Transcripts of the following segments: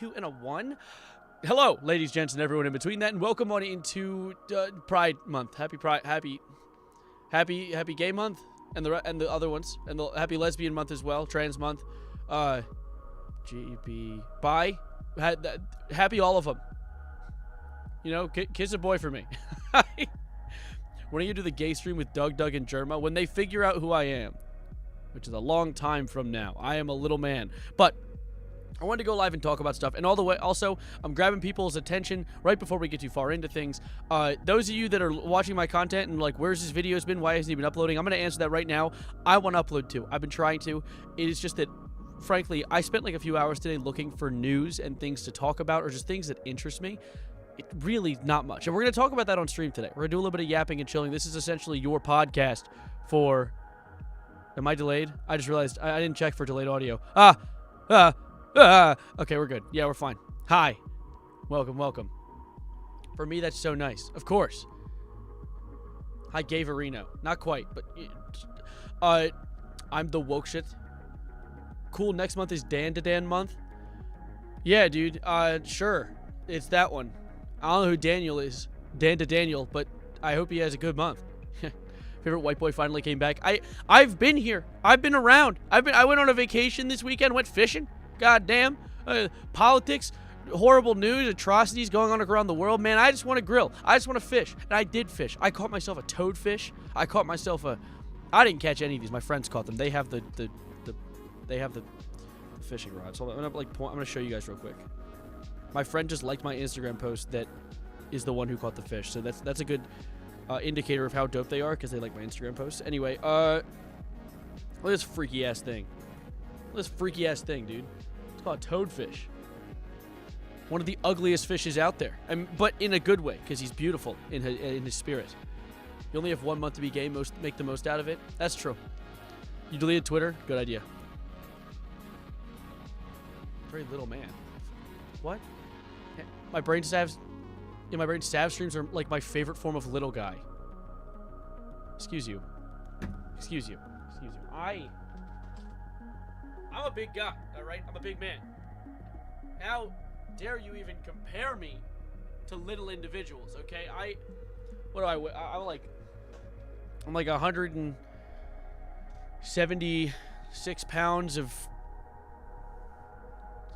2 and a 1. Hello, ladies, gents, and everyone in between that, and welcome on into Pride Month. Happy Pride, happy Gay Month, and the other ones, and the Happy Lesbian Month as well, Trans Month, GB, Bi, happy all of them. You know, kiss a boy for me. When you do the gay stream with Doug, and Jerma, when they figure out who I am, which is a long time from now, I am a little man, but I wanted to go live and talk about stuff, and all the way, also, I'm grabbing people's attention right before we get too far into things. Those of you that are watching my content and like, where's this video's been? Why hasn't he been uploading? I'm going to answer that right now. I want to upload too. I've been trying to. It is just that, frankly, I spent like a few hours today looking for news and things to talk about, or just things that interest me. It really not much. And we're going to talk about that on stream today. We're going to do a little bit of yapping and chilling. This is essentially your podcast for... Am I delayed? I just realized I didn't check for delayed audio. Okay, we're good. Yeah, we're fine. Hi. Welcome. For me, that's so nice. Of course. Hi, Gay Verino. Not quite, but... I'm the woke shit. Cool, next month is Dan to Dan month. Yeah, dude. Sure. It's that one. I don't know who Daniel is. Dan to Daniel, but I hope he has a good month. Favorite white boy finally came back. I've been here. I've been around. I went on a vacation this weekend, went fishing. God damn. Politics, horrible news, atrocities going on around the world. Man, I just want to grill. I just want to fish. And I did fish. I caught myself a toadfish. I caught myself a... I didn't catch any of these. My friends caught them. They have the fishing rods. Hold on. I'm going to show you guys real quick. My friend just liked my Instagram post that is the one who caught the fish. So that's a good indicator of how dope they are, because they like my Instagram posts. Anyway, look at this freaky ass thing. Look at this freaky ass thing, dude. It's called a toadfish. One of the ugliest fishes out there, but in a good way, because he's beautiful in his spirit. You only have 1 month to be gay. Make the most out of it. That's true. You deleted Twitter? Good idea. Very little man. What? My brain salves. Yeah, my brain salve streams are like my favorite form of little guy. Excuse you. I'm a big guy, all right? I'm a big man. How dare you even compare me to little individuals, okay? I'm like 176 pounds of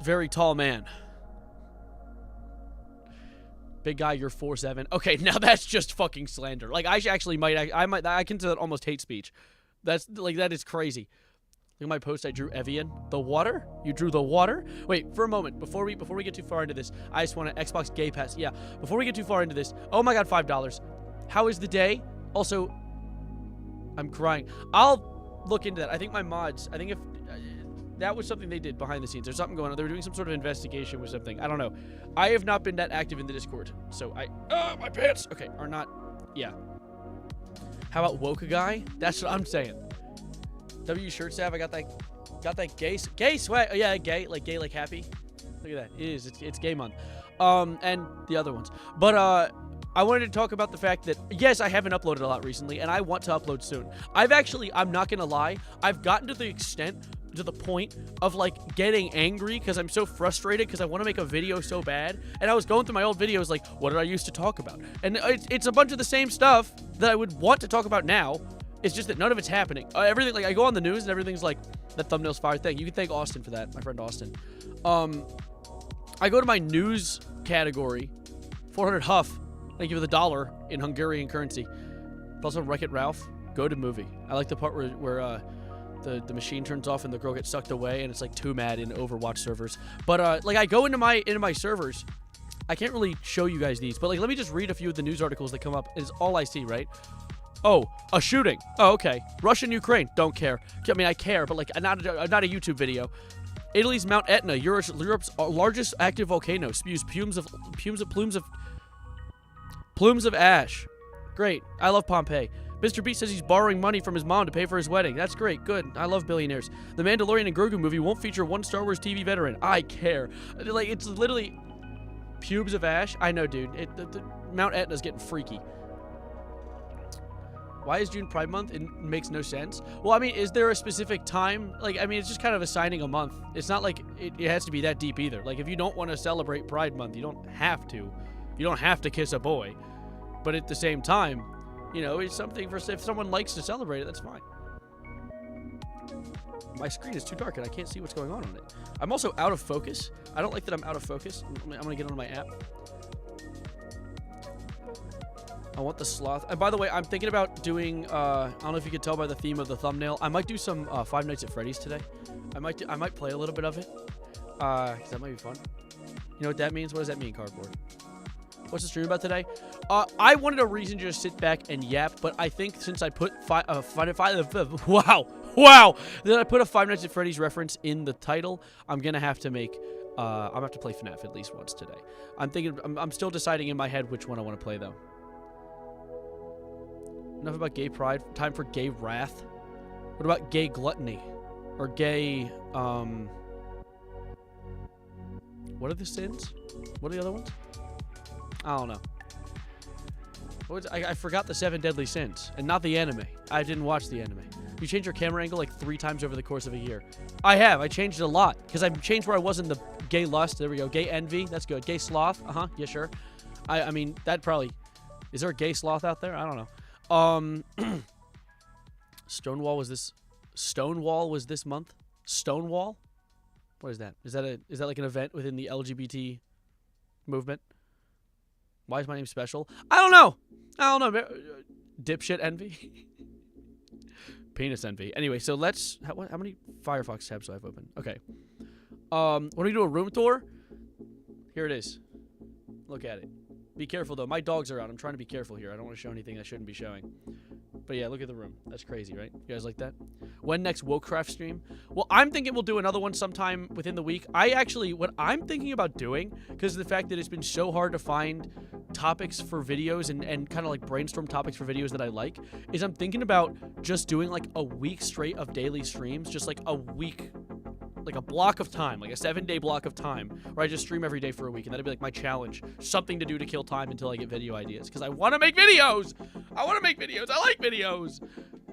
very tall man. Big guy, you're 4'7". Okay, now that's just fucking slander. Like, I consider that almost hate speech. That is crazy. Look at my post. I drew Evian. The water? You drew the water? Wait, for a moment. Before we get too far into this, I just want to Xbox Gay Pass. Yeah, before we get too far into this. Oh my god, $5. How is the day? Also, I'm crying. I'll look into that. I think my mods, if that was something they did behind the scenes. There's something going on. They were doing some sort of investigation with something. I don't know. I have not been that active in the Discord. So my pants. Okay, are not. Yeah. How about woke guy? That's what I'm saying. W shirt staff. I got that gay sweat. Oh, yeah, gay like happy. Look at that. It's gay month. And the other ones. But I wanted to talk about the fact that, yes, I haven't uploaded a lot recently, and I want to upload soon. I'm not gonna lie, I've gotten to the point of like getting angry because I'm so frustrated because I want to make a video so bad, and I was going through my old videos like, what did I used to talk about? And it's a bunch of the same stuff that I would want to talk about now. It's just that none of it's happening. Everything, like, I go on the news and everything's like, that thumbnail's fire thing. You can thank Austin for that, my friend Austin. I go to my news category, 400 Huff. Thank you for the $1 in Hungarian currency. Also, Wreck-It Ralph, go to movie. I like the part where the machine turns off and the girl gets sucked away, and it's like too mad in Overwatch servers. But like, I go into my servers. I can't really show you guys these, but like, let me just read a few of the news articles that come up. It's all I see, right? Oh, a shooting. Oh, okay. Russia and Ukraine. Don't care. I mean, I care, but like, not a YouTube video. Italy's Mount Etna, Europe's largest active volcano, spews plumes of ash. Great. I love Pompeii. Mr. Beast says he's borrowing money from his mom to pay for his wedding. That's great. Good. I love billionaires. The Mandalorian and Grogu movie won't feature one Star Wars TV veteran. I care. Like, it's literally pubes of ash. I know, dude. The Mount Etna's getting freaky. Why is June Pride Month? It makes no sense. Well, I mean, is there a specific time? Like, I mean, it's just kind of assigning a month. It's not like it has to be that deep either. Like, if you don't want to celebrate Pride Month, you don't have to. You don't have to kiss a boy. But at the same time, you know, it's something for if someone likes to celebrate it, that's fine. My screen is too dark and I can't see what's going on it. I'm also out of focus. I don't like that I'm out of focus. I'm going to get on my app. I want the sloth. And by the way, I'm thinking about doing, I don't know if you could tell by the theme of the thumbnail. I might do some Five Nights at Freddy's today. I might play a little bit of it. Cause that might be fun. You know what that means? What does that mean, cardboard? What's the stream about today? I wanted a reason to just sit back and yap, but I think since I put wow! Then I put a Five Nights at Freddy's reference in the title. I'm gonna have to make. I'm gonna have to play FNAF at least once today. I'm still deciding in my head which one I want to play though. Enough about gay pride. Time for gay wrath. What about gay gluttony? Or gay, what are the sins? What are the other ones? I don't know. I forgot the 7 deadly sins. And not the anime. I didn't watch the anime. You changed your camera angle like 3 times over the course of a year. I have. I changed it a lot. Because I've changed where I was in the gay lust. There we go. Gay envy. That's good. Gay sloth. Yeah, sure. I mean, that probably... Is there a gay sloth out there? I don't know. Stonewall was this month? Stonewall? What is that? Is that like an event within the LGBT movement? Why is my name special? I don't know. Dipshit envy. Penis envy. Anyway, so let's how many Firefox tabs do I have open? Okay. When we do a room tour, here it is. Look at it. Be careful, though. My dogs are out. I'm trying to be careful here. I don't want to show anything I shouldn't be showing. But yeah, look at the room. That's crazy, right? You guys like that? When next Wokecraft stream? Well, I'm thinking we'll do another one sometime within the week. What I'm thinking about doing, because of the fact that it's been so hard to find topics for videos and kind of like brainstorm topics for videos that I like, is I'm thinking about just doing like a week straight of daily streams, just like a week, like a block of time, like a 7-day block of time where I just stream every day for a week, and that'd be like my challenge, something to do to kill time until I get video ideas, because I want to make videos. I like videos.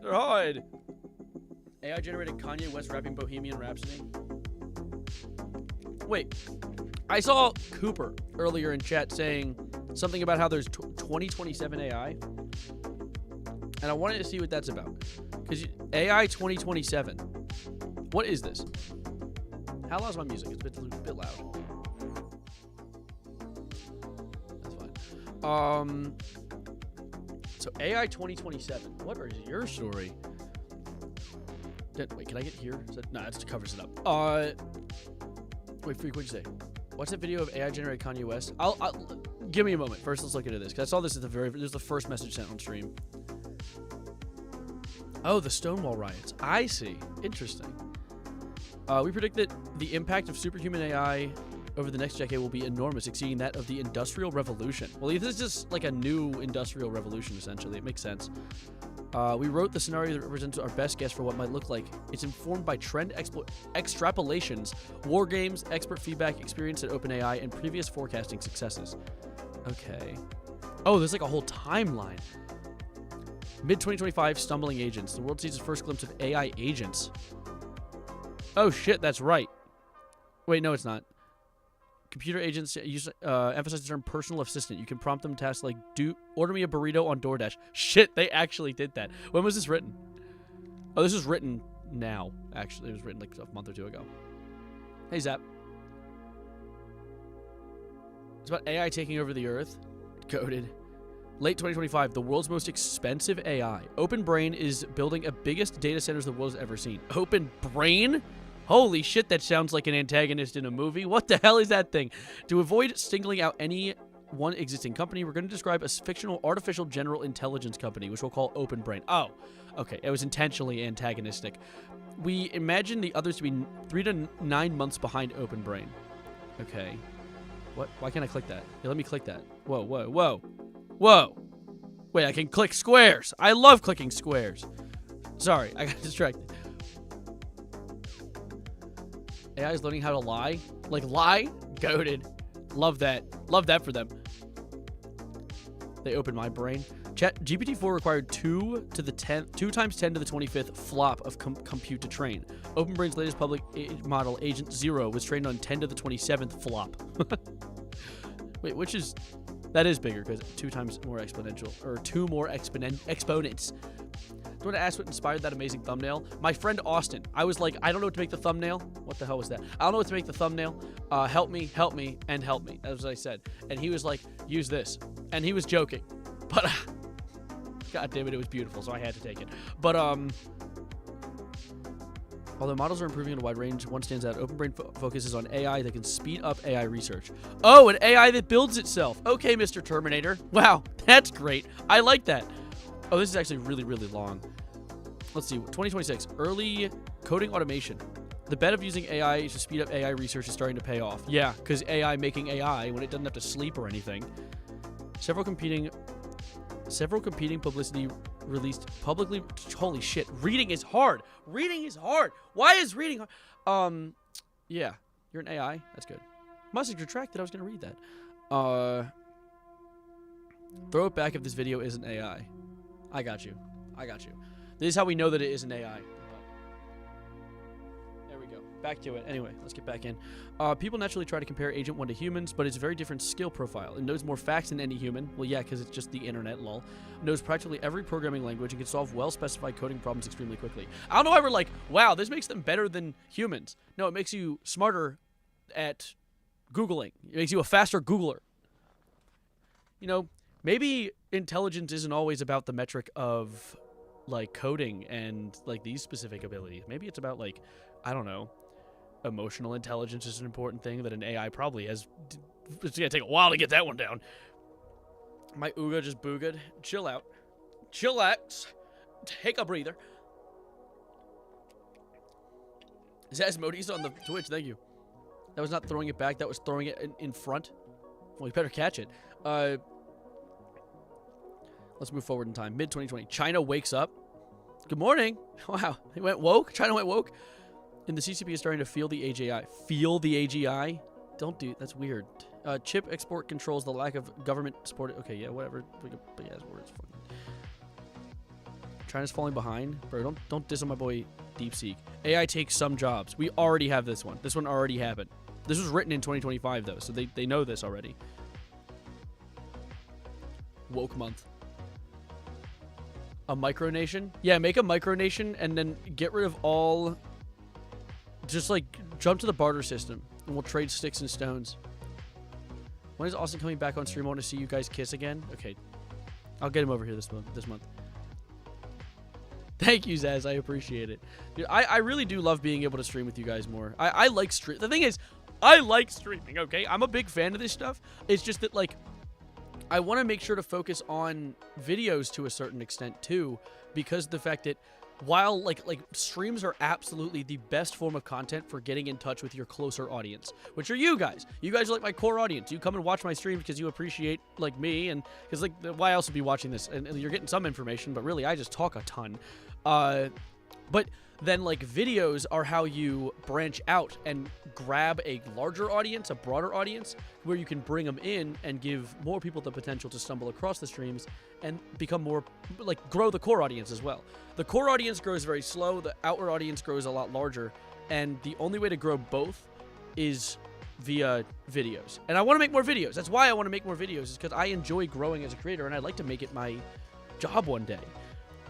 They're hard. AI generated Kanye West rapping Bohemian Rhapsody. Wait, I saw Cooper earlier in chat saying something about how there's 2027 AI, and I wanted to see what that's about, because AI 2027, what is this? How loud is my music? It's a bit loud. That's fine. So AI 2027. What is your story? Wait, can I get here? No, that covers it up. Wait, Freak, what'd you say? Watch that video of AI generated Kanye West. I'll give me a moment. First, let's look into this, because I saw this at this is the first message sent on stream. Oh, the Stonewall riots. I see. Interesting. We predict that the impact of superhuman AI over the next decade will be enormous, exceeding that of the Industrial Revolution. Well, this is just like a new Industrial Revolution, essentially. It makes sense. We wrote the scenario that represents our best guess for what might look like. It's informed by trend extrapolations, war games, expert feedback, experience at OpenAI, and previous forecasting successes. Okay. Oh, there's like a whole timeline. Mid-2025, stumbling agents. The world sees its first glimpse of AI agents. Oh shit, that's right. Wait, no, it's not. Computer agents emphasize the term personal assistant. You can prompt them tasks like, order me a burrito on DoorDash. Shit, they actually did that. When was this written? Oh, this was written now, actually. It was written like a month or 2 ago. Hey, Zap. It's about AI taking over the Earth. Goated. Late 2025, the world's most expensive AI. OpenBrain is building a biggest data centers the world has ever seen. OpenBrain? Holy shit, that sounds like an antagonist in a movie. What the hell is that thing? To avoid singling out any one existing company, we're going to describe a fictional artificial general intelligence company, which we'll call OpenBrain. Oh, okay. It was intentionally antagonistic. We imagine the others to be 3 to 9 months behind OpenBrain. Okay. What? Why can't I click that? Yeah, let me click that. Whoa, whoa, whoa. Whoa. Wait, I can click squares. I love clicking squares. Sorry, I got distracted. AI is learning how to lie. Like, lie? Goated. Love that. Love that for them. They opened my brain. GPT-4 required 2 times 10 to the 25th flop of compute to train. OpenBrain's latest public model, Agent 0, was trained on 10 to the 27th flop. Wait, that is bigger because 2 times more exponential, or 2 more exponents. Do you want to ask what inspired that amazing thumbnail? My friend Austin. I was like, I don't know what to make the thumbnail. What the hell was that? I don't know what to make the thumbnail. Help me, and help me. That's what I said. And he was like, use this. And he was joking. But, god damn it, it was beautiful, so I had to take it. But, although models are improving in a wide range, one stands out. OpenBrain focuses on AI that can speed up AI research. Oh, an AI that builds itself. Okay, Mr. Terminator. Wow, that's great. I like that. Oh, this is actually really, really long. Let's see. 2026. Early coding automation. The bet of using AI to speed up AI research is starting to pay off. Yeah, because AI making AI when it doesn't have to sleep or anything. Several competing publicity released publicly. Holy shit. Reading is hard. Reading is hard. Why is reading hard? Yeah. You're an AI. That's good. Must have retracted. I was going to read that. Throw it back if this video isn't AI. I got you. This is how we know that it is an AI. There we go. Back to it. Anyway, let's get back in. People naturally try to compare Agent 1 to humans, but it's a very different skill profile. It knows more facts than any human. Well, yeah, because it's just the internet, lol. It knows practically every programming language and can solve well-specified coding problems extremely quickly. I don't know why we're like, wow, this makes them better than humans. No, it makes you smarter at Googling. It makes you a faster Googler. You know, maybe intelligence isn't always about the metric of, like, coding and, like, these specific abilities. Maybe it's about, like, I don't know, emotional intelligence is an important thing that an AI probably has. It's going to take a while to get that one down. My Ooga just booged. Chill out. Chillax. Take a breather. Zazmodis on the Twitch, thank you. That was not throwing it back, that was throwing it in front. Well, you better catch it. Let's move forward in time. Mid-2020. China wakes up. Good morning. Wow. They went woke. China went woke. And the CCP is starting to feel the AGI. Feel the AGI? Don't do. That's weird. Chip export controls the lack of government support. Okay, yeah, whatever. Big ass words. China's falling behind. Bro, don't diss on my boy DeepSeek. AI takes some jobs. We already have this one. This one already happened. This was written in 2025, though, so they know this already. Woke month. A micronation? Yeah, make a micronation and then get rid of all... Just, like, jump to the barter system, and we'll trade sticks and stones. When is Austin coming back on stream? I want to see you guys kiss again. Okay. I'll get him over here this month. Thank you, Zaz. I appreciate it. Dude, I really do love being able to stream with you guys more. I like stream. The thing is, I like streaming, okay? I'm a big fan of this stuff. It's just that, like, I want to make sure to focus on videos to a certain extent, too, because the fact that while, like streams are absolutely the best form of content for getting in touch with your closer audience, which are you guys. You guys are, like, my core audience. You come and watch my streams because you appreciate, like, me, and because, like, why else would be watching this? And you're getting some information, but really, I just talk a ton. But then, like, videos are how you branch out and grab a larger audience, a broader audience, where you can bring them in and give more people the potential to stumble across the streams and become more, like, grow the core audience as well. The core audience grows very slow. The outward audience grows a lot larger. And the only way to grow both is via videos. And I want to make more videos. That's why I want to make more videos, is because I enjoy growing as a creator, and I'd like to make it my job one day.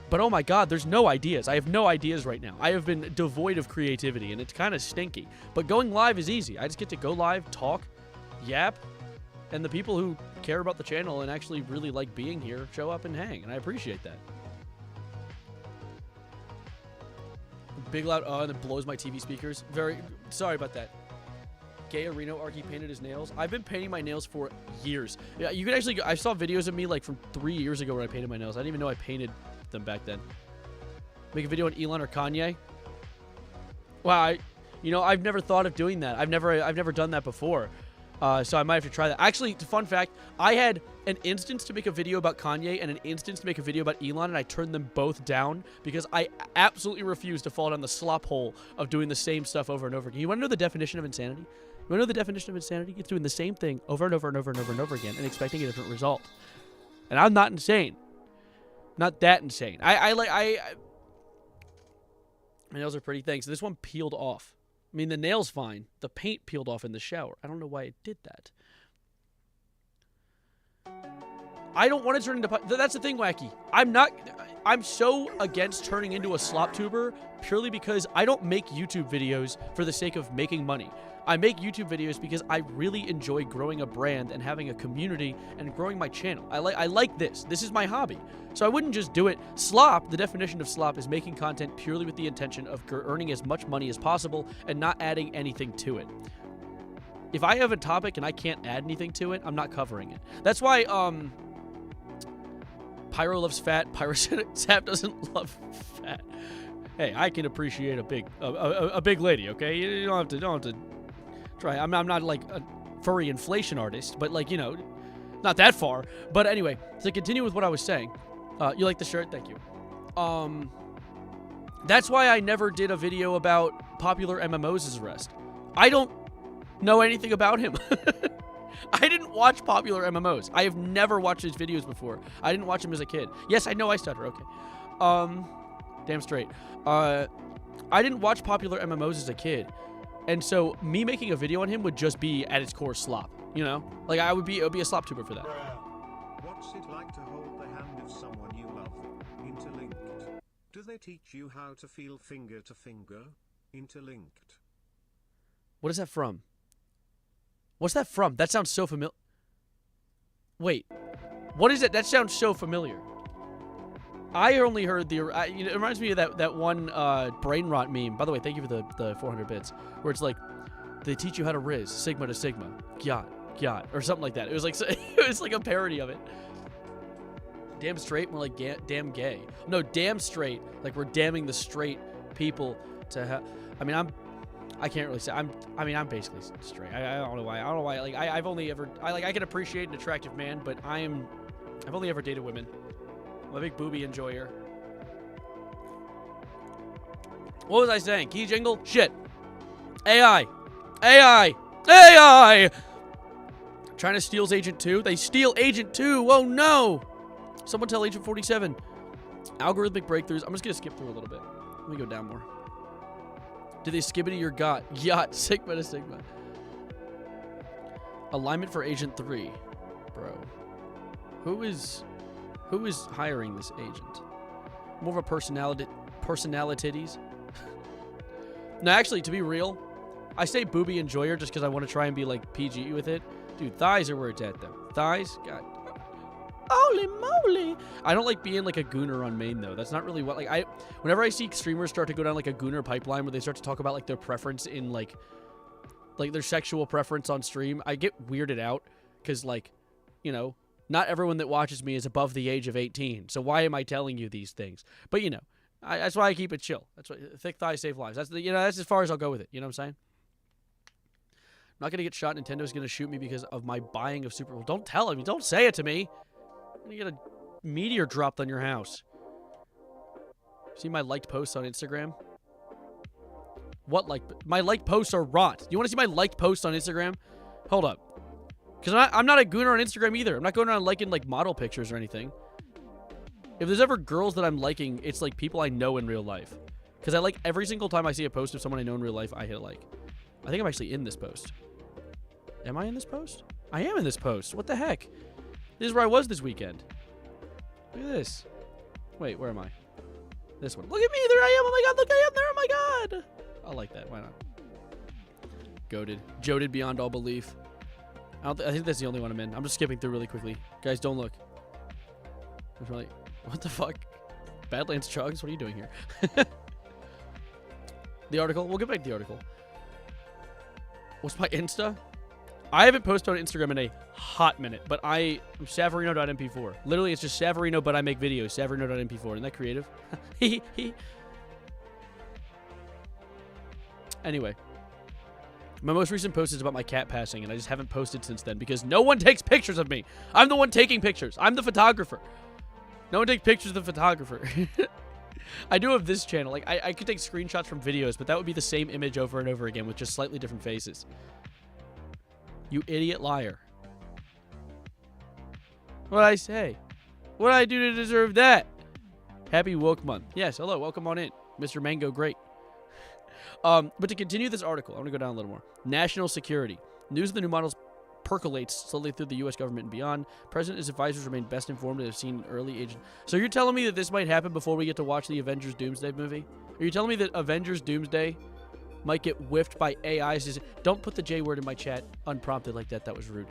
But oh my god, there's no ideas. I have no ideas right now. I have been devoid of creativity, and it's kind of stinky. But going live is easy. I just get to go live, talk, yap, and the people who care about the channel and actually really like being here show up and hang, and I appreciate that. Big loud and it blows my TV speakers. Very sorry about that. Gay Reno Arky painted his nails. I've been painting my nails for years. Yeah, you can actually, I saw videos of me like from 3 years ago where I painted my nails. I didn't even know I painted them back then. Make a video on Elon or Kanye. Wow, I've never thought of doing that. I've never done that before. So I might have to try that. Actually, fun fact, I had an instance to make a video about Kanye and an instance to make a video about Elon, and I turned them both down because I absolutely refuse to fall down the slop hole of doing the same stuff over and over again. You want to know the definition of insanity? You want to know the definition of insanity? It's doing the same thing over and over and over and over and over again and expecting a different result. And I'm not insane. Not that insane. My nails are pretty, thanks. This one peeled off. I mean, the nail's fine. The paint peeled off in the shower. I don't know why it did that. I don't want to turn into... That's the thing, Wacky. I'm so against turning into a slop tuber purely because I don't make YouTube videos for the sake of making money. I make YouTube videos because I really enjoy growing a brand and having a community and growing my channel. I like this. This is my hobby. So I wouldn't just do it. Slop, the definition of slop is making content purely with the intention of earning as much money as possible and not adding anything to it. If I have a topic and I can't add anything to it, I'm not covering it. That's why, Pyro loves fat. Pyro doesn't love fat. Hey, I can appreciate a big lady, okay? You don't have to try. I'm not like a furry inflation artist, but like, you know, not that far. But anyway, to continue with what I was saying, you like the shirt? Thank you. That's why I never did a video about popular MMOs' arrest. I don't know anything about him. I didn't watch popular MMOs. I have never watched his videos before. I didn't watch him as a kid. Yes, I know I stutter. Okay. Damn straight. I didn't watch popular MMOs as a kid. And so me making a video on him would just be at its core slop, you know? Like it would be a slop tuber for that. What's it like to hold the hand of someone you love? Interlinked. Do they teach you how to feel finger to finger? Interlinked. What is that from? What's that from? That sounds so familiar. Wait. What is it? That sounds so familiar. I only heard the... you know, it reminds me of that one brainrot meme. By the way, thank you for the 400 bits. Where it's like, they teach you how to riz. Sigma to sigma. Gyat. Or something like that. It was like it was like a parody of it. Damn straight, more like damn gay. No, damn straight. Like we're damning the straight people to have... I mean, I can't really say. I'm basically straight. I don't know why. Like I've only ever... I can appreciate an attractive man, but I've only ever dated women. I'm a big booby enjoyer. What was I saying? Key jingle? Shit. AI. China steals Agent 2. They steal Agent 2. Oh no. Someone tell Agent 47. Algorithmic breakthroughs. I'm just going to skip through a little bit. Let me go down more. Do they skibbity your yacht? Sigma to sigma. Alignment for Agent 3. Bro. Who is hiring this agent? More of a personalities. No, actually, to be real, I say booby enjoyer just because I want to try and be like PG with it. Dude, thighs are where it's at though. Thighs, God. Holy moly! I don't like being like a gooner on main though. That's not really what whenever I see streamers start to go down like a gooner pipeline where they start to talk about like their preference in like their sexual preference on stream, I get weirded out because like, you know, not everyone that watches me is above the age of 18. So why am I telling you these things? But you know, that's why I keep it chill. That's why thick thighs save lives. That's that's as far as I'll go with it. You know what I'm saying? I'm not gonna get shot. Nintendo's gonna shoot me because of my buying of Super Bowl. Don't tell him. Don't say it to me. You get a meteor dropped on your house. See my liked posts on Instagram? What my liked posts are rot. You want to see my liked posts on Instagram? Hold up. Because I'm not a gooner on Instagram either. I'm not going around liking like model pictures or anything. If there's ever girls that I'm liking, it's like people I know in real life. Because I like every single time I see a post of someone I know in real life, I hit like. I think I'm actually in this post. Am I in this post? I am in this post. What the heck? This is where I was this weekend. Look at this. Wait, where am I? This one. Look at me. There I am. Oh my god. Look, I am there. Oh my god. I like that. Why not? Goated. Joded beyond all belief. I think that's the only one I'm in. I'm just skipping through really quickly. Guys, don't look. Really, what the fuck? Badlands Chugs? What are you doing here? The article? We'll get back to the article. What's my Insta? I haven't posted on Instagram in a hot minute, but I'm Savarino.mp4. Literally, it's just Savarino, but I make videos. Savarino.mp4. Isn't that creative? Anyway. My most recent post is about my cat passing, and I just haven't posted since then because no one takes pictures of me. I'm the one taking pictures. I'm the photographer. No one takes pictures of the photographer. I do have this channel. Like, I could take screenshots from videos, but that would be the same image over and over again with just slightly different faces. You idiot liar. What'd I say? What'd I do to deserve that? Happy Woke Month. Yes, hello, welcome on in. Mr. Mango, great. But to continue this article, I want to go down a little more. National security. News of the new models percolates slowly through the U.S. government and beyond. President and his advisors remain best informed and have seen early age. So you're telling me that this might happen before we get to watch the Avengers Doomsday movie? Are you telling me that Avengers Doomsday might get whiffed by AIs? Don't put the J word in my chat unprompted like that. That was rude.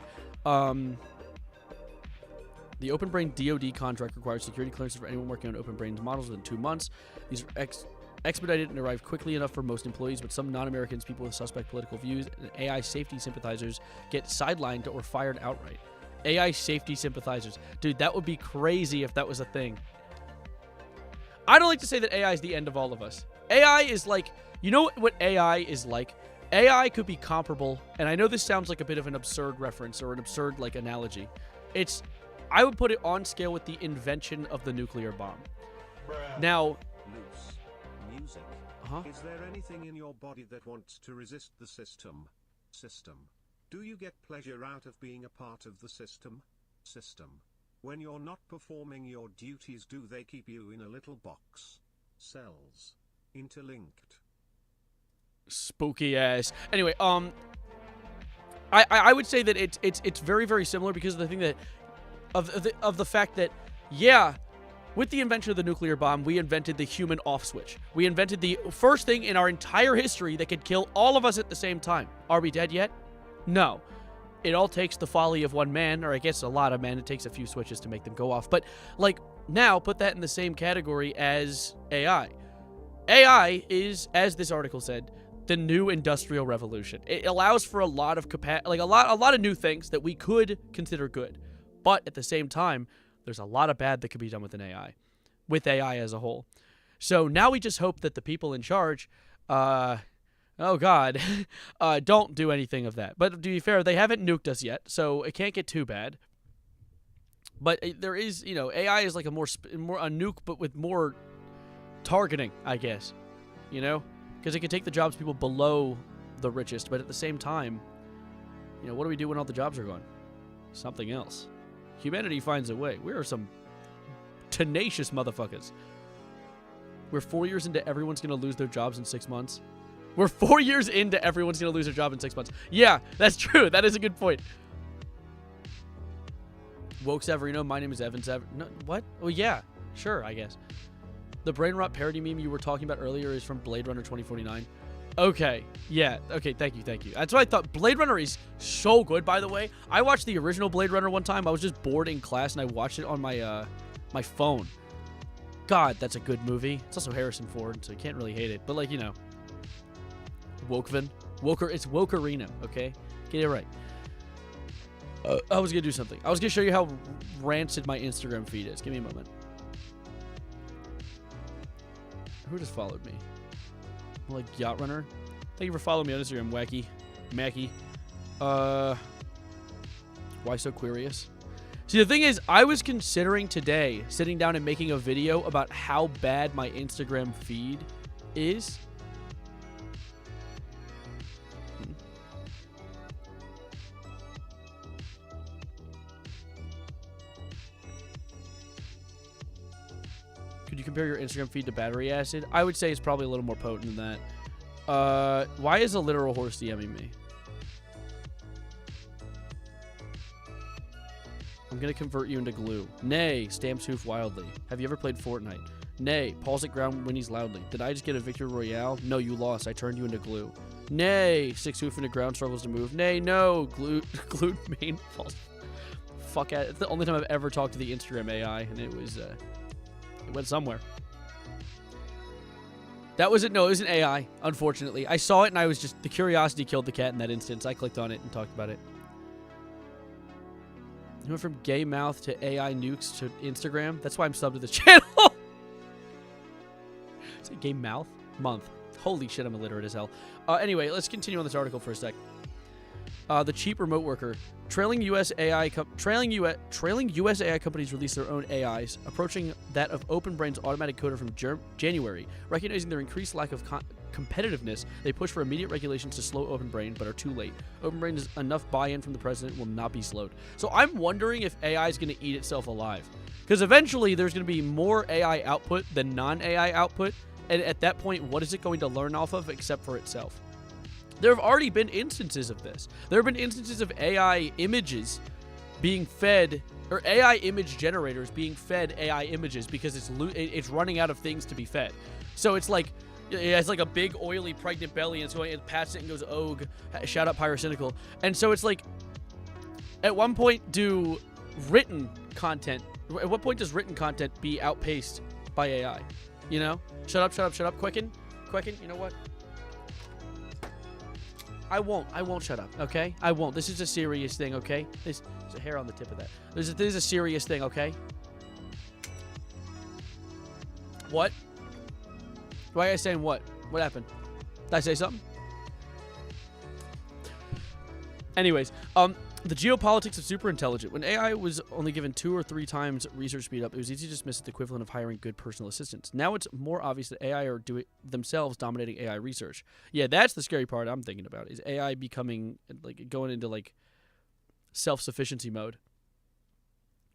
The Open Brain DoD contract requires security clearances for anyone working on Open Brain's models within 2 months. These are expedited and arrive quickly enough for most employees, but some non-Americans, people with suspect political views, and AI safety sympathizers get sidelined or fired outright. AI safety sympathizers. Dude, that would be crazy if that was a thing. I don't like to say that AI is the end of all of us. AI is like, you know what AI is like? AI could be comparable, and I know this sounds like a bit of an absurd reference or an absurd like analogy. I would put it on scale with the invention of the nuclear bomb. Now, Loose. Music. Is there anything in your body that wants to resist the system? System. Do you get pleasure out of being a part of the system? System. When you're not performing your duties, do they keep you in a little box? Cells. Interlinked. Spooky ass. Anyway, I would say that it's very, very similar because of the thing that of the fact that, yeah, with the invention of the nuclear bomb, we invented the human off switch. We invented the first thing in our entire history that could kill all of us at the same time. Are we dead yet? No. It all takes the folly of one man, or I guess a lot of men. It takes a few switches to make them go off. But, like, now put that in the same category as AI. AI is, as this article said, the new industrial revolution. It allows for a lot of a lot of new things that we could consider good. But at the same time, there's a lot of bad that could be done with AI as a whole. So now we just hope that the people in charge, oh God, don't do anything of that. But to be fair, they haven't nuked us yet, so it can't get too bad. But there is, AI is like a more a nuke, but with more targeting, I guess. Because it can take the jobs of people below the richest, but at the same time, what do we do when all the jobs are gone? Something else. Humanity finds a way. We are some tenacious motherfuckers. We're 4 years into everyone's going to lose their jobs in 6 months. We're 4 years into everyone's going to lose their job in 6 months. Yeah, that's true. That is a good point. Woke Severino, my name is Evan Severino. No, what? Oh, yeah. Sure, I guess. The brainrot parody meme you were talking about earlier is from Blade Runner 2049. Okay, yeah, okay, thank you. That's what I thought. Blade Runner is so good, by the way. I watched the original Blade Runner one time. I was just bored in class, and I watched it on my my phone. God, that's a good movie. It's also Harrison Ford, so you can't really hate it. But, Wokevin. It's Wokerino, okay? Get it right. I was going to do something. I was going to show you how rancid my Instagram feed is. Give me a moment. Who just followed me? Yacht Runner. Thank you for following me on Instagram, Wacky. Mackie. Why so curious? See, the thing is, I was considering today sitting down and making a video about how bad my Instagram feed is. Could you compare your Instagram feed to battery acid? I would say it's probably a little more potent than that. Why is a literal horse DMing me? I'm going to convert you into glue. Nay, stamps hoof wildly. Have you ever played Fortnite? Nay, pulls at ground whinnies loudly. Did I just get a victory royale? No, you lost. I turned you into glue. Nay, six hoof into ground struggles to move. Nay, no, glued main falls. Fuck it. It's the only time I've ever talked to the Instagram AI, and it was, it went somewhere. That was it. No, it was an AI, unfortunately. I saw it, and I was just... The curiosity killed the cat in that instance. I clicked on it and talked about it. You went from gay mouth to AI nukes to Instagram. That's why I'm subbed to this channel. Is it gay mouth? Month. Holy shit, I'm illiterate as hell. Anyway, let's continue on this article for a sec. The cheap remote worker. Trailing US AI companies release their own AIs, approaching that of OpenBrain's automatic coder from January, recognizing their increased lack of competitiveness, they push for immediate regulations to slow Open Brain, but are too late. Open Brain is enough buy-in from the president will not be slowed. So I'm wondering if AI is going to eat itself alive. Because eventually there's going to be more AI output than non-AI output. And at that point, what is it going to learn off of except for itself? There have already been instances of this. There have been instances of AI images being fed, or AI image generators being fed AI images because it's running out of things to be fed. So it's like, it has like a big oily pregnant belly and it's going, it pats it and goes, "Ogue, shout out Pyrocynical." And so it's like, at one point at what point does written content be outpaced by AI? You know? Shut up, Quicken, you know what? I won't shut up, okay? I won't. This is a serious thing, okay? There's a hair on the tip of that. This is a serious thing, okay? What? Why are you saying what? What happened? Did I say something? Anyways, the geopolitics of superintelligent. When AI was only given 2 or 3 times research speed up, it was easy to dismiss it, the equivalent of hiring good personal assistants. Now it's more obvious that AI are doing themselves dominating AI research. Yeah, that's the scary part I'm thinking about, is AI becoming, like, going into, like, self-sufficiency mode.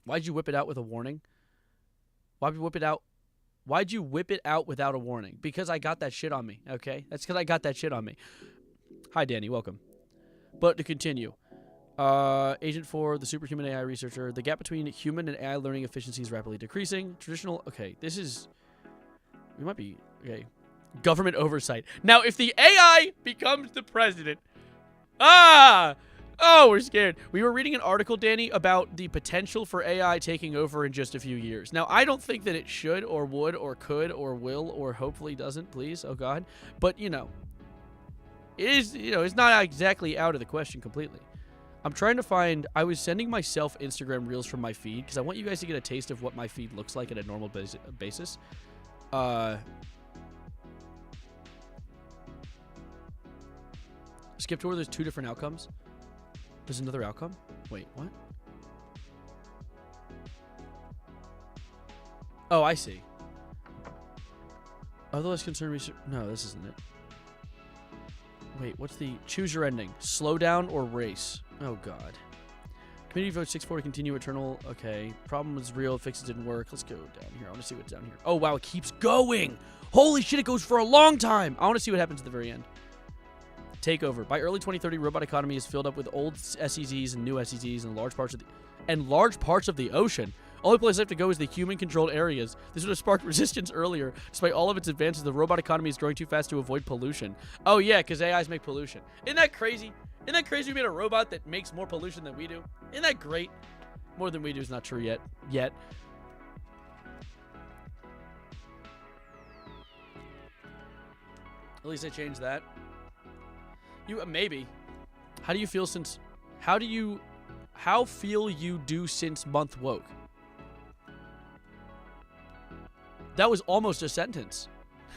Why'd you whip it out with a warning? Why'd you whip it out? Why'd you whip it out without a warning? Because I got that shit on me, okay? That's because I got that shit on me. Hi, Danny. Welcome. But to continue. Agent 4, the superhuman AI researcher. The gap between human and AI learning efficiency is rapidly decreasing. Okay, this is... We might be... Okay. Government oversight. Now, if the AI becomes the president... Oh, we're scared. We were reading an article, Danny, about the potential for AI taking over in just a few years. Now, I don't think that it should or would or could or will or hopefully doesn't, please. Oh, God. But, you know, it is, you know, it's not exactly out of the question completely. I'm trying to find... I was sending myself Instagram Reels from my feed because I want you guys to get a taste of what my feed looks like at a normal basis. Skip to where there's 2 different outcomes. There's another outcome? Wait, what? Oh, I see. Otherwise concerned research... No, this isn't it. Wait, what's the... Choose your ending. Slow down or race? Oh, God. Committee vote 6-4 to continue eternal. Okay. Problem was real. Fixes didn't work. Let's go down here. I want to see what's down here. Oh, wow. It keeps going. Holy shit. It goes for a long time. I want to see what happens at the very end. Takeover. By early 2030, robot economy is filled up with old SEZs and new SEZs and large parts of the ocean. Only place left to go is the human-controlled areas. This would have sparked resistance earlier. Despite all of its advances, the robot economy is growing too fast to avoid pollution. Oh, yeah, because AIs make pollution. Isn't that crazy? Isn't that crazy we made a robot that makes more pollution than we do? Isn't that great? More than we do is not true yet. At least I changed that. Maybe. How do you feel since... How feel you do since month woke? That was almost a sentence.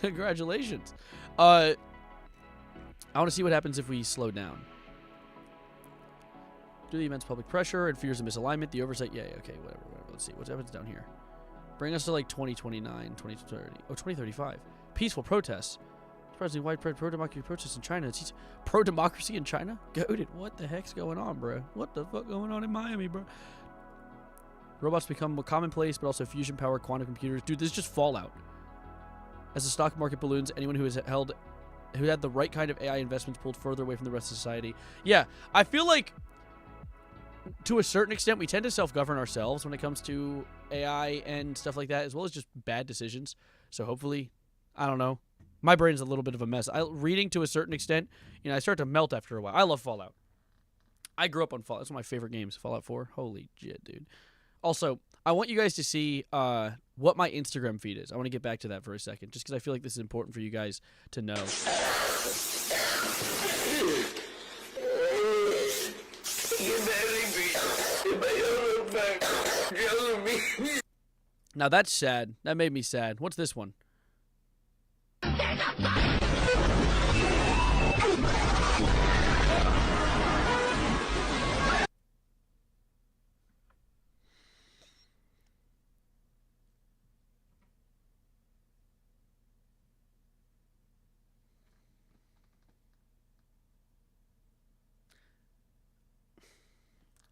Congratulations. I want to see what happens if we slow down. Due to the immense public pressure and fears of misalignment, the oversight... Yeah, okay, whatever. Let's see. What happens down here? Bring us to, like, 2029, 2030. Oh, 2035. Peaceful protests. Surprisingly widespread pro-democracy protests in China. It's pro-democracy in China? Goated. What the heck's going on, bro? What the fuck going on in Miami, bro? Robots become a commonplace, but also fusion power, quantum computers. Dude, this is just Fallout. As the stock market balloons, anyone who had the right kind of AI investments pulled further away from the rest of society. Yeah, I feel like to a certain extent, we tend to self-govern ourselves when it comes to AI and stuff like that, as well as just bad decisions. So hopefully, I don't know. My brain's a little bit of a mess. Reading to a certain extent, you know, I start to melt after a while. I love Fallout. I grew up on Fallout. It's one of my favorite games, Fallout 4. Holy shit, dude. Also, I want you guys to see what my Instagram feed is. I want to get back to that for a second, just because I feel like this is important for you guys to know. Now that's sad. That made me sad. What's this one?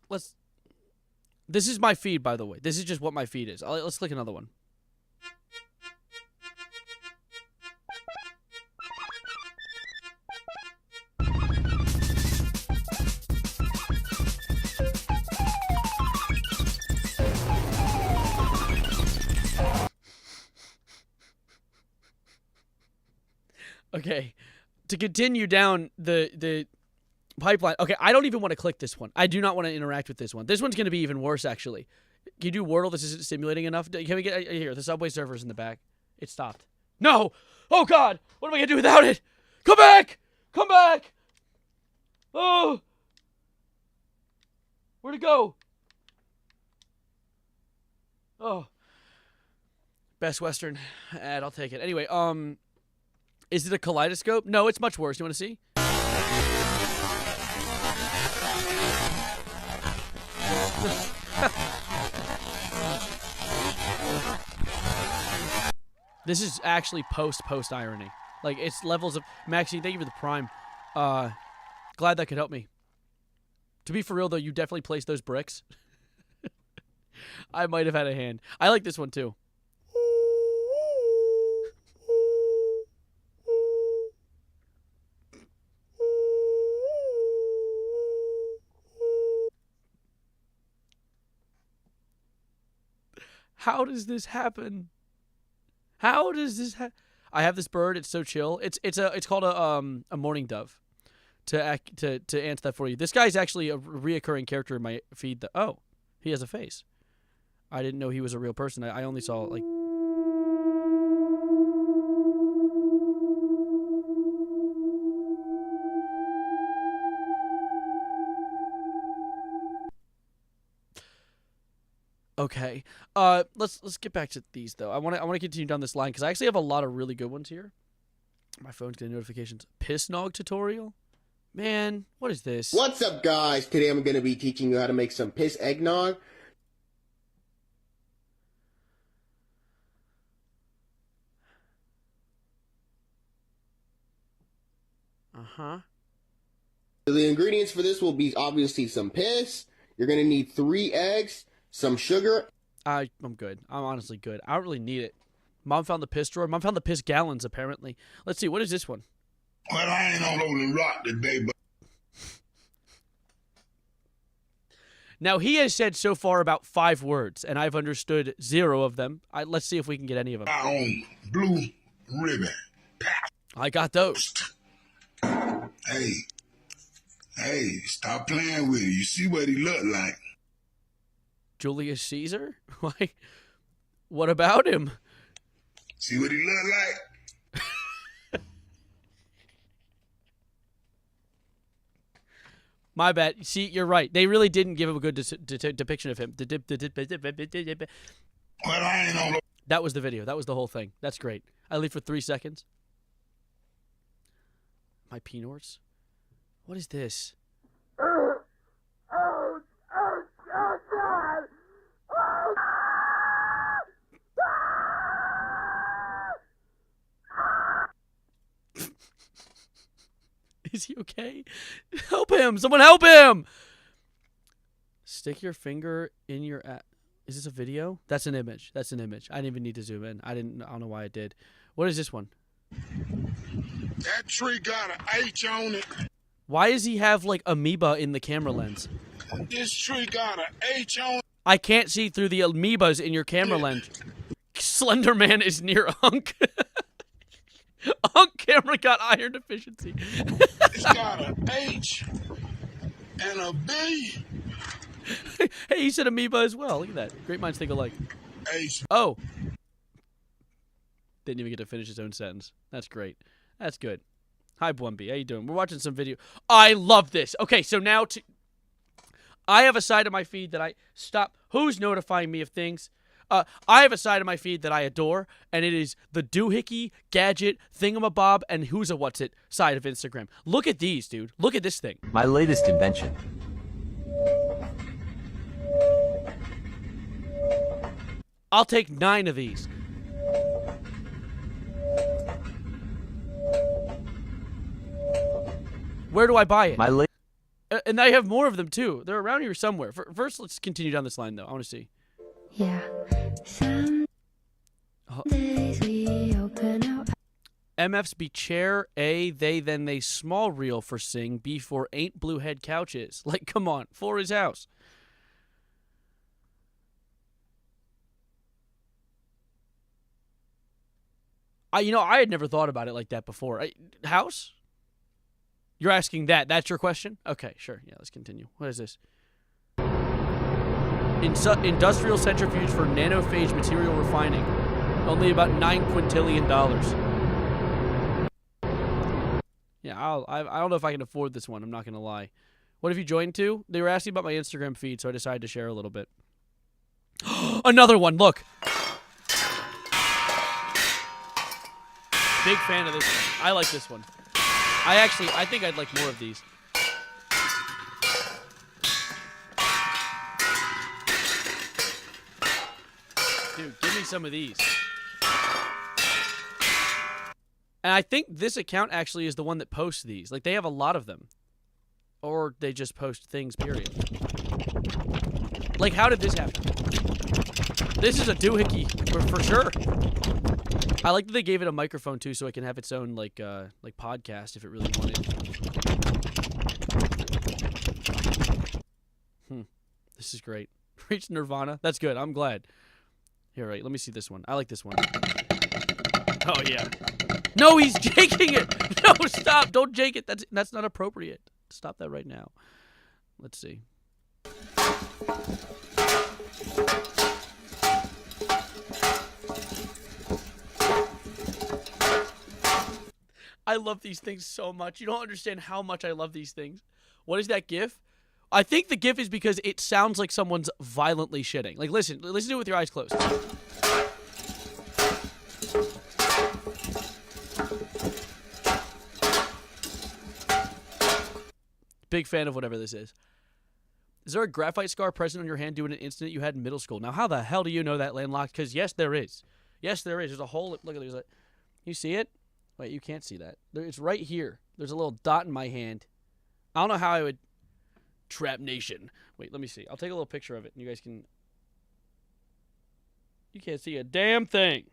let's. This is my feed, by the way. This is just what my feed is. Let's click another one. Okay, to continue down the pipeline. Okay, I don't even want to click this one. I do not want to interact with this one. This one's going to be even worse, actually. Can you do Wordle? This isn't stimulating enough. Can we get here? The Subway server's in the back. It stopped. No! Oh, God! What am I going to do without it? Come back! Come back! Oh! Where'd it go? Oh. Best Western ad. I'll take it. Anyway, is it a kaleidoscope? No, it's much worse. You want to see? This is actually post irony. Like, it's levels of... Maxine, thank you for the prime. Glad that could help me. To be for real, though, you definitely placed those bricks. I might have had a hand. I like this one, too. How does this happen? How does this happen? I have this bird. It's so chill. It's called a mourning dove. To answer that for you. This guy's actually a reoccurring character in my feed. Oh, he has a face. I didn't know he was a real person. I only saw like. Okay. Let's get back to these though. I want to continue down this line because I actually have a lot of really good ones here. My phone's getting notifications. Piss nog tutorial. Man, what is this? What's up, guys? Today I'm going to be teaching you how to make some piss eggnog. Uh-huh. So the ingredients for this will be obviously some piss. You're going to need 3 eggs, some sugar. I'm good. I'm honestly good. I don't really need it. Mom found the piss drawer. Mom found the piss gallons, apparently. Let's see. What is this one? Well, I ain't all over the rock today, but... Now, he has said so far about 5 words, and I've understood 0 of them. Let's see if we can get any of them. I own blue ribbon. I got those. Hey, stop playing with it. You see what he look like. Julius Caesar? Why? What about him? See what he look like? My bad. See, you're right. They really didn't give him a good depiction of him. Well, I ain't all over. That was the video. That was the whole thing. That's great. I leave for 3 seconds. My peanorts? What is this? Oh, God. Oh. Is he okay? Help him! Someone help him! Stick your finger in your Is this a video? That's an image. That's an image. I didn't even need to zoom in. I don't know why I did. What is this one? That tree got an H on it. Why does he have like amoeba in the camera lens? This tree got an H on it. I can't see through the amoebas in your camera lens. Slender Man is near Unk. Unk camera got iron deficiency. It's got an H and a B. Hey, he said amoeba as well. Look at that. Great minds think alike. H. Oh. Didn't even get to finish his own sentence. That's great. That's good. Hi, Blumby. How you doing? We're watching some video. I love this. Okay, so now I have a side of my feed that I... Stop. Who's notifying me of things? I have a side of my feed that I adore, and it is the doohickey, gadget, thingamabob, and who's a what's it side of Instagram. Look at these, dude. Look at this thing. My latest invention. I'll take 9 of these. Where do I buy it? And I have more of them too. They're around here somewhere. First, let's continue down this line though. I want to see. Yeah. Some days we open our MFs be chair, A, they, then they small reel for sing, B for ain't blue head couches. Like, come on, for his house. I had never thought about it like that before. House? You're asking that. That's your question? Okay, sure. Yeah, let's continue. What is this? Industrial centrifuge for nanophage material refining. Only about $9 quintillion. Yeah, I don't know if I can afford this one. I'm not going to lie. What have you joined to? They were asking about my Instagram feed, so I decided to share a little bit. Another one. Look. Big fan of this one. I like this one. I think I'd like more of these. Dude, give me some of these. And I think this account actually is the one that posts these. Like, they have a lot of them. Or they just post things, period. Like, how did this happen? This is a doohickey, for sure. I like that they gave it a microphone, too, so it can have its own, like podcast if it really wanted. This is great. Reach Nirvana. That's good. I'm glad. Here, right. Let me see this one. I like this one. Oh, yeah. No, he's jaking it. No, stop. Don't jake it. That's not appropriate. Stop that right now. Let's see. I love these things so much. You don't understand how much I love these things. What is that GIF? I think the GIF is because it sounds like someone's violently shitting. Like, listen to it with your eyes closed. Big fan of whatever this is. Is there a graphite scar present on your hand due to an incident you had in middle school? Now, how the hell do you know that, Landlocked? Because yes, there is. Yes, there is. There's a hole. Look at this. You see it? Wait, you can't see that. It's right here. There's a little dot in my hand. I don't know how I would... Trap Nation. Wait, let me see. I'll take a little picture of it, and you guys can... You can't see a damn thing.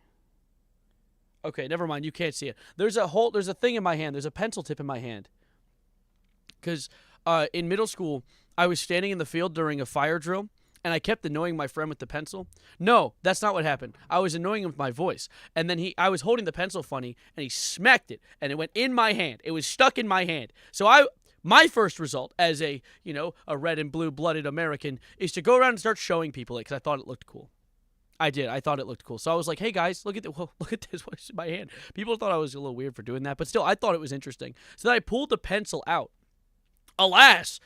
Okay, never mind. You can't see it. There's a thing in my hand. There's a pencil tip in my hand. Because in middle school, I was standing in the field during a fire drill, and I kept annoying my friend with the pencil. No, that's not what happened. I was annoying him with my voice. And then I was holding the pencil funny, and he smacked it, and it went in my hand. It was stuck in my hand. So my first result as a red and blue blooded American is to go around and start showing people it because I thought it looked cool. I did. I thought it looked cool. So I was like, hey guys, look at this. What's in my hand? People thought I was a little weird for doing that, but still, I thought it was interesting. So then I pulled the pencil out. Alas,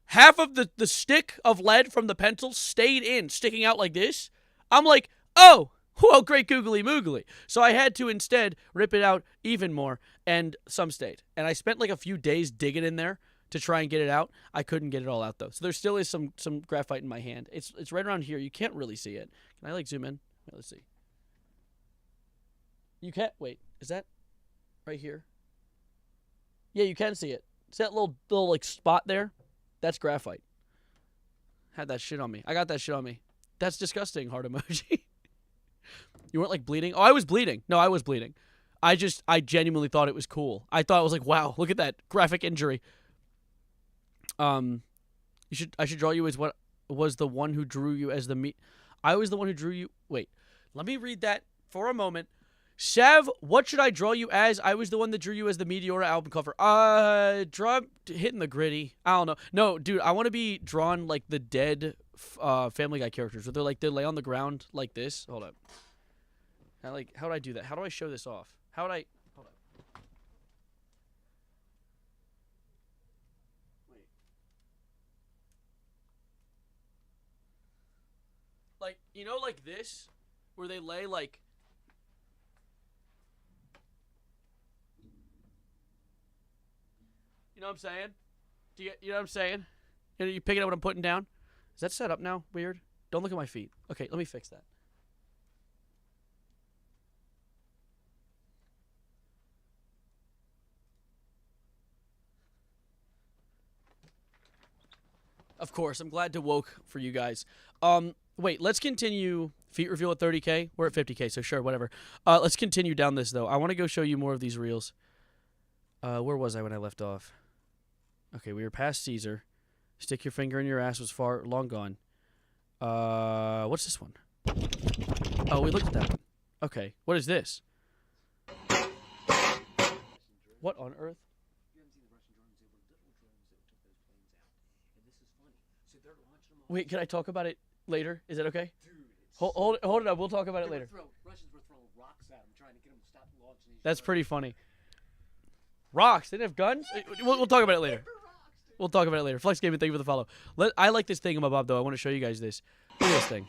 half of the stick of lead from the pencil stayed in, sticking out like this. I'm like, oh, whoa, great googly moogly. So I had to instead rip it out even more, and some stayed. And I spent like a few days digging in there to try and get it out. I couldn't get it all out, though. So there still is some graphite in my hand. It's right around here. You can't really see it. Can I, zoom in? Wait, let's see. You can't... Wait, is that right here? Yeah, you can see it. See that little spot there? That's graphite. Had that shit on me. I got that shit on me. That's disgusting, heart emoji. You weren't, bleeding? Oh, I was bleeding. No, I was bleeding. I genuinely thought it was cool. I thought it was like, wow, look at that graphic injury. I should draw you as what was the one who drew you as the I was the one who drew you. Wait, let me read that for a moment. Sav, what should I draw you as? I was the one that drew you as the Meteora album cover. Draw hitting the gritty. I don't know. No, dude, I want to be drawn like the dead Family Guy characters, where they lay on the ground like this. Hold up. How do I do that? How do I show this off? How would I? Hold up. Wait. Like this, where they lay like. You know what I'm saying? You know what I'm saying? Are you picking up what I'm putting down? Is that set up now? Weird. Don't look at my feet. Okay, let me fix that. Of course, I'm glad to woke for you guys. Wait, let's continue feet reveal at 30K. We're at 50K, so sure, whatever. Let's continue down this, though. I want to go show you more of these reels. Where was I when I left off? Okay, we were past Caesar. Stick your finger in your ass was long gone. What's this one? Oh, we looked at that one. Okay, what is this? What on earth? Wait, can I talk about it later? Is that okay? Hold it up. We'll talk about it later. Russians were throwing rocks at him, trying to get him to stop launching these. That's pretty funny. Rocks? They didn't have guns? We'll talk about it later. We'll talk about it later. Flex Gaming, thank you for the follow. I like this thingamabob, though. I want to show you guys this. Look at this thing.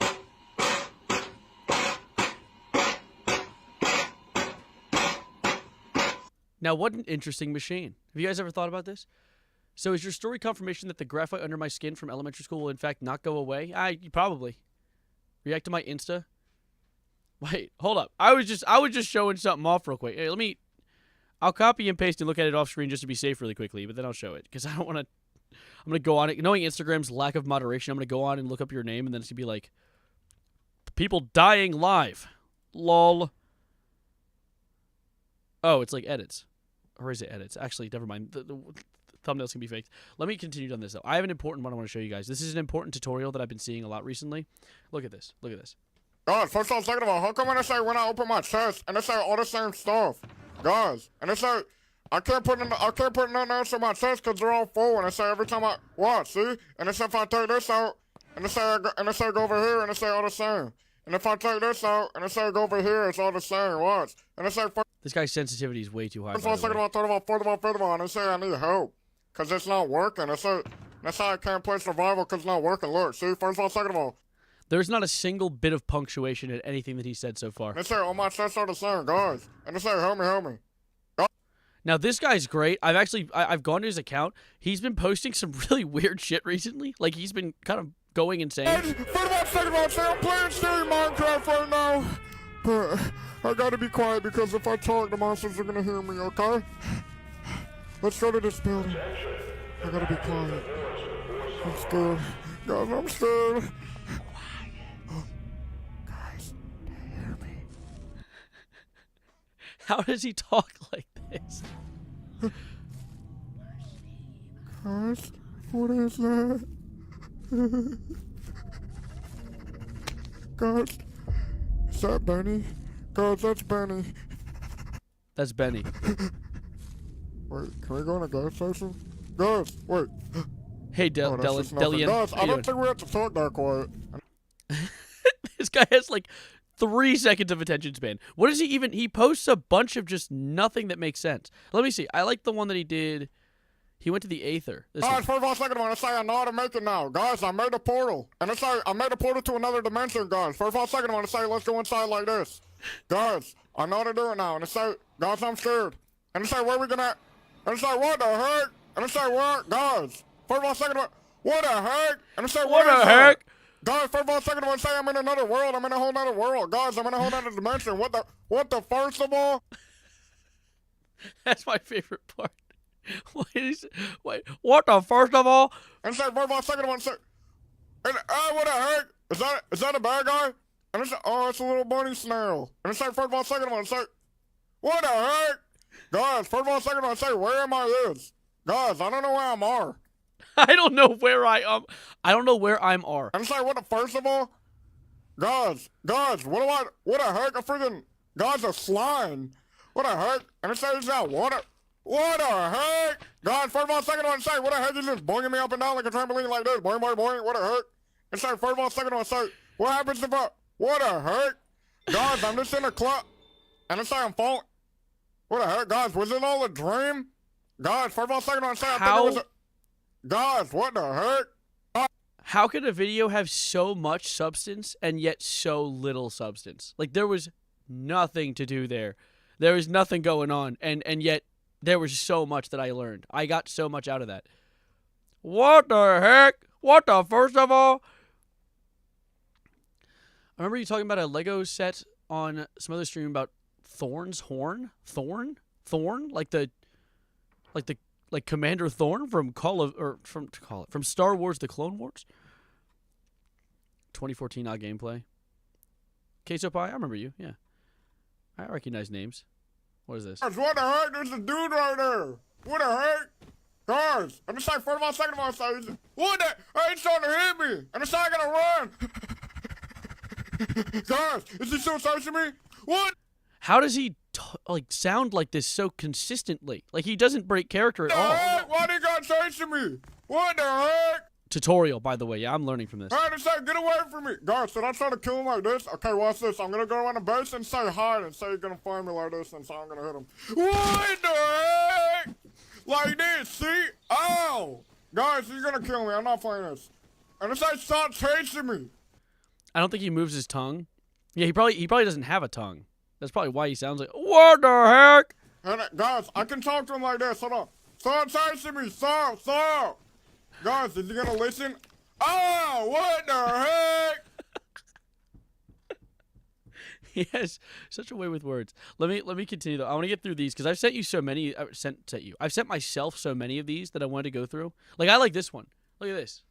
Now, what an interesting machine. Have you guys ever thought about this? So is your story confirmation that the graphite under my skin from elementary school will, in fact, not go away? Probably. React to my Insta. Wait, hold up. I was just showing something off real quick. Hey, I'll copy and paste and look at it off screen just to be safe really quickly, but then I'll show it because I don't want to. I'm going to go on it. Knowing Instagram's lack of moderation, I'm going to go on and look up your name, and then it's going to be like, people dying live. Lol. Oh, it's like edits. Or is it edits? Actually, never mind. The thumbnails can be faked. Let me continue on this, though. I have an important one I want to show you guys. This is an important tutorial that I've been seeing a lot recently. Look at this. Look at this. Guys, first off, second of all, how come when I say when I open my chest and it say all the same stuff? Guys, and it say I can't put nothing else in my chest because they're all full, and it say every time I watch, see? And it say if I take this out, and it say go over here, and it say all the same. And if I take this out, and it say go over here, it's all the same, watch. And it say this guy's sensitivity is way too high. First of all, second of all, third of all, fourth of all, fifth of all, and it say I need help. Because it's not working. That's how I can't play survival because it's not working. Look, see? First of all, second of all. There's not a single bit of punctuation in anything that he said so far. And it say all my chests are the same, guys. And it say help me. Now, this guy's great. I've gone to his account. He's been posting some really weird shit recently. Like, he's been kind of going insane. First of all, second of all, say I'm playing Steam Minecraft right now. But I gotta be quiet because if I talk, the monsters are gonna hear me, okay? Let's go to this building. I gotta be quiet. I'm scared. Guys, I'm scared. Guys, they hear me. How does he talk like this? Guys, what is that? Guys, is that Benny? Guys, that's Benny. That's Benny. Wait, can we go in a gas station? Guys, wait. Hey, Delian. Guys, I don't think we have to talk that quiet. This guy has like 3 seconds of attention span. What is he even? He posts a bunch of just nothing that makes sense. Let me see. I like the one that he did. He went to the Aether. Guys, first of all, second one, I say I know how to make it now. Guys, I made a portal. And I say I made a portal to another dimension, guys. First of all, second one, I say let's go inside like this. Guys, I know how to do it now. And I say, guys, I'm scared. And I say, where are we gonna? And I say, what the heck? And I say, what? Guys, first of all, second one, what the heck? And I say, what the heck? Guys, first of all, second one, say I'm in another world. I'm in a whole nother world. Guys, I'm in a whole nother dimension. What the first of all? That's my favorite part. Wait, what the first of all? And say, first of all, second one, say, and, what the heck? Is that a bad guy? And I say, oh, it's a little bunny snail. And I say, first of all, second one, say, what the heck? Guys, first of all, second one, say, where am I is? Guys, I don't know where I'm are. I don't know where I am. I don't know where I'm are. And say, what the first of all? Guys, what the heck? A freaking, guys, a slime. What the heck? And it says that water. What the heck? Guys, first of all, second one, say, what the heck is just boinging me up and down like a trampoline like this? Boing, boing, boing, what the heck? And say, first of all, second one, say, what happens if what the heck? Guys, I'm just in a club. And it say I'm falling. What the heck? Guys, was it all a dream? Guys, first of all, second one, say, I think it was a... Guys, what the heck? How could a video have so much substance and yet so little substance? Like, there was nothing to do there. There was nothing going on, and yet there was so much that I learned. I got so much out of that. What the heck? What the first of all? I remember you talking about a Lego set on some other stream about Thorn's horn? Thorn? Like the Like Commander Thorn from from Star Wars: The Clone Wars. 2014 odd gameplay. Queso Pie, I remember you. Yeah, I recognize names. What is this? Guys, what the heck? There's a dude right there. What the heck? Guys, I'm just like 1st of all, 2nd of all, so what the? Hey, he's trying to hit me. And it's not gonna run. Guys, is he still chasing me? What? How does he like sound like this so consistently? Like he doesn't break character at all. Heck? Why did he got chasing me? What the heck? Tutorial, by the way. Yeah, I'm learning from this. Hey, it's like, get away from me. Guys, should I try to kill him like this? Okay, watch this. I'm gonna go around the base and say hi and say you're gonna find me like this, and so I'm gonna hit him. What the heck? Like this, see? Ow! Guys, you're gonna kill me. I'm not playing this. And it's like, stop chasing me. I don't think he moves his tongue. Yeah, he probably doesn't have a tongue. That's probably why he sounds like, what the heck? And guys, I can talk to him like this. Hold on. Stop chasing me. Stop. Guys, is he gonna listen? Oh, what the heck? He has such a way with words. Let me continue though. I want to get through these because I've sent you so many. I've sent myself so many of these that I wanted to go through. Like I like this one. Look at this.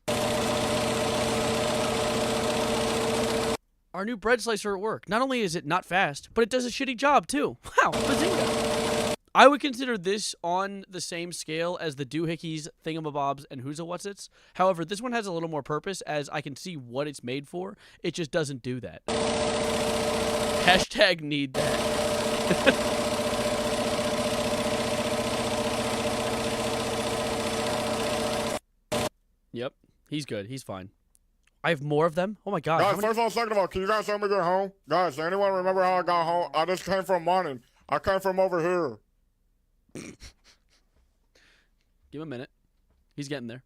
Our new bread slicer at work. Not only is it not fast, but it does a shitty job too. Wow, bazinga. I would consider this on the same scale as the doohickeys, thingamabobs, and whoozawhatsits. However, this one has a little more purpose as I can see what it's made for. It just doesn't do that. Hashtag need that. Yep, he's good. He's fine. I have more of them? Oh my god. Guys, first of all, 2nd of all, can you guys help me get home? Guys, does anyone remember how I got home? I just came from morning. I came from over here. Give him a minute. He's getting there.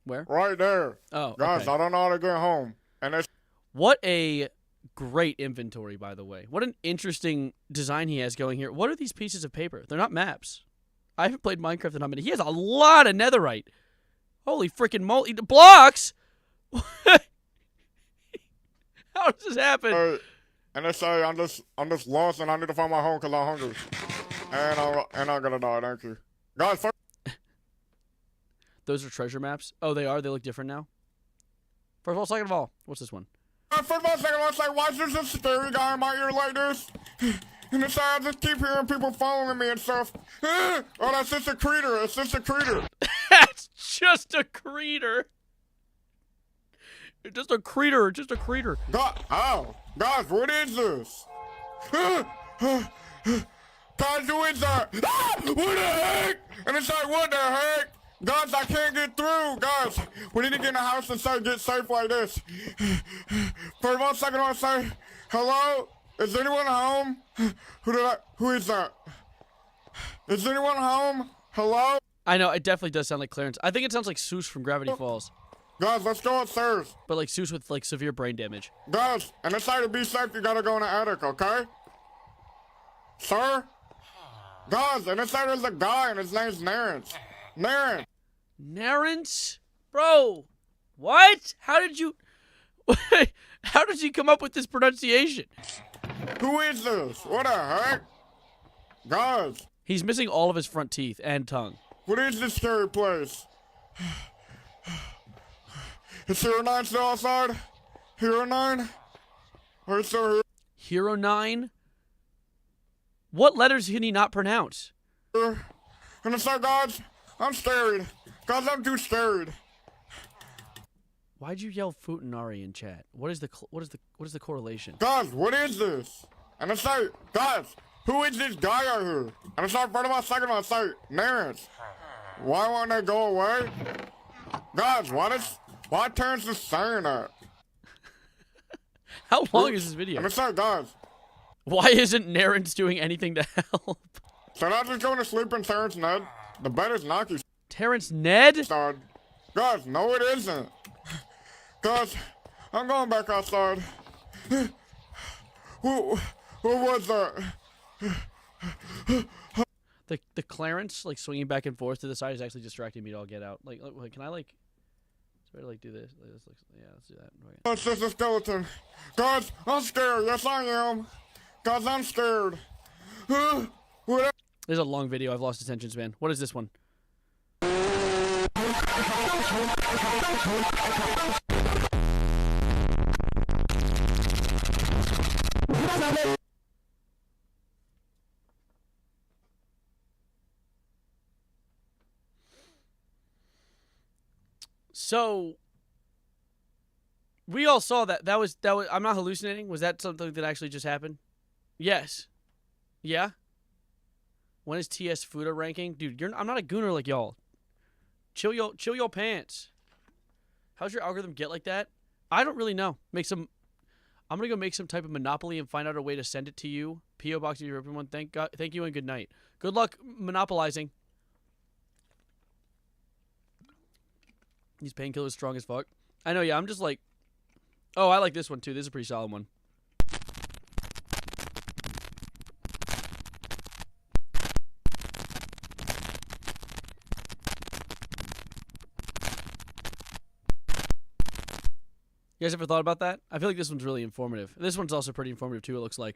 Where? Right there. Oh, guys, okay. I don't know how to get home. And it's What a great inventory, by the way. What an interesting design he has going here. What are these pieces of paper? They're not maps. I haven't played Minecraft in a minute. He has a lot of netherite. Holy freaking moly. Blocks? How does this happen? And they say I'm just lost and I need to find my home because I'm hungry. And I'm gonna die, thank you. Guys, Those are treasure maps? Oh, they are? They look different now? First of all, 2nd of all, what's this one? first of all, 2nd of all, it's like, why is there a scary guy in my ear like this? And it's like, I just keep hearing people following me and stuff. Oh, that's just a creator. It's just a creator. That's just a creator. It's just a creator. Just a creator. God, oh, guys, what is this? Guys, who is that? What the heck? And it's like, what the heck? Guys, I can't get through. Guys, we need to get in the house and say, get safe like this. First of all, 2nd of all, say, hello? Is anyone home? Who is that? Is anyone home? Hello? I know, it definitely does sound like Clarence. I think it sounds like Seuss from Gravity Falls. Guys, let's go upstairs. But like Seuss with like severe brain damage. Guys, and it's like to be safe, you gotta go in the attic, okay? Sir? Guys, and it's like there's a guy and his name's Narence. Narence. Narence? Bro, what? How did you come up with this pronunciation? Who is this? What the heck? Guys. He's missing all of his front teeth and tongue. What is this scary place? Is Hero 9 still outside? Hero 9? Or is still here? Hero 9? What letters can he not pronounce? And it's like, guys, I'm scared. Guys, I'm too scared. Why'd you yell Futanari in chat? What is the correlation? Guys, what is this? And it's like, guys, who is this guy out here? And it's like, first of all, 2nd of all, it's like, Narence. Why won't they go away? Guys, why Terrence is saying that? How long is this video? And it's like, guys. Why isn't Narence doing anything to help? Should I just go to sleep in Terrence Ned? The bed is knocky. Terrence Ned? Guys, no it isn't. Guys, I'm going back outside. Who was that? The Clarence, like, swinging back and forth to the side is actually distracting me to all get out. Like, can I, like... Try to, like, do this. Like, yeah, let's do that. Okay. It's just a skeleton. Guys, I'm scared. Yes, I am. Guys, I'm scared. There's a long video. I've lost attention span. What is this one? So we all saw that. That was. I'm not hallucinating. Was that something that actually just happened? Yes. Yeah. When is TS Fuda ranking, dude? I'm not a gooner like y'all. Chill your pants. How's your algorithm get like that? I don't really know. I'm gonna go make some type of monopoly and find out a way to send it to you. PO box to everyone. Thank you and good night. Good luck monopolizing. These painkillers strong as fuck. I know, yeah, I'm just like... Oh, I like this one, too. This is a pretty solid one. You guys ever thought about that? I feel like this one's really informative. This one's also pretty informative, too, it looks like.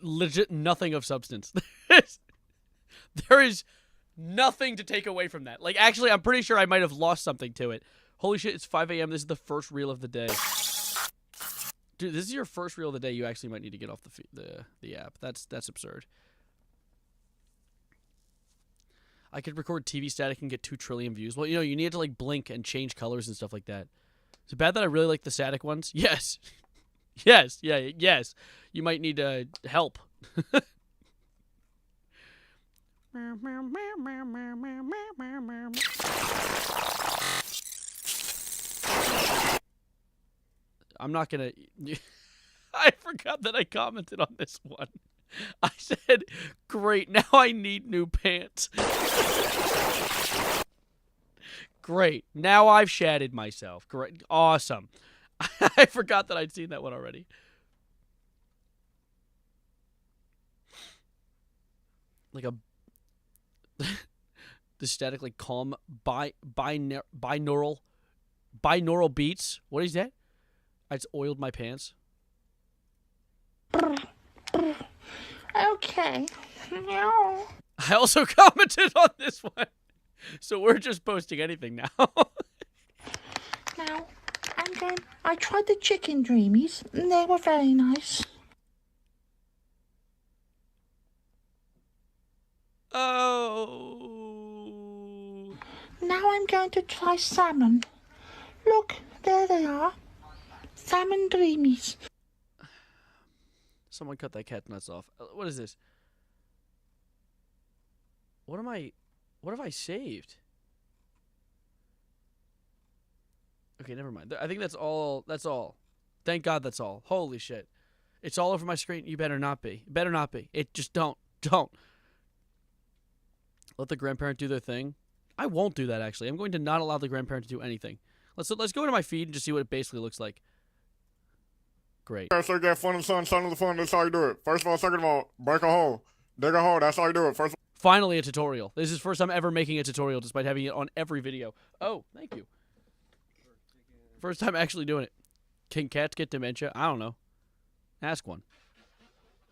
Legit nothing of substance. There is nothing to take away from that. Like, actually, I'm pretty sure I might have lost something to it. Holy shit, it's 5 a.m. This is the first reel of the day. Dude, this is your first reel of the day. You actually might need to get off the app. That's absurd. I could record TV static and get 2 trillion views. Well, you know, you need to, like, blink and change colors and stuff like that. Is it bad that I really like the static ones? Yes. Yes. Yeah, yes. You might need help. I'm not gonna... I forgot that I commented on this one. I said, great, now I need new pants. Great, now I've shatted myself. Great, awesome. I forgot that I'd seen that one already. Like a... the static, like, calm, binaural beats. What is that? I just oiled my pants. Okay. No. I also commented on this one. So we're just posting anything now. Now, I tried the chicken dreamies, and they were very nice. Oh. Now I'm going to try salmon. Look, there they are. Salmon dreamies. Someone cut that cat nuts off. What is this? What have I saved? Okay, never mind. I think that's all. That's all. Thank God that's all. Holy shit. It's all over my screen. You better not be. Better not be. It just don't. Let the grandparent do their thing. I won't do that, actually. I'm going to not allow the grandparent to do anything. Let's go into my feed and just see what it basically looks like. Great. So you get fun of the sun, sun of the fun, that's how you do it. First of all, second of all, break a hole. Dig a hole, that's how you do it. Finally a tutorial. This is the first time ever making a tutorial, despite having it on every video. Oh, thank you. First time actually doing it. Can cats get dementia? I don't know. Ask one.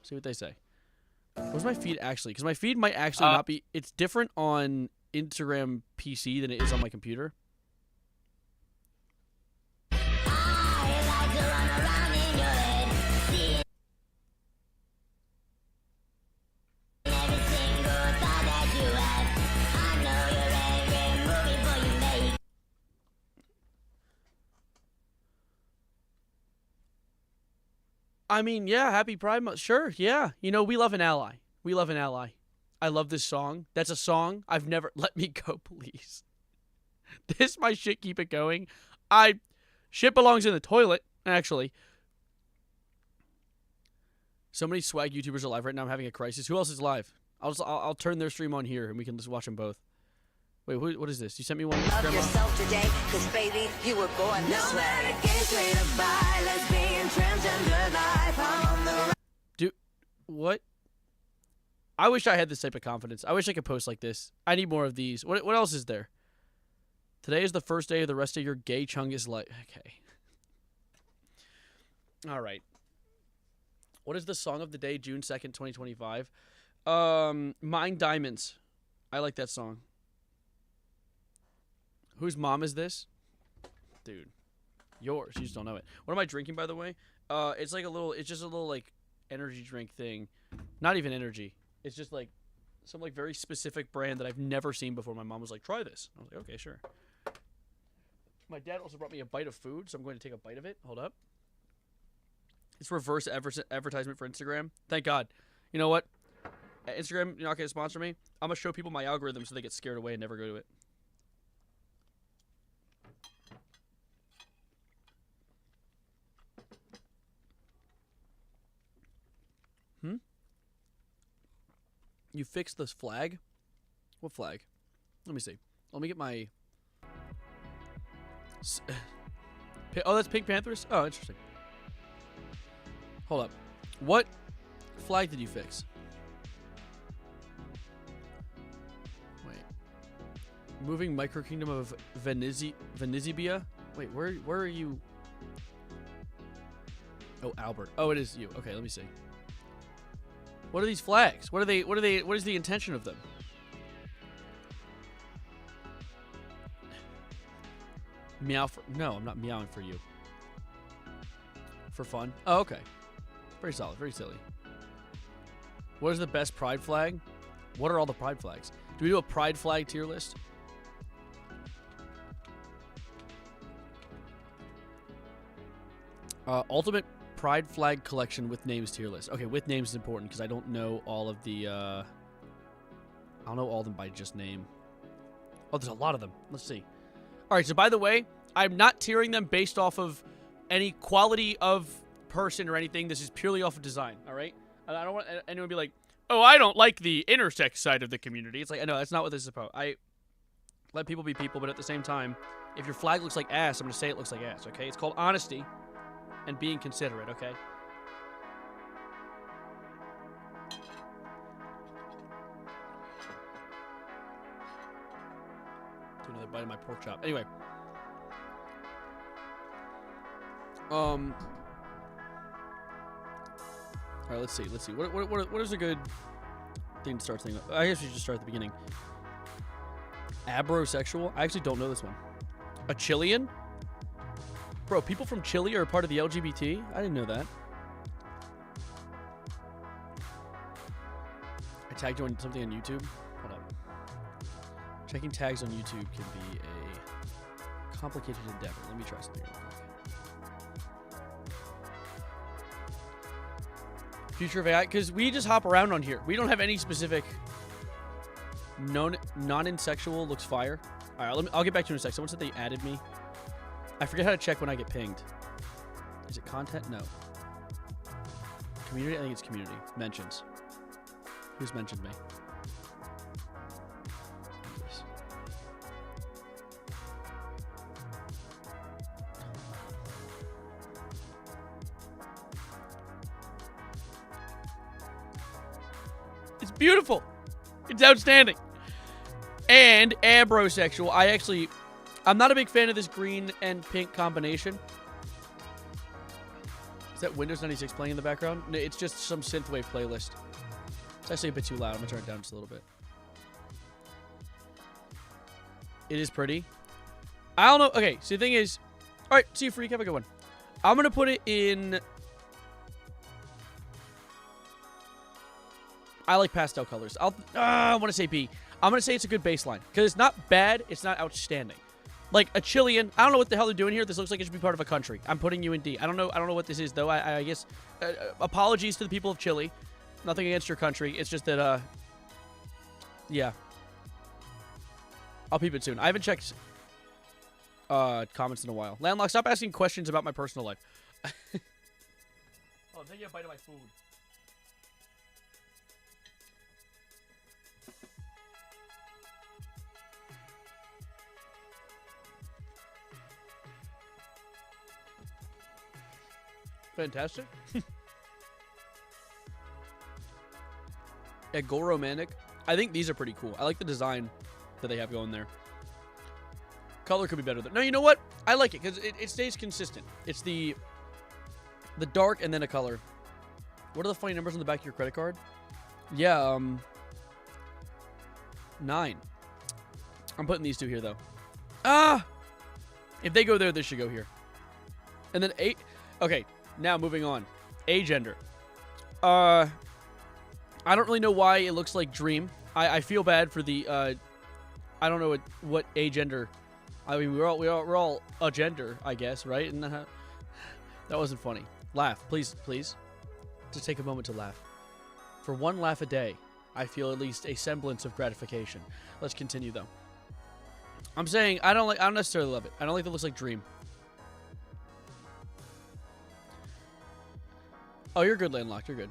See what they say. What's my feed actually? Because my feed might actually not be... It's different on Instagram PC than it is on my computer. I mean, yeah, happy Pride Month. Sure, yeah. You know, we love an ally. We love an ally. I love this song. That's a song I've never... Let me go, please. This my shit, keep it going. Shit belongs in the toilet, actually. So many swag YouTubers are live right now. I'm having a crisis. Who else is live? I'll turn their stream on here, and we can just watch them both. Wait, what is this? You sent me one, Love Grandma? yourself today, 'cause baby, you were born this way. Dude, what? I wish I had this type of confidence. I wish I could post like this. I need more of these. What else is there? Today is the first day of the rest of your gay chungus life. Okay. All right. What is the song of the day, June 2nd, 2025? Mine Diamonds. I like that song. Whose mom is this? Dude. Yours. You just don't know it. What am I drinking, by the way? It's like a little, it's just a little, like, energy drink thing. Not even energy. It's just, like, some, like, very specific brand that I've never seen before. My mom was like, try this. I was like, okay, sure. My dad also brought me a bite of food, so I'm going to take a bite of it. Hold up. It's reverse advertisement for Instagram. Thank God. You know what? Instagram, you're not going to sponsor me. I'm going to show people my algorithm so they get scared away and never go to it. You fixed this flag? What flag? Let me see. Let me get my... Oh, that's Pink Panthers? Oh, interesting. Hold up. What flag did you fix? Wait. Moving microkingdom of Venizibia? Wait, where are you? Oh, Albert. Oh, it is you. Okay, let me see. What are these flags? What is the intention of them? Meow for... No, I'm not meowing for you. For fun? Oh, okay. Very solid. Very silly. What is the best pride flag? What are all the pride flags? Do we do a pride flag tier list? Ultimate pride flag collection with names tier list. Okay, with names is important because I don't know all of the... I don't know all of them by just name. Oh, there's a lot of them. Let's see. All right, so by the way, I'm not tiering them based off of any quality of person or anything. This is purely off of design, all right? And I don't want anyone to be like, oh, I don't like the intersex side of the community. It's like, I know, that's not what this is about. I let people be people, but at the same time, if your flag looks like ass, I'm going to say it looks like ass, okay? It's called honesty and being considerate, okay? Do another bite of my pork chop. Anyway. All right, let's see. What is a good thing to start thinking about? I guess we should just start at the beginning. Abrosexual? I actually don't know this one. A Chilean? Bro, people from Chile are a part of the LGBT? I didn't know that. I tagged you on something on YouTube? Hold up. Checking tags on YouTube can be a complicated endeavor. Let me try something real quick. Future of AI, because we just hop around on here. We don't have any specific non-insexual looks fire. All right, I'll get back to you in a sec. Someone said they added me. I forget how to check when I get pinged. Is it content? No. Community? I think it's community. Mentions. Who's mentioned me? It's beautiful. It's outstanding. And abrosexual. I'm not a big fan of this green and pink combination. Is that Windows 96 playing in the background? No, it's just some synthwave playlist. It's actually a bit too loud. I'm going to turn it down just a little bit. It is pretty. I don't know. Okay, so the thing is... All right, see you, freak. Have a good one. I'm going to put it in... I like pastel colors. I want to say B. I'm going to say it's a good baseline. Because it's not bad. It's not outstanding. Like a Chilean. I don't know what the hell they're doing here. This looks like it should be part of a country. I'm putting you in D. I don't know what this is, though. I guess... apologies to the people of Chile. Nothing against your country. It's just that, yeah. I'll peep it soon. I haven't checked comments in a while. Landlock, stop asking questions about my personal life. Oh, I'm taking a bite of my food. Fantastic. Yeah, Go Romantic. I think these are pretty cool. I like the design that they have going there. Color could be better. No, you know what? I like it because it stays consistent. It's the dark and then a color. What are the funny numbers on the back of your credit card? Yeah, 9. I'm putting these two here, though. Ah! If they go there, this should go here. And then 8. Okay, now moving on. Agender. I don't really know why it looks like Dream. I feel bad for the, I don't know what agender. I mean, we're all a gender, I guess, right? And that wasn't funny. Laugh, please, please. Just take a moment to laugh. For one laugh a day, I feel at least a semblance of gratification. Let's continue, though. I'm saying I don't necessarily love it. I don't like that it looks like Dream. Oh, you're good, Landlocked. You're good.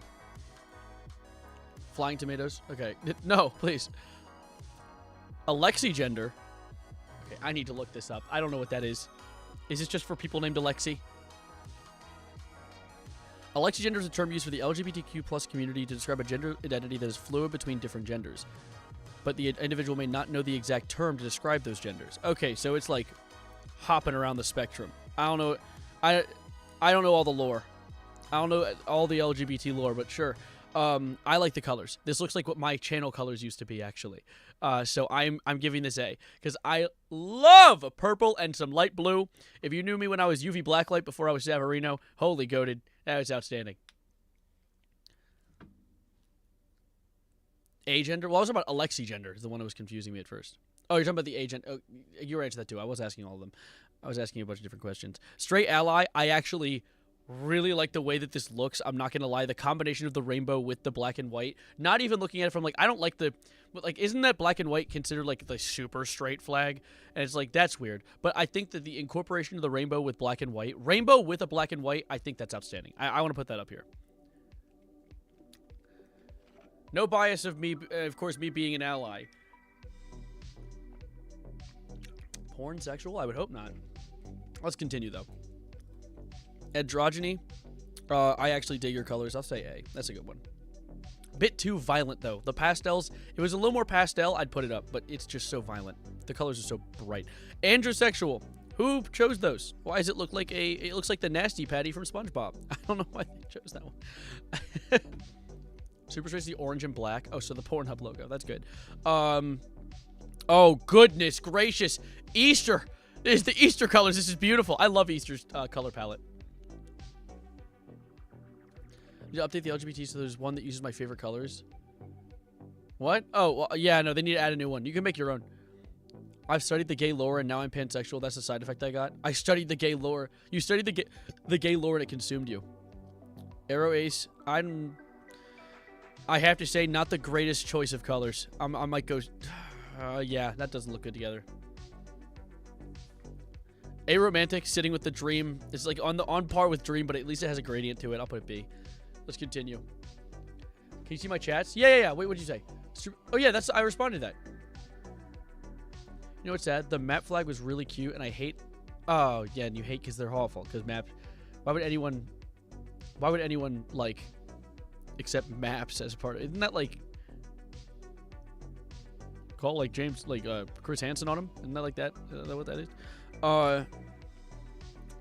Flying tomatoes. Okay. No, please. Alexi gender. Okay, I need to look this up. I don't know what that is. Is this just for people named Alexi? Alexi gender is a term used for the LGBTQ plus community to describe a gender identity that is fluid between different genders. But the individual may not know the exact term to describe those genders. Okay, so it's like hopping around the spectrum. I don't know. I don't know all the lore. I don't know all the LGBT lore, but sure. I like the colors. This looks like what my channel colors used to be, actually. So I'm giving this A because I love purple and some light blue. If you knew me when I was UV Blacklight before I was Savarino, holy goated. That was outstanding. Agender? Well, I was about Alexi gender is the one that was confusing me at first. Oh, you're talking about the agent. Oh, you were answering that too. I was asking all of them. I was asking you a bunch of different questions. Straight ally, I actually really like the way that this looks. I'm not going to lie. The combination of the rainbow with the black and white, not even looking at it from like, I don't like the, like, isn't that black and white considered like the super straight flag? And it's like, that's weird. But I think that the incorporation of the rainbow with black and white, rainbow with a black and white, I think that's outstanding. I want to put that up here. No bias of me, of course, me being an ally. Porn sexual? I would hope not. Let's continue, though. Androgyny. I actually dig your colors. I'll say A. That's a good one. Bit too violent, though. The pastels, if it was a little more pastel, I'd put it up, but it's just so violent. The colors are so bright. Androsexual. Who chose those? Why does it look like it looks like the Nasty Patty from SpongeBob? I don't know why they chose that one. Super Straight is the orange and black. Oh, so the Pornhub logo. That's good. Oh, goodness gracious. Easter. This is the Easter colors. This is beautiful. I love Easter's color palette. You update the LGBT so there's one that uses my favorite colors. What? Oh, well, yeah, no, they need to add a new one. You can make your own. I've studied the gay lore and now I'm pansexual. That's the side effect I got. I studied the gay lore. You studied the gay lore and it consumed you. Arrow Ace. I have to say, not the greatest choice of colors. I might go... yeah, that doesn't look good together. Aromantic, sitting with the Dream. It's like on par with Dream, but at least it has a gradient to it. I'll put it B. Let's continue. Can you see my chats? Yeah. Wait, what did you say? Oh, yeah, I responded to that. You know what's sad? The map flag was really cute, and I hate... Oh, yeah, and you hate because they're awful. Because maps... Why would anyone, like... accept maps as part of... Isn't that like... Call like James... Like, Chris Hansen on him? Isn't that like that? Is that what that is?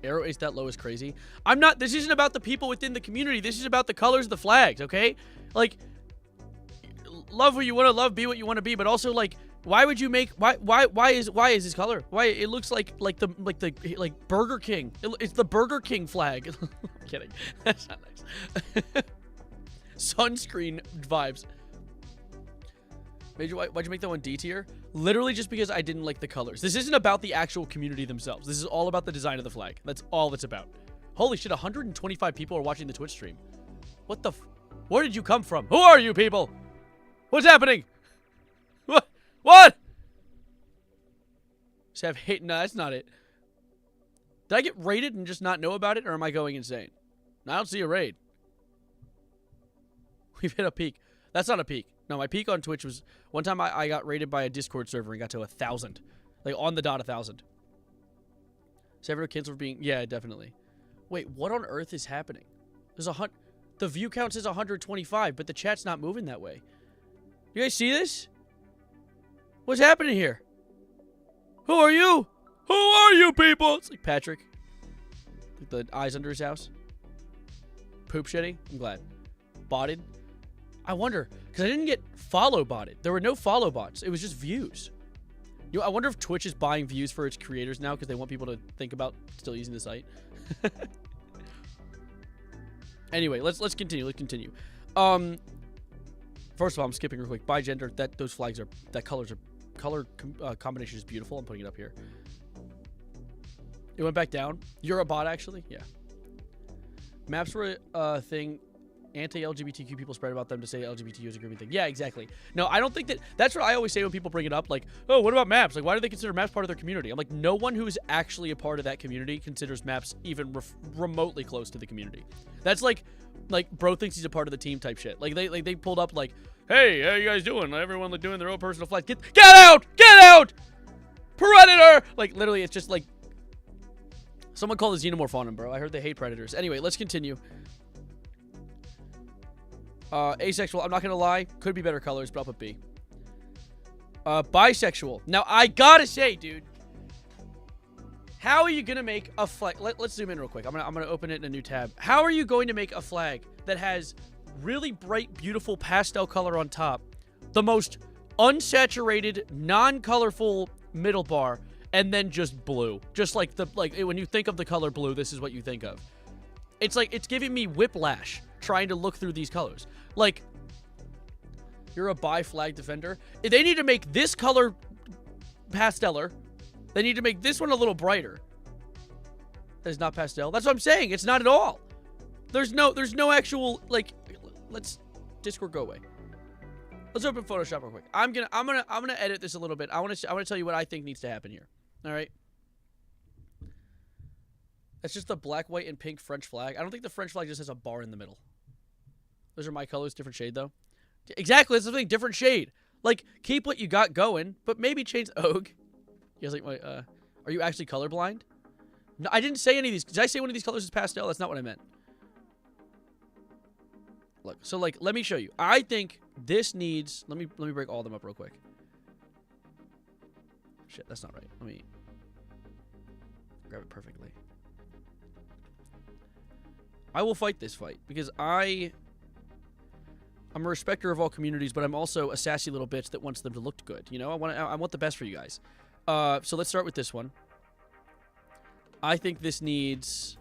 Arrow Ace that low is crazy. I'm not... This isn't about the people within the community. This is about the colors of the flags, okay? Like... Love what you want to love, be what you want to be, but also, like... Why would you make... Why is this color? Why... It looks like Burger King. It's the Burger King flag. I'm kidding. That's not nice. Sunscreen vibes. Why'd you make that one D tier? Literally just because I didn't like the colors. This isn't about the actual community themselves. This is all about the design of the flag. That's all it's about. Holy shit, 125 people are watching the Twitch stream. What the where did you come from? Who are you people? What's happening? What? Just have hate. No, that's not it. Did I get raided and just not know about it, or am I going insane? I don't see a raid. We've hit a peak. That's not a peak. No, my peak on Twitch was... One time I got raided by a Discord server and got to 1,000. Like, on the dot 1,000. Several kids were being... Yeah, definitely. Wait, what on earth is happening? There's the view count says 125, but the chat's not moving that way. You guys see this? What's happening here? Who are you? Who are you people? It's like Patrick. Like the eyes under his house. Poop shitty? I'm glad. botted. I wonder, because I didn't get follow botted. There were no follow bots. It was just views. You know, I wonder if Twitch is buying views for its creators now because they want people to think about still using the site. Anyway, let's continue. Let's continue. First of all, I'm skipping real quick. By gender, those flags are color combination is beautiful. I'm putting it up here. It went back down. You're a bot, actually. Yeah. Maps were a thing. Anti-LGBTQ people spread about them to say LGBTQ is a groovy thing. Yeah, exactly. No, I don't think that's what I always say when people bring it up. Like, oh, what about maps? Like, why do they consider maps part of their community? I'm like, no one who is actually a part of that community considers maps even remotely close to the community. That's like bro thinks he's a part of the team type shit. Like they pulled up like, hey, how you guys doing? Everyone like doing their own personal flag. Get out! Get out! Predator! Like literally, it's just like someone called the xenomorph on him, bro. I heard they hate predators. Anyway, let's continue. Asexual, I'm not gonna lie, could be better colors, but I'll put B. Bisexual. Now, I gotta say, dude, how are you gonna make a flag? Let's zoom in real quick. I'm gonna open it in a new tab. How are you going to make a flag that has really bright, beautiful pastel color on top, the most unsaturated, non-colorful middle bar, and then just blue? Just like when you think of the color blue, this is what you think of. It's like it's giving me whiplash trying to look through these colors. Like, you're a bi flag defender. They need to make this color pasteller. They need to make this one a little brighter. That is not pastel. That's what I'm saying. It's not at all. There's no actual, like, let's Discord go away. Let's open Photoshop real quick. I'm gonna edit this a little bit. I want to tell you what I think needs to happen here. All right. That's just the black, white, and pink French flag. I don't think the French flag just has a bar in the middle. Those are my colors, different shade, though. Exactly, it's something different shade. Like, keep what you got going, but maybe change Og. You guys like my, are you actually colorblind? No, I didn't say any of these. Did I say one of these colors is pastel? That's not what I meant. Look, so, like, let me show you. I think this needs, let me break all of them up real quick. Shit, that's not right. Let me grab it perfectly. I will fight this fight because I'm a respecter of all communities, but I'm also a sassy little bitch that wants them to look good. You know, I want the best for you guys. So let's start with this one. I think this needs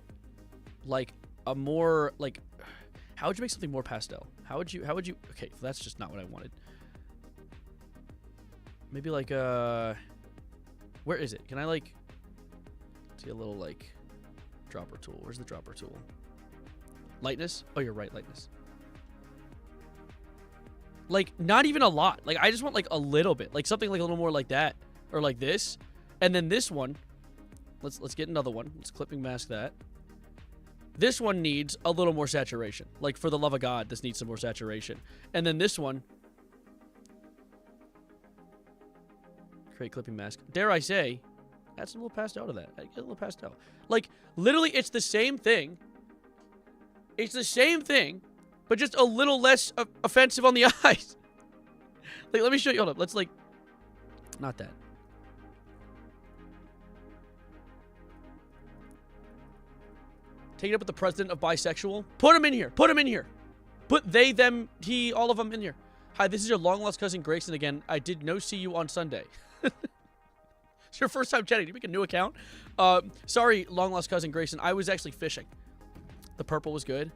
like a more like. How would you make something more pastel? How would you? Okay, that's just not what I wanted. Maybe like where is it? Can I like see a little like dropper tool? Where's the dropper tool? Lightness? Oh, you're right, lightness. Like, not even a lot. Like, I just want, like, a little bit. Like, something like a little more like that. Or like this. And then this one. Let's get another one. Let's clipping mask that. This one needs a little more saturation. Like, for the love of God, this needs some more saturation. And then this one. Create clipping mask. Dare I say, add some little pastel to that. Get a little pastel. Like, literally, it's the same thing. It's the same thing, but just a little less offensive on the eyes. Like, let me show you. Hold up. Let's, like, not that. Take it up with the president of bisexual. Put him in here. Put him in here. Put they, them, he, all of them in here. Hi, this is your long-lost cousin Grayson again. I did no see you on Sunday. It's your first time chatting. Did you make a new account? Sorry, long-lost cousin Grayson. I was actually fishing. The purple was good.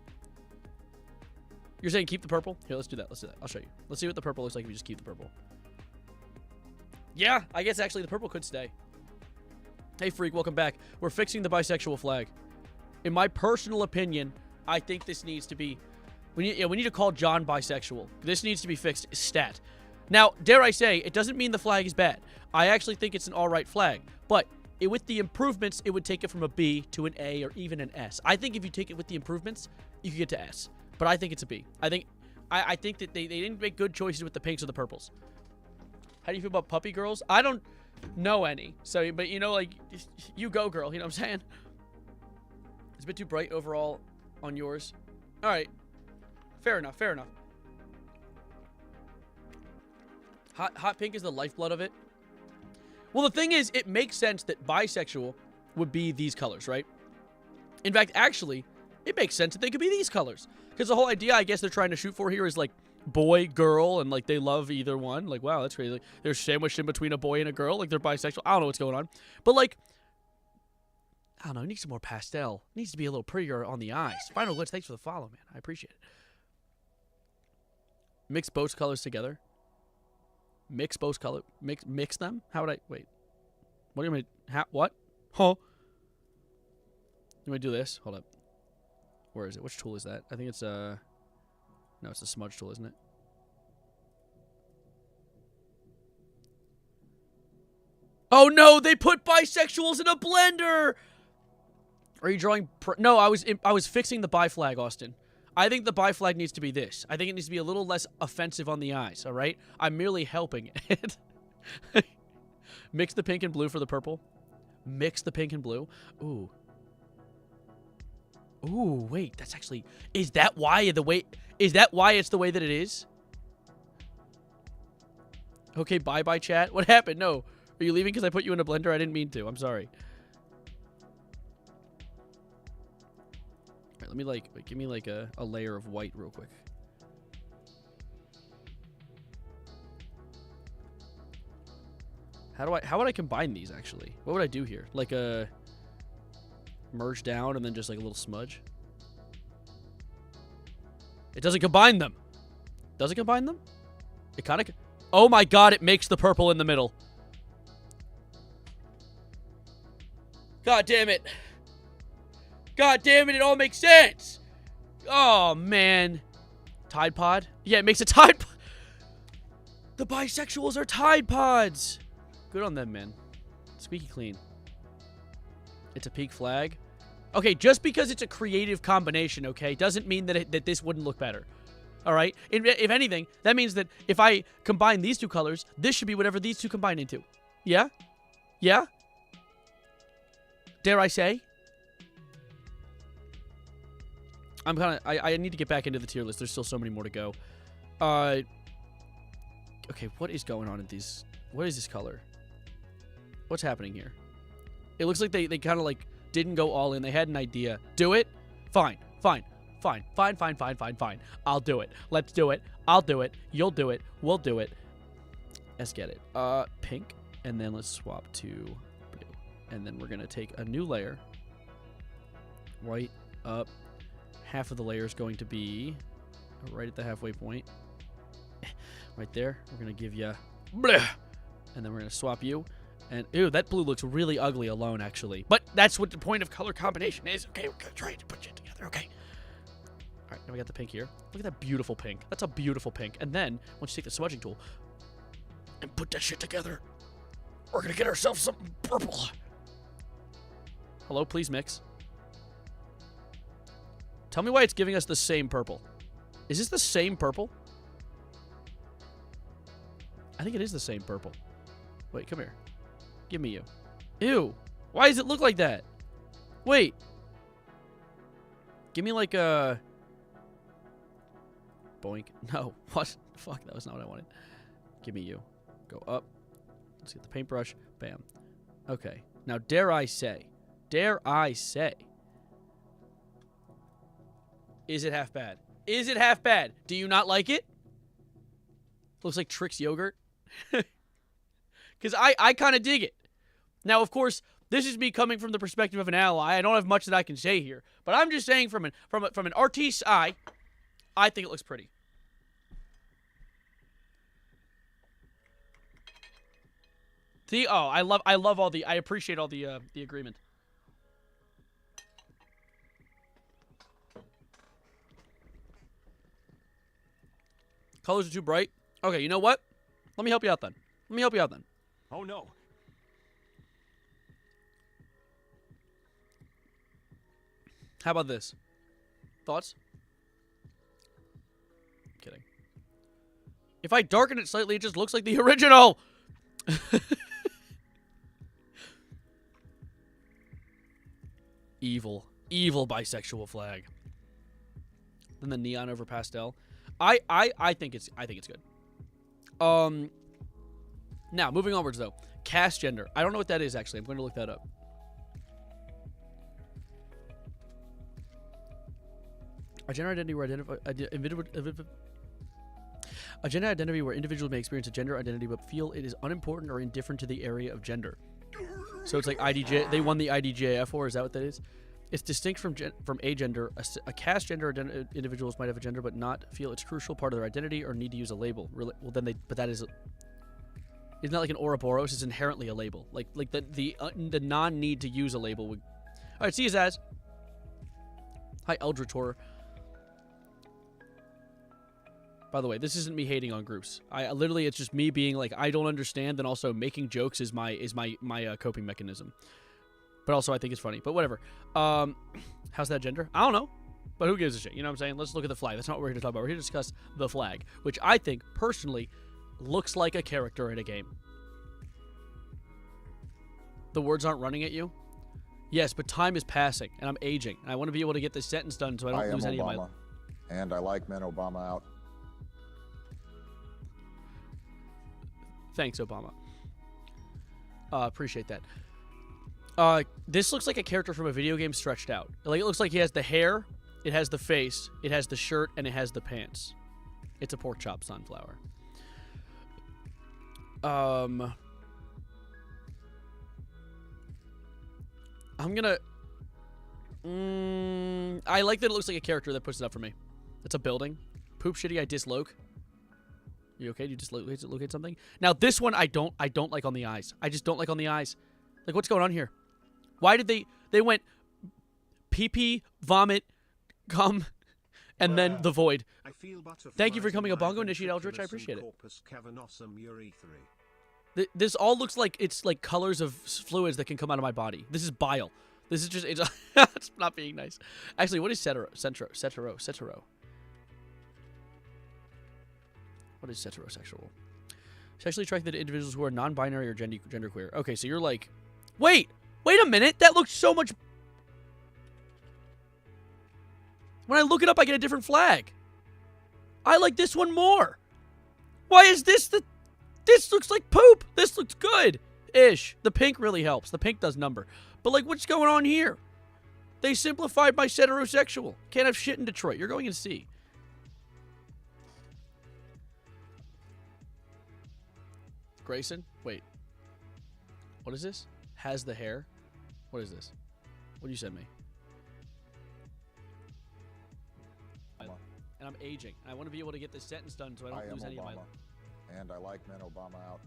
You're saying keep the purple? Here, let's do that. Let's do that. I'll show you. Let's see what the purple looks like if you just keep the purple. Yeah, I guess actually the purple could stay. Hey, Freak, welcome back. We're fixing the bisexual flag. In my personal opinion, I think this needs to be... We need to call John bisexual. This needs to be fixed stat. Now, dare I say, it doesn't mean the flag is bad. I actually think it's an alright flag. But... with the improvements, it would take it from a B to an A or even an S. I think if you take it with the improvements, you can get to S. But I think it's a B. I think that they didn't make good choices with the pinks or the purples. How do you feel about puppy girls? I don't know any. So, but you know, like, you go, girl. You know what I'm saying? It's a bit too bright overall on yours. All right. Fair enough. Fair enough. Hot pink is the lifeblood of it. Well, the thing is, it makes sense that bisexual would be these colors, right? In fact, actually, it makes sense that they could be these colors. Because the whole idea, I guess, they're trying to shoot for here is, like, boy, girl, and, like, they love either one. Like, wow, that's crazy. Like, they're sandwiched in between a boy and a girl. Like, they're bisexual. I don't know what's going on. But, like, I don't know. It needs some more pastel. It needs to be a little prettier on the eyes. Final Glitch, thanks for the follow, man. I appreciate it. Mix both colors together. Mix both color. Mix them? How would I... Wait. What do you mean? What? Huh? You want to do this? Hold up. Where is it? Which tool is that? I think it's no, it's the smudge tool, isn't it? Oh no, they put bisexuals in a blender. Are you drawing? No, I was fixing the bi flag, Austin. I think the bi flag needs to be this. I think it needs to be a little less offensive on the eyes. All right, I'm merely helping it. Mix the pink and blue for the purple. Mix the pink and blue. Ooh. Ooh, wait, that's actually... Is that why it's the way that it is? Okay, bye-bye, chat. What happened? No. Are you leaving because I put you in a blender? I didn't mean to. I'm sorry. All right, let me, like... Wait, give me, like, a layer of white real quick. How would I combine these, actually? What would I do here? Like a... merge down and then just like a little smudge. It doesn't combine them. Does it combine them? It kind of... Oh my god, it makes the purple in the middle. God damn it. God damn it, it all makes sense. Oh, man. Tide Pod? Yeah, it makes a Tide Pod. The bisexuals are Tide Pods. Good on them, man. Squeaky clean. It's a peak flag. Okay, just because it's a creative combination, okay, doesn't mean that that this wouldn't look better. All right? If anything, that means that if I combine these two colors, this should be whatever these two combine into. Yeah? Yeah? Dare I say? I'm kind of... I need to get back into the tier list. There's still so many more to go. Okay, what is going on in these... What is this color? What's happening here? It looks like they kind of, like, didn't go all in. They had an idea. Do it? Fine. Fine. Fine. Fine, fine, fine, fine, fine. I'll do it. Let's do it. I'll do it. You'll do it. We'll do it. Let's get it. Pink. And then let's swap to blue. And then we're going to take a new layer. Right up. Half of the layer is going to be right at the halfway point. Right there. We're going to give you... Bleh. And then we're going to swap you. And, ew, that blue looks really ugly alone, actually. But that's what the point of color combination is. Okay, we're going to try to put shit together, okay? All right, now we got the pink here. Look at that beautiful pink. That's a beautiful pink. And then, once you take the smudging tool and put that shit together, we're going to get ourselves something purple. Hello, please mix. Tell me why it's giving us the same purple. Is this the same purple? I think it is the same purple. Wait, come here. Give me you. Ew. Why does it look like that? Wait. Give me like a... Boink. No. What? Fuck, that was not what I wanted. Give me you. Go up. Let's get the paintbrush. Bam. Okay. Now, dare I say... Is it half bad? Is it half bad? Do you not like it? Looks like Trix yogurt. Because I kind of dig it. Now, of course, this is me coming from the perspective of an ally. I don't have much that I can say here. But I'm just saying from an artist's eye, I think it looks pretty. See? Oh, I love all the... I appreciate all the agreement. Colors are too bright. Okay, you know what? Let me help you out then. Oh, no. How about this? Thoughts? I'm kidding. If I darken it slightly, it just looks like the original! Evil. Evil bisexual flag. Then the neon over pastel. I think it's good. Now, moving onwards, though. Cast gender. I don't know what that is, actually. I'm going to look that up. A gender identity where a gender identity where individuals may experience a gender identity but feel it is unimportant or indifferent to the area of gender. So it's like IDJ. They won the IDJF war. Is that what that is? It's distinct from agender. A cast gender individuals might have a gender but not feel it's crucial part of their identity or need to use a label. Well, then but that is. It's not like an Ouroboros. It's inherently a label. Like the non-need to use a label would. All right, see you, Zaz. Hi, Eldrator. By the way, this isn't me hating on groups. I literally, it's just me being like, I don't understand, and also making jokes is my coping mechanism. But also, I think it's funny. But whatever. How's that gender? I don't know. But who gives a shit? You know what I'm saying? Let's look at the flag. That's not what we're here to talk about. We're here to discuss the flag, which I think, personally, looks like a character in a game. The words aren't running at you? Yes, but time is passing, and I'm aging. And I want to be able to get this sentence done so I don't lose any of my... And I like men Obama out. Thanks, Obama. Appreciate that. This looks like a character from a video game stretched out. Like, it looks like he has the hair, it has the face, it has the shirt, and it has the pants. It's a pork chop sunflower. I'm gonna... I like that it looks like a character that puts it up for me. It's a building. Poop shitty, I disloke. You okay? You dislocate something? Now, this one I don't like on the eyes. I just don't like on the eyes. Like, what's going on here? Why did they went pee-pee, vomit, cum, and then the void. Thank you for coming a Bongo Initiate Eldritch. I appreciate it. This all looks like it's like colors of fluids that can come out of my body. This is bile. This is just, it's not being nice. Actually, what is cetero? What is heterosexual? Sexually attracted to individuals who are non-binary or genderqueer. Okay, so you're like, wait a minute. That looks so much. When I look it up, I get a different flag. I like this one more. Why is this this looks like poop. This looks good-ish. The pink really helps. The pink does number. But like, what's going on here? They simplified my heterosexual. Can't have shit in Detroit. You're going to see. Grayson? Wait. What is this? Has the hair? What is this? What do you send me? And I'm aging. I want to be able to get this sentence done so I don't lose any of my... And I like men Obama out.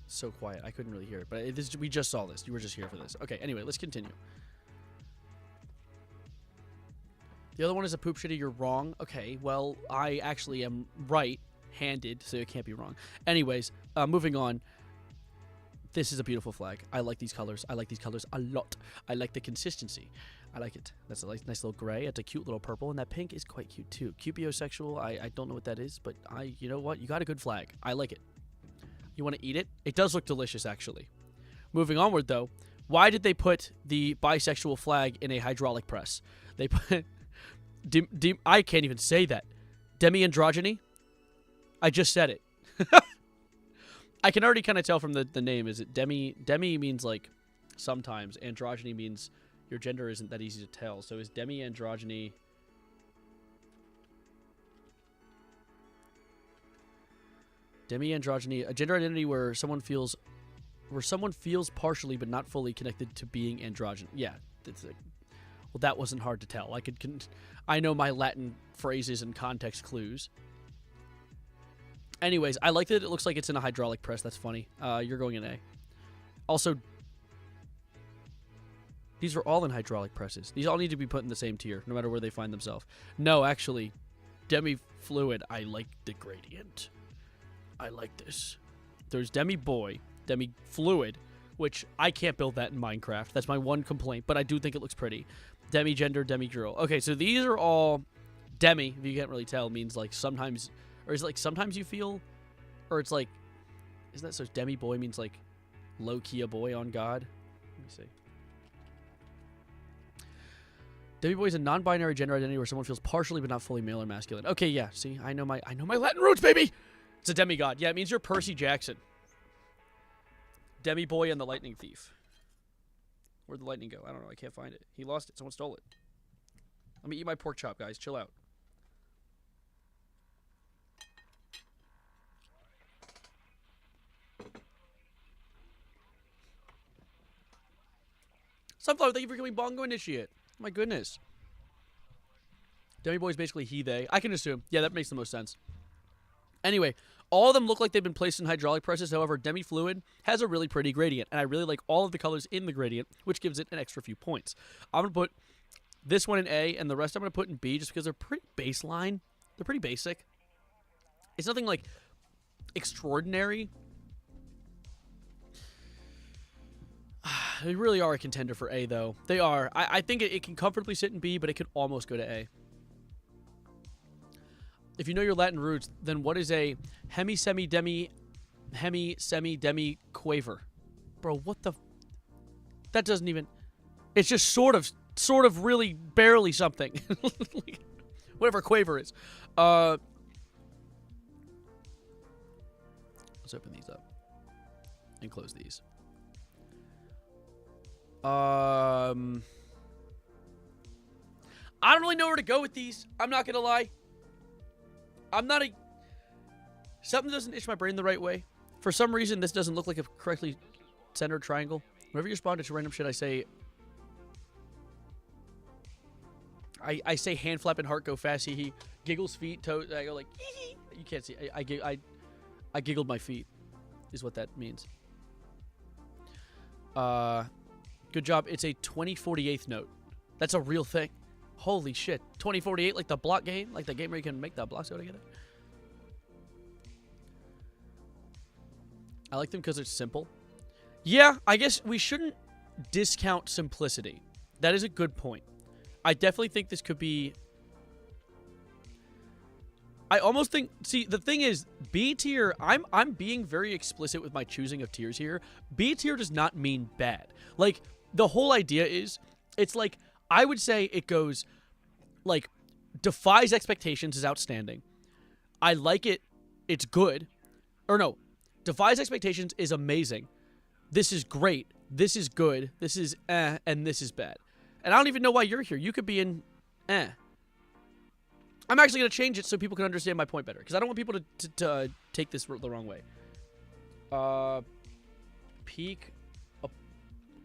So quiet. I couldn't really hear it. But we just saw this. You were just here for this. Okay, anyway, let's continue. The other one is a poop shitty. You're wrong. Okay, well, I actually am right-handed, so it can't be wrong. Anyways, moving on. This is a beautiful flag. I like these colors. I like these colors a lot. I like the consistency. I like it. That's a nice little gray. It's a cute little purple, and that pink is quite cute too. Cupiosexual. I don't know what that is, but you know what? You got a good flag. I like it. You want to eat it? It does look delicious, actually. Moving onward, though, why did they put the bisexual flag in a hydraulic press? They put... I can't even say that. Demi-androgyny? I just said it. I can already kind of tell from the name. Is it Demi? Demi means, like, sometimes. Androgyny means your gender isn't that easy to tell. So is demi-androgyny... Demi-androgyny, a gender identity where someone feels partially but not fully connected to being androgynous. Yeah, well, that wasn't hard to tell. I know my Latin phrases and context clues. Anyways, I like that it looks like it's in a hydraulic press. That's funny. You're going in A. Also, these are all in hydraulic presses. These all need to be put in the same tier, no matter where they find themselves. No, actually, demi-fluid, I like the gradient. I like this. There's demi-boy, demi-fluid, which I can't build that in Minecraft. That's my one complaint, but I do think it looks pretty. Demi-gender, demi-girl. Okay, so these are all... Demi, if you can't really tell, means like sometimes... Or is it like sometimes you feel... Or it's like... Isn't that so? Demi-boy means like low-key a boy on God? Let me see. Demi-boy is a non-binary gender identity where someone feels partially but not fully male or masculine. Okay, yeah. See, I know my Latin roots, baby! It's a demigod. Yeah, it means you're Percy Jackson. Demi-boy and the lightning thief. Where'd the lightning go? I don't know. I can't find it. He lost it. Someone stole it. Let me eat my pork chop, guys. Chill out. Sunflower, thank you for becoming Bongo Initiate. My goodness. Demi Boy is basically he, they. I can assume. Yeah, that makes the most sense. Anyway, all of them look like they've been placed in hydraulic presses. However, Demi Fluid has a really pretty gradient, and I really like all of the colors in the gradient, which gives it an extra few points. I'm going to put this one in A, and the rest I'm going to put in B just because they're pretty baseline. They're pretty basic. It's nothing, like, extraordinary. They really are a contender for A, though. They are. I think it can comfortably sit in B, but it could almost go to A. If you know your Latin roots, then what is a hemi-semi-demi quaver? Bro, what the... That doesn't even... It's just sort of really barely something. Whatever quaver is. Let's open these up. And close these. I don't really know where to go with these. I'm not going to lie. Something doesn't itch my brain the right way. For some reason, this doesn't look like a correctly centered triangle. Whenever you respond to random shit, I say hand flap and heart go fast. He giggles feet, toes. I go like, hee. You can't see. I giggled my feet, is what that means. Good job. It's a 2048th note. That's a real thing. Holy shit. 2048, like the block game? Like the game where you can make the blocks go together? I like them because it's simple. Yeah, I guess we shouldn't discount simplicity. That is a good point. I definitely think this could be... I almost think... See, the thing is, B tier... I'm being very explicit with my choosing of tiers here. B tier does not mean bad. Like, the whole idea is... It's like... I would say it goes, like, defies expectations is outstanding. I like it. It's good. Or no, defies expectations is amazing. This is great. This is good. This is and this is bad. And I don't even know why you're here. You could be in I'm actually going to change it so people can understand my point better. Because I don't want people to take this the wrong way. Peak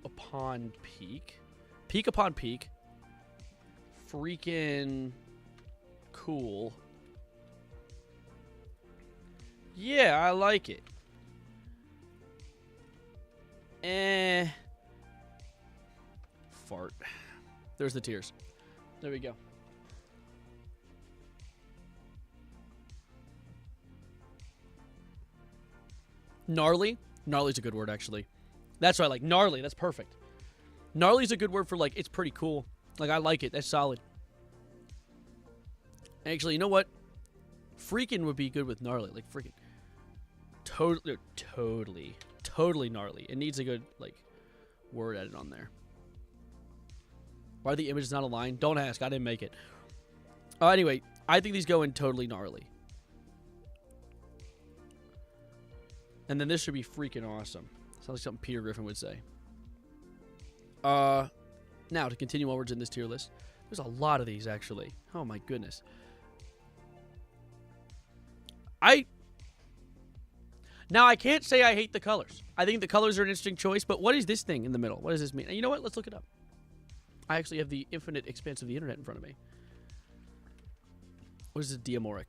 upon peak. Peak upon peak. Freaking cool. Yeah, I like it. Fart. There's the tears. There we go. Gnarly? Gnarly's a good word, actually. That's what I like. Gnarly. That's perfect. Gnarly's a good word for, like, it's pretty cool. Like, I like it. That's solid. Actually, you know what? Freaking would be good with gnarly. Like, freaking. Totally gnarly. It needs a good, like, word added on there. Why are the images not aligned? Don't ask. I didn't make it. Anyway, I think these go in totally gnarly. And then this should be freaking awesome. Sounds like something Peter Griffin would say. Now, to continue onwards in this tier list. There's a lot of these, actually. Oh, my goodness. Now, I can't say I hate the colors. I think the colors are an interesting choice, but what is this thing in the middle? What does this mean? And you know what? Let's look it up. I actually have the infinite expanse of the internet in front of me. What is a diamoric?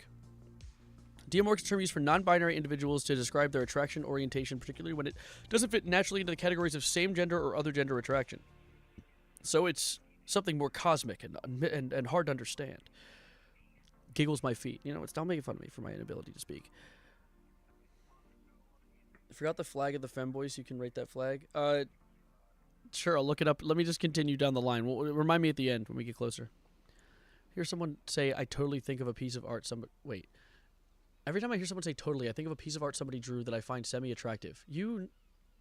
Diamoric is a term used for non-binary individuals to describe their attraction orientation, particularly when it doesn't fit naturally into the categories of same gender or other gender attraction. So it's something more cosmic and hard to understand. Giggles my feet. You know, stop making fun of me for my inability to speak. I forgot the flag of the femboys. You can rate that flag. Sure, I'll look it up. Let me just continue down the line. Remind me at the end when we get closer. Hear someone say, I totally think of a piece of art wait. Every time I hear someone say totally, I think of a piece of art somebody drew that I find semi-attractive. You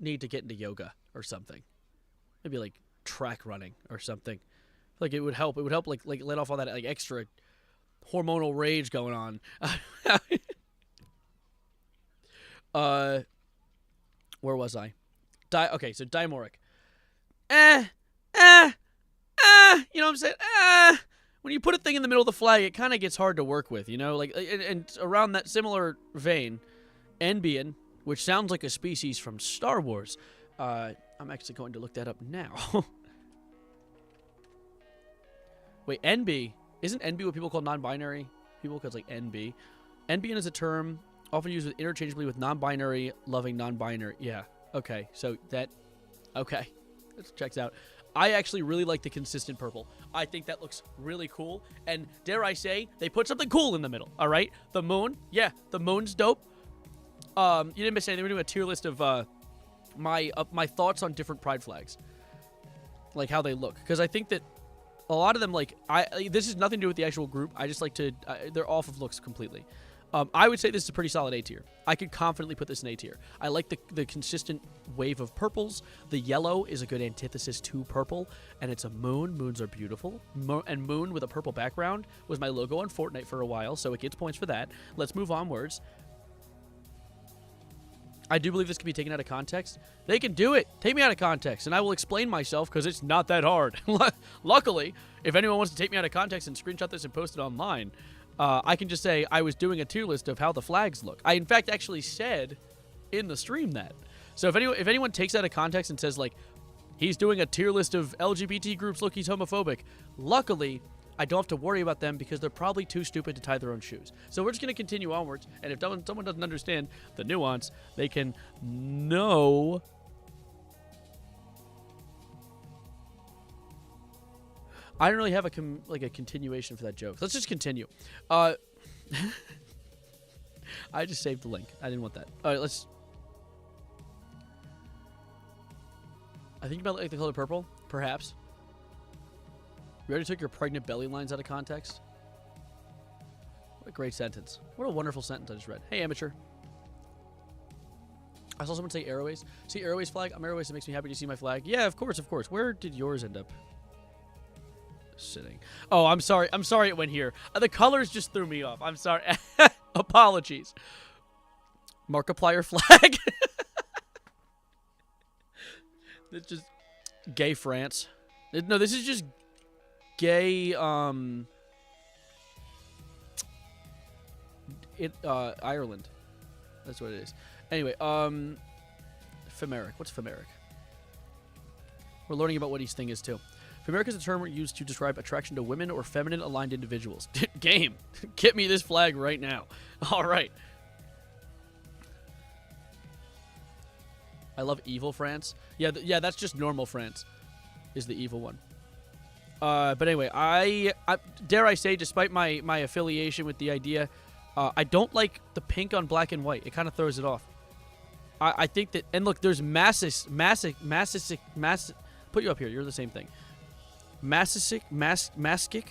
need to get into yoga or something. Maybe like track running or something. Like it would help. It would help like let off all that like extra hormonal rage going on. Where was I? Okay, so dimoric. You know what I'm saying? When you put a thing in the middle of the flag, it kind of gets hard to work with, you know? Like, and around that similar vein, Enbian, which sounds like a species from Star Wars. I'm actually going to look that up now. Wait, NB. Isn't NB what people call non-binary people? Because, like, NB. NBN is a term often used interchangeably with non-binary, loving non-binary. Yeah. Okay. So that... Okay. That checks out. I actually really like the consistent purple. I think that looks really cool. And dare I say, they put something cool in the middle. All right? The moon. Yeah. The moon's dope. You didn't miss anything. We're doing a tier list of my thoughts on different pride flags. Like, how they look. Because I think that a lot of them, like, this has nothing to do with the actual group. I just like to... they're off of looks completely. I would say this is a pretty solid A tier. I could confidently put this in A tier. I like the consistent wave of purples. The yellow is a good antithesis to purple, and it's a moon. Moons are beautiful. And moon with a purple background was my logo on Fortnite for a while, so it gets points for that. Let's move onwards. I do believe this can be taken out of context. They can do it. Take me out of context, and I will explain myself because it's not that hard. Luckily, if anyone wants to take me out of context and screenshot this and post it online, I can just say I was doing a tier list of how the flags look. I, in fact, actually said in the stream that. So if anyone takes that out of context and says, like, he's doing a tier list of LGBT groups, look, he's homophobic, luckily, I don't have to worry about them because they're probably too stupid to tie their own shoes. So we're just going to continue onwards, and if someone doesn't understand the nuance, they can know... I don't really have a continuation for that joke. Let's just continue. I just saved the link. I didn't want that. All right, let's... I think about like the color purple, perhaps. You already took your pregnant belly lines out of context. What a great sentence. What a wonderful sentence I just read. Hey, amateur. I saw someone say Airways. See Airways flag? I'm Airways. It makes me happy to see my flag. Yeah, of course, of course. Where did yours end up sitting? Oh, I'm sorry. I'm sorry it went here. The colors just threw me off. I'm sorry. Apologies. Markiplier flag. It's just gay France. No, this is just gay, Ireland. That's what it is. Anyway, Femeric. What's Femeric? We're learning about what each thing is, too. Femeric is a term used to describe attraction to women or feminine-aligned individuals. Game. Get me this flag right now. All right. I love evil France. Yeah, yeah, that's just normal France is the evil one. But anyway, I dare I say, despite my affiliation with the idea, I don't like the pink on black and white. It kind of throws it off. I think that, and look, there's massic, put you up here. You're the same thing. Masochist, masochistic,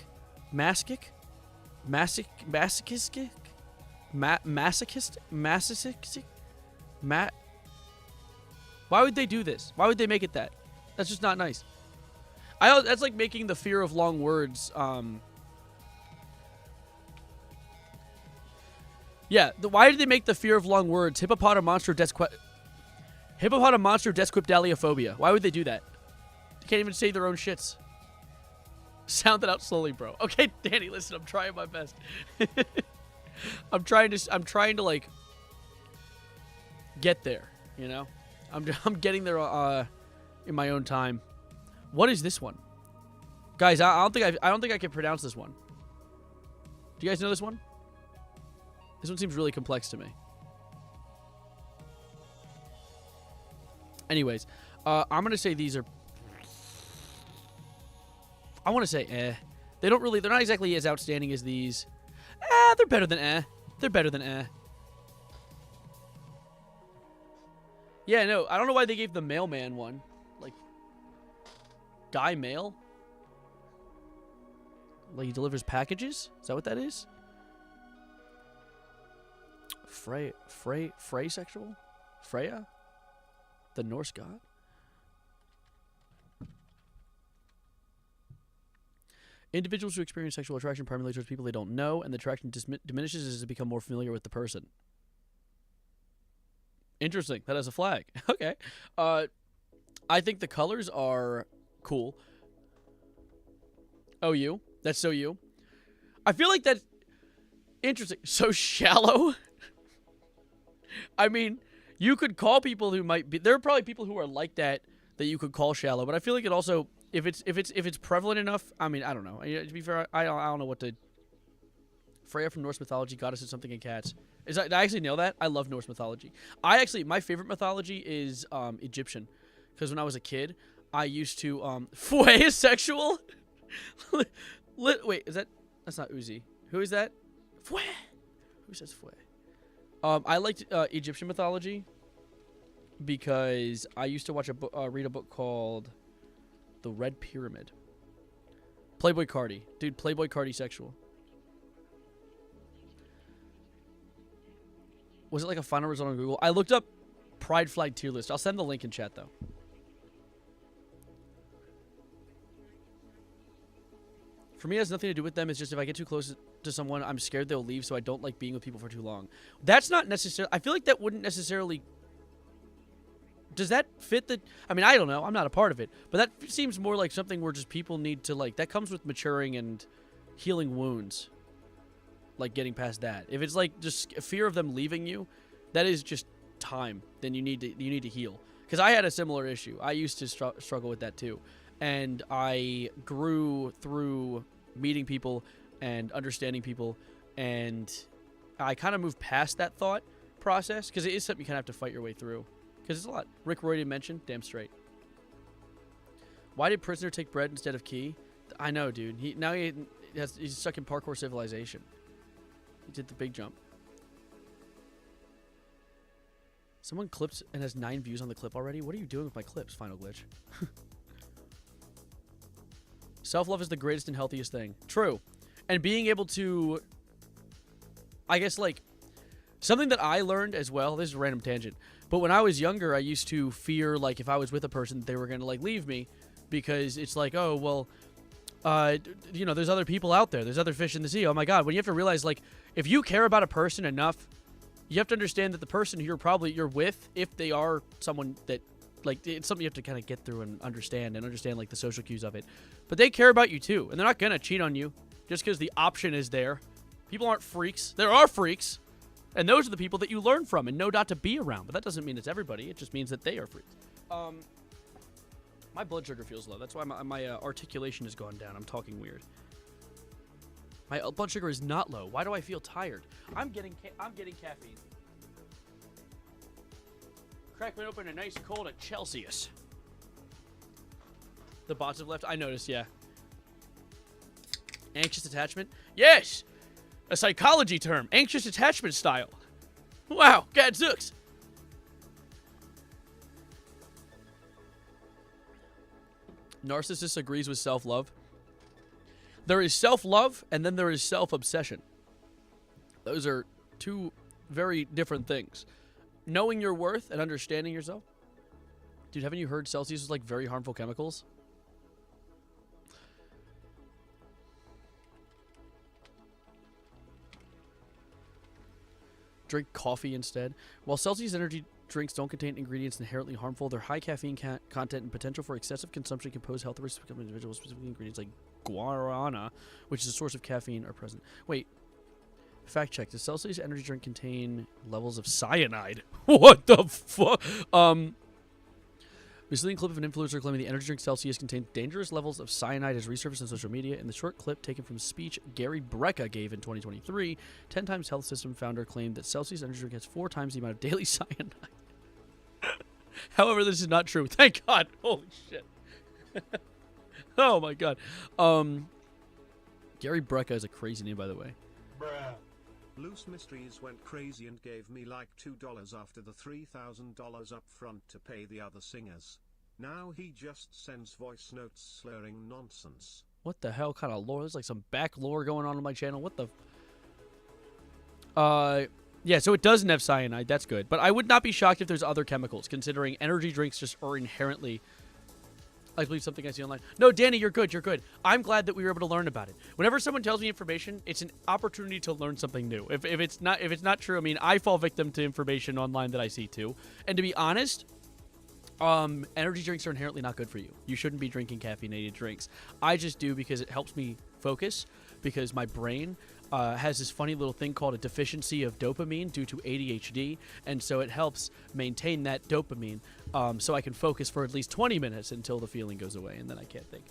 why would they do this? Why would they make it that? That's just not nice. That's like making the fear of long words. Yeah. Why did they make the fear of long words hippopotamonstrodesquipdaliophobia? Why would they do that? They can't even say their own shits. Sound it out slowly, bro. Okay, Danny, listen. I'm trying my best. I'm trying to like get there. You know. I'm getting there in my own time. What is this one? Guys, I don't think I can pronounce this one. Do you guys know this one? This one seems really complex to me. Anyways, I'm going to say these are... I want to say eh. They're not exactly as outstanding as these. They're better than eh. They're better than eh. Yeah, no, I don't know why they gave the mailman one. Like, guy mail? Like, he delivers packages? Is that what that is? Frey sexual? Freya? The Norse god? Individuals who experience sexual attraction primarily towards people they don't know, and the attraction diminishes as they become more familiar with the person. Interesting. That has a flag. Okay. I think the colors are cool. Oh, you? That's so you. I feel like that's interesting. So shallow. I mean, you could call people who might be... There are probably people who are like that you could call shallow, but I feel like it also if it's prevalent enough, I mean, I don't know. To be fair, I don't know what to. Freya from Norse mythology, goddess of something in cats. Did I actually nail that? I love Norse mythology. My favorite mythology is Egyptian, because when I was a kid, I used to Fway is sexual. Wait, that's not Uzi. Who is that? Fway. Who says Fway? I liked Egyptian mythology because I used to read a book called The Red Pyramid. Playboy Cardi. Dude, Playboy Cardi sexual. Was it like a final result on Google? I looked up Pride Flag tier list. I'll send the link in chat, though. For me, it has nothing to do with them. It's just if I get too close to someone, I'm scared they'll leave, so I don't like being with people for too long. That's not necessarily... I feel like that wouldn't necessarily... Does that fit the... I mean, I don't know. I'm not a part of it. But that seems more like something where just people need to, like... That comes with maturing and healing wounds. Like, getting past that. If it's, like, just fear of them leaving you, that is just time. Then you need to heal. Because I had a similar issue. I used to struggle with that, too. And I grew through meeting people and understanding people. And I kind of moved past that thought process. Because it is something you kind of have to fight your way through. Because it's a lot. Rick Roy didn't mention. Damn straight. Why did Prisoner take bread instead of key? I know, dude. He's stuck in parkour civilization. He did the big jump. Someone clipped and has 9 views on the clip already? What are you doing with my clips, Final Glitch? Self-love is the greatest and healthiest thing. True. And being able to... I guess, like... Something that I learned as well... This is a random tangent. But when I was younger, I used to fear, like, if I was with a person, they were going to, like, leave me. Because it's like, oh, well... you know, there's other people out there. There's other fish in the sea. Oh, my God. When you have to realize, like... If you care about a person enough, you have to understand that the person who you're with, if they are someone that, like, it's something you have to kind of get through and understand, like, the social cues of it. But they care about you, too. And they're not going to cheat on you just because the option is there. People aren't freaks. There are freaks. And those are the people that you learn from and know not to be around. But that doesn't mean it's everybody. It just means that they are freaks. My blood sugar feels low. That's why my articulation has gone down. I'm talking weird. My blood sugar is not low. Why do I feel tired? I'm getting caffeine. Crack me open a nice cold at Celsius. The bots have left. I noticed, yeah. Anxious attachment? Yes! A psychology term. Anxious attachment style. Wow, gadzooks. Narcissist agrees with self-love. There is self-love, and then there is self-obsession. Those are two very different things. Knowing your worth and understanding yourself. Dude, haven't you heard Celsius is like very harmful chemicals? Drink coffee instead. While Celsius energy drinks don't contain ingredients inherently harmful, their high caffeine content and potential for excessive consumption can pose health risks for individuals. Specific ingredients like guarana, which is a source of caffeine, are present. Wait. Fact check. Does Celsius energy drink contain levels of cyanide? What the fuck? Misleading clip of an influencer claiming the energy drink Celsius contained dangerous levels of cyanide has resurfaced on social media. In the short clip taken from speech Gary Brecka gave in 2023, 10 Times Health System founder claimed that Celsius energy drink has 4 times the amount of daily cyanide. However, this is not true. Thank God. Holy shit. Oh my God. Gary Brecka is a crazy name, by the way. Bruh. Loose Mysteries went crazy and gave me like $2 after the $3,000 up front to pay the other singers. Now he just sends voice notes slurring nonsense. What the hell kind of lore? There's like some back lore going on my channel. What the... Yeah, so it doesn't have cyanide. That's good. But I would not be shocked if there's other chemicals, considering energy drinks just are inherently... I believe something I see online. No, Danny, you're good. You're good. I'm glad that we were able to learn about it. Whenever someone tells me information, it's an opportunity to learn something new. If it's not true, I mean, I fall victim to information online that I see too. And to be honest, energy drinks are inherently not good for you. You shouldn't be drinking caffeinated drinks. I just do because it helps me focus. Because my brain, has this funny little thing called a deficiency of dopamine due to ADHD, and so it helps maintain that dopamine, so I can focus for at least 20 minutes until the feeling goes away, and then I can't think.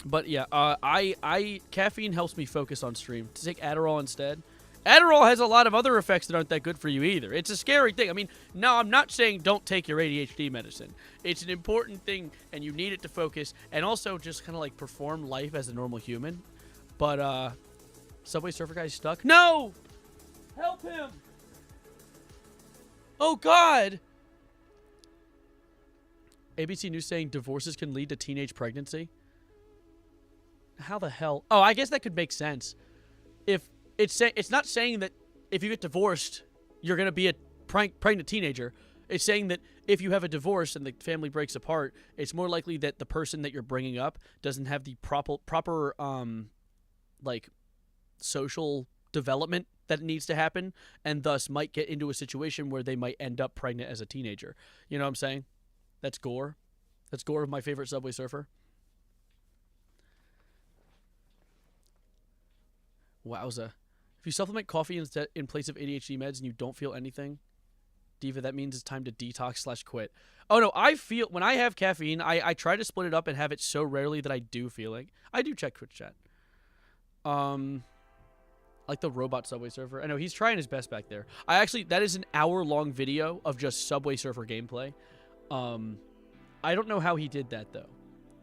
But yeah, caffeine helps me focus on stream. To take Adderall instead. Adderall has a lot of other effects that aren't that good for you either. It's a scary thing. I mean, no, I'm not saying don't take your ADHD medicine. It's an important thing, and you need it to focus, and also just kind of like perform life as a normal human. But, Subway Surfer guy's stuck. No! Help him! Oh, God! ABC News saying divorces can lead to teenage pregnancy. How the hell? Oh, I guess that could make sense. If it's not saying that if you get divorced, you're going to be a pregnant teenager. It's saying that if you have a divorce and the family breaks apart, it's more likely that the person that you're bringing up doesn't have the proper like social development that needs to happen, and thus might get into a situation where they might end up pregnant as a teenager. You know what I'm saying? That's Gore. That's Gore of my favorite Subway Surfer. Wowza. If you supplement coffee instead in place of ADHD meds and you don't feel anything, Diva, that means it's time to detox/quit. Oh no, I feel when I have caffeine, I try to split it up and have it so rarely that I do feel like I do check Twitch chat. Like the robot Subway Surfer. I know he's trying his best back there. That is an hour-long video of just Subway Surfer gameplay. I don't know how he did that though.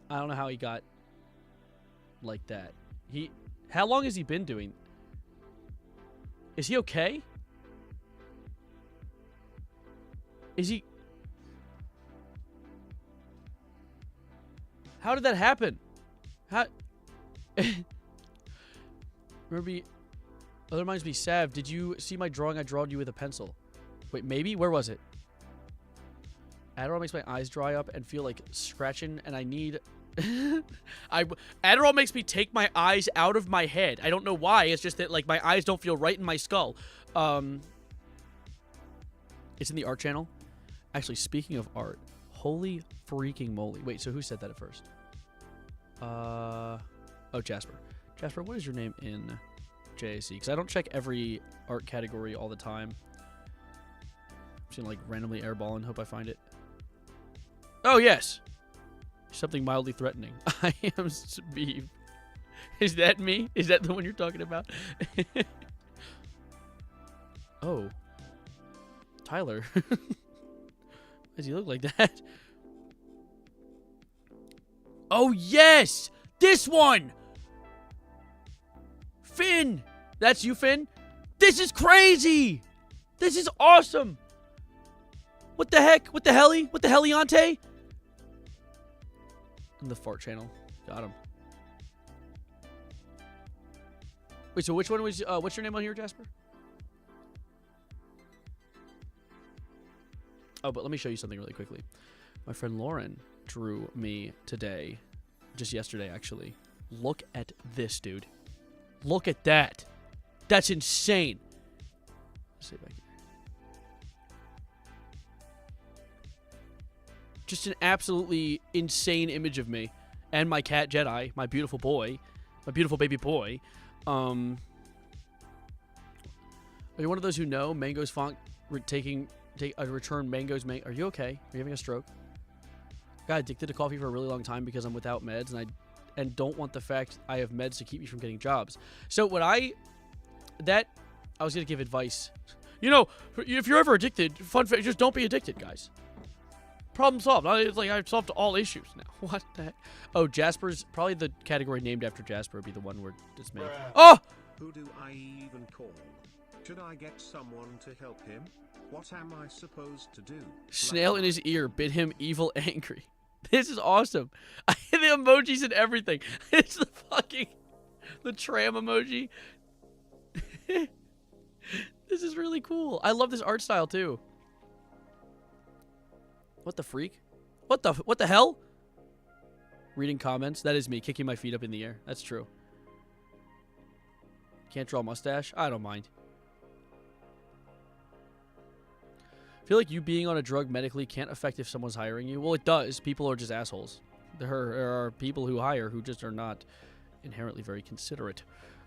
I don't know how he got like that. How long has he been doing? Is he okay? Is he? How did that happen? How? Remember, other reminds me, Sav, did you see my drawing I drawed you with a pencil? Wait, maybe? Where was it? Adderall makes my eyes dry up and feel like scratching, and I need... Adderall makes me take my eyes out of my head. I don't know why. It's just that, like, my eyes don't feel right in my skull. It's in the art channel. Actually, speaking of art, holy freaking moly. Wait, so who said that at first? Oh, Jasper. Jasper, what is your name in JAC? Because I don't check every art category all the time. I'm just gonna, like, randomly airball and hope I find it. Oh, yes! Something mildly threatening. I am Beef. Is that me? Is that the one you're talking about? Oh. Tyler. Why does he look like that? Oh, yes! This one! Finn! That's you, Finn? This is crazy! This is awesome! What the heck? What the helly? What the heliante? In the fart channel. Got him. Wait, so which one was... what's your name on here, Jasper? Oh, but let me show you something really quickly. My friend Lauren drew me today. Just yesterday, actually. Look at this, dude. Look at that. That's insane. Let's see if I can... Just an absolutely insane image of me. And my cat, Jedi. My beautiful boy. My beautiful baby boy. Are you one of those who know Mango's font return Mango's Are you okay? Are you having a stroke? Got addicted to coffee for a really long time because I'm without meds and don't want the fact I have meds to keep me from getting jobs. So I was gonna give advice. You know, if you're ever addicted, fun fact, just don't be addicted, guys. Problem solved. It's like I've solved all issues now. What the heck? Oh, Jasper's probably the category named after Jasper would be the one where it's made. Oh! Who do I even call? Should I get someone to help him? What am I supposed to do? Snail in his ear bid him evil angry. This is awesome. The emojis and everything. It's the tram emoji. This is really cool. I love this art style too. What the freak? What the hell? Reading comments. That is me kicking my feet up in the air. That's true. Can't draw a mustache? I don't mind. I feel like you being on a drug medically can't affect if someone's hiring you. Well, it does. People are just assholes. There are people who hire who just are not inherently very considerate.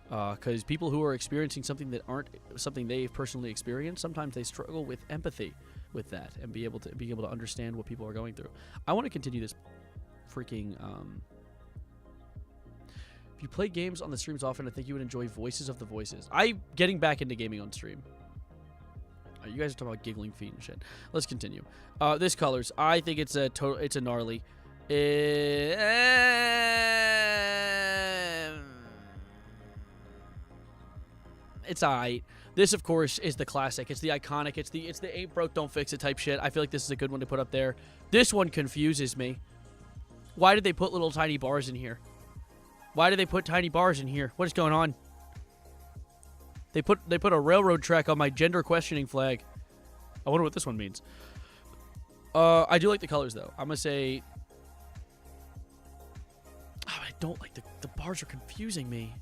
Because people who are experiencing something that aren't something they've personally experienced, sometimes they struggle with empathy with that and be able to understand what people are going through. I want to continue this freaking. If you play games on the streams often, I think you would enjoy Voices of the Voices. I'm getting back into gaming on stream. You guys are talking about giggling feet and shit. Let's continue. This colors. I think it's a gnarly. It's alright. This, of course, is the classic. It's the iconic. It's the ain't broke, don't fix it type shit. I feel like this is a good one to put up there. This one confuses me. Why did they put little tiny bars in here? Why did they put tiny bars in here? What is going on? They put a railroad track on my gender questioning flag. I wonder what this one means. I do like the colors though. I'm gonna say. Oh, I don't like the bars are confusing me.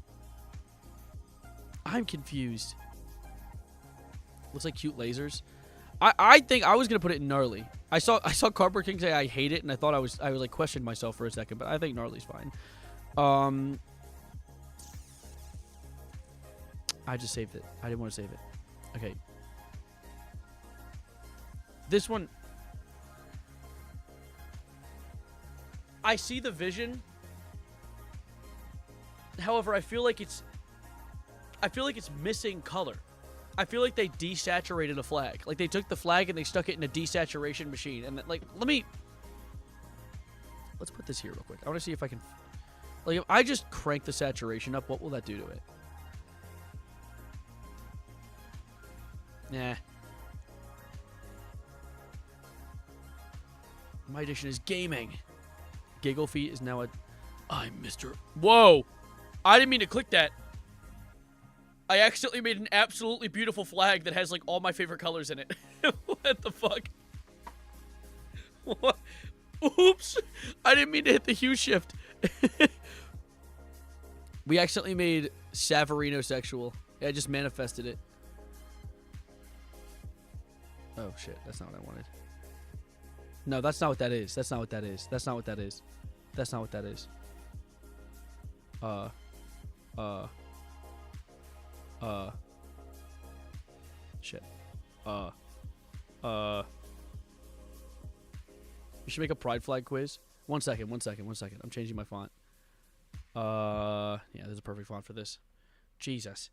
I'm confused. Looks like cute lasers. I think I was gonna put it in gnarly. I saw Cardboard King say I hate it, and I thought I was like questioned myself for a second, but I think gnarly's fine. I just saved it. I didn't want to save it. Okay. This one. I see the vision. However, I feel like it's missing color. I feel like they desaturated a flag. Like they took the flag and they stuck it in a desaturation machine. And like, let's put this here real quick. I want to see if I can, like, if I just crank the saturation up, what will that do to it? Nah. My addiction is gaming. Giggle Feet is now I'm Mr. Whoa! I didn't mean to click that. I accidentally made an absolutely beautiful flag that has, like, all my favorite colors in it. What the fuck? What? Oops! I didn't mean to hit the hue shift. We accidentally made Savarino sexual. Yeah, I just manifested it. Oh, shit. That's not what I wanted. No, that's not what that is. That's not what that is. That's not what that is. That's not what that is. Shit. You should make a pride flag quiz. One second. I'm changing my font. Yeah, there's a perfect font for this. Jesus.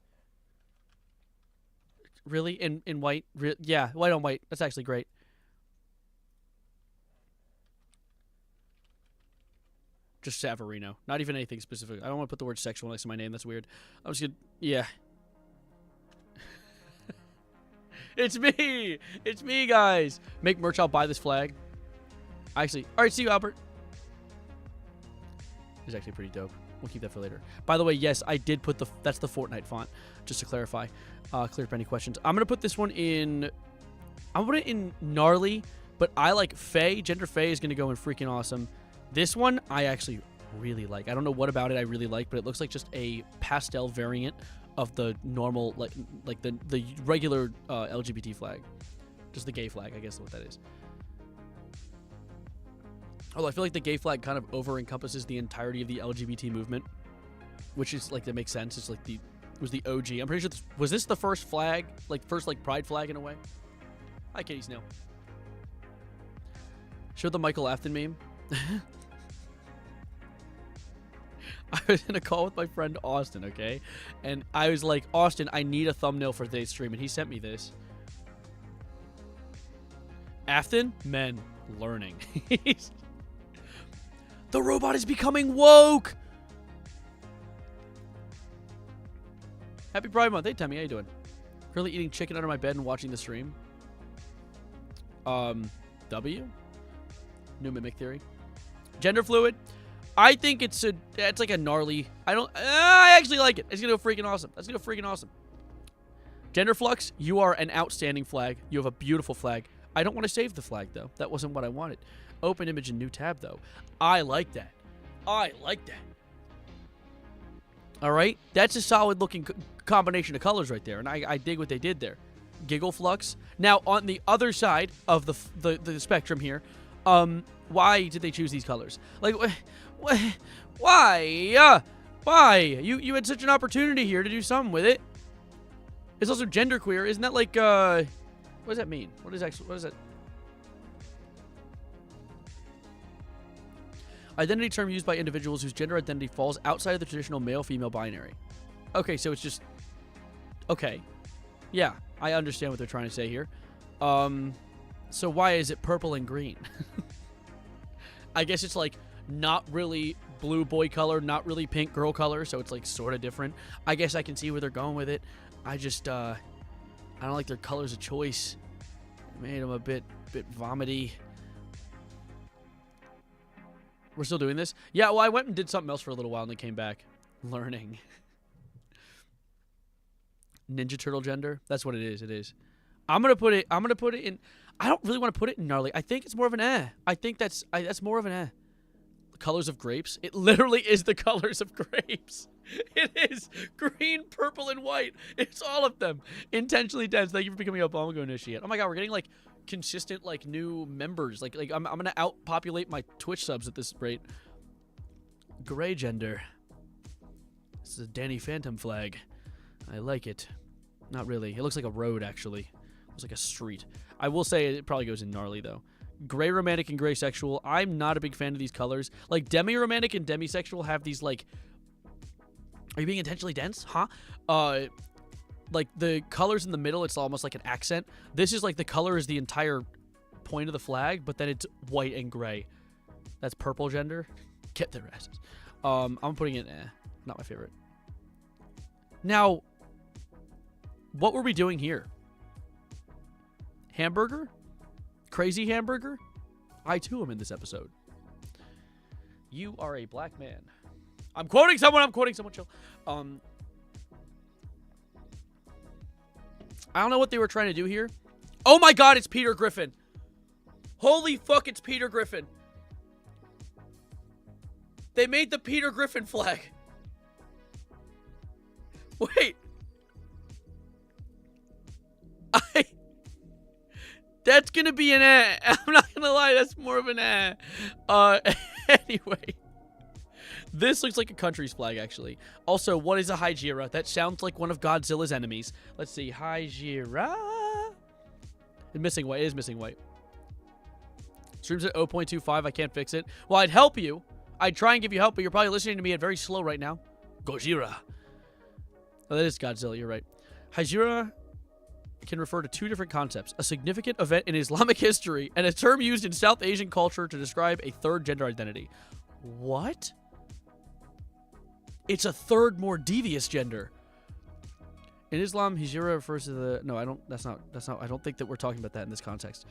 Really? In white? Yeah, white on white. That's actually great. Just Savarino. Not even anything specific. I don't want to put the word sexual next to my name. That's weird. I'm just gonna... Yeah. It's me! It's me, guys! Make merch, I'll buy this flag. Actually... Alright, see you, Albert. It's actually pretty dope. We'll keep that for later. By the way, yes, I did put the... That's the Fortnite font. Just to clarify. Clear up any questions. I'm gonna put this one in... I'm gonna put it in gnarly, but I like Faye. Gender Faye is gonna go in freaking awesome. This one, I actually really like. I don't know what about it I really like, but it looks like just a pastel variant of the normal, like the regular LGBT flag. Just the gay flag, I guess is what that is. Although I feel like the gay flag kind of over-encompasses the entirety of the LGBT movement, which is, like, that makes sense. It's like it was the OG. I'm pretty sure was this the first flag, first pride flag in a way? Hi, Kitty Snail. Show the Michael Afton meme. I was in a call with my friend Austin, okay? And I was like, Austin, I need a thumbnail for today's stream. And he sent me this. Afton? Men. Learning. The robot is becoming woke! Happy Pride Month. Hey, Tammy, how you doing? Currently eating chicken under my bed and watching the stream. W? New mimic theory. Gender fluid. I think it's like a gnarly. I actually like it. It's gonna go freaking awesome. That's gonna go freaking awesome. Gender flux. You are an outstanding flag. You have a beautiful flag. I don't want to save the flag though. That wasn't what I wanted. Open image and new tab though. I like that. I like that. All right, that's a solid looking combination of colors right there, and I dig what they did there. Giggle flux. Now on the other side of the spectrum here. Why did they choose these colors? Like, why? Why? You had such an opportunity here to do something with it. It's also genderqueer. Isn't that like, what does that mean? What is that? Identity term used by individuals whose gender identity falls outside of the traditional male-female binary. Okay, so it's just... Okay. Yeah, I understand what they're trying to say here. So why is it purple and green? I guess it's like not really blue boy color, not really pink girl color, so it's like sort of different. I guess I can see where they're going with it. I just, I don't like their colors of choice. It made them a bit vomity. We're still doing this? Yeah, well, I went and did something else for a little while and then came back. Learning. Ninja Turtle gender? That's what it is. It is. I'm gonna put it in... I don't really want to put it in gnarly. I think it's more of an eh. I think that's more of an eh. The colors of grapes? It literally is the colors of grapes. It is green, purple, and white. It's all of them. Intentionally dense. Thank you for becoming a Bongo initiate. Oh my god, we're getting like consistent like new members. Like I'm gonna outpopulate my Twitch subs at this rate. Gray gender. This is a Danny Phantom flag. I like it. Not really. It looks like a road actually. It looks like a street. I will say it probably goes in gnarly though. Gray romantic and gray sexual. I'm not a big fan of these colors. Like demi-romantic and demisexual have these like... Are you being intentionally dense? Huh? Like the colors in the middle, it's almost like an accent. This is like the color is the entire point of the flag, but then it's white and gray. That's purple gender. Get their asses. I'm putting it not my favorite. Now, what were we doing here? Hamburger? Crazy hamburger? I too am in this episode. You are a black man. I'm quoting someone. Chill. I don't know what they were trying to do here. Oh my god, it's Peter Griffin. Holy fuck, it's Peter Griffin. They made the Peter Griffin flag. Wait. That's gonna be an eh. I'm not gonna lie, that's more of an eh. Anyway. This looks like a country's flag, actually. Also, what is a Hygira? That sounds like one of Godzilla's enemies. Let's see. Hygira. It's missing white. It is missing white. Streams at 0.25. I can't fix it. Well, I'd help you. I'd try and give you help, but you're probably listening to me at very slow right now. Gojira. Oh, that is Godzilla. You're right. Hygira can refer to two different concepts. A significant event in Islamic history and a term used in South Asian culture to describe a third gender identity. What? It's a third, more devious gender. In Islam, hijra refers to the... No, I don't... That's not... I don't think that we're talking about that in this context.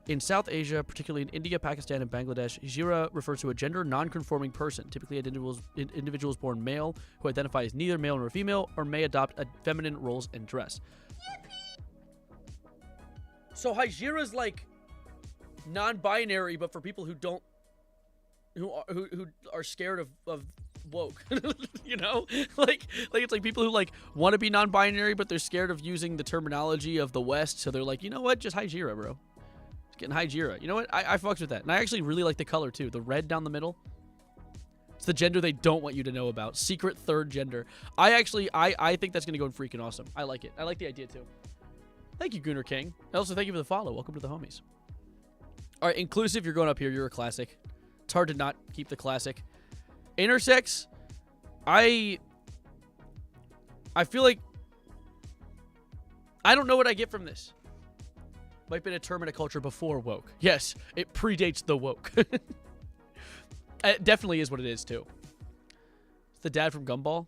In South Asia, particularly in India, Pakistan, and Bangladesh, hijra refers to a gender non-conforming person, typically individuals born male who identify as neither male nor female, or may adopt feminine roles and dress. So hijra is like non-binary, but for people who don't... Who are scared of woke. You know, like it's like people who like want to be non-binary but they're scared of using the terminology of the West, so they're like, you know what, just Hygira, bro. Just getting Hygira. You know what, I fucks with that. And I actually really like the color too, the red down the middle. It's the gender they don't want you to know about. Secret third gender. I think that's gonna go freaking awesome. I like it. I like the idea too. Thank you, Gunnar King. Also, thank you for the follow. Welcome to the homies. All right, inclusive, you're going up here. You're a classic. It's hard to not keep the classic. Intersex, I feel like I don't know what I get from this. Might have been a term in a culture before woke. Yes, it predates the woke. It definitely is what it is too. It's the dad from Gumball.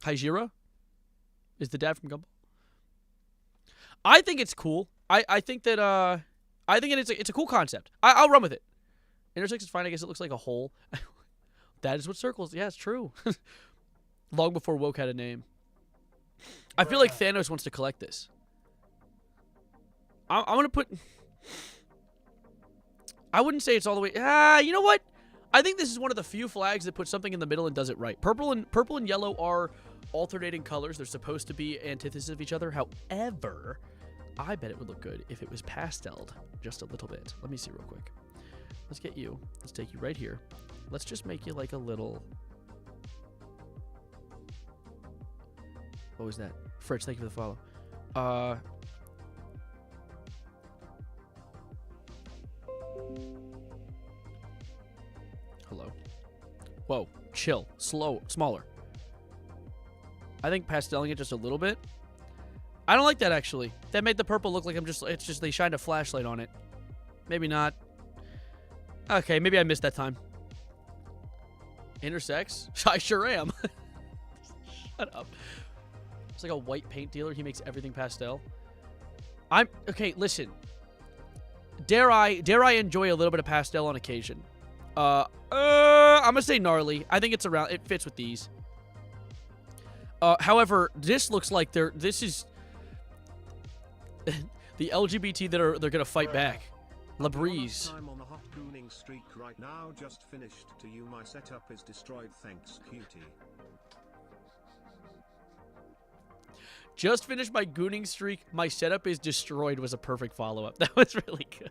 Hygira is the dad from Gumball. I think it's cool. I think that I think it's a cool concept. I'll run with it. Intersex is fine. I guess it looks like a hole. That is what circles. Yeah, it's true. Long before woke had a name. I feel like Thanos wants to collect this. I'm gonna put... I wouldn't say it's all the way... you know what? I think this is one of the few flags that puts something in the middle and does it right. Purple and yellow are alternating colors. They're supposed to be antithesis of each other. However, I bet it would look good if it was pasteled just a little bit. Let me see real quick. Let's get you. Let's take you right here. Let's just make you like a little What was that? Fritz, thank you for the follow. Hello. Whoa. Chill. Slow. Smaller. I think pasteling it just a little bit. I don't like that, actually. That made the purple look like it's just they shined a flashlight on it. Maybe not. Okay, maybe I missed that time. Intersex? I sure am. Shut up. It's like a white paint dealer. He makes everything pastel. Okay, listen. Dare I enjoy a little bit of pastel on occasion? I'm gonna say gnarly. I think it fits with these. However, this looks like this is the LGBT they're gonna fight back. Labreeze. I'm on the hot gooning streak right now. Just finished to you. My setup is destroyed. Thanks, cutie. Just finished my gooning streak. My setup is destroyed was a perfect follow-up. That was really good.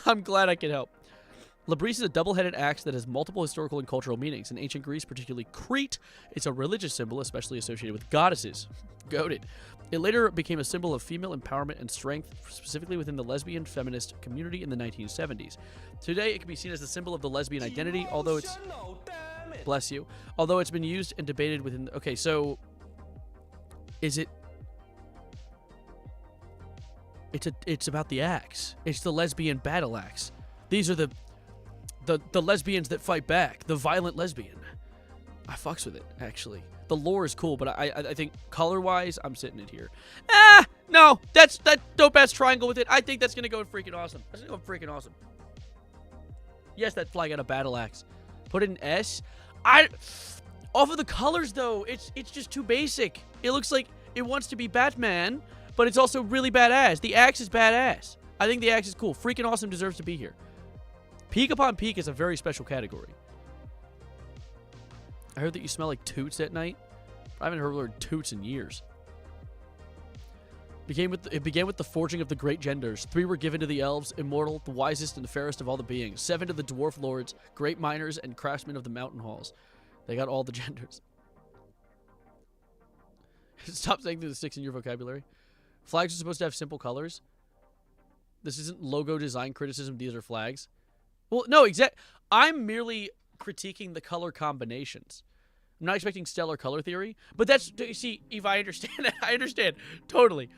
I'm glad I could help. Labreeze is a double-headed axe that has multiple historical and cultural meanings. In ancient Greece, particularly Crete, it's a religious symbol, especially associated with goddesses. Goated. It later became a symbol of female empowerment and strength, specifically within the lesbian feminist community in the 1970s. Today, it can be seen as a symbol of the lesbian identity, although it's... Bless you. Although it's been used and debated within... Okay, so... Is it... It's about the axe. It's the lesbian battle axe. These are the lesbians that fight back. The violent lesbian. I fucks with it, actually. The lore is cool, but I think color-wise, I'm sitting it here. No. That dope-ass triangle with it. I think that's going to go freaking awesome. That's going to go freaking awesome. Yes, that flag got a battle axe. Put it in S. Off of the colors, though, it's just too basic. It looks like it wants to be Batman, but it's also really badass. The axe is badass. I think the axe is cool. Freaking awesome, deserves to be here. Peak upon peak is a very special category. I heard that you smell like toots at night. I haven't heard the word toots in years. It began with the forging of the great genders. 3 were given to the elves, immortal, the wisest and the fairest of all the beings. 7 to the dwarf lords, great miners, and craftsmen of the mountain halls. They got all the genders. Stop saying through the 6 in your vocabulary. Flags are supposed to have simple colors. This isn't logo design criticism. These are flags. Well, no, I'm merely critiquing the color combinations. I'm not expecting stellar color theory, but that's, see, Eva, I understand. I understand. Totally.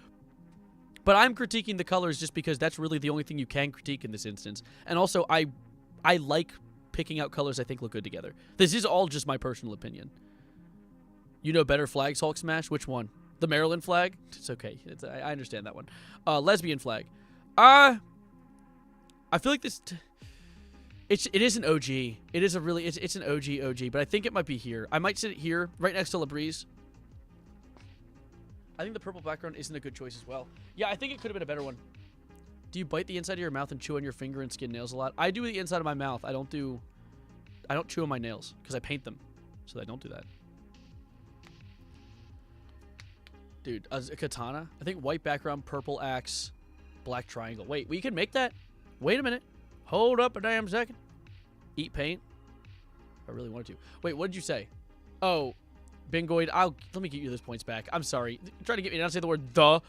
But I'm critiquing the colors just because that's really the only thing you can critique in this instance. And also, I like picking out colors I think look good together. This is all just my personal opinion. You know better flags, Hulk Smash? Which one? The Maryland flag? It's okay. I understand that one. Lesbian flag. I feel like this... It is an OG. It is a really... It's an OG, but I think it might be here. I might sit it here, right next to Labreeze. I think the purple background isn't a good choice as well. Yeah, I think it could have been a better one. Do you bite the inside of your mouth and chew on your finger and skin nails a lot? I do the inside of my mouth. I don't chew on my nails because I paint them, so I don't do that. Dude, a katana. I think white background, purple axe, black triangle. Wait, we can make that? Wait a minute. Hold up a damn second. Eat paint. I really wanted to. Wait, what did you say? Oh, bingoid. Let me get you those points back. I'm sorry. You're trying to get me to not say the word the. I'm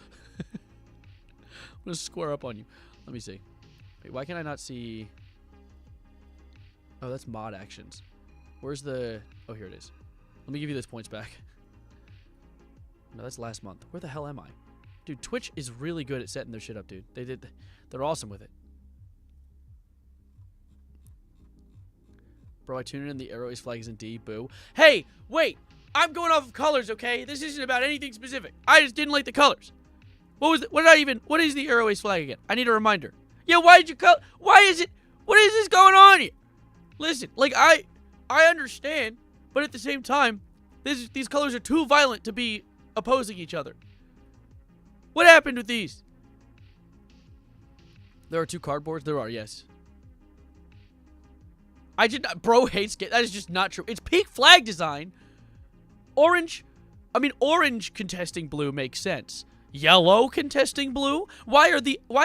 going to square up on you. Let me see. Wait, why can I not see? Oh, that's mod actions. Where's the... Oh, here it is. Let me give you those points back. No, that's last month. Where the hell am I? Dude, Twitch is really good at setting their shit up, dude. They're awesome with it. Bro, I tuned in the Airways flag is in D. Boo. Hey, wait. I'm going off of colors, okay? This isn't about anything specific. I just didn't like the colors. What is the Airways flag again? I need a reminder. Yeah, why is it? What is this going on here? Listen, like, I understand, but at the same time, these colors are too violent to be opposing each other. What happened with these? There are 2 cardboards? There are, yes. Bro hates that is just not true. It's peak flag design. Orange contesting blue makes sense. Yellow contesting blue? Why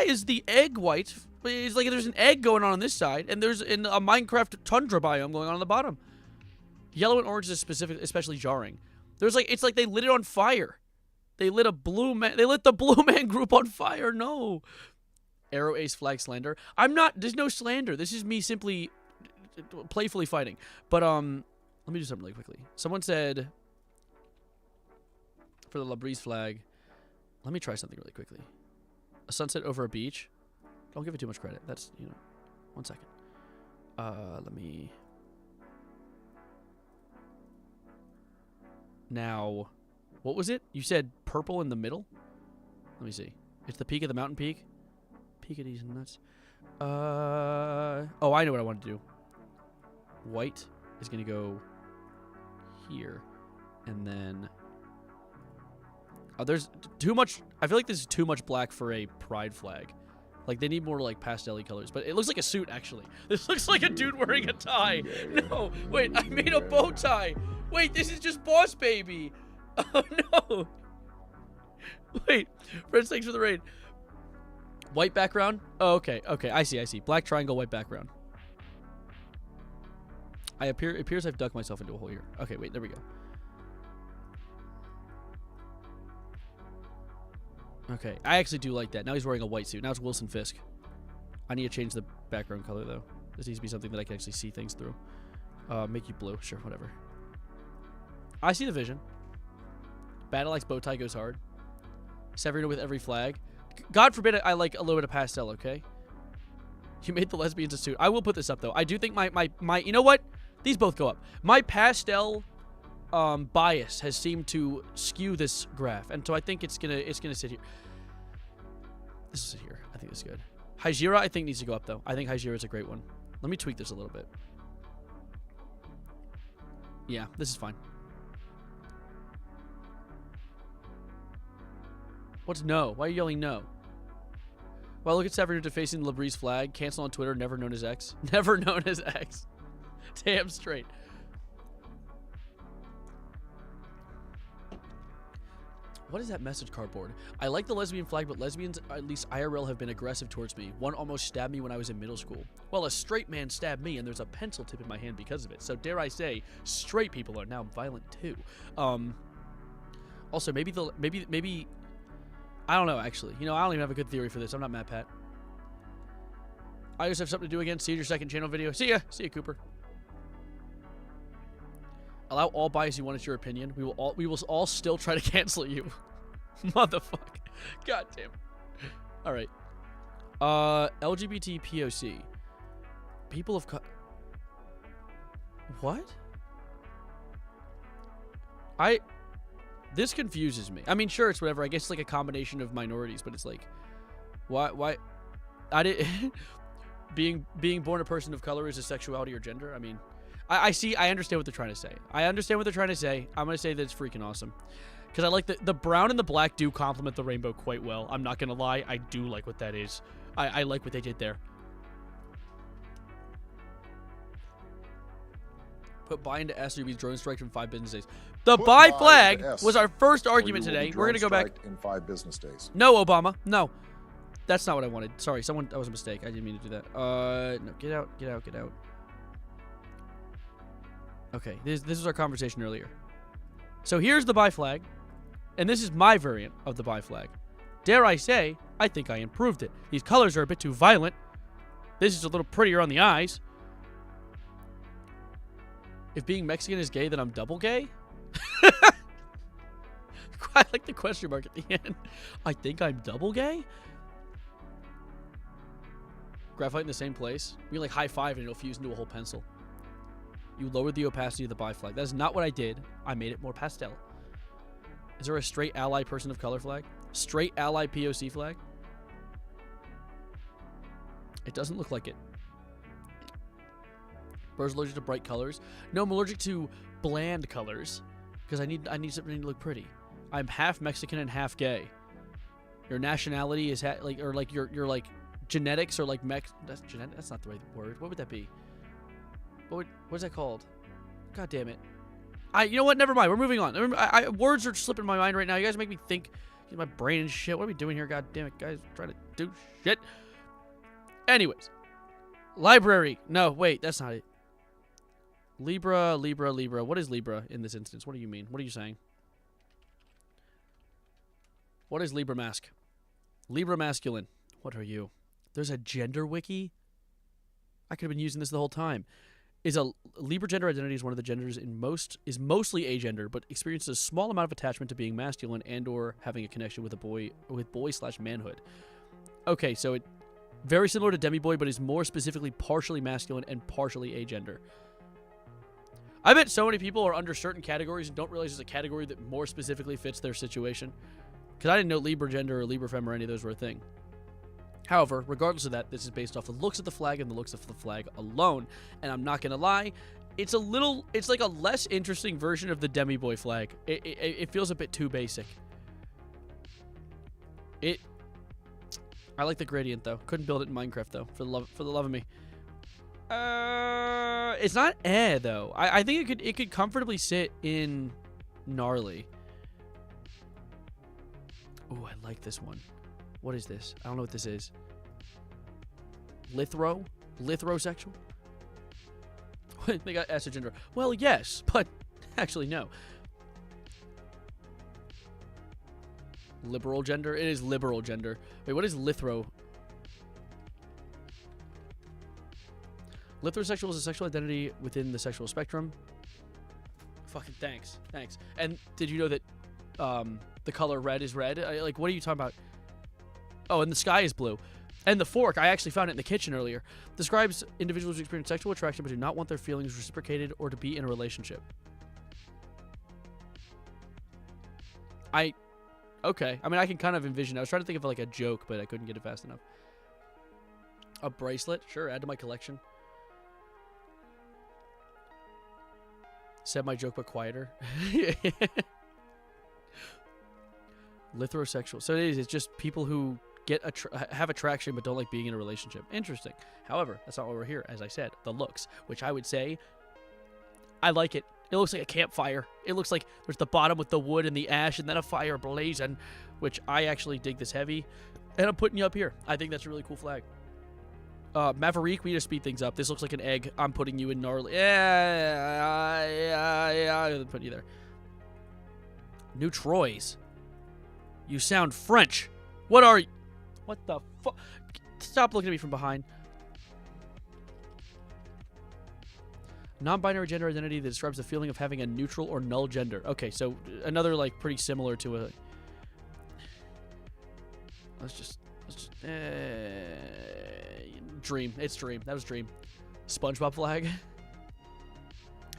is the egg white? It's like there's an egg going on this side, and there's a Minecraft tundra biome going on the bottom. Yellow and orange is especially jarring. There's like, it's like they lit it on fire. They lit the blue man group on fire. No. Arrow, ace, flag, slander. There's no slander. This is me simply playfully fighting. But, let me do something really quickly. Someone said, for the Labrise flag, let me try something really quickly. A sunset over a beach. Don't give it too much credit. That's, 1 second. Let me... Now, what was it? You said purple in the middle? Let me see. It's the peak of the mountain peak. Peak of these nuts. Oh, I know what I want to do. White is going to go here. And then... there's too much... I feel like this is too much black for a pride flag. Like, they need more, like, pastel-y colors. But it looks like a suit, actually. This looks like a dude wearing a tie. No, wait, I made a bow tie. Wait, this is just Boss Baby. Oh, no. Wait, friends, thanks for the raid. White background? Oh, okay, okay, I see. Black triangle, white background. It appears I've dug myself into a hole here. Okay, wait, there we go. Okay, I actually do like that. Now he's wearing a white suit. Now it's Wilson Fisk. I need to change the background color, though. This needs to be something that I can actually see things through. Make you blue. Sure, whatever. I see the vision. Battle Axe bow tie goes hard. Severino with every flag. God forbid I like a little bit of pastel, okay? You made the lesbians a suit. I will put this up, though. I do think my you know what? These both go up. My pastel bias has seemed to skew this graph, and so I think it's gonna sit here. This will sit here. I think this is good. Hajira, I think, needs to go up, though. I think Hajira is a great one. Let me tweak this a little bit. Yeah, this is fine. What's no? Why are you yelling no? Well, look at Severino defacing the Labrise flag. Cancel on Twitter, never known as X. Never known as X. Damn straight. What is that message cardboard? I like the lesbian flag, but lesbians, at least IRL, have been aggressive towards me. One almost stabbed me when I was in middle school. Well, a straight man stabbed me, and there's a pencil tip in my hand because of it. So dare I say, straight people are now violent too. Also, maybe. I don't know, actually. I don't even have a good theory for this. I'm not Matt Pat. I just have something to do again. See you in your second channel video. See ya. See ya, Cooper. Allow all bias you want. It's your opinion. We will all still try to cancel you. Motherfucker. God damn. All right. LGBT POC. People of what? This confuses me. I mean, sure, it's whatever. I guess it's like a combination of minorities, but it's like, why? I did being born a person of color is a sexuality or gender. I mean, I understand what they're trying to say. I understand what they're trying to say. I'm gonna say that it's freaking awesome, because I like the brown and the black do complement the rainbow quite well. I'm not gonna lie. I do like what that is. I like what they did there. Put buy into S or be drone strike in 5 business days. The buy flag was our first argument today. We're going to go back. In 5 business days. No, Obama. No. That's not what I wanted. Sorry, that was a mistake. I didn't mean to do that. No, get out. Okay, this was our conversation earlier. So here's the buy flag, and this is my variant of the buy flag. Dare I say, I think I improved it. These colors are a bit too violent. This is a little prettier on the eyes. If being Mexican is gay, then I'm double gay? I like the question mark at the end. I think I'm double gay? Graphite in the same place? We like high five and it'll fuse into a whole pencil. You lowered the opacity of the buy flag. That is not what I did. I made it more pastel. Is there a straight ally person of color flag? Straight ally POC flag? It doesn't look like it. Bro's allergic to bright colors. No, I'm allergic to bland colors because I need something to look pretty. I'm half Mexican and half gay. Your nationality is your like genetics or like that's genetic. That's not the right word. What would that be? What is that called? God damn it. You know what? Never mind. We're moving on. Words are slipping my mind right now. You guys make me think. My brain and shit. What are we doing here? God damn it, guys. I'm trying to do shit. Anyways. Library. No, wait. That's not it. Libra, Libra, Libra. What is Libra in this instance? What do you mean? What are you saying? What is Libra mask? Libra masculine. What are you? There's a gender wiki? I could have been using this the whole time. Is a Libra gender identity is one of the genders is mostly agender, but experiences a small amount of attachment to being masculine and or having a connection with boy/manhood. Okay, so it very similar to demi-boy, but is more specifically partially masculine and partially agender. I bet so many people are under certain categories and don't realize there's a category that more specifically fits their situation. Because I didn't know Libra gender or Libra femme or any of those were a thing. However, regardless of that, this is based off the looks of the flag and the looks of the flag alone. And I'm not going to lie, it's like a less interesting version of the demi-boy flag. It feels a bit too basic. I like the gradient though. Couldn't build it in Minecraft though, for the love of me. It's not though. I think it could comfortably sit in gnarly. Oh, I like this one. What is this? I don't know what this is. Lithrosexual? They got estrogen. Well, yes, but actually no. Liberal gender? It is liberal gender. Wait, what is lithro? Lithrosexual is a sexual identity within the sexual spectrum. Fucking thanks. And did you know that the color red is red? Like, what are you talking about? Oh, and the sky is blue. And the fork, I actually found it in the kitchen earlier, describes individuals who experience sexual attraction but do not want their feelings reciprocated or to be in a relationship. Okay. I mean, I can kind of envision it. I was trying to think of like a joke, but I couldn't get it fast enough. A bracelet? Sure, add to my collection. Said my joke, but quieter. Lithrosexual. So it's just people who have attraction but don't like being in a relationship. Interesting. However, that's not why we're here. As I said, the looks, which I would say, I like it. It looks like a campfire. It looks like there's the bottom with the wood and the ash and then a fire blazing, which I actually dig this heavy. And I'm putting you up here. I think that's a really cool flag. Maverick, we need to speed things up. This looks like an egg. I'm putting you in gnarly. Yeah. I'm putting you there. New Troyes. You sound French. What are you? What the fuck? Stop looking at me from behind. Non-binary gender identity that describes the feeling of having a neutral or null gender. Okay, so another like pretty similar to a. Let's just Dream. It's Dream. That was Dream. SpongeBob flag.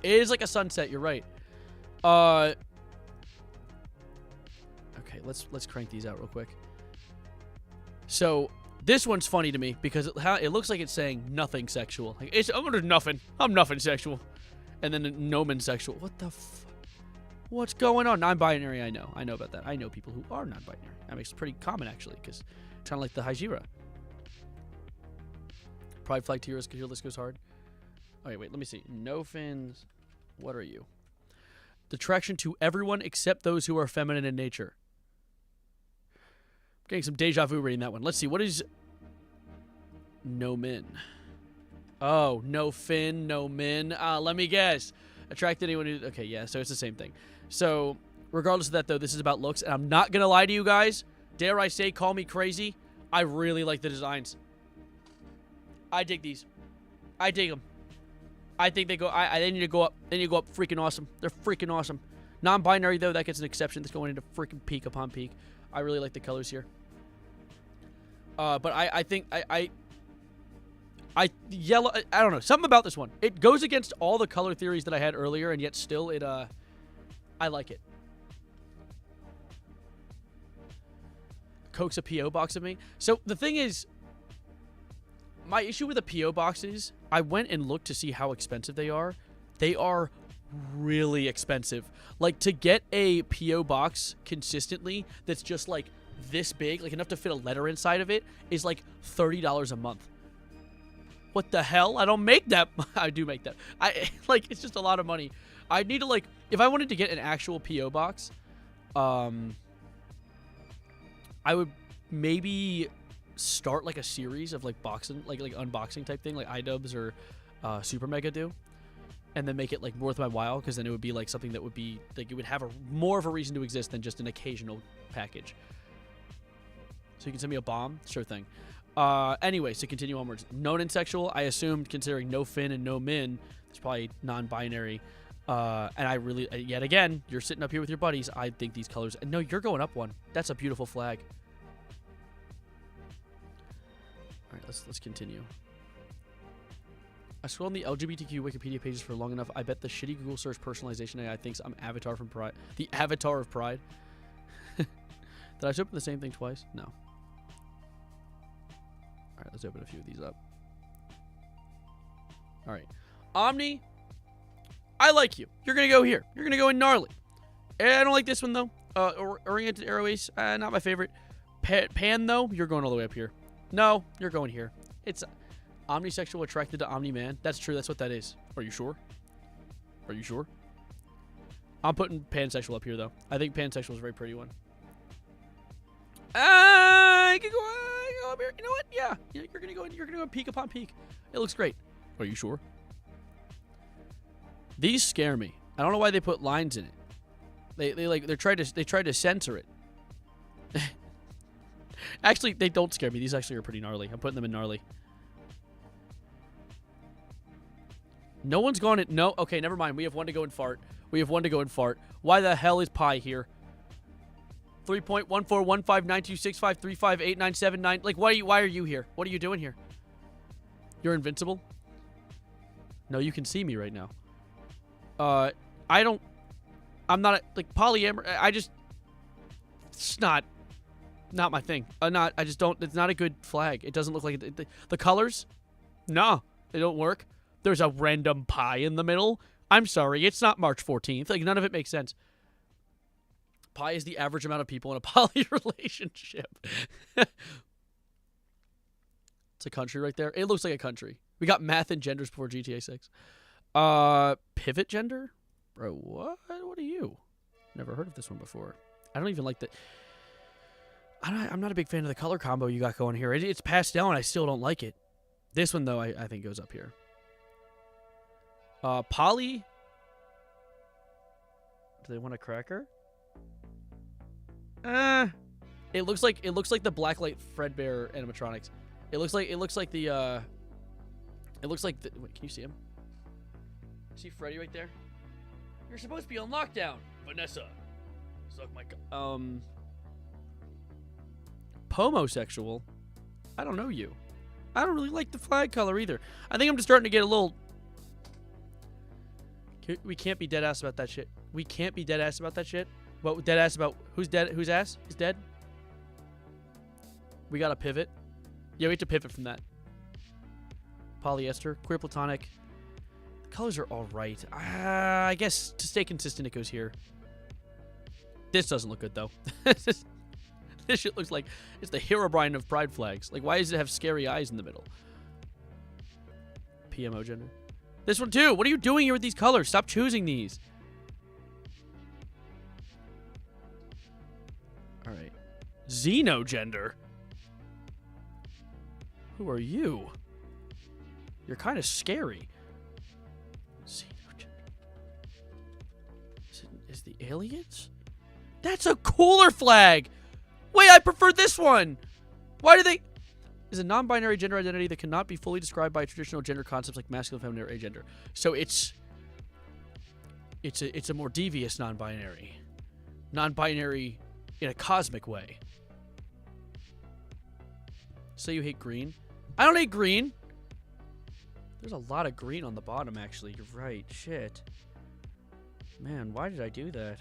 It is like a sunset. You're right. Okay, let's crank these out real quick. So this one's funny to me because it looks like it's saying nothing sexual. Like nothing. I'm nothing sexual, and then nomen sexual. What the? What's going on? Non-binary. I know about that. I know people who are non-binary. I mean, it's pretty common actually because it's kind of like the Hijira. Pride flag to heroes because your list goes hard. Okay, wait. Let me see. No fins. What are you? Attraction to everyone except those who are feminine in nature. Getting some deja vu reading that one. Let's see. What is no min? Oh, no fin, no min. Let me guess. Attract anyone who... Okay, yeah, so it's the same thing. So, regardless of that, though, this is about looks. And I'm not going to lie to you guys. Dare I say, call me crazy. I really like the designs. I dig these. I dig them. I think they go... they need to go up. They need to go up freaking awesome. They're freaking awesome. Non-binary, though, that gets an exception. That's going into freaking peak upon peak. I really like the colors here. But I think yellow. I don't know, something about this one. It goes against all the color theories that I had earlier, and yet still I like it. Coax a PO box of me. So the thing is, my issue with the PO boxes, I went and looked to see how expensive they are. They are really expensive. Like, to get a PO box consistently that's just like this big, like enough to fit a letter inside of it, is like $30 a month. What the hell? I don't make that. I do make that. It's just a lot of money. I need to, like, if I wanted to get an actual PO box, I would maybe start like a series of like boxing, like unboxing type thing, like iDubbbz or Super Mega do. and then make it like worth my while, because then it would be like something that would be like it would have more of a reason to exist than just an occasional package. So you can send me a bomb, sure thing. Anyways, to continue onwards, known and sexual. I assumed, considering no fin and no min, it's probably non-binary. And I really, yet again, you're sitting up here with your buddies. I think these colors. No, you're going up one. That's a beautiful flag. All right, let's continue. I scrolled on the LGBTQ Wikipedia pages for long enough. I bet the shitty Google search personalization AI thinks I'm Avatar from Pride. The Avatar of Pride. Did I just open the same thing twice? No. All right, let's open a few of these up. All right. Omni, I like you. You're going to go here. You're going to go in gnarly. I don't like this one, though. Oriented Arrow Ace, not my favorite. Pan, though, you're going all the way up here. No, you're going here. It's omnisexual attracted to omni-man. That's true. That's what that is. Are you sure? Are you sure? I'm putting pansexual up here, though. I think pansexual is a very pretty one. I can go up here. You know what? Yeah. You're gonna go peak upon peak. It looks great. Are you sure? These scare me. I don't know why they put lines in it. They tried to censor it. Actually, they don't scare me. These actually are pretty gnarly. I'm putting them in gnarly. No one's going in. No. Okay, never mind. We have one to go and fart. We have one to go and fart. Why the hell is pi here? 3.14159265358979. Like, why are you here? What are you doing here? You're invincible? No, you can see me right now. I'm not like polyamorous. It's not my thing. I just don't. It's not a good flag. It doesn't look like it. The colors, no, they don't work. There's a random pi in the middle. I'm sorry, it's not March 14th. Like, none of it makes sense. Pi is the average amount of people in a poly relationship. It's a country right there. It looks like a country. We got math and genders before GTA 6. Pivot gender? Bro, what? What are you? Never heard of this one before. I don't even like that. I'm not a big fan of the color combo you got going here. It's pastel and I still don't like it. This one, though, I think goes up here. Poly. Do they want a cracker? It looks like the Blacklight Fredbear animatronics. It looks like the wait, can you see him? See Freddy right there? You're supposed to be on lockdown, Vanessa. Suck my Pomosexual. I don't know you. I don't really like the flag color either. I think I'm just starting to get a little. We can't be dead ass about that shit. We can't be dead ass about that shit. What dead ass about? Who's dead? Whose ass is dead? We got to pivot. Yeah, we have to pivot from that. Polyester, queer platonic. The colors are all right. I guess to stay consistent, it goes here. This doesn't look good though. This shit looks like it's the Herobrine of pride flags. Like, why does it have scary eyes in the middle? PMO gender. This one too. What are you doing here with these colors? Stop choosing these. All right. Xenogender. Who are you? You're kind of scary. Xenogender. Is the aliens? That's a cooler flag. Wait, I prefer this one. Why do they? Is a non-binary gender identity that cannot be fully described by traditional gender concepts like masculine, feminine, or agender. So it's a more devious non-binary. Non-binary in a cosmic way. Say you hate green. I don't hate green. There's a lot of green on the bottom, actually. You're right. Shit. Man, why did I do that?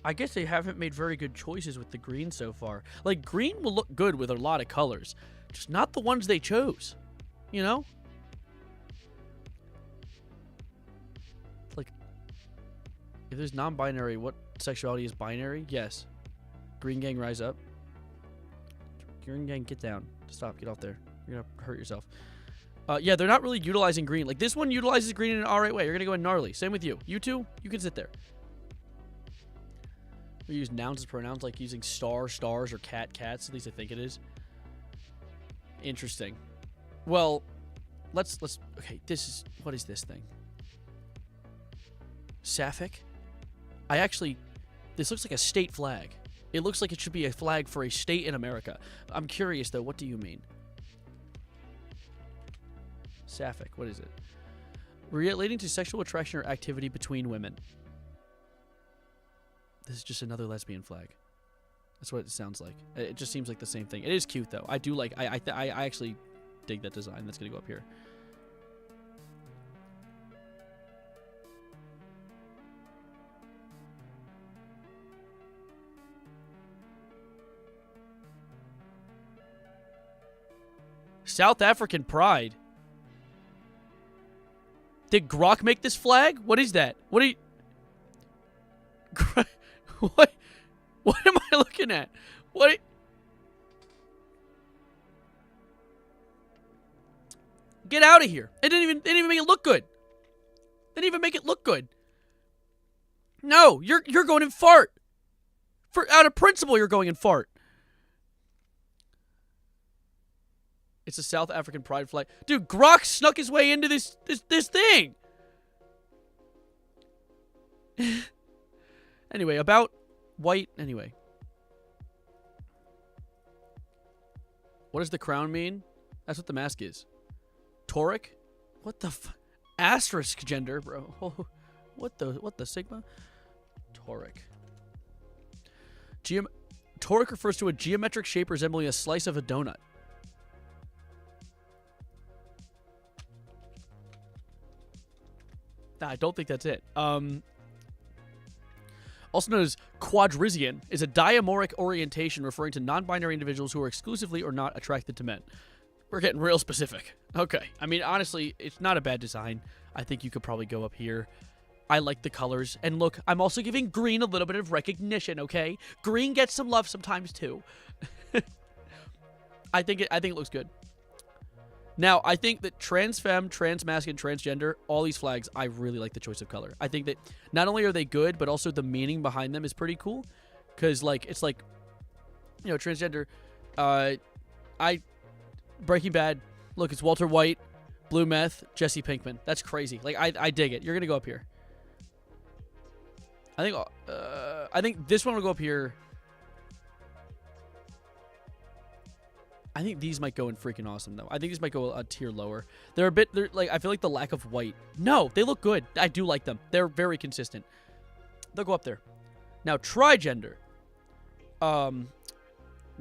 I guess they haven't made very good choices with the green so far. Like, green will look good with a lot of colors. Just not the ones they chose. You know? Like, if there's non-binary, what sexuality is binary? Yes. Green gang, rise up. Green gang, get down. Stop. Get off there. You're going to hurt yourself. Yeah, they're not really utilizing green. Like, this one utilizes green in an alright way. You're going to go in gnarly. Same with you. You two, you can sit there. We use nouns as pronouns, like using star, stars, or cat, cats. At least I think it is. Interesting. Well, let's. Okay, what is this thing? Sapphic. This looks like a state flag. It looks like it should be a flag for a state in America. I'm curious, though. What do you mean? Sapphic. What is it? Relating to sexual attraction or activity between women. This is just another lesbian flag. That's what it sounds like. It just seems like the same thing. It is cute, though. I do like... I actually dig that design. That's going to go up here. South African pride. Did Grok make this flag? What is that? What are you... What? What am I looking at? What? Get out of here! It didn't even make it look good. Didn't even make it look good. No, you're going in fart. Out of principle, you're going in fart. It's a South African pride flag. Dude, Grok snuck his way into this thing. Anyway, about white. Anyway. What does the crown mean? That's what the mask is. Toric? What the asterisk gender, bro. What the sigma? Toric. Toric refers to a geometric shape resembling a slice of a donut. I don't think that's it. Also known as quadrizian, is a diamoric orientation referring to non-binary individuals who are exclusively or not attracted to men. We're getting real specific. Okay. I mean, honestly, it's not a bad design. I think you could probably go up here. I like the colors. And look, I'm also giving green a little bit of recognition, okay? Green gets some love sometimes, too. I think it looks good. Now, I think that trans femme, trans masculine, transgender, all these flags, I really like the choice of color. I think that not only are they good, but also the meaning behind them is pretty cool. Because, like, it's like, you know, transgender, Breaking Bad, look, it's Walter White, Blue Meth, Jesse Pinkman. That's crazy. Like, I dig it. You're going to go up here. I think this one will go up here. I think these might go in freaking awesome, though. I think these might go a tier lower. They're like, I feel like the lack of white. No, they look good. I do like them. They're very consistent. They'll go up there. Now, trigender. Yeah,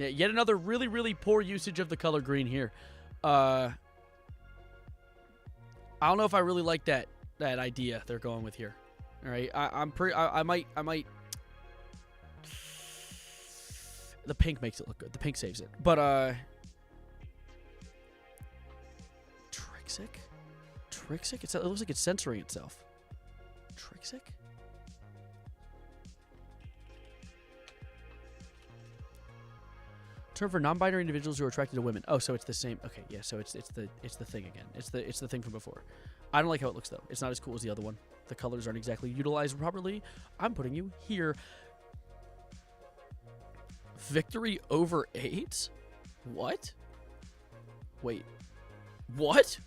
yet another really, really poor usage of the color green here. I don't know if I really like that idea they're going with here. All right, I might. The pink makes it look good. The pink saves it. But Trixic? It looks like it's censoring itself. Trixic? Term for non-binary individuals who are attracted to women. Oh, so it's the same. Okay, yeah. So it's the thing again. It's the thing from before. I don't like how it looks though. It's not as cool as the other one. The colors aren't exactly utilized properly. I'm putting you here. Victory over AIDS? What? Wait. What?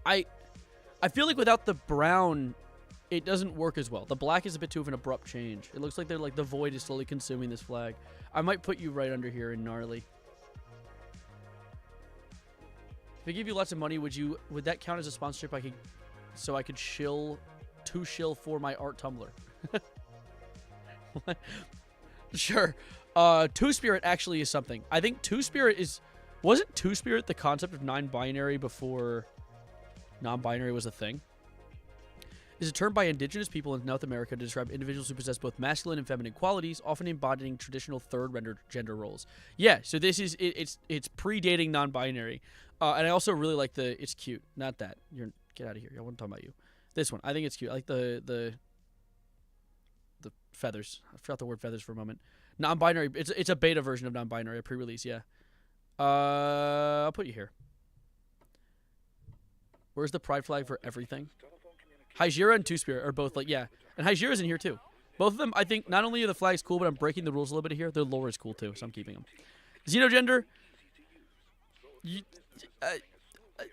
I feel like without the brown, it doesn't work as well. The black is a bit too of an abrupt change. It looks like they're like the void is slowly consuming this flag. I might put you right under here in gnarly. If I give you lots of money, would that count as a sponsorship? So I could shill for my art Tumblr. Sure. Two-Spirit actually is something. I think Two-Spirit wasn't Two-Spirit the concept of non-binary before non-binary was a thing? Is a term by indigenous people in North America to describe individuals who possess both masculine and feminine qualities, often embodying traditional third gender roles. Yeah, so this is it's predating non-binary. And I also really like it's cute. Not that. Get out of here. I wasn't talking about you. This one. I think it's cute. I like the feathers. I forgot the word feathers for a moment. Non-binary. It's a beta version of non-binary, a pre-release, yeah. I'll put you here. Where's the pride flag for everything? Hygera and Two-Spirit are both like, yeah. And Hygera's in here too. Both of them, I think, not only are the flags cool, but I'm breaking the rules a little bit here. Their lore is cool too, so I'm keeping them. Xenogender.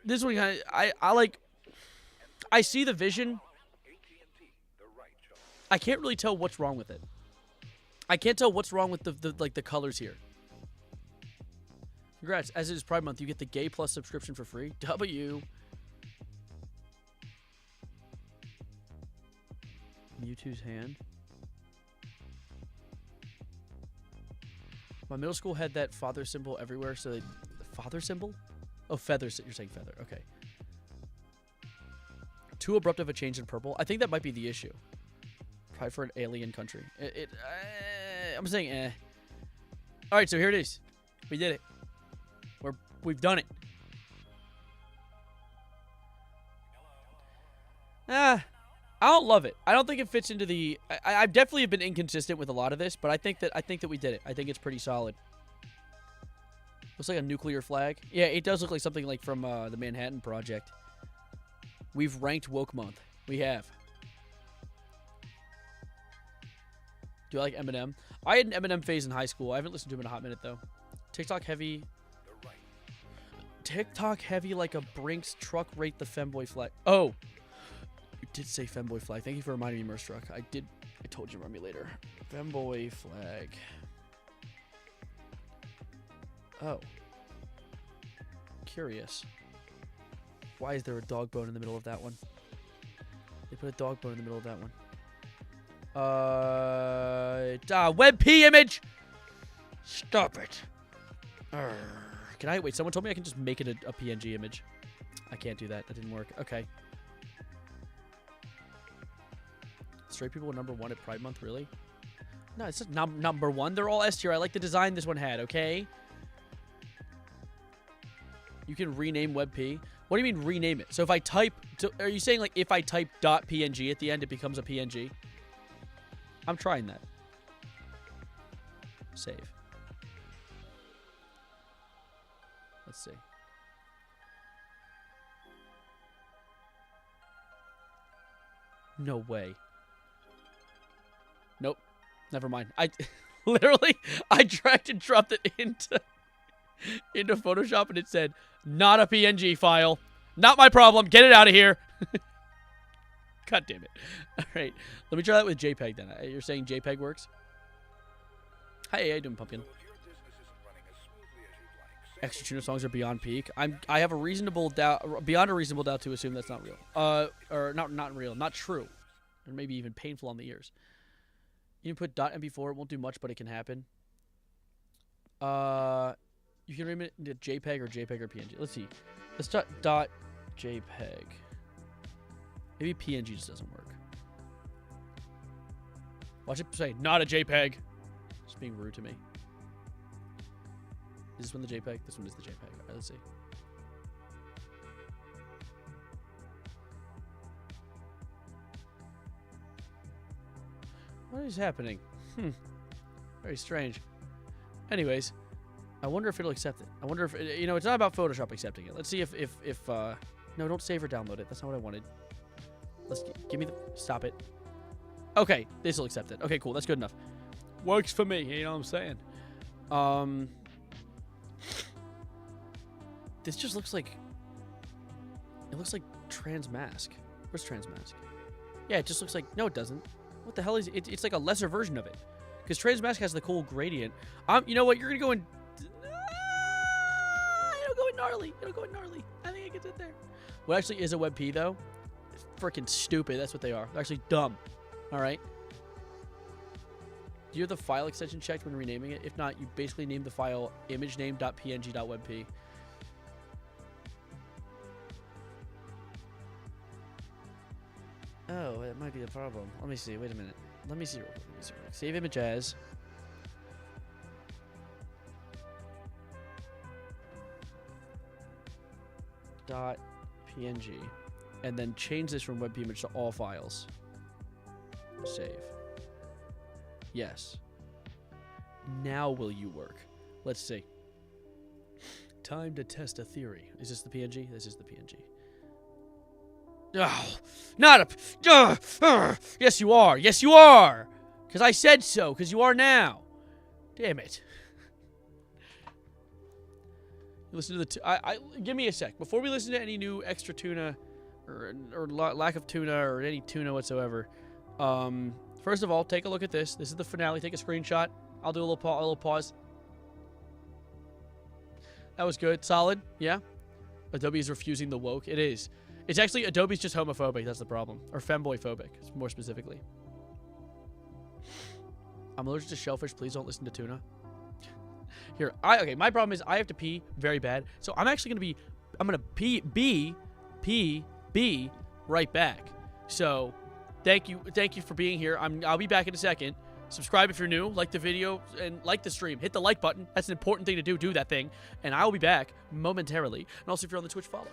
This one, I see the vision. I can't really tell what's wrong with it. I can't tell what's wrong with the colors here. Congrats. As it is Pride Month, you get the Gay Plus subscription for free. W. Mewtwo's hand. My middle school had that father symbol everywhere, so the father symbol? Oh, feathers. You're saying feather. Okay. Too abrupt of a change in purple. I think that might be the issue. Pride for an alien country. I'm saying eh. All right, so here it is. We did it. We've done it. I don't love it. I don't think it fits into the. I've definitely been inconsistent with a lot of this, but I think that we did it. I think it's pretty solid. Looks like a nuclear flag. Yeah, it does look like something like from the Manhattan Project. We've ranked Woke Month. We have. Do you like Eminem? I had an Eminem phase in high school. I haven't listened to him in a hot minute though. TikTok heavy. TikTok heavy like a Brinks truck rate the femboy flag. Oh. You did say femboy flag. Thank you for reminding me, Merstruck. I told you to remind me later. Femboy flag. Oh. Curious. Why is there a dog bone in the middle of that one? They put a dog bone in the middle of that one. WebP image! Stop it. Can I? Wait, someone told me I can just make it a PNG image. I can't do that. That didn't work. Okay. Straight people were #1 at Pride Month, really? No, it's just number one. They're all S tier. I like the design this one had, okay? You can rename WebP. What do you mean rename it? So if I type... Are you saying, like, if I type .png at the end, it becomes a PNG? I'm trying that. Save. Let's see. No way. Nope. Never mind. I literally I dragged and dropped it into Photoshop and it said not a PNG file. Not my problem. Get it out of here. God damn it. All right. Let me try that with JPEG then. You're saying JPEG works? Hi, how you doing, Pumpkin? Extra tuna songs are beyond peak. I have a reasonable doubt, beyond a reasonable doubt, to assume that's not real. Or not real, not true, or maybe even painful on the ears. You can put .mp4. It won't do much, but it can happen. You can rename it into JPEG or PNG. Let's see. Let's .jpeg. Maybe PNG just doesn't work. Watch it say not a JPEG. It's being rude to me. Is this one the JPEG? This one is the JPEG. All right, let's see. What is happening? Very strange. Anyways, I wonder if it'll accept it. I wonder if you know, it's not about Photoshop accepting it. Let's see if no, don't save or download it. That's not what I wanted. Let's give me the stop it. Okay, this will accept it. Okay, cool. That's good enough. Works for me. You know what I'm saying? This just looks like... It looks like Transmask. Where's Transmask? Yeah, it just looks like... No, it doesn't. What the hell is it? It's like a lesser version of it. Because Transmask has the cool gradient. You know what? You're going to go in... It'll go in gnarly. It'll go in gnarly. I think it gets it there. What actually is a WebP, though? It's freaking stupid. That's what they are. They're actually dumb. All right? Do you have the file extension checked when renaming it? If not, you basically name the file imagename.png.webp. Oh, that might be the problem. Let me see. Wait a minute. Let me see real quick. Save image as. .png. And then change this from WebP image to all files. Save. Yes. Now will you work? Let's see. Time to test a theory. Is this the PNG? This is the PNG. Oh, not a... yes, you are. Yes, you are. Because I said so. Because you are now. Damn it. Listen to the... give me a sec. Before we listen to any new extra tuna or lack of tuna or any tuna whatsoever, First of all, take a look at this. This is the finale. Take a screenshot. I'll do a little pause. That was good. Solid. Yeah. Adobe is refusing the woke. It is. It's actually, Adobe's just homophobic. That's the problem. Or femboy-phobic, more specifically. I'm allergic to shellfish. Please don't listen to tuna. Here. Okay, my problem is I have to pee very bad. So I'm actually going to I'm going to pee right back. So thank you for being here. I'll be back in a second. Subscribe if you're new, like the video, and like the stream. Hit the like button. That's an important thing to do. Do that thing. And I will be back momentarily. And also, if you're on the Twitch, follow.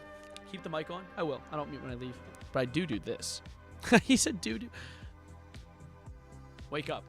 Keep the mic on. I will. I don't mute when I leave. But I do this. He said do. Wake up.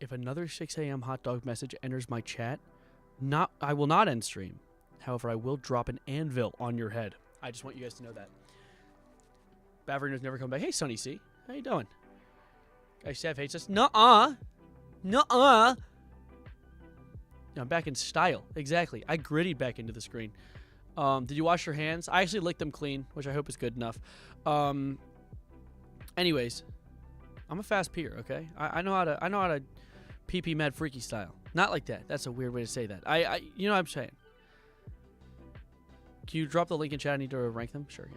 If another 6 a.m. hot dog message enters my chat, I will not end stream. However, I will drop an anvil on your head. I just want you guys to know that. Baverino's never come back. Hey, Sonny C. How you doing? Guy Sev hates us. Nuh-uh. Nuh-uh. I'm back in style. Exactly. I grittied back into the screen. Did you wash your hands? I actually licked them clean, which I hope is good enough. Anyways, I'm a fast peer, okay? I know how to PP mad freaky style. Not like that. That's a weird way to say that. You know what I'm saying. Can you drop the link in chat? I need to rank them. Sure, yeah.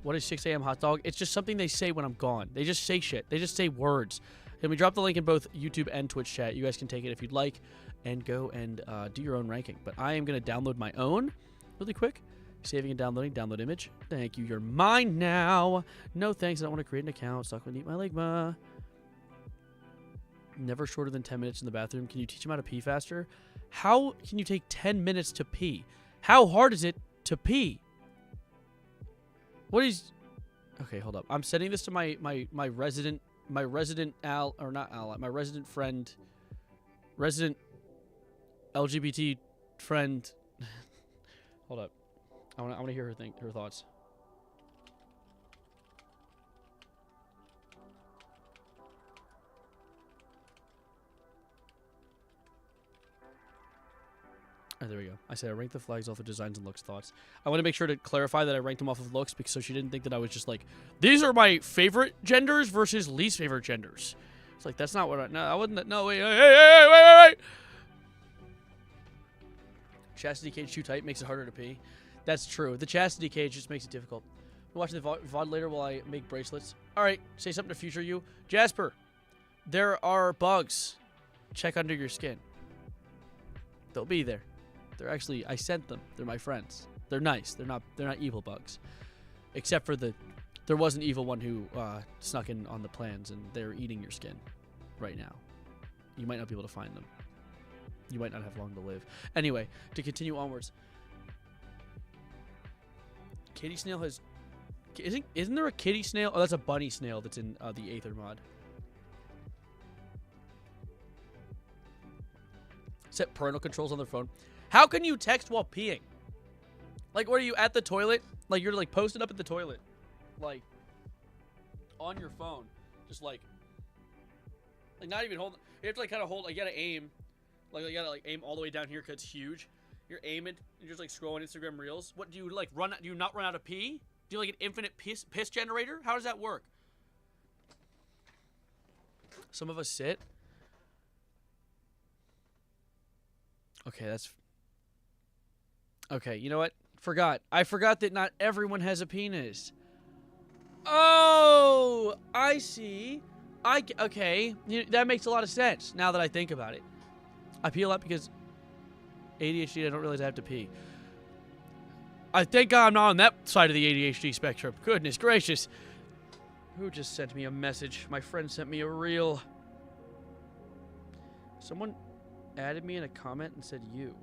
What is 6 a.m. hot dog? It's just something they say when I'm gone. They just say shit. They just say words. Can we drop the link in both YouTube and Twitch chat? You guys can take it if you'd like and go and do your own ranking. But I am going to download my own really quick. Saving and downloading. Download image. Thank you. You're mine now. No thanks. I don't want to create an account. Stuck with Eat My Ligma. Never shorter than 10 minutes in the bathroom. Can you teach them how to pee faster? How can you take 10 minutes to pee? How hard is it to pee? What is... Okay, hold up. I'm sending this to my resident friend, resident LGBT friend. Hold up. I want to hear her thoughts. Oh, there we go. I said I ranked the flags off of designs and looks thoughts. I want to make sure to clarify that I ranked them off of looks because so she didn't think that I was just like, these are my favorite genders versus least favorite genders. It's like, that's not what I wasn't. No, wait. Chastity cage too tight makes it harder to pee. That's true. The chastity cage just makes it difficult. I'm watching the VOD later while I make bracelets. All right, say something to future you. Jasper, there are bugs. Check under your skin. They'll be there. They're actually, I sent them. They're my friends. They're nice. They're not evil bugs. Except for there was an evil one who snuck in on the plans and they're eating your skin right now. You might not be able to find them. You might not have long to live. Anyway, to continue onwards. Kitty snail has... Isn't there a kitty snail? Oh, that's a bunny snail that's in the Aether mod. Set parental controls on their phone. How can you text while peeing? Like, what are you at the toilet? Like, you're, like, posted up at the toilet. Like, on your phone. Just, like not even holding. You have to, like, kind of hold. Like, you gotta aim. Like, you gotta, like, aim all the way down here because it's huge. You're aiming. You're just, like, scrolling Instagram Reels. What, do you, like, run? Do you not run out of pee? Do you like an infinite piss generator? How does that work? Some of us sit. Okay, that's... Okay, you know what? I forgot that not everyone has a penis. Oh, I see. Okay, that makes a lot of sense now that I think about it. I pee a lot because ADHD, I don't realize I have to pee. I thank God I'm not on that side of the ADHD spectrum. Goodness gracious. Who just sent me a message? My friend sent me a reel. Someone added me in a comment and said you.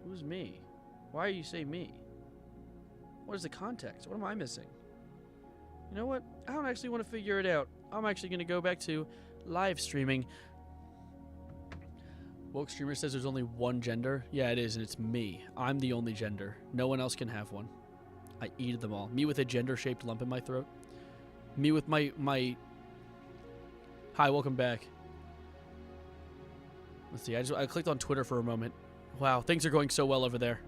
Who's me? Why are you saying me? What is the context? What am I missing? You know what? I don't actually want to figure it out. I'm actually going to go back to live streaming. Woke Streamer says there's only one gender. Yeah, it is, and it's me. I'm the only gender. No one else can have one. I eat them all. Me with a gender-shaped lump in my throat. Me with my... Hi, welcome back. Let's see, I clicked on Twitter for a moment. Wow, things are going so well over there.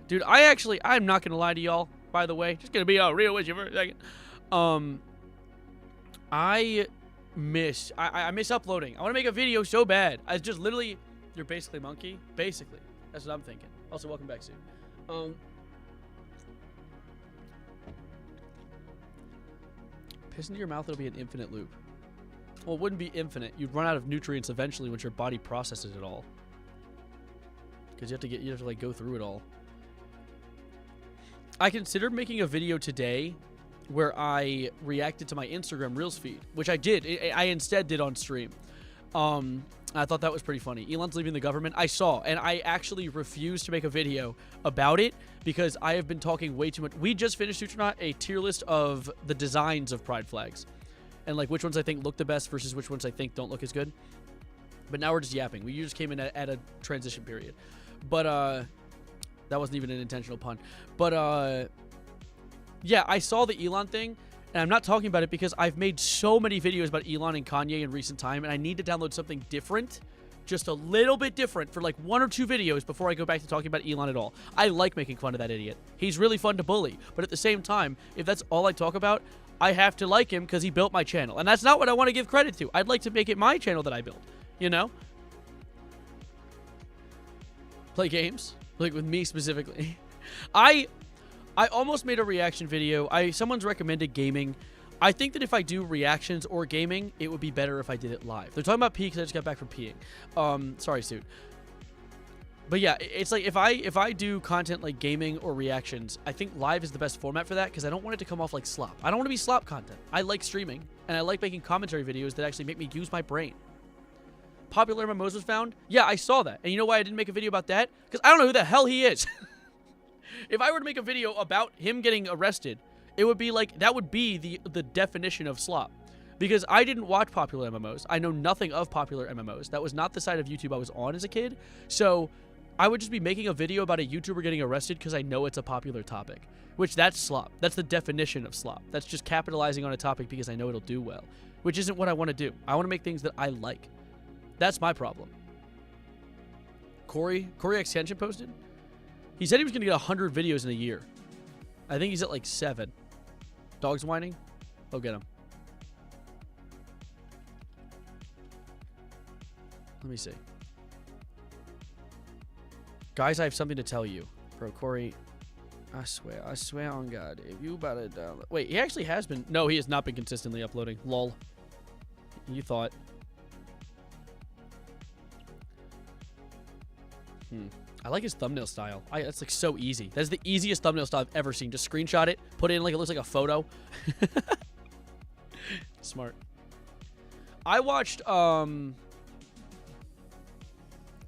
Dude, I'm not going to lie to y'all, by the way. Just going to be real with you for a second. I miss uploading. I want to make a video so bad. I just literally... You're basically a monkey? Basically. That's what I'm thinking. Also, welcome back soon. Piss into your mouth, it'll be an infinite loop. Well, it wouldn't be infinite. You'd run out of nutrients eventually once your body processes it all. Because you have to like go through it all. I considered making a video today where I reacted to my Instagram Reels feed, which I did. I instead did on stream. I thought that was pretty funny. Elon's leaving the government. I saw, and I actually refused to make a video about it because I have been talking way too much. We just finished, Sutronaut, a tier list of the designs of pride flags and like which ones I think look the best versus which ones I think don't look as good. But now we're just yapping. We just came in at a transition period. But that wasn't even an intentional pun. But yeah, I saw the Elon thing. And I'm not talking about it because I've made so many videos about Elon and Kanye in recent time, and I need to download something different, just a little bit different, for like 1 or 2 videos before I go back to talking about Elon at all. I like making fun of that idiot. He's really fun to bully, but at the same time, if that's all I talk about, I have to like him because he built my channel, and that's not what I want to give credit to. I'd like to make it my channel that I built, you know? Play games, like with me specifically. I almost made a reaction video. Someone's recommended gaming. I think that if I do reactions or gaming, it would be better if I did it live. They're talking about pee because I just got back from peeing. Sorry, Suit. But yeah, it's like if I do content like gaming or reactions, I think live is the best format for that because I don't want it to come off like slop. I don't want to be slop content. I like streaming, and I like making commentary videos that actually make me use my brain. Popular MMOs was found? Yeah, I saw that. And you know why I didn't make a video about that? Because I don't know who the hell he is. If I were to make a video about him getting arrested, it would be like, that would be the definition of slop. Because I didn't watch popular MMOs. I know nothing of popular MMOs. That was not the side of YouTube I was on as a kid. So I would just be making a video about a YouTuber getting arrested because I know it's a popular topic. Which, that's slop. That's the definition of slop. That's just capitalizing on a topic because I know it'll do well. Which isn't what I want to do. I want to make things that I like. That's my problem. Corey Extension posted? He said he was going to get 100 videos in a year. I think he's at like 7. Dogs whining? Go get him. Let me see. Guys, I have something to tell you. Bro, Corey, I swear on God, if you about to download... Wait, he actually has been... No, he has not been consistently uploading. Lol. You thought. I like his thumbnail style. That's like so easy. That's the easiest thumbnail style I've ever seen. Just screenshot it, put it in like it looks like a photo. Smart. I watched, what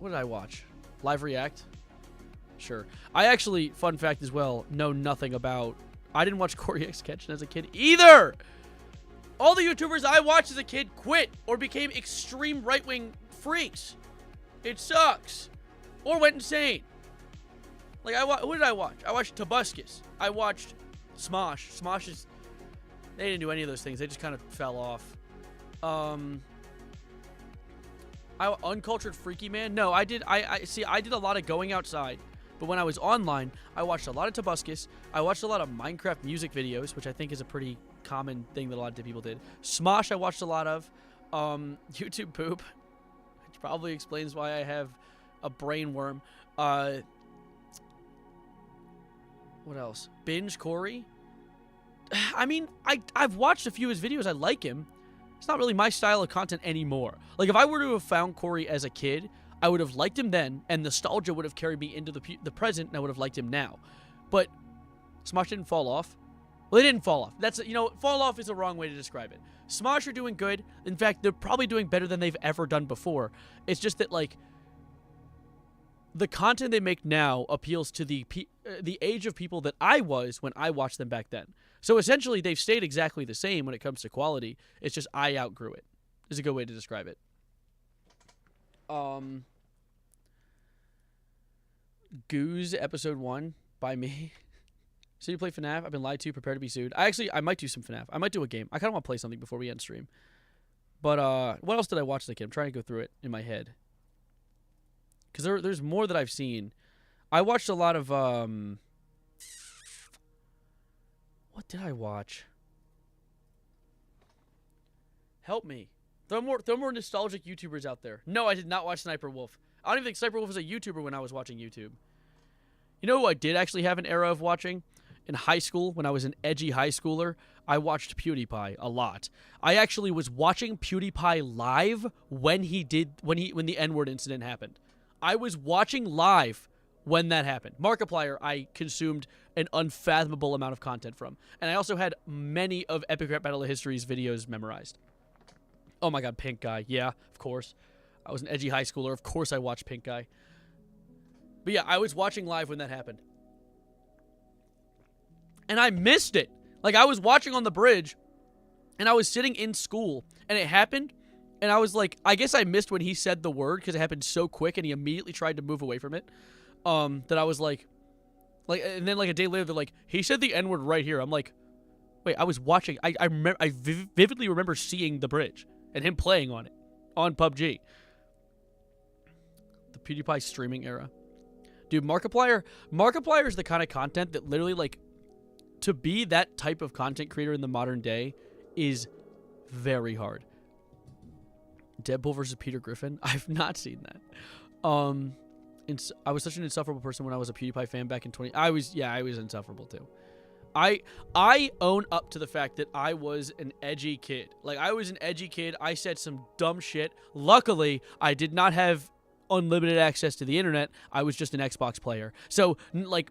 did I watch? Live React? Sure. I actually, fun fact as well, know nothing about... I didn't watch Corey X Catchin as a kid either! All the YouTubers I watched as a kid quit or became extreme right-wing freaks. It sucks. Or went insane. Like, what did I watch? I watched Tobuscus. I watched Smosh. Smosh is... They didn't do any of those things. They just kind of fell off. Uncultured Freaky Man? No, I did... I did a lot of going outside. But when I was online, I watched a lot of Tobuscus. I watched a lot of Minecraft music videos, which I think is a pretty common thing that a lot of people did. Smosh I watched a lot of. YouTube poop, which probably explains why I have a brain worm. What else? Binge Corey. I mean, I've watched a few of his videos. I like him. It's not really my style of content anymore. Like, if I were to have found Corey as a kid, I would have liked him then, and nostalgia would have carried me into the present, and I would have liked him now. But Smosh didn't fall off. Well, they didn't fall off. That's, you know, fall off is the wrong way to describe it. Smosh are doing good. In fact, they're probably doing better than they've ever done before. It's just that, like, the content they make now appeals to the age of people that I was when I watched them back then. So essentially, they've stayed exactly the same when it comes to quality. It's just I outgrew it. Is a good way to describe it. Goose episode 1 by me. So you play FNAF? I've been lied to. Prepare to be sued. I might do some FNAF. I might do a game. I kind of want to play something before we end stream. But what else did I watch as a kid? I'm trying to go through it in my head. Because there's more that I've seen. I watched a lot of what did I watch? Help me. There are more nostalgic YouTubers out there. No, I did not watch Sniper Wolf. I don't even think Sniper Wolf was a YouTuber when I was watching YouTube. You know who I did actually have an era of watching? In high school, when I was an edgy high schooler, I watched PewDiePie a lot. I actually was watching PewDiePie live when the N-word incident happened. I was watching live when that happened. Markiplier, I consumed an unfathomable amount of content from. And I also had many of Epic Rap Battle of History's videos memorized. Oh my god, Pink Guy. Yeah, of course. I was an edgy high schooler. Of course I watched Pink Guy. But yeah, I was watching live when that happened. And I missed it. Like, I was watching on the bridge, and I was sitting in school, and it happened, and I was like, I guess I missed when he said the word, because it happened so quick, and he immediately tried to move away from it, that I was like, and then like a day later, they're like, he said the N-word right here. I'm like, wait, I was watching, I vividly remember seeing the bridge, and him playing on it, on PUBG. The PewDiePie streaming era. Dude, Markiplier is the kind of content that literally, like, to be that type of content creator in the modern day is very hard. Deadpool versus Peter Griffin? I've not seen that. I was such an insufferable person when I was a PewDiePie fan back in I was insufferable too. I own up to the fact that I was an edgy kid. Like, I was an edgy kid. I said some dumb shit. Luckily, I did not have unlimited access to the internet. I was just an Xbox player. So, like,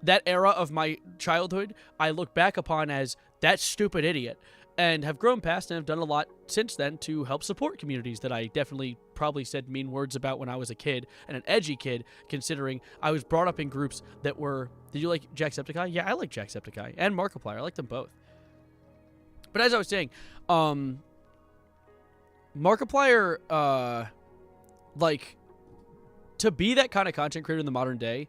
that era of my childhood, I look back upon as that stupid idiot, and have grown past and have done a lot since then to help support communities that I definitely probably said mean words about when I was a kid, and an edgy kid, considering I was brought up in groups that were... Did you like Jacksepticeye? Yeah, I like Jacksepticeye, and Markiplier. I like them both. But as I was saying, Markiplier, like, to be that kind of content creator in the modern day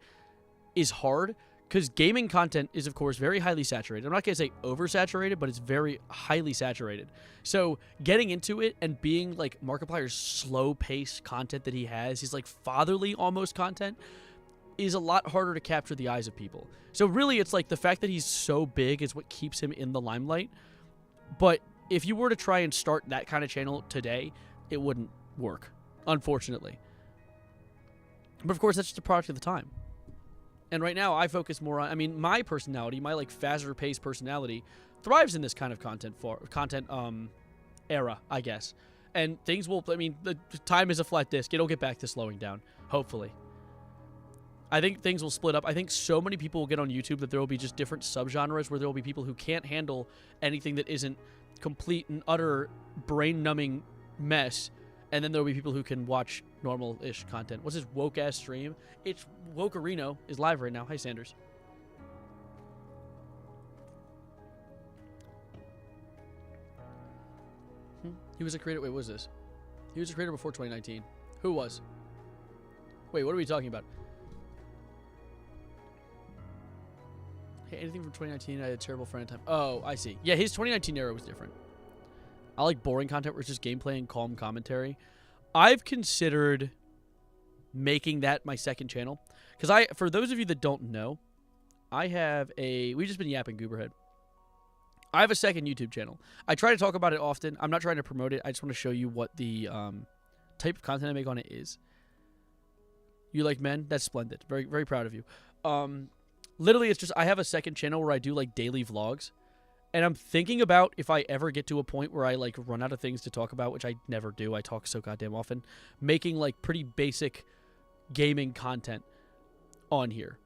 is hard, because gaming content is, of course, very highly saturated. I'm not going to say oversaturated, but it's very highly saturated. So getting into it and being, like, Markiplier's slow-paced content that he has, his, like, fatherly almost content, is a lot harder to capture the eyes of people. So really, it's like the fact that he's so big is what keeps him in the limelight. But if you were to try and start that kind of channel today, it wouldn't work, unfortunately. But of course, that's just a product of the time. And right now, I focus more on, I mean, my personality, my, like, faster-paced personality thrives in this kind of content era, I guess. And things will, I mean, the time is a flat disk. It'll get back to slowing down, hopefully. I think things will split up. I think so many people will get on YouTube that there will be just different subgenres where there will be people who can't handle anything that isn't complete and utter brain-numbing mess. And then there will be people who can watch normal-ish content. What's this woke-ass stream? It's Wokerino is live right now. Hi, Sanders. He was a creator. Wait, what was this? He was a creator before 2019. Who was? Wait, what are we talking about? Hey, anything from 2019? I had a terrible friend time. Oh, I see. Yeah, his 2019 era was different. I like boring content where it's just gameplay and calm commentary. I've considered making that my second channel. Because for those of you that don't know, I have we've just been yapping Gooberhead. I have a second YouTube channel. I try to talk about it often. I'm not trying to promote it. I just want to show you what the type of content I make on it is. You like men? That's splendid. Very, very proud of you. Literally, it's just I have a second channel where I do like daily vlogs. And I'm thinking about if I ever get to a point where I like run out of things to talk about, which I never do. I talk so goddamn often. Making like pretty basic gaming content on here.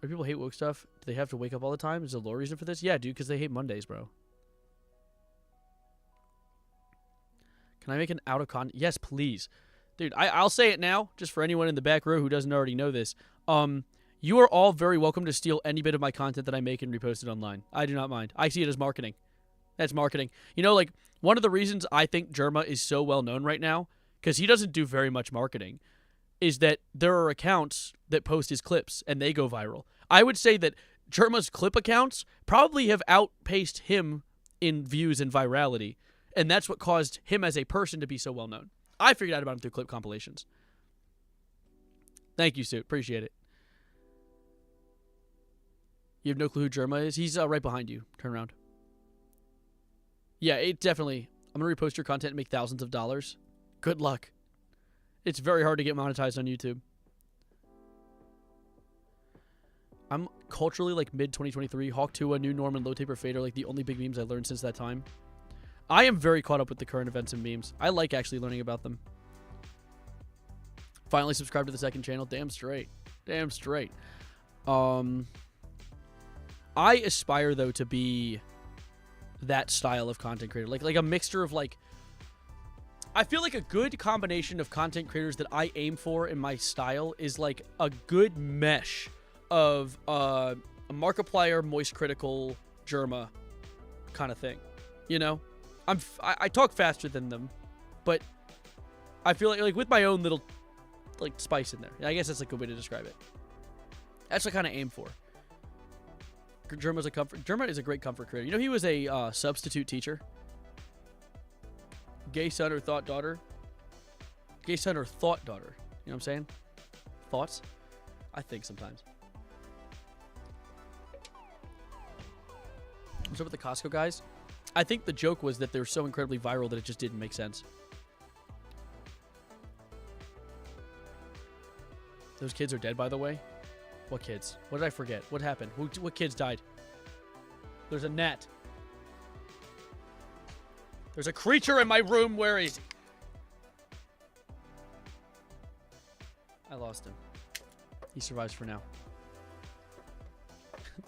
Do people hate woke stuff? Do they have to wake up all the time? Is there a low reason for this? Yeah, dude, because they hate Mondays, bro. Can I make an out of content? Yes, please. Dude, I'll say it now, just for anyone in the back row who doesn't already know this. You are all very welcome to steal any bit of my content that I make and repost it online. I do not mind. I see it as marketing. That's marketing. You know, like, one of the reasons I think Germa is so well known right now, because he doesn't do very much marketing, is that there are accounts that post his clips and they go viral. I would say that Germa's clip accounts probably have outpaced him in views and virality, and that's what caused him as a person to be so well known. I figured out about him through clip compilations. Thank you, Suit. Appreciate it. You have no clue who Germa is? He's right behind you. Turn around. Yeah, it definitely... I'm going to repost your content and make thousands of dollars. Good luck. It's very hard to get monetized on YouTube. I'm culturally like mid-2023. Hawk Tua, New Norman, Low Taper Fade are like the only big memes I learned since that time. I am very caught up with the current events and memes. I like actually learning about them. Finally subscribed to the second channel. Damn straight. Damn straight. I aspire, though, to be that style of content creator. Like a mixture of, like... I feel like a good combination of content creators that I aim for in my style is, like, a good mesh of a Markiplier, Moist Critical, Germa kind of thing. You know? I talk faster than them, but I feel like with my own little, like, spice in there. I guess that's a good way to describe it. That's what I kind of aim for. Germa is a great comfort creator. You know, he was a substitute teacher. Gay son or thought daughter. Gay son or thought daughter. You know what I'm saying? Thoughts? I think sometimes. What's up with the Costco guys? I think the joke was that they were so incredibly viral that it just didn't make sense. Those kids are dead, by the way. What kids? What did I forget? What happened? What kids died? There's a gnat. There's a creature in my room. Where is he? I lost him. He survives for now.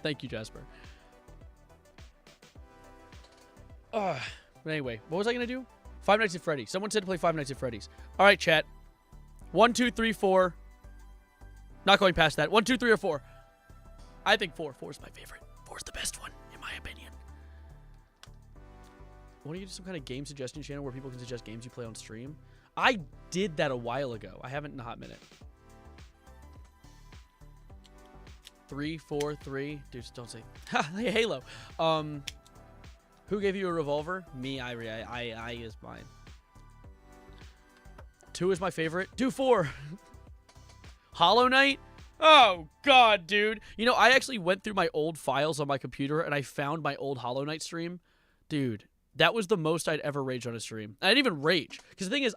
Thank you, Jasper. But anyway, what was I going to do? Five Nights at Freddy's. Someone said to play Five Nights at Freddy's. All right, chat. 1, 2, 3, 4. Not going past that. 1, 2, 3, or 4. I think 4. 4 is my favorite. 4 is the best one, in my opinion. Want to get some kind of game suggestion channel where people can suggest games you play on stream? I did that a while ago. I haven't in a hot minute. 3, 4, 3. Dude, don't say. Hey, Halo. Who gave you a revolver? Me, I is mine. 2 is my favorite. Do 4. Hollow Knight? Oh, God, dude. You know, I actually went through my old files on my computer, and I found my old Hollow Knight stream. Dude, that was the most I'd ever raged on a stream. I didn't even rage. Because the thing is,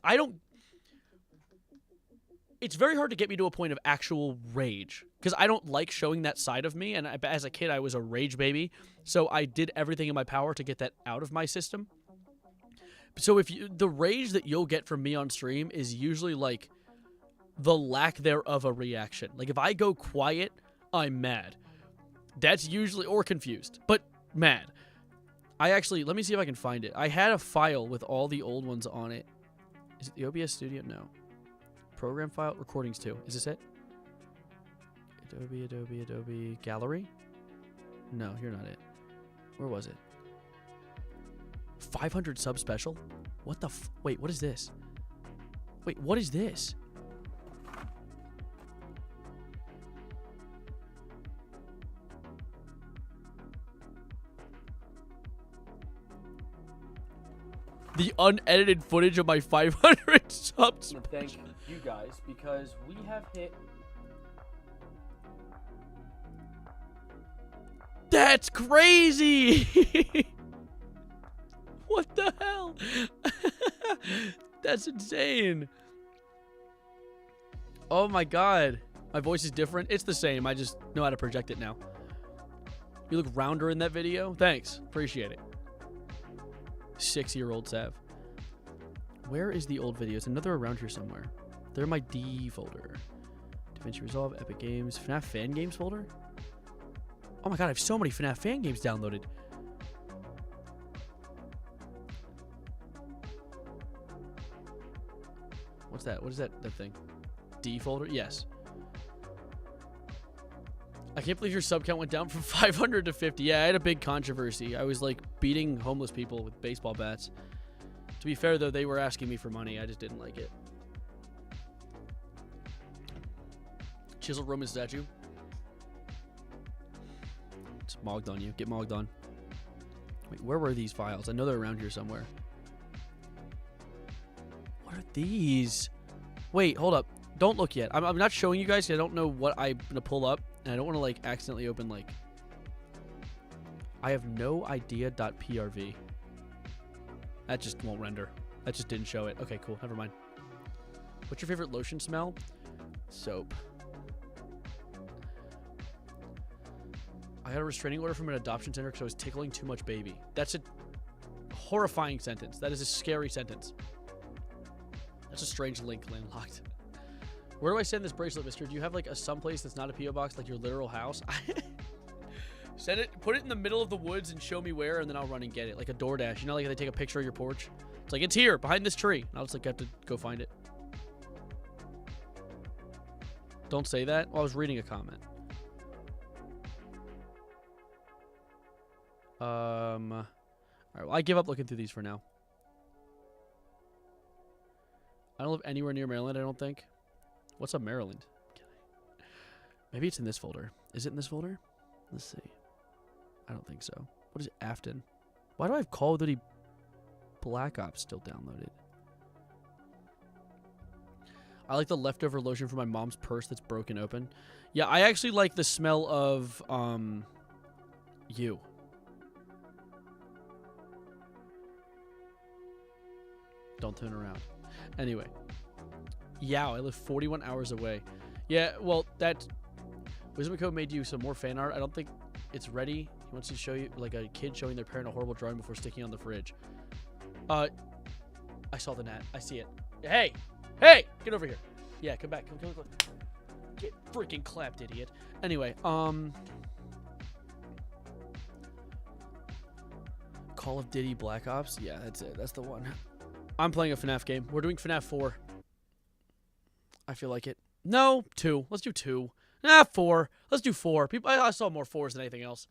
it's very hard to get me to a point of actual rage. Because I don't like showing that side of me, and as a kid, I was a rage baby. So I did everything in my power to get that out of my system. So the rage that you'll get from me on stream is usually, like, the lack thereof a reaction. Like, if I go quiet, I'm mad. That's usually, or confused, but mad. Let me see if I can find it. I had a file with all the old ones on it. Is it the OBS Studio? No. Program file, recordings too. Is this it? Adobe, gallery? No, you're not it. Where was it? 500 sub special? What the wait, what is this? Wait, what is this? the unedited footage of my 500 subs. I want to thank you guys because we have hit. That's crazy. What the hell? That's insane. Oh my god. My voice is different. It's the same. I just know how to project it now. You look rounder in that video. Thanks. Appreciate it. 6-year-old Sav. Where is the old videos? Another around here somewhere. They're in my D folder. DaVinci Resolve, Epic Games, FNAF Fan Games folder? Oh my god, I have so many FNAF Fan Games downloaded. What's that? What is that thing? D folder? Yes. I can't believe your sub count went down from 500 to 50. Yeah, I had a big controversy. I was like beating homeless people with baseball bats. To be fair though, they were asking me for money. I just didn't like it. Chiseled Roman statue. It's mogged on you. Get mogged on. Wait, where were these files? I know they're around here somewhere. What are these? Wait, hold up. Don't look yet. I'm not showing you guys because I don't know what I'm going to pull up. And I don't want to like accidentally open like... I have no idea.prv. That just won't render. That just didn't show it. Okay, cool. Never mind. What's your favorite lotion smell? Soap. I got a restraining order from an adoption center because I was tickling too much baby. That's a horrifying sentence. That is a scary sentence. That's a strange link landlocked. Where do I send this bracelet, mister? Do you have like a someplace that's not a P.O. box, like your literal house? Send it, put it in the middle of the woods and show me where, and then I'll run and get it. Like a DoorDash. You know, like they take a picture of your porch? It's like, it's here, behind this tree. And I'll just like have to go find it. Don't say that. Well, I was reading a comment. Alright, well, I give up looking through these for now. I don't live anywhere near Maryland, I don't think. What's up, Maryland? Maybe it's in this folder. Is it in this folder? Let's see. I don't think so. What is Afton? Why do I have Call of Duty Black Ops still downloaded? I like the leftover lotion from my mom's purse that's broken open. Yeah, I actually like the smell of, you. Don't turn around. Anyway. Yow, I live 41 hours away. Yeah, well, that... Wisdom Code made you some more fan art. I don't think it's ready. He wants to show you, like, a kid showing their parent a horrible drawing before sticking on the fridge. I saw the gnat. I see it. Hey! Hey! Get over here. Yeah, come back. Come. Get freaking clapped, idiot. Anyway, Call of Duty Black Ops? Yeah, that's it. That's the one. I'm playing a FNAF game. We're doing FNAF 4. I feel like it. No, 2. Let's do 2. Nah, 4. Let's do 4. People, I saw more 4s than anything else.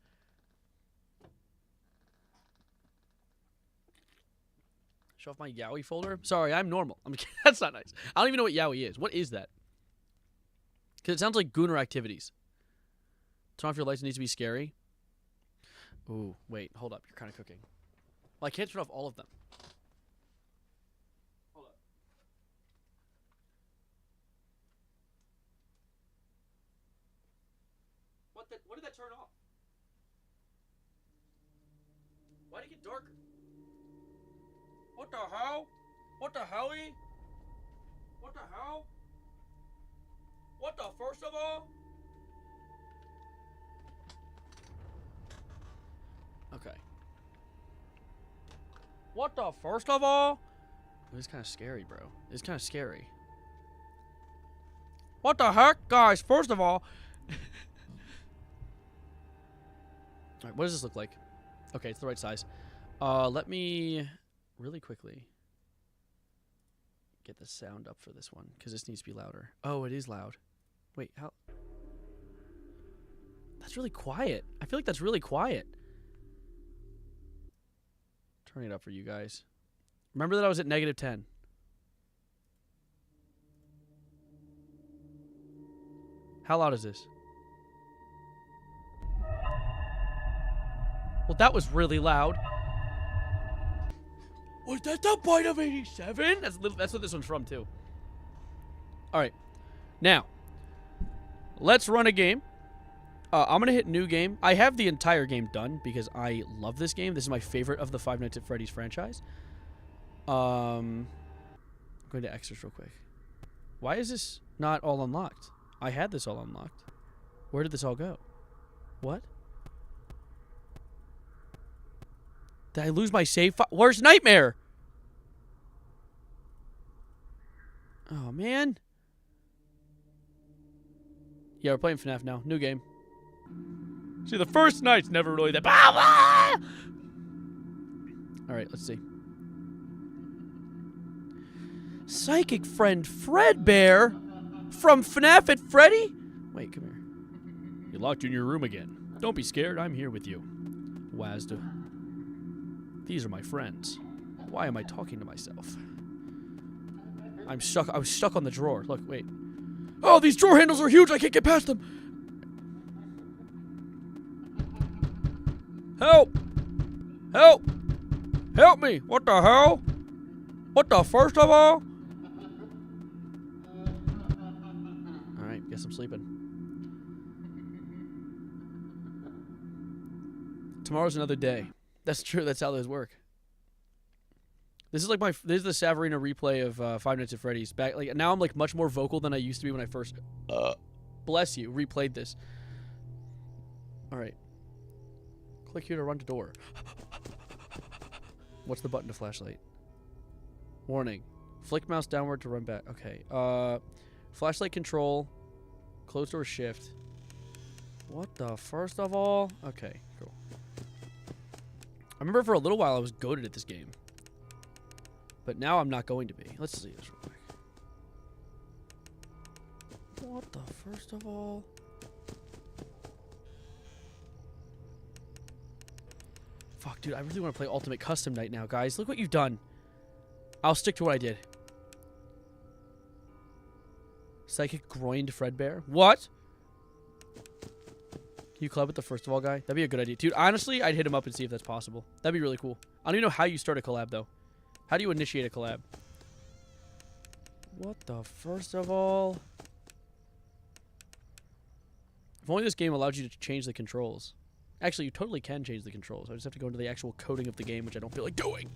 Show off my Yowie folder? Sorry, I'm normal. I'm kidding. That's not nice. I don't even know what Yowie is. What is that? Because it sounds like Gooner activities. Turn off your lights. It needs to be scary. Ooh, wait. Hold up. You're kind of cooking. Well, I can't turn off all of them. Hold up. What did that turn off? Why did it get darker? What the hell? What the helly? What the hell? What the first of all? Okay. What the first of all? It was kind of scary, bro. It's kind of scary. What the heck? Guys, first of all... Alright, what does this look like? Okay, it's the right size. Let me... really quickly get the sound up for this one, because this needs to be louder. Oh, it is loud. Wait, how? That's really quiet. I feel like that's really quiet. Turning it up for you guys. Remember that I was at -10. How loud is this? Well, that was really loud. Was that the bite of 87? That's what this one's from, too. All right. Now, let's run a game. I'm going to hit new game. I have the entire game done because I love this game. This is my favorite of the Five Nights at Freddy's franchise. I'm going to extras real quick. Why is this not all unlocked? I had this all unlocked. Where did this all go? What? Did I lose my save file? Where's Nightmare? Oh, man. Yeah, we're playing FNAF now. New game. See, the first night's never really that... Alright, let's see. Psychic friend Fredbear? From FNAF at Freddy? Wait, come here. You're locked in your room again. Don't be scared, I'm here with you. Wazda. These are my friends. Why am I talking to myself? I'm stuck. I was stuck on the drawer. Look, wait. Oh, these drawer handles are huge. I can't get past them. Help! Help! Help me! What the hell? What the first of all? Alright, guess I'm sleeping. Tomorrow's another day. That's true. That's how those work. This is like this is the Savarino replay of Five Nights at Freddy's. Back like now I'm like much more vocal than I used to be when I first bless you, replayed this. Alright. Click here to run to door. What's the button to flashlight? Warning. Flick mouse downward to run back. Okay. Flashlight control. Close door shift. What the first of all? Okay, cool. I remember for a little while I was goated at this game. But now I'm not going to be. Let's see this real quick. What the first of all? Fuck, dude, I really want to play Ultimate Custom Night now, guys. Look what you've done. I'll stick to what I did. Psychic groined Fredbear. What? Can you collab with the first of all guy? That'd be a good idea. Dude, honestly, I'd hit him up and see if that's possible. That'd be really cool. I don't even know how you start a collab, though. How do you initiate a collab? What the first of all? If only this game allowed you to change the controls. Actually, you totally can change the controls. I just have to go into the actual coding of the game, which I don't feel like doing.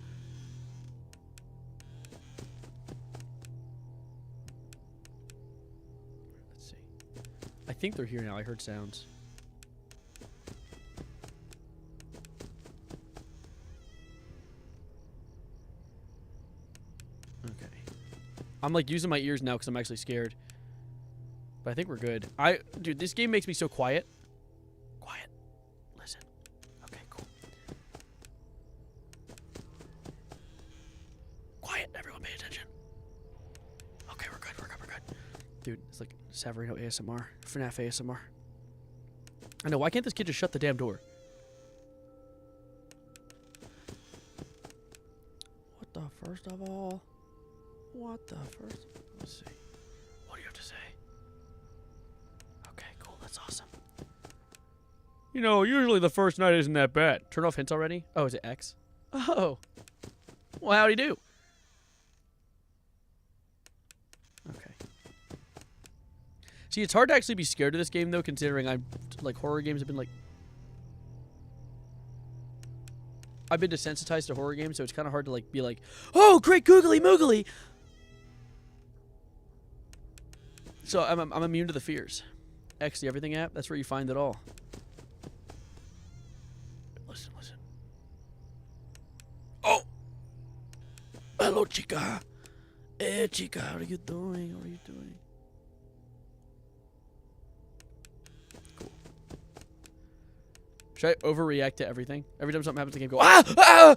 Let's see. I think they're here now. I heard sounds. Okay. I'm like using my ears now because I'm actually scared. But I think we're good. Dude, this game makes me so quiet. Quiet. Listen. Okay, cool. Quiet. Everyone pay attention. Okay, we're good. We're good. We're good. Dude, it's like Savarino ASMR. FNAF ASMR. I know. Why can't this kid just shut the damn door? What the first of all? What the first? Let's see. What do you have to say? Okay, cool. That's awesome. You know, usually the first night isn't that bad. Turn off hints already? Oh, is it X? Oh. Well, how'd he do? Okay. See, it's hard to actually be scared of this game, though, considering I'm, like, horror games have been, like... I've been desensitized to horror games, so it's kind of hard to, like, be like, oh, great googly moogly! So I'm immune to the fears. X, the Everything app, that's where you find it all. Listen, listen. Oh! Hello, chica. Hey, chica, how are you doing? How are you doing? Cool. Should I overreact to everything? Every time something happens, the game go, ah! Ah!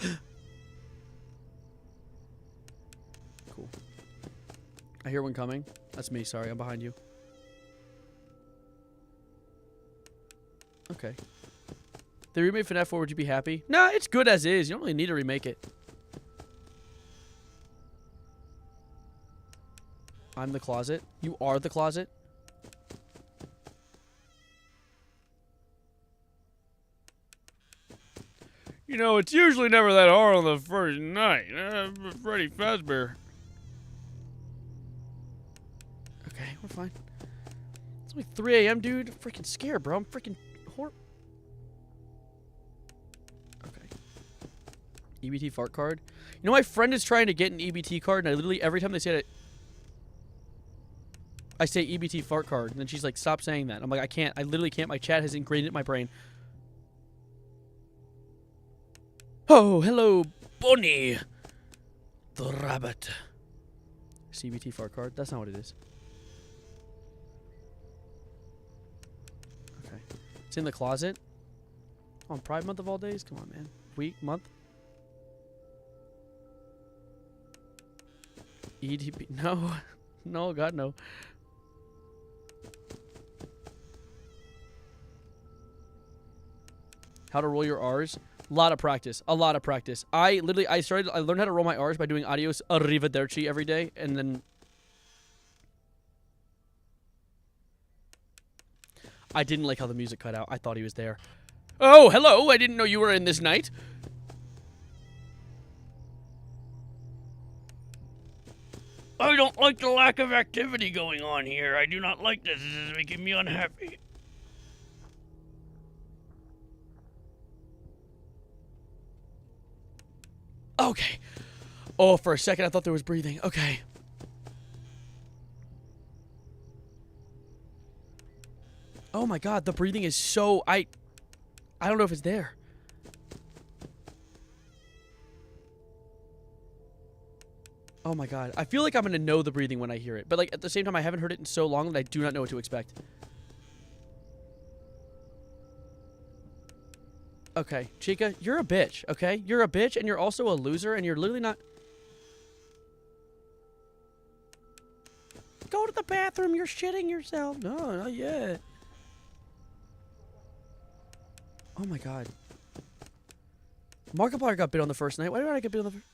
Cool. I hear one coming. That's me, sorry, I'm behind you. Okay. If they remade FNAF 4, would you be happy? Nah, it's good as is. You don't really need to remake it. I'm the closet. You are the closet. You know, it's usually never that hard on the first night. Freddy Fazbear. Okay, we're fine. It's only 3 a.m., dude. I'm freaking scared, bro. I'm freaking Okay. EBT fart card. You know, my friend is trying to get an EBT card, and I literally, every time they say it, I say EBT fart card, and then she's like, stop saying that. I'm like, I can't. I literally can't. My chat has ingrained it in my brain. Oh, hello, Bonnie. The rabbit. CBT fart card? That's not what it is. Okay. It's in the closet. On Pride Month of all days? Come on, man. Week? Month? EDP? No. No, God, no. How to roll your R's? A lot of practice. A lot of practice. I learned how to roll my R's by doing adios arrivederci every day, and then I didn't like how the music cut out. I thought he was there. Oh, hello! I didn't know you were in this night. I don't like the lack of activity going on here. I do not like this. This is making me unhappy. Okay. Oh, for a second I thought there was breathing. Okay. Oh my god, the breathing is so... I don't know if it's there. Oh my god. I feel like I'm gonna know the breathing when I hear it. But like at the same time, I haven't heard it in so long that I do not know what to expect. Okay, Chica, you're a bitch, okay? You're a bitch, and you're also a loser, and you're literally not... Go to the bathroom, you're shitting yourself. No, not yet. Oh my god. Markiplier got bit on the first night. Why did I get bit on the first...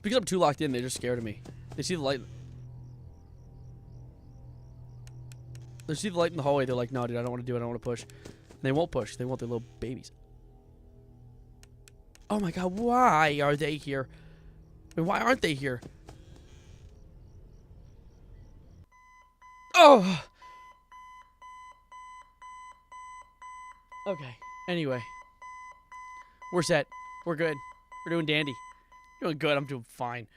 Because I'm too locked in, they're just scared of me. They see the light... They see the light in the hallway, they're like, no, dude, I don't want to do it, I don't want to push. And they won't push, they want their little babies. Oh my god, why are they here? I mean, why aren't they here? Oh! Okay, anyway. We're set. We're good. We're doing dandy. Doing good, I'm doing fine.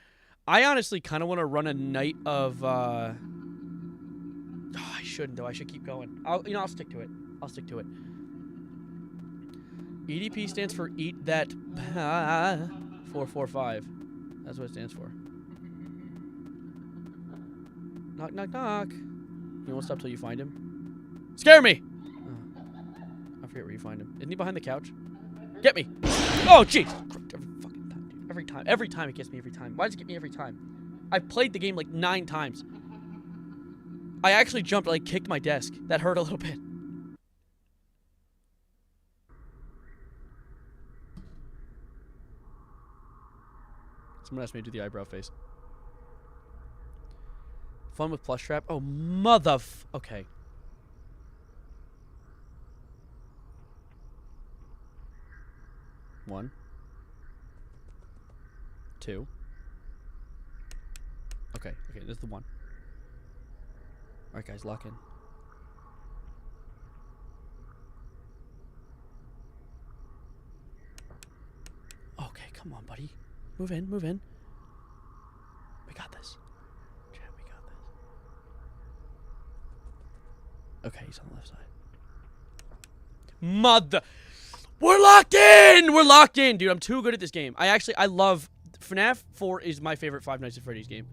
I honestly kind of want to run a night of, Oh, I shouldn't though. I should keep going. I'll stick to it. I'll stick to it. EDP stands for Eat That 445. That's what it stands for. Knock, knock, knock. You won't stop till you find him. Scare me! Oh, I forget where you find him. Isn't he behind the couch? Get me! Oh, jeez! Every fucking time, dude. Every time. Every time it gets me every time. Why does it get me every time? I've played the game like 9 times. I actually jumped, like, kicked my desk. That hurt a little bit. Someone asked me to do the eyebrow face. Fun with plush trap? Oh, okay. One. 2. Okay, this is the one. Alright, guys, lock in. Okay, come on, buddy. Move in, move in. We got this. Chat, we got this. Okay, he's on the left side. We're locked in! We're locked in, dude. I'm too good at this game. I love... FNAF 4 is my favorite Five Nights at Freddy's game.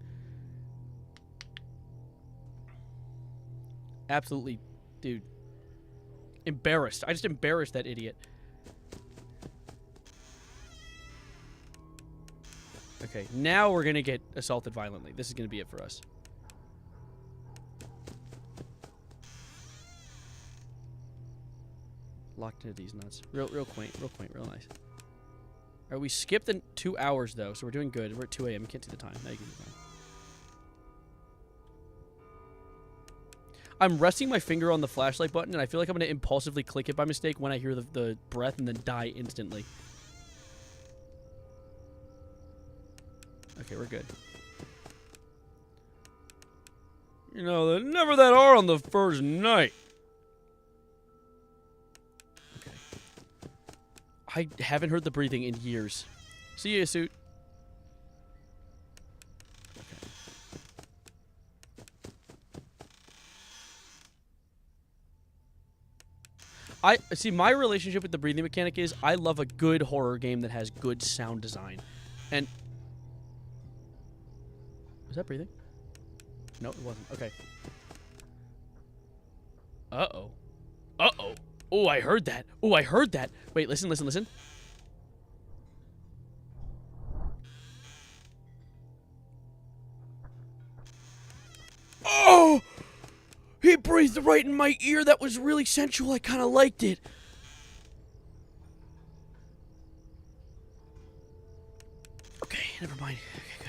Absolutely, dude. Embarrassed. I just embarrassed that idiot. Okay, now we're gonna get assaulted violently. This is gonna be it for us. Locked into these nuts. Real quaint, real nice. Alright, we skipped the 2 hours though, so we're doing good. We're at 2 a.m. You can't see the time. Now you can see the time. I'm resting my finger on the flashlight button, and I feel like I'm going to impulsively click it by mistake when I hear the breath and then die instantly. Okay, we're good. You know, they're never that hard on the first night. Okay. I haven't heard the breathing in years. See ya, suit. Okay. See, my relationship with the breathing mechanic is I love a good horror game that has good sound design. And... Was that breathing? No, it wasn't. Okay. Uh-oh. Uh-oh. Oh, I heard that. Oh, I heard that. Wait, listen, listen, listen. Oh! He breathed right in my ear. That was really sensual. I kind of liked it. Okay, never mind. Okay, good.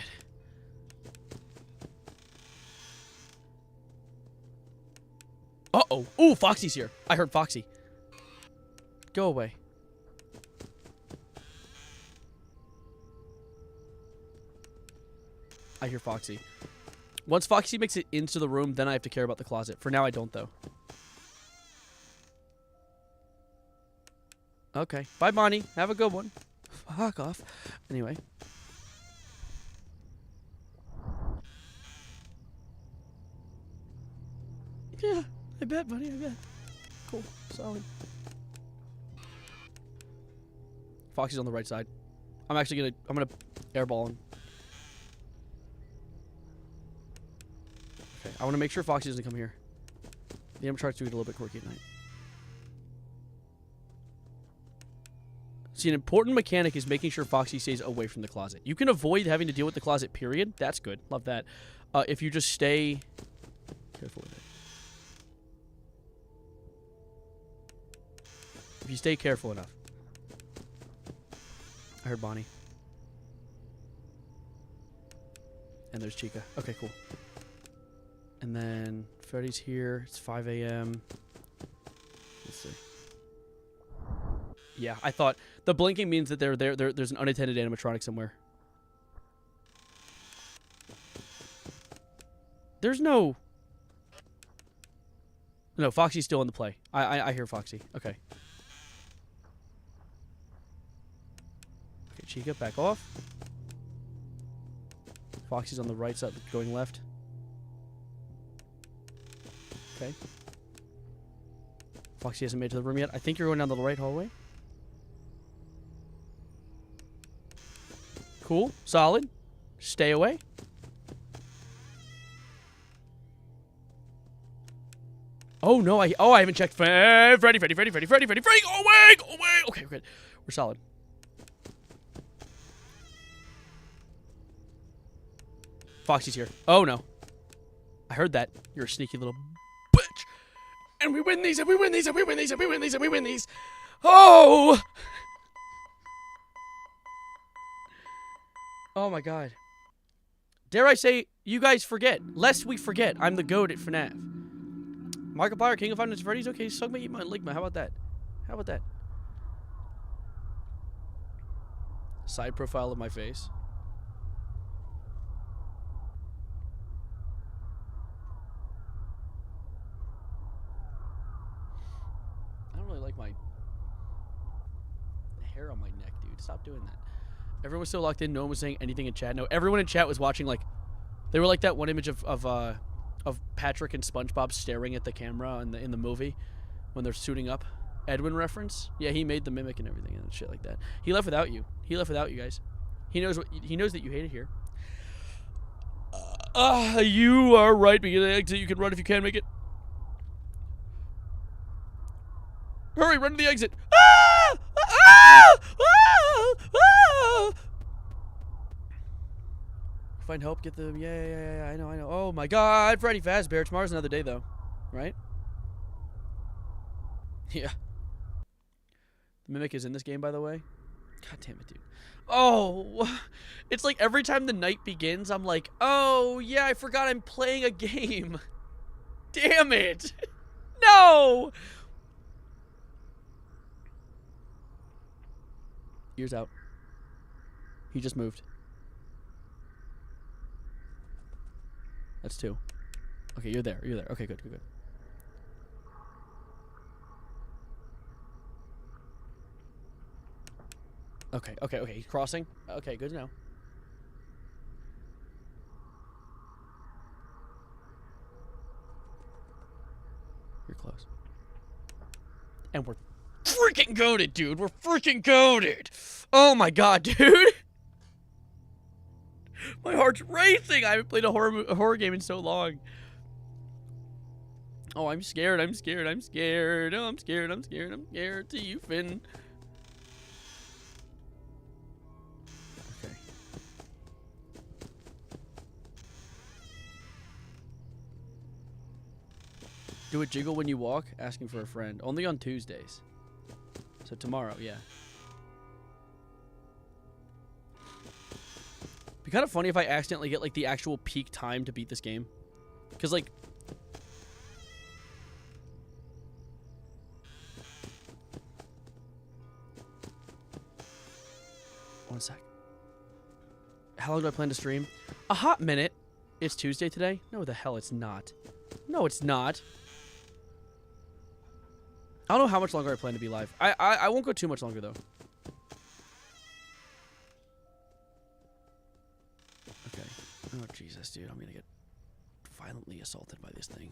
Uh-oh. Ooh, Foxy's here. I heard Foxy. Go away. I hear Foxy. Once Foxy makes it into the room, then I have to care about the closet. For now, I don't, though. Okay. Bye, Bonnie. Have a good one. Fuck off. Anyway. Yeah. I bet, buddy, I bet. Cool. Solid. Foxy's on the right side. I'm gonna airball him. Okay, I want to make sure Foxy doesn't come here. The animatronics do get a little bit quirky at night. See, an important mechanic is making sure Foxy stays away from the closet. You can avoid having to deal with the closet, period. That's good. Love that. If you just stay careful with it. If you stay careful enough. I heard Bonnie. And there's Chica. Okay, cool. And then Freddy's here. It's 5 a.m. Let's see. Yeah, I thought the blinking means that there's an unattended animatronic somewhere. There's no... No, Foxy's still in the play. I hear Foxy. Okay. Okay, Chica, back off. Foxy's on the right side, going left. Okay. Foxy hasn't made it to the room yet. I think you're going down the right hallway. Cool. Solid. Stay away. Oh, no. I haven't checked. Freddy. Go away. Go away. Okay, good. We're solid. Foxy's here. Oh, no. I heard that. You're a sneaky little bitch. And we win these, and we win these, and we win these, and we win these, and we win these. Oh! Oh, my God. Dare I say, you guys forget. Lest we forget, I'm the GOAT at FNAF. Markiplier, King of Five Nights at Freddy's? Okay, Sugma, eat my Ligma. How about that? How about that? Side profile of my face. I don't really like my hair on my neck, dude. Stop doing that. Everyone was so locked in, no one was saying anything in chat. No, everyone in chat was watching, like, they were like that one image of Patrick and SpongeBob staring at the camera in the movie when they're suiting up. Edwin reference? Yeah, he made the mimic and everything and shit like that. He left without you. He left without you guys. He knows that you hate it here. You are right. Begin the exit. You can run if you can make it. Hurry, run to the exit. Ah! Ah! Ah! Ah! Find help, get the... Yeah, I know. Oh, my God. Freddy Fazbear. Tomorrow's another day, though. Right? Yeah. The Mimic is in this game, by the way. God damn it, dude. Oh, it's like every time the night begins, I'm like, oh, yeah, I forgot I'm playing a game. damn it. No. Ears out. He just moved. That's 2. Okay, you're there. You're there. Okay, good, good, good. Okay, okay, okay. He's crossing. Okay, good to know. You're close. And we're freaking goated, dude. We're freaking goated. Oh my god, dude. My heart's racing. I haven't played a horror game in so long. Oh, I'm scared. I'm scared. I'm scared. Oh, I'm scared. I'm scared. I'm scared. To you, Finn. Okay. Do a jiggle when you walk? Asking for a friend. Only on Tuesdays. So tomorrow, yeah. Be kind of funny if I accidentally get, like, the actual peak time to beat this game. Because, like... One sec. How long do I plan to stream? A hot minute. It's Tuesday today? No, the hell it's not. No, it's not. I don't know how much longer I plan to be live. I won't go too much longer, though. Okay. Oh, Jesus, dude. I'm gonna get violently assaulted by this thing.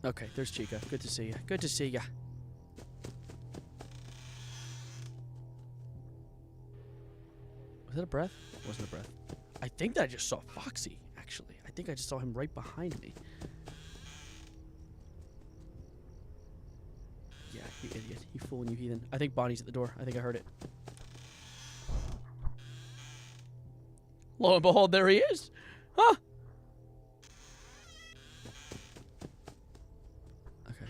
Okay, there's Chica. Good to see ya. Good to see ya. Was that a breath? It wasn't a breath. I think that I just saw Foxy, actually. I think I just saw him right behind me. Yeah, you idiot. You fooling you heathen. I think Bonnie's at the door. I think I heard it. Lo and behold, there he is. Huh? Okay.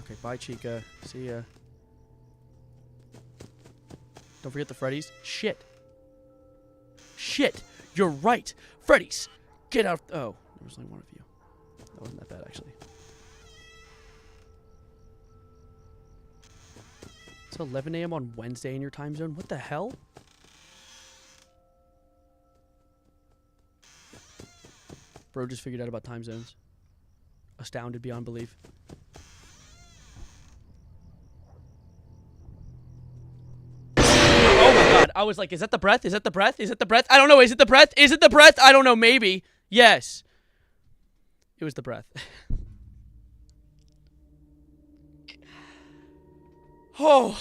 Okay, bye, Chica. See ya. Don't forget the Freddy's. Shit. Shit. You're right. Freddy's. Get out. Oh, there was only one of you. That wasn't that bad, actually. It's 11 a.m. on Wednesday in your time zone. What the hell? Bro just figured out about time zones. Astounded beyond belief. Oh my god. I was like, is that the breath? Is that the breath? Is it the breath? I don't know. Is it the breath? Is it the breath? I don't know. Maybe. Yes. It was the breath. Oh.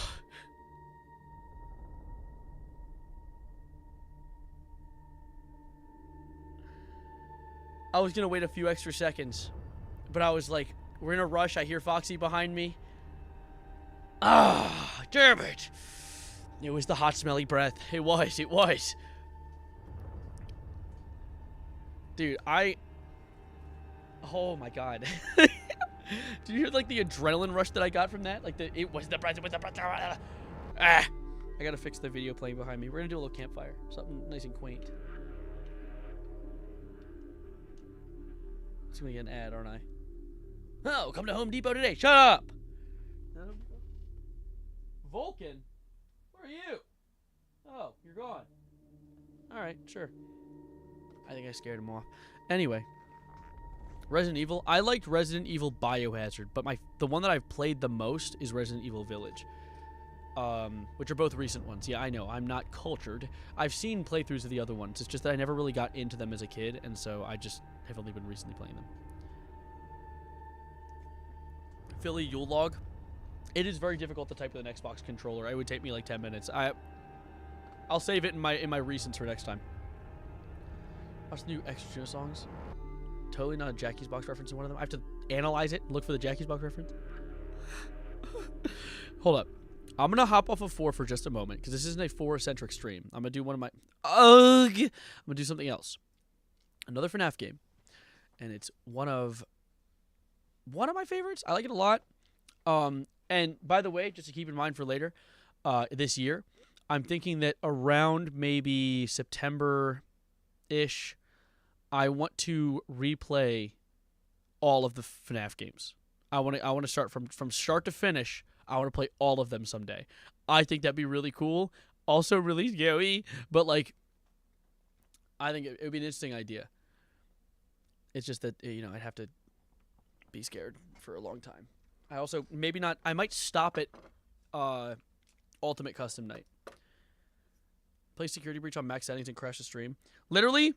I was gonna wait a few extra seconds, but I was like, we're in a rush. I hear Foxy behind me. Ah, damn it. It was the hot, smelly breath. It was. It was. Dude, oh my god. Did you hear, like, the adrenaline rush that I got from that? Like, it was the breath, it was the breath. Ah! I gotta fix the video playing behind me. We're gonna do a little campfire. Something nice and quaint. It's gonna get an ad, aren't I? Oh, come to Home Depot today. Shut up! Vulcan? Where are you? Oh, you're gone. Alright, sure. I think I scared him off. Anyway. Resident Evil. I liked Resident Evil Biohazard, but the one that I've played the most is Resident Evil Village. Which are both recent ones. Yeah, I know. I'm not cultured. I've seen playthroughs of the other ones. It's just that I never really got into them as a kid, and so I just have only been recently playing them. Philly Yule Log. It is very difficult to type with an Xbox controller. It would take me like 10 minutes. I'll save it in my recents for next time. What's the new extra songs? Totally not a Jackie's Box reference in one of them. I have to analyze it and look for the Jackie's Box reference. Hold up. I'm going to hop off of 4 for just a moment, because this isn't a 4-centric stream. I'm going to do one of my... I'm going to do something else. Another FNAF game. And it's one of my favorites. I like it a lot. And by the way, just to keep in mind for later, this year. I'm thinking that around maybe September-ish, I want to replay all of the FNAF games. I want to start from start to finish. I want to play all of them someday. I think that'd be really cool. Also really scary, but like, I think it would be an interesting idea. It's just that, you know, I'd have to be scared for a long time. I also maybe not. I might stop at Ultimate Custom Night. Play Security Breach on max settings and crash the stream. Literally,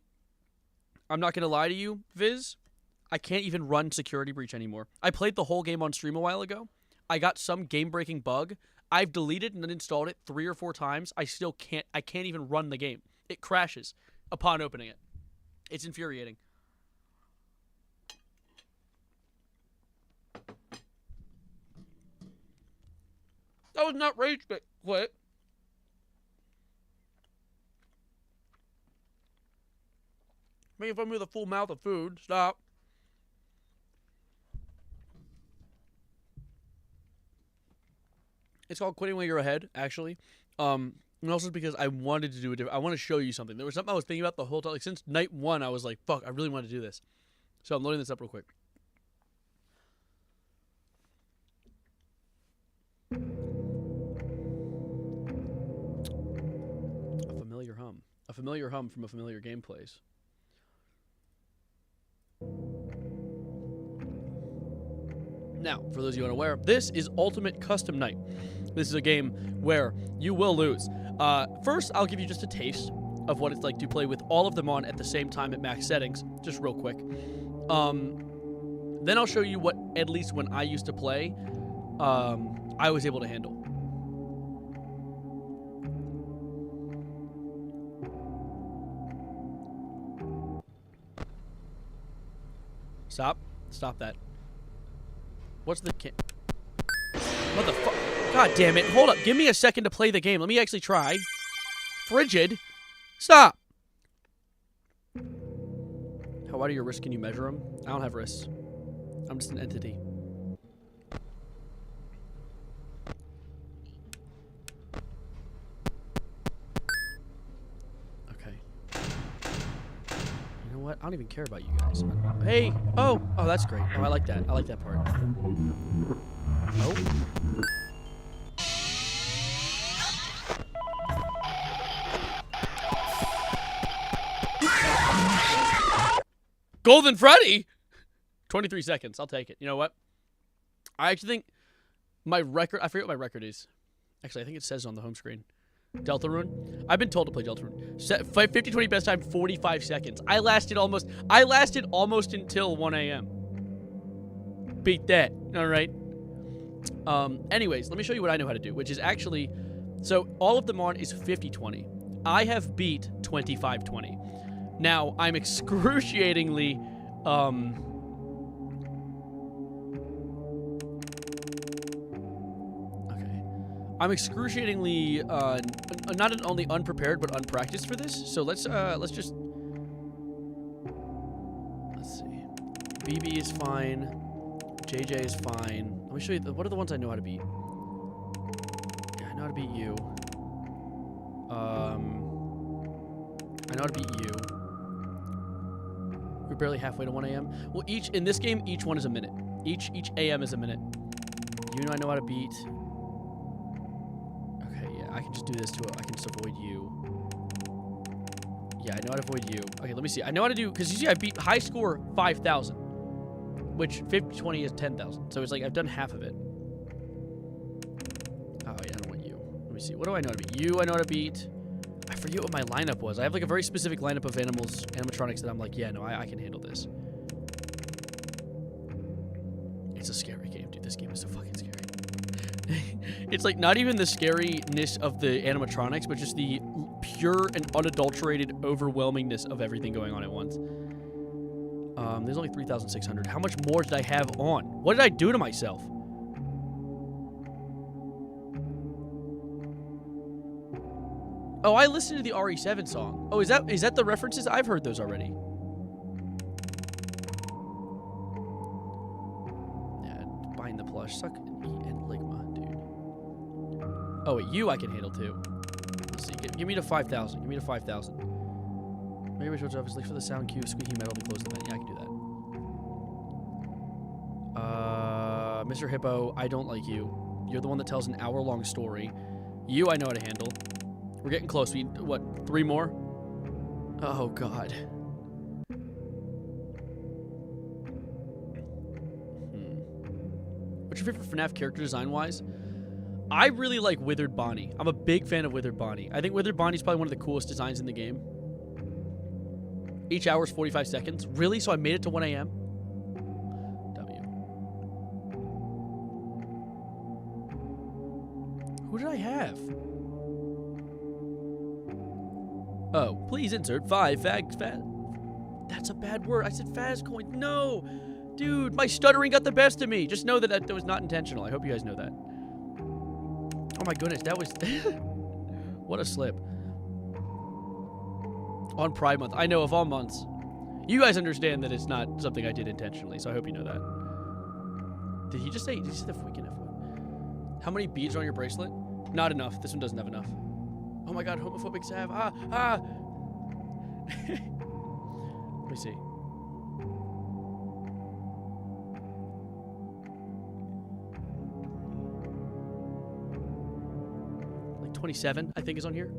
I'm not gonna lie to you, Viz. I can't even run Security Breach anymore. I played the whole game on stream a while ago. I got some game-breaking bug. I've deleted and uninstalled it 3 or 4 times. I still can't. I can't even run the game. It crashes upon opening it. It's infuriating. That was not rage quit. Making fun of me with a full mouth of food. Stop. It's called Quitting While You're Ahead, actually. And also because I wanted to do it. I want to show you something. There was something I was thinking about the whole time. Like, since night 1, I was like, fuck, I really want to do this. So I'm loading this up real quick. A familiar hum. A familiar hum from a familiar gameplays. Now, for those of you unaware, this is Ultimate Custom Night. This is a game where you will lose. First, I'll give you just a taste of what it's like to play with all of them on at the same time at max settings, just real quick. Then I'll show you what, at least when I used to play, I was able to handle. Stop. Stop that. What's the what the fuck? God damn it. Hold up. Give me a second to play the game. Let me actually try. Frigid. Stop. How wide are your wrists? Can you measure them? I don't have wrists. I'm just an entity. Okay. You know what? I don't even care about you guys. Hey! Oh! Oh, that's great. Oh, I like that. I like that part. Oh. Golden Freddy? 23 seconds. I'll take it. You know what? I actually think my record... I forget what my record is. Actually, I think it says on the home screen. Deltarune? I've been told to play Deltarune. 50-20 best time, 45 seconds. I lasted almost until 1 a.m. Beat that. All right. Anyways, let me show you what I know how to do, which is actually... So, all of them on is 50-20. I have beat 25-20. Now, I'm excruciatingly... I'm excruciatingly not only unprepared but unpracticed for this. So let's just see. BB is fine. JJ is fine. Let me show you what are the ones I know how to beat. Yeah, I know how to beat you. I know how to beat you. We're barely halfway to 1 a.m. Well, in this game, each one is a minute. Each AM is a minute. You know I know how to beat. I can just do this I can just avoid you. Yeah, I know how to avoid you. Okay, let me see. I know how to do, because you see I beat high score 5,000, which 50-20 is 10,000. So it's like I've done half of it. Oh, yeah, I don't want you. Let me see. What do I know how to beat? You, I know how to beat. I forget what my lineup was. I have like a very specific lineup of animatronics that I'm like, yeah, no, I can handle this. It's a scary game, dude. This game is so fucking scary. It's like not even the scariness of the animatronics, but just the pure and unadulterated overwhelmingness of everything going on at once. There's only 3,600. How much more did I have on? What did I do to myself? Oh, I listened to the RE7 song. Oh, is that the references? I've heard those already. Yeah, buying the plush. Suck and eat and ligma, dude. Oh, wait, you I can handle too. Let's see. Give me to 5,000. Give me to 5,000. Maybe we should obviously for the sound cue, squeaky metal to close the vent. Yeah, I can do that. Mr. Hippo, I don't like you. You're the one that tells an hour-long story. You, I know how to handle. We're getting close. We need, what, 3 more? Oh, God. What's your favorite FNAF character design-wise? I really like Withered Bonnie. I'm a big fan of Withered Bonnie. I think Withered Bonnie's probably one of the coolest designs in the game. Each hour is 45 seconds. Really? So I made it to 1 a.m.? W. Who did I have? Oh, please insert 5 fag. That's a bad word. I said Faz coin. No! Dude, my stuttering got the best of me. Just know that that was not intentional. I hope you guys know that. Oh my goodness, that was... What a slip. On Pride Month. I know, of all months. You guys understand that it's not something I did intentionally, so I hope you know that. Did he just say the freaking F word? How many beads are on your bracelet? Not enough. This one doesn't have enough. Oh my god, homophobic Sav. Let me see. Like 27, I think, is on here.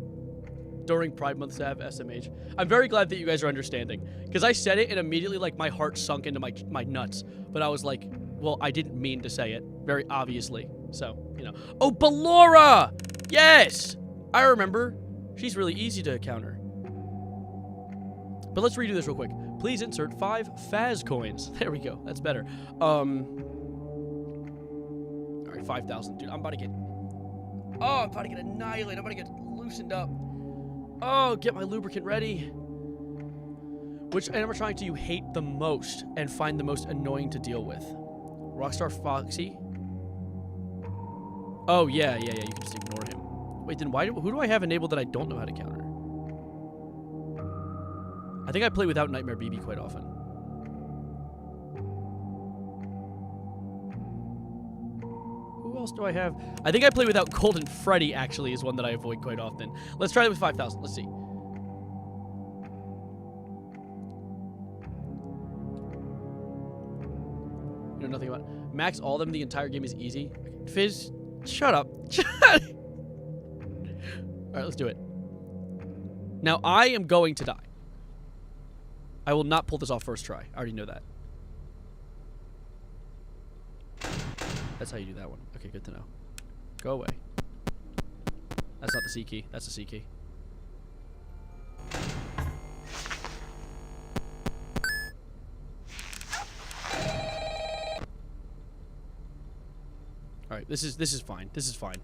During Pride Month, Sav, SMH. I'm very glad that you guys are understanding. Because I said it and immediately, like, my heart sunk into my nuts. But I was like, well, I didn't mean to say it. Very obviously. So, you know. Oh, Ballora! Yes! I remember. She's really easy to counter. But let's redo this real quick. Please insert 5 Faz coins. There we go. That's better. Alright, 5,000. Dude, I'm about to get... Oh, I'm about to get annihilated. I'm about to get loosened up. Oh, get my lubricant ready. Which animatronic do you hate the most and find the most annoying to deal with? Rockstar Foxy? Oh, yeah. You can just ignore him. Wait, then who do I have enabled that I don't know how to counter? I think I play without Nightmare BB quite often. Who else do I have? I think I play without Golden Freddy, actually, is one that I avoid quite often. Let's try it with 5,000. Let's see. You know nothing about it. Max all of them, the entire game is easy. Fizz, shut up. Alright, let's do it. Now, I am going to die. I will not pull this off first try. I already know that. That's how you do that one. Okay, good to know. Go away. That's not the C key. That's the C key. Alright, this is fine. This is fine.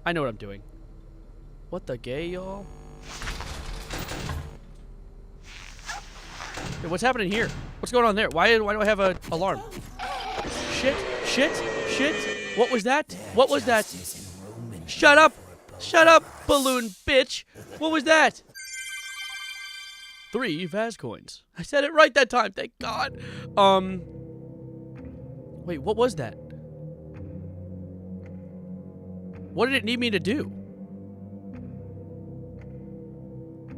I know what I'm doing. What the gay, y'all? Hey, what's happening here? What's going on there? Why do I have an alarm? Shit. What was that? What was that? Shut up, balloon bitch. What was that? 3 Vaz coins. I said it right that time. Thank God. Wait, what was that? What did it need me to do?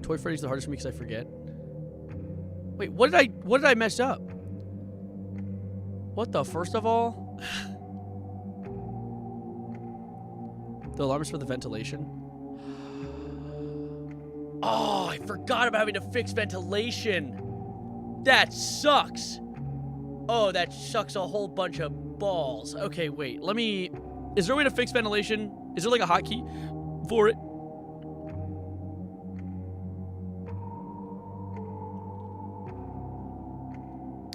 Toy Freddy's the hardest for me because I forget. Wait, what did I mess up? What the? First of all, the alarm is for the ventilation. Oh, I forgot about having to fix ventilation. That sucks. Oh, that sucks a whole bunch of balls. Okay, wait. Let me... Is there a way to fix ventilation? Is there like a hotkey for it?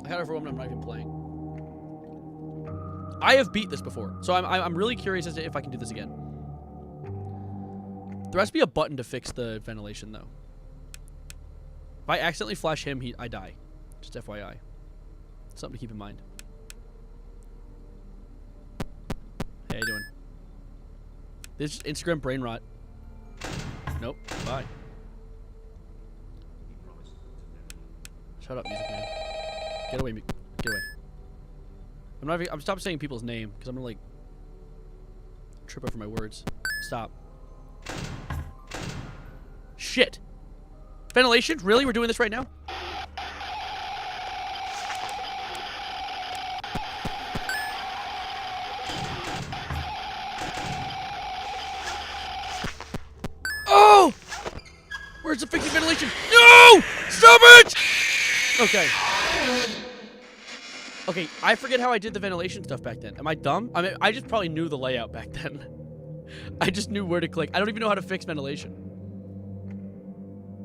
I got it for when I'm not even playing. I have beat this before, so I'm really curious as to if I can do this again. There has to be a button to fix the ventilation, though. If I accidentally flash him, I die. Just FYI. Something to keep in mind. Hey, how you doing? This is Instagram brainrot. Nope. Bye. Shut up, music man. Get away, get away. I'm stopping saying people's name because I'm gonna like trip over my words. Stop. shit. Ventilation? Really? We're doing this right now? Oh! Where's the fixing ventilation? No! Stop it! Okay. Okay, I forget how I did the ventilation stuff back then. Am I dumb? I mean, I just probably knew the layout back then. I just knew where to click. I don't even know how to fix ventilation.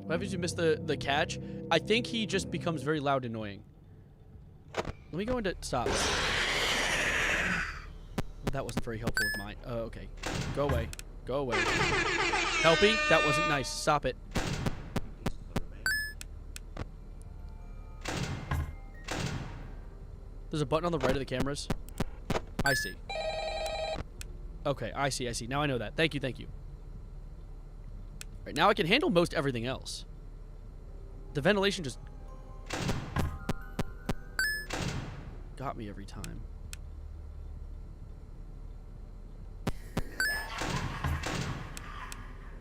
What happens if you miss the catch? I think he just becomes very loud and annoying. Let me go into... Stop. That wasn't very helpful of mine. Okay. Go away. Go away. Helpy? That wasn't nice. Stop it. There's a button on the right of the cameras. I see. Okay, I see, I see. Now I know that. Thank you, thank you. Alright, now I can handle most everything else. The ventilation just... got me every time.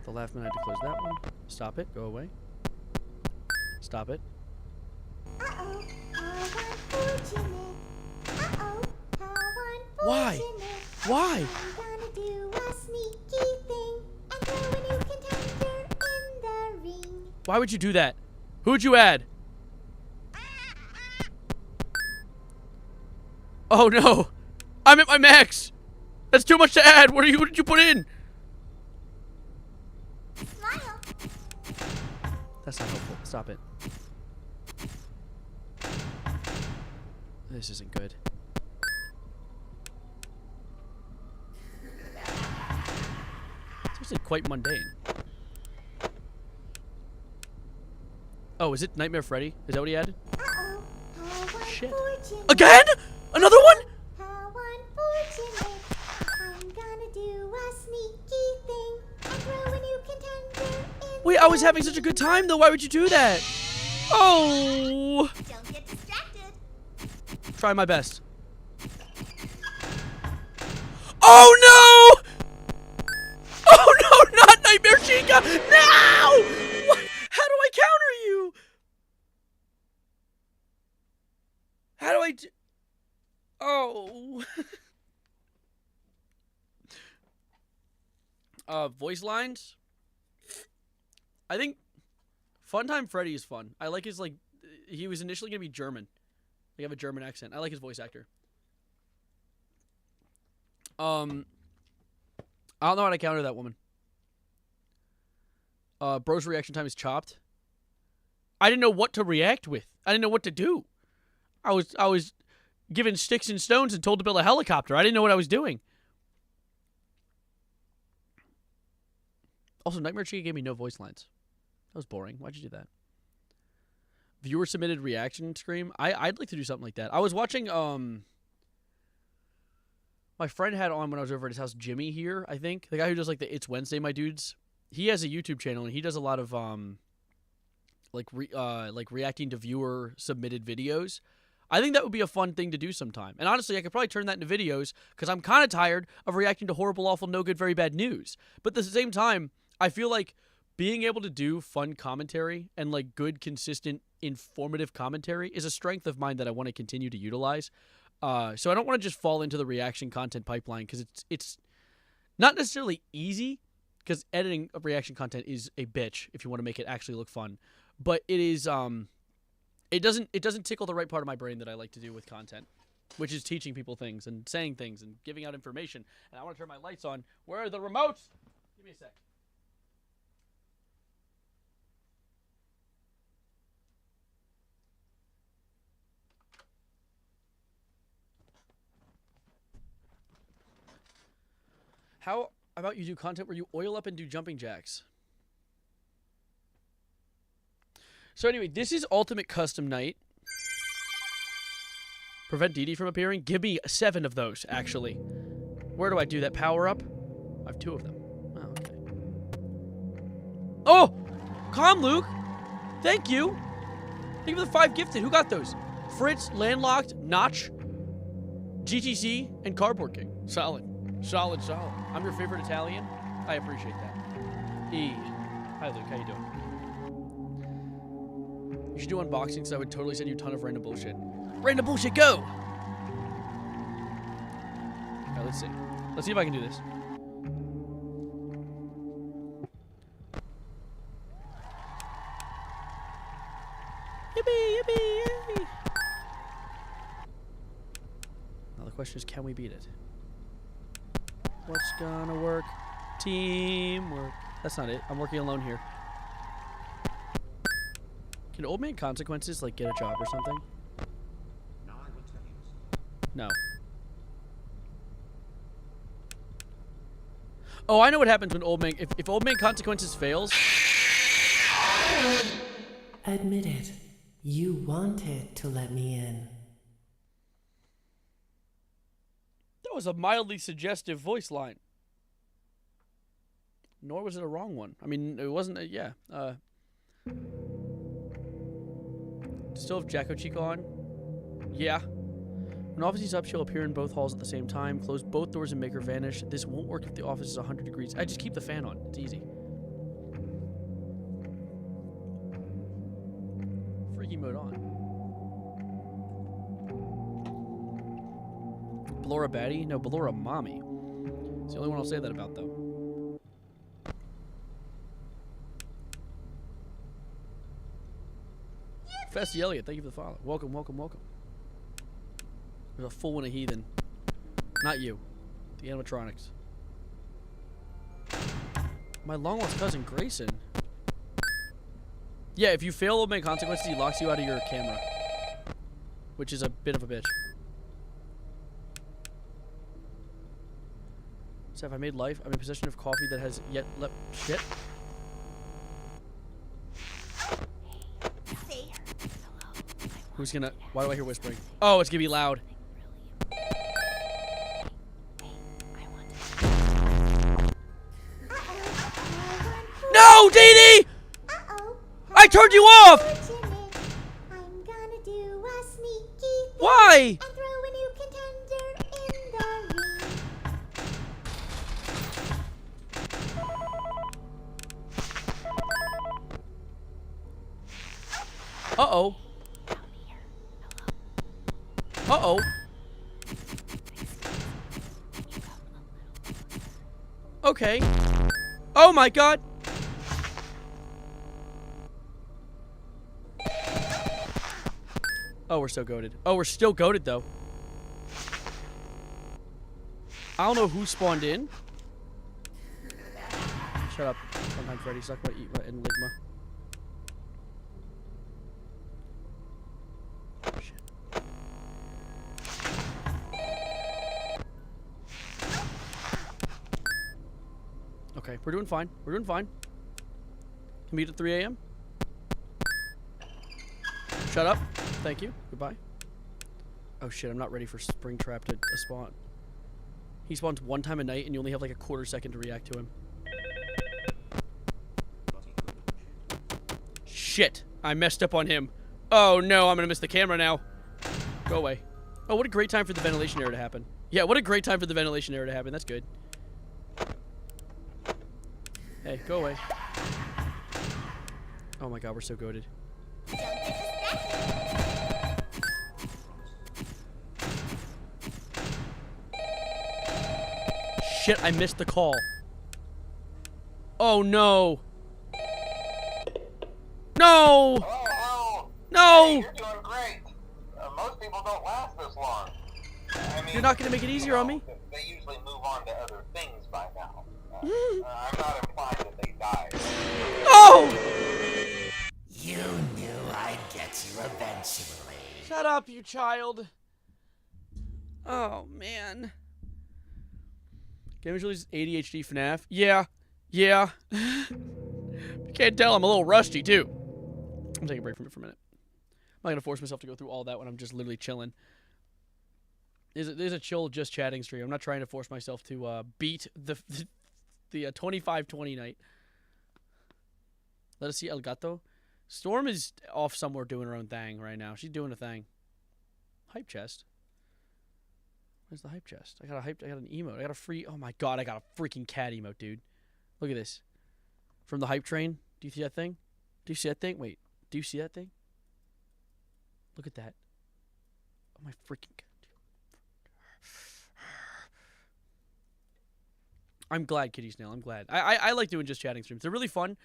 The last minute I had to close that one. Stop it. Go away. Stop it. Uh-oh, how unfortunate. Uh-oh, how Why? Why? I'm gonna do a sneaky thing and throw a new contender in the ring. Why would you do that? Who'd you add? Oh no! I'm at my max! That's too much to add! What did you put in? Smile. That's not helpful. Stop it. This isn't good. It's actually quite mundane. Oh, is it Nightmare Freddy? Is that what he added? Uh-oh, how Shit. unfortunate. Again? Another one? How unfortunate. I'm gonna do a sneaky thing and throw a new contender in Wait, I was having such a good time though. Why would you do that? Oh! Don't get distracted. Try my best. Oh no! Oh no, not Nightmare Chica! No! What? How do I counter you? How do I do? Oh. Voice lines? I think Funtime Freddy is fun. I like his, like, he was initially gonna be German. They have a German accent. I like his voice actor. I don't know how to counter that woman. Bro's reaction time is chopped. I didn't know what to react with. I didn't know what to do. I was given sticks and stones and told to build a helicopter. I didn't know what I was doing. Also, Nightmare Chica gave me no voice lines. That was boring. Why'd you do that? Viewer submitted reaction scream. I'd like to do something like that. I was watching my friend had on when I was over at his house, Jimmy here, I think. The guy who does like the It's Wednesday, My Dudes. He has a YouTube channel and he does a lot of like reacting to viewer submitted videos. I think that would be a fun thing to do sometime. And honestly, I could probably turn that into videos because I'm kind of tired of reacting to horrible, awful, no good, very bad news. But at the same time, I feel like being able to do fun commentary and like good, consistent, informative commentary is a strength of mine that I want to continue to utilize. So I don't want to just fall into the reaction content pipeline because it's not necessarily easy because editing of reaction content is a bitch if you want to make it actually look fun. But it is it doesn't tickle the right part of my brain that I like to do with content, which is teaching people things and saying things and giving out information. And I want to turn my lights on. Where are the remotes? Give me a sec. How about you do content where you oil up and do jumping jacks? So anyway, this is Ultimate Custom Night. Prevent DD from appearing? Give me 7 of those, actually. Where do I do that power up? I have 2 of them. Oh, okay. Oh! Calm, Luke! Thank you! Thank you for the 5 gifted. Who got those? Fritz, Landlocked, Notch, GTC, and Cardboard King. Solid. Solid, solid. I'm your favorite Italian. I appreciate that. E. Hi, Luke. How you doing? You should do unboxings, so I would totally send you a ton of random bullshit. Random bullshit, go! Alright, let's see. Let's see if I can do this. Yippee, yippee, yippee! Now the question is, can we beat it? What's gonna work? Teamwork. That's not it. I'm working alone here. Can Old Man Consequences, like, get a job or something? No. Oh, I know what happens when Old Man... If Old Man Consequences fails... Admit it. You wanted to let me in. That was a mildly suggestive voice line. Nor was it a wrong one. I mean, it wasn't... yeah. Still have Jacko Chico on? Yeah. When office is up, she'll appear in both halls at the same time. Close both doors and make her vanish. This won't work if the office is 100 degrees. I just keep the fan on. It's easy. Freaky mode on. Ballora baddie? No, Ballora mommy. It's the only one I'll say that about, though. Festy Elliott, thank you for the follow. Welcome, welcome, welcome. There's a full one of heathen. Not you. The animatronics. My long lost cousin Grayson. Yeah, if you fail Old Man Consequences, he locks you out of your camera. Which is a bit of a bitch. So if I made life, I'm in possession of coffee that has yet left. Shit. Who's gonna... Why do I hear whispering? Oh, it's gonna be loud. No, Dee Dee! I turned you off! I'm gonna do a sneaky thing. Why? And throw a new contender in the ring. Uh-oh. Uh-oh. Okay. Oh my god. Oh, we're so goated. Oh, we're still goated though. I don't know who spawned in. Shut up. Sometimes Freddy suck my eat my enigma. Okay, we're doing fine. We're doing fine. Can we meet at 3 a.m.? Shut up. Thank you. Goodbye. Oh shit, I'm not ready for Springtrap to spawn. He spawns one time a night and you only have like a quarter second to react to him. Shit. I messed up on him. Oh no, I'm gonna miss the camera now. Go away. Oh, what a great time for the ventilation error to happen. Yeah, what a great time for the ventilation error to happen. That's good. Hey, go away. Oh my god, we're so goated. Shit, I missed the call. Oh no. No! No! Hey, you're doing great. Most people don't last this long. I mean, you're not gonna make it easier on me? They usually move on to other things by now. I'm not implying that they died. Oh! You knew I'd get you eventually. Shut up, you child. Oh, man. Games release ADHD FNAF. Yeah. Yeah. You can't tell, I'm a little rusty, too. I'm taking a break from it for a minute. I'm not going to force myself to go through all that when I'm just literally chilling. There's a chill just chatting stream. I'm not trying to force myself to beat the 25-20 night. Let us see El Gato. Storm is off somewhere doing her own thing right now. She's doing a thing. Hype chest. Where's the hype chest? I got an emote. I got a free... Oh my god, I got a freaking cat emote, dude. Look at this. From the hype train. Do you see that thing? Do you see that thing? Wait. Do you see that thing? Look at that. Oh my freaking god. I'm glad, Kitty Snail. I'm glad. I like doing just chatting streams. They're really fun.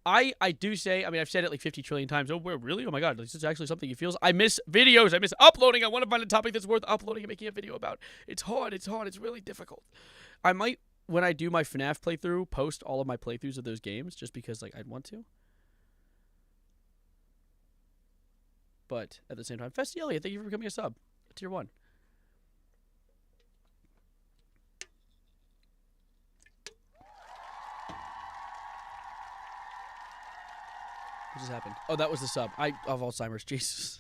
I do say, I mean, I've said it like 50 trillion times. Oh, really? Oh my god, this is actually something he feels. I miss videos. I miss uploading. I want to find a topic that's worth uploading and making a video about. It's hard. It's hard. It's really difficult. I might, when I do my FNAF playthrough, post all of my playthroughs of those games just because, like, I'd want to. But at the same time, Festy Elliott, thank you for becoming a sub. Tier 1. What just happened? Oh, that was the sub. I have Alzheimer's. Jesus.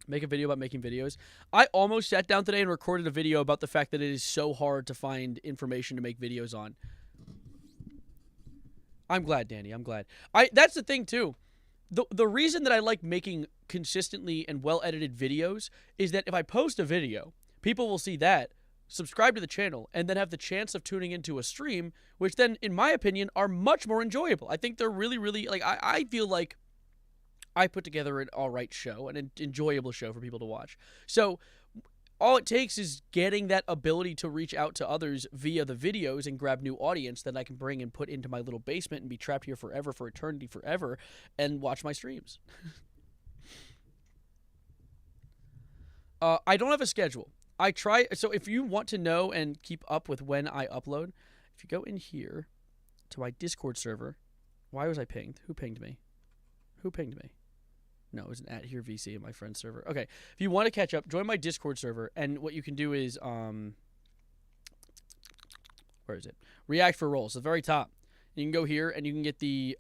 Make a video about making videos. I almost sat down today and recorded a video about the fact that it is so hard to find information to make videos on. I'm glad, Danny. I'm glad. That's the thing, too. The reason that I like making consistently and well-edited videos is that if I post a video, people will see that, subscribe to the channel, and then have the chance of tuning into a stream, which then, in my opinion, are much more enjoyable. I think they're really, really, like, I feel like I put together an alright show, an enjoyable show for people to watch. So all it takes is getting that ability to reach out to others via the videos and grab new audience that I can bring and put into my little basement and be trapped here forever, for eternity, forever, and watch my streams. I don't have a schedule. I try, so if you want to know and keep up with when I upload, if you go in here to my Discord server, why was I pinged? Who pinged me? Who pinged me? No, it was an @HereVC in my friend's server. Okay, if you want to catch up, join my Discord server, and what you can do is, where is it? React for roles, the very top. You can go here, and you can get the,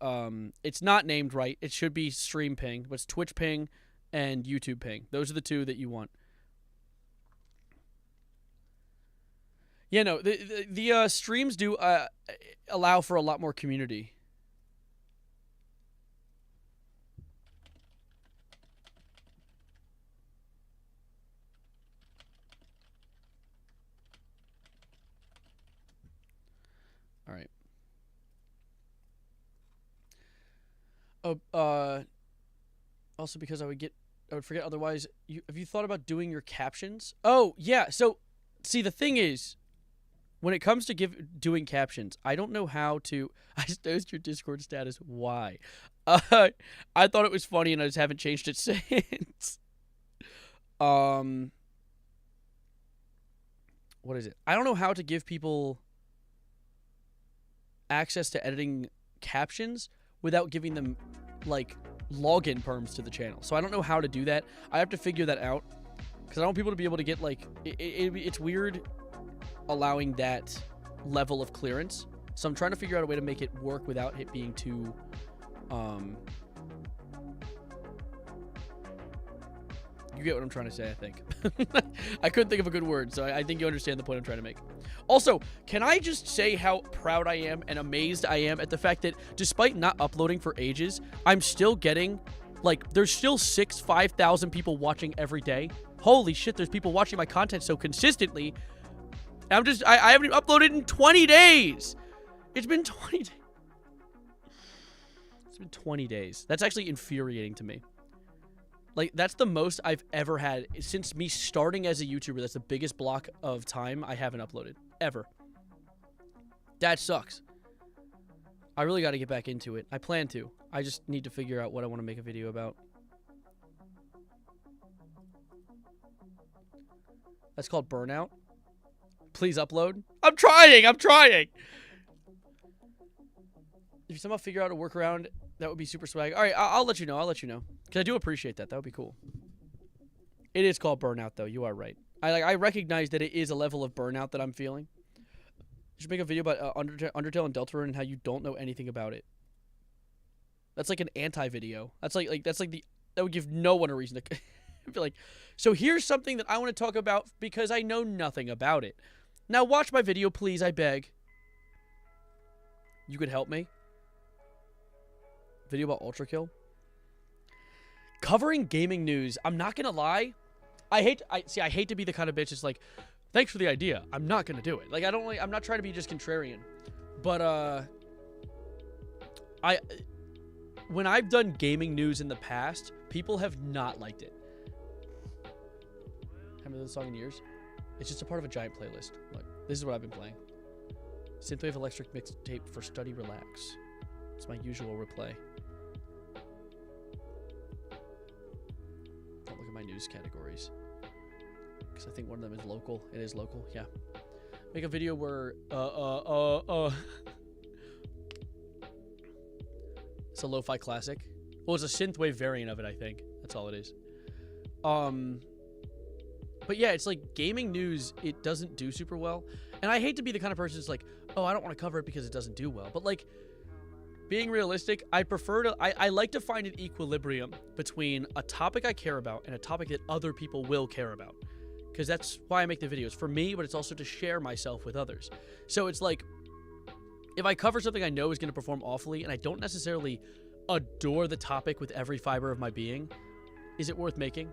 it's not named right. It should be stream ping, but it's Twitch ping and YouTube ping. Those are the two that you want. Yeah, no, the streams do allow for a lot more community. All right. Oh, also because I would forget otherwise. Have you thought about doing your captions? Oh, yeah. So, see, the thing is, when it comes to doing captions, I don't know how to. I noticed your Discord status. Why? I thought it was funny, and I just haven't changed it since. What is it? I don't know how to give people access to editing captions without giving them, like, login perms to the channel. So I don't know how to do that. I have to figure that out, because I don't want people to be able to get, like, it's weird allowing that level of clearance. So I'm trying to figure out a way to make it work without it being too, you get what I'm trying to say, I think. I couldn't think of a good word, so I think you understand the point I'm trying to make. Also, can I just say how proud I am and amazed I am at the fact that despite not uploading for ages, I'm still getting, like, there's still 5,000 people watching every day. Holy shit, there's people watching my content so consistently. I haven't even uploaded in 20 days. It's been 20 days. It's been 20 days. That's actually infuriating to me. Like, that's the most I've ever had since me starting as a YouTuber. That's the biggest block of time I haven't uploaded ever. That sucks. I really got to get back into it. I plan to. I just need to figure out what I want to make a video about. That's called burnout. Please upload. I'm trying. I'm trying. If you somehow figure out a workaround, that would be super swag. All right, I'll let you know. I'll let you know. Because I do appreciate that. That would be cool. It is called burnout, though. You are right. I recognize that it is a level of burnout that I'm feeling. You should make a video about Undertale and Deltarune and how you don't know anything about it. That's like an anti-video. That would give no one a reason to be like, so here's something that I want to talk about because I know nothing about it. Now watch my video, please, I beg. You could help me. Video about Ultra Kill. Covering gaming news. I'm not gonna lie. I hate to be the kind of bitch that's like, thanks for the idea. I'm not gonna do it. Like, I'm not trying to be just contrarian. But when I've done gaming news in the past, people have not liked it. Haven't heard the song in years. It's just a part of a giant playlist. Look, this is what I've been playing. Synthwave electric mixtape for study relax. It's my usual replay. Don't look at my news categories. Because I think one of them is local. It is local, yeah. Make a video where, It's a lo-fi classic. Well, it's a synthwave variant of it, I think. That's all it is. But yeah, it's like gaming news, it doesn't do super well. And I hate to be the kind of person that's like, oh, I don't want to cover it because it doesn't do well. But like, being realistic, I like to find an equilibrium between a topic I care about and a topic that other people will care about. Because that's why I make the videos. For me, but it's also to share myself with others. So it's like, if I cover something I know is going to perform awfully and I don't necessarily adore the topic with every fiber of my being, is it worth making?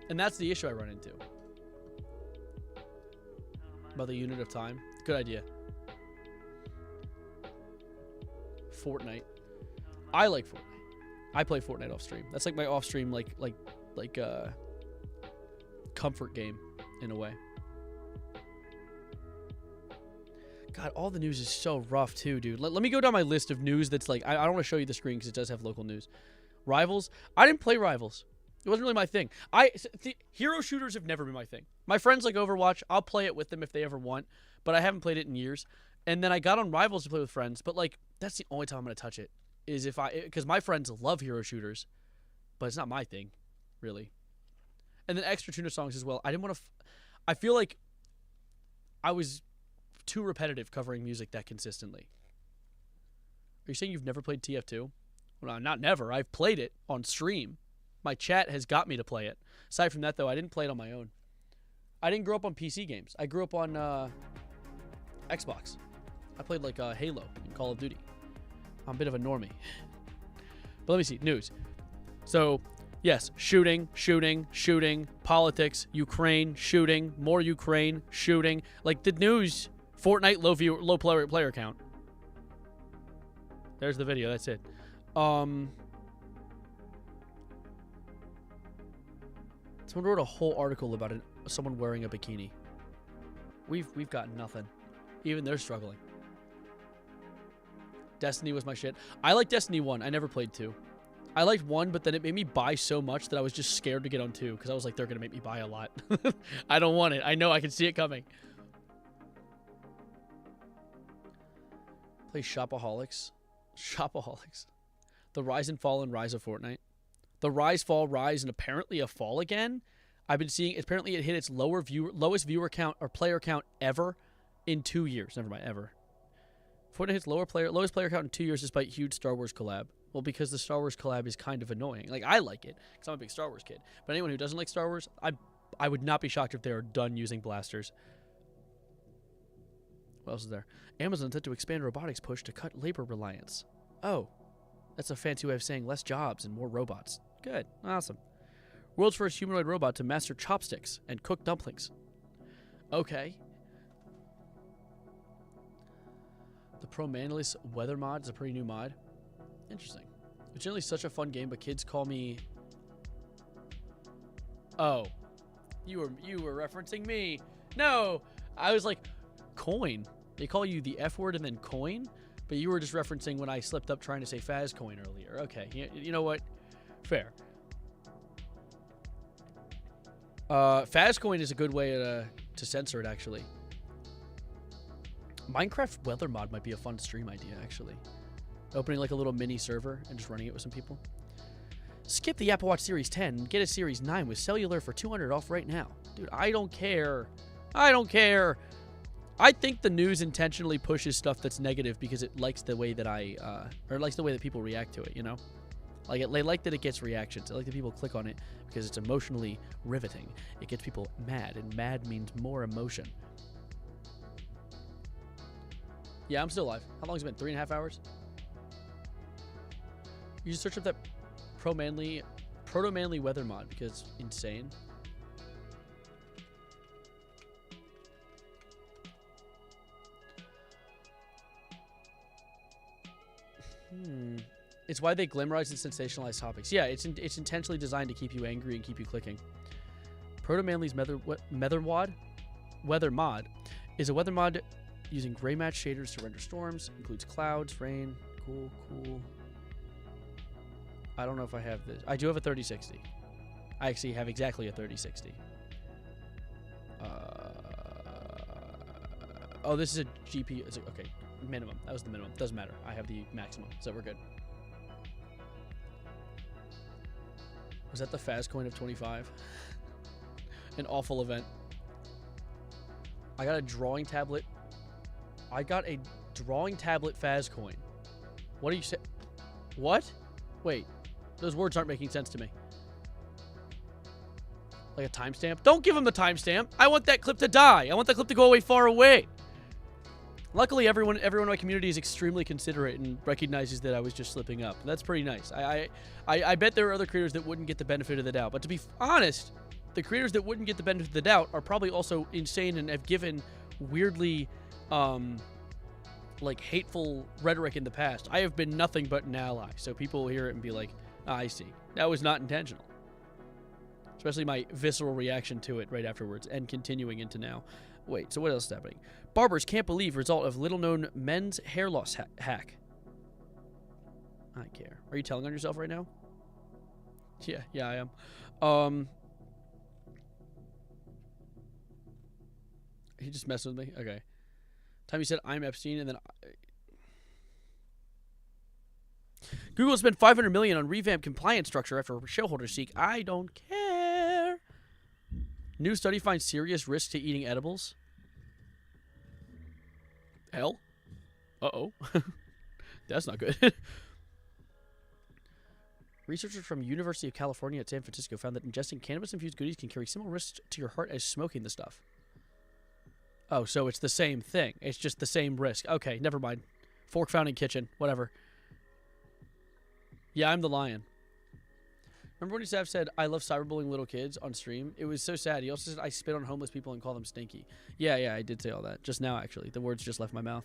And that's the issue I run into. About the unit of time. Good idea. Fortnite. I like Fortnite. I play Fortnite off stream. That's like my off stream comfort game in a way. God, all the news is so rough too, dude. Let me go down my list of news that's like, I don't want to show you the screen because it does have local news. Rivals. I didn't play Rivals. It wasn't really my thing. Hero shooters have never been my thing. My friends like Overwatch. I'll play it with them if they ever want, but I haven't played it in years. And then I got on Rivals to play with friends, but like, that's the only time I'm going to touch it. Is because my friends love hero shooters, but it's not my thing, really. And then extra tuna songs as well. I didn't want to, I feel like I was too repetitive covering music that consistently. Are you saying you've never played TF2? Well, not never. I've played it on stream. My chat has got me to play it. Aside from that, though, I didn't play it on my own. I didn't grow up on PC games. I grew up on Xbox. I played like Halo and Call of Duty. I'm a bit of a normie. But let me see. News. So, yes, shooting, politics, Ukraine, shooting, more Ukraine, shooting. Like the news, Fortnite low player count. There's the video. That's it. Someone wrote a whole article about someone wearing a bikini. We've got nothing. Even they're struggling. Destiny was my shit. I like Destiny 1. I never played 2. I liked 1, but then it made me buy so much that I was just scared to get on 2 because I was like, they're going to make me buy a lot. I don't want it. I know. I can see it coming. Play Shopaholics. Shopaholics. The Rise and Fall and Rise of Fortnite. The Rise, Fall, Rise, and apparently a fall again. I've been seeing, apparently it hit its lowest viewer count or player count ever in 2 years. Never mind, ever. Fortnite hits lowest player count in 2 years despite huge Star Wars collab. Well, because the Star Wars collab is kind of annoying. Like, I like it because I'm a big Star Wars kid. But anyone who doesn't like Star Wars, I would not be shocked if they are done using blasters. What else is there? Amazon set to expand robotics push to cut labor reliance. Oh, that's a fancy way of saying less jobs and more robots. Good. Awesome. World's first humanoid robot to master chopsticks and cook dumplings. Okay. The Pro Manless Weather mod is a pretty new mod. Interesting. It's generally such a fun game, but kids call me... Oh. You were referencing me. No! I was like, coin. They call you the F word and then coin? But you were just referencing when I slipped up trying to say Fazcoin earlier. Okay. You know what? Fair. Fazcoin is a good way to censor it, actually. Minecraft weather mod might be a fun stream idea, actually. Opening like a little mini server and just running it with some people. Skip the Apple Watch Series 10 and get a Series 9 with cellular for $200 off right now. Dude, I don't care. I don't care. I think the news intentionally pushes stuff that's negative because it likes the way that or likes the way that people react to it, you know? Like, they like that it gets reactions. They like that people click on it because it's emotionally riveting. It gets people mad, and mad means more emotion. Yeah, I'm still alive. How long has it been? 3.5 hours? You just search up that proto-manly weather mod because it's insane. It's why they glamorize and sensationalize topics. Yeah, it's intentionally designed to keep you angry and keep you clicking. Proto Manly's weather mod is a weather mod using gray match shaders to render storms. Includes clouds, rain. Cool. I don't know if I have this. I do have a 3060. I actually have exactly a 3060. Oh, this is a GPU. Okay, minimum. That was the minimum. Doesn't matter. I have the maximum, so we're good. Was that the Faz coin of 25? An awful event. I got a drawing tablet. Faz coin. What do you say? What? Wait. Those words aren't making sense to me. Like a timestamp? Don't give him the timestamp. I want that clip to die. I want that clip to go away far away. Luckily, everyone in my community is extremely considerate and recognizes that I was just slipping up. That's pretty nice. I bet there are other creators that wouldn't get the benefit of the doubt. But to be honest, the creators that wouldn't get the benefit of the doubt are probably also insane and have given weirdly, like, hateful rhetoric in the past. I have been nothing but an ally. So people will hear it and be like, I see. That was not intentional. Especially my visceral reaction to it right afterwards and continuing into now. Wait, so what else is happening? Barbers can't believe result of little-known men's hair loss hack. I care. Are you telling on yourself right now? Yeah, I am. He just messed with me? Okay. Time you said I'm Epstein and then... Google spent $500 million on revamp compliance structure after shareholders seek. I don't care. New study finds serious risk to eating edibles. Hell? Uh-oh. That's not good. Researchers from University of California at San Francisco found that ingesting cannabis-infused goodies can carry similar risks to your heart as smoking the stuff. Oh, so it's the same thing. It's just the same risk. Okay, never mind. Fork found in kitchen. Whatever. Yeah, I'm the lion. Remember when Sav said, I love cyberbullying little kids on stream? It was so sad. He also said, I spit on homeless people and call them stinky. Yeah, I did say all that. Just now, actually. The words just left my mouth.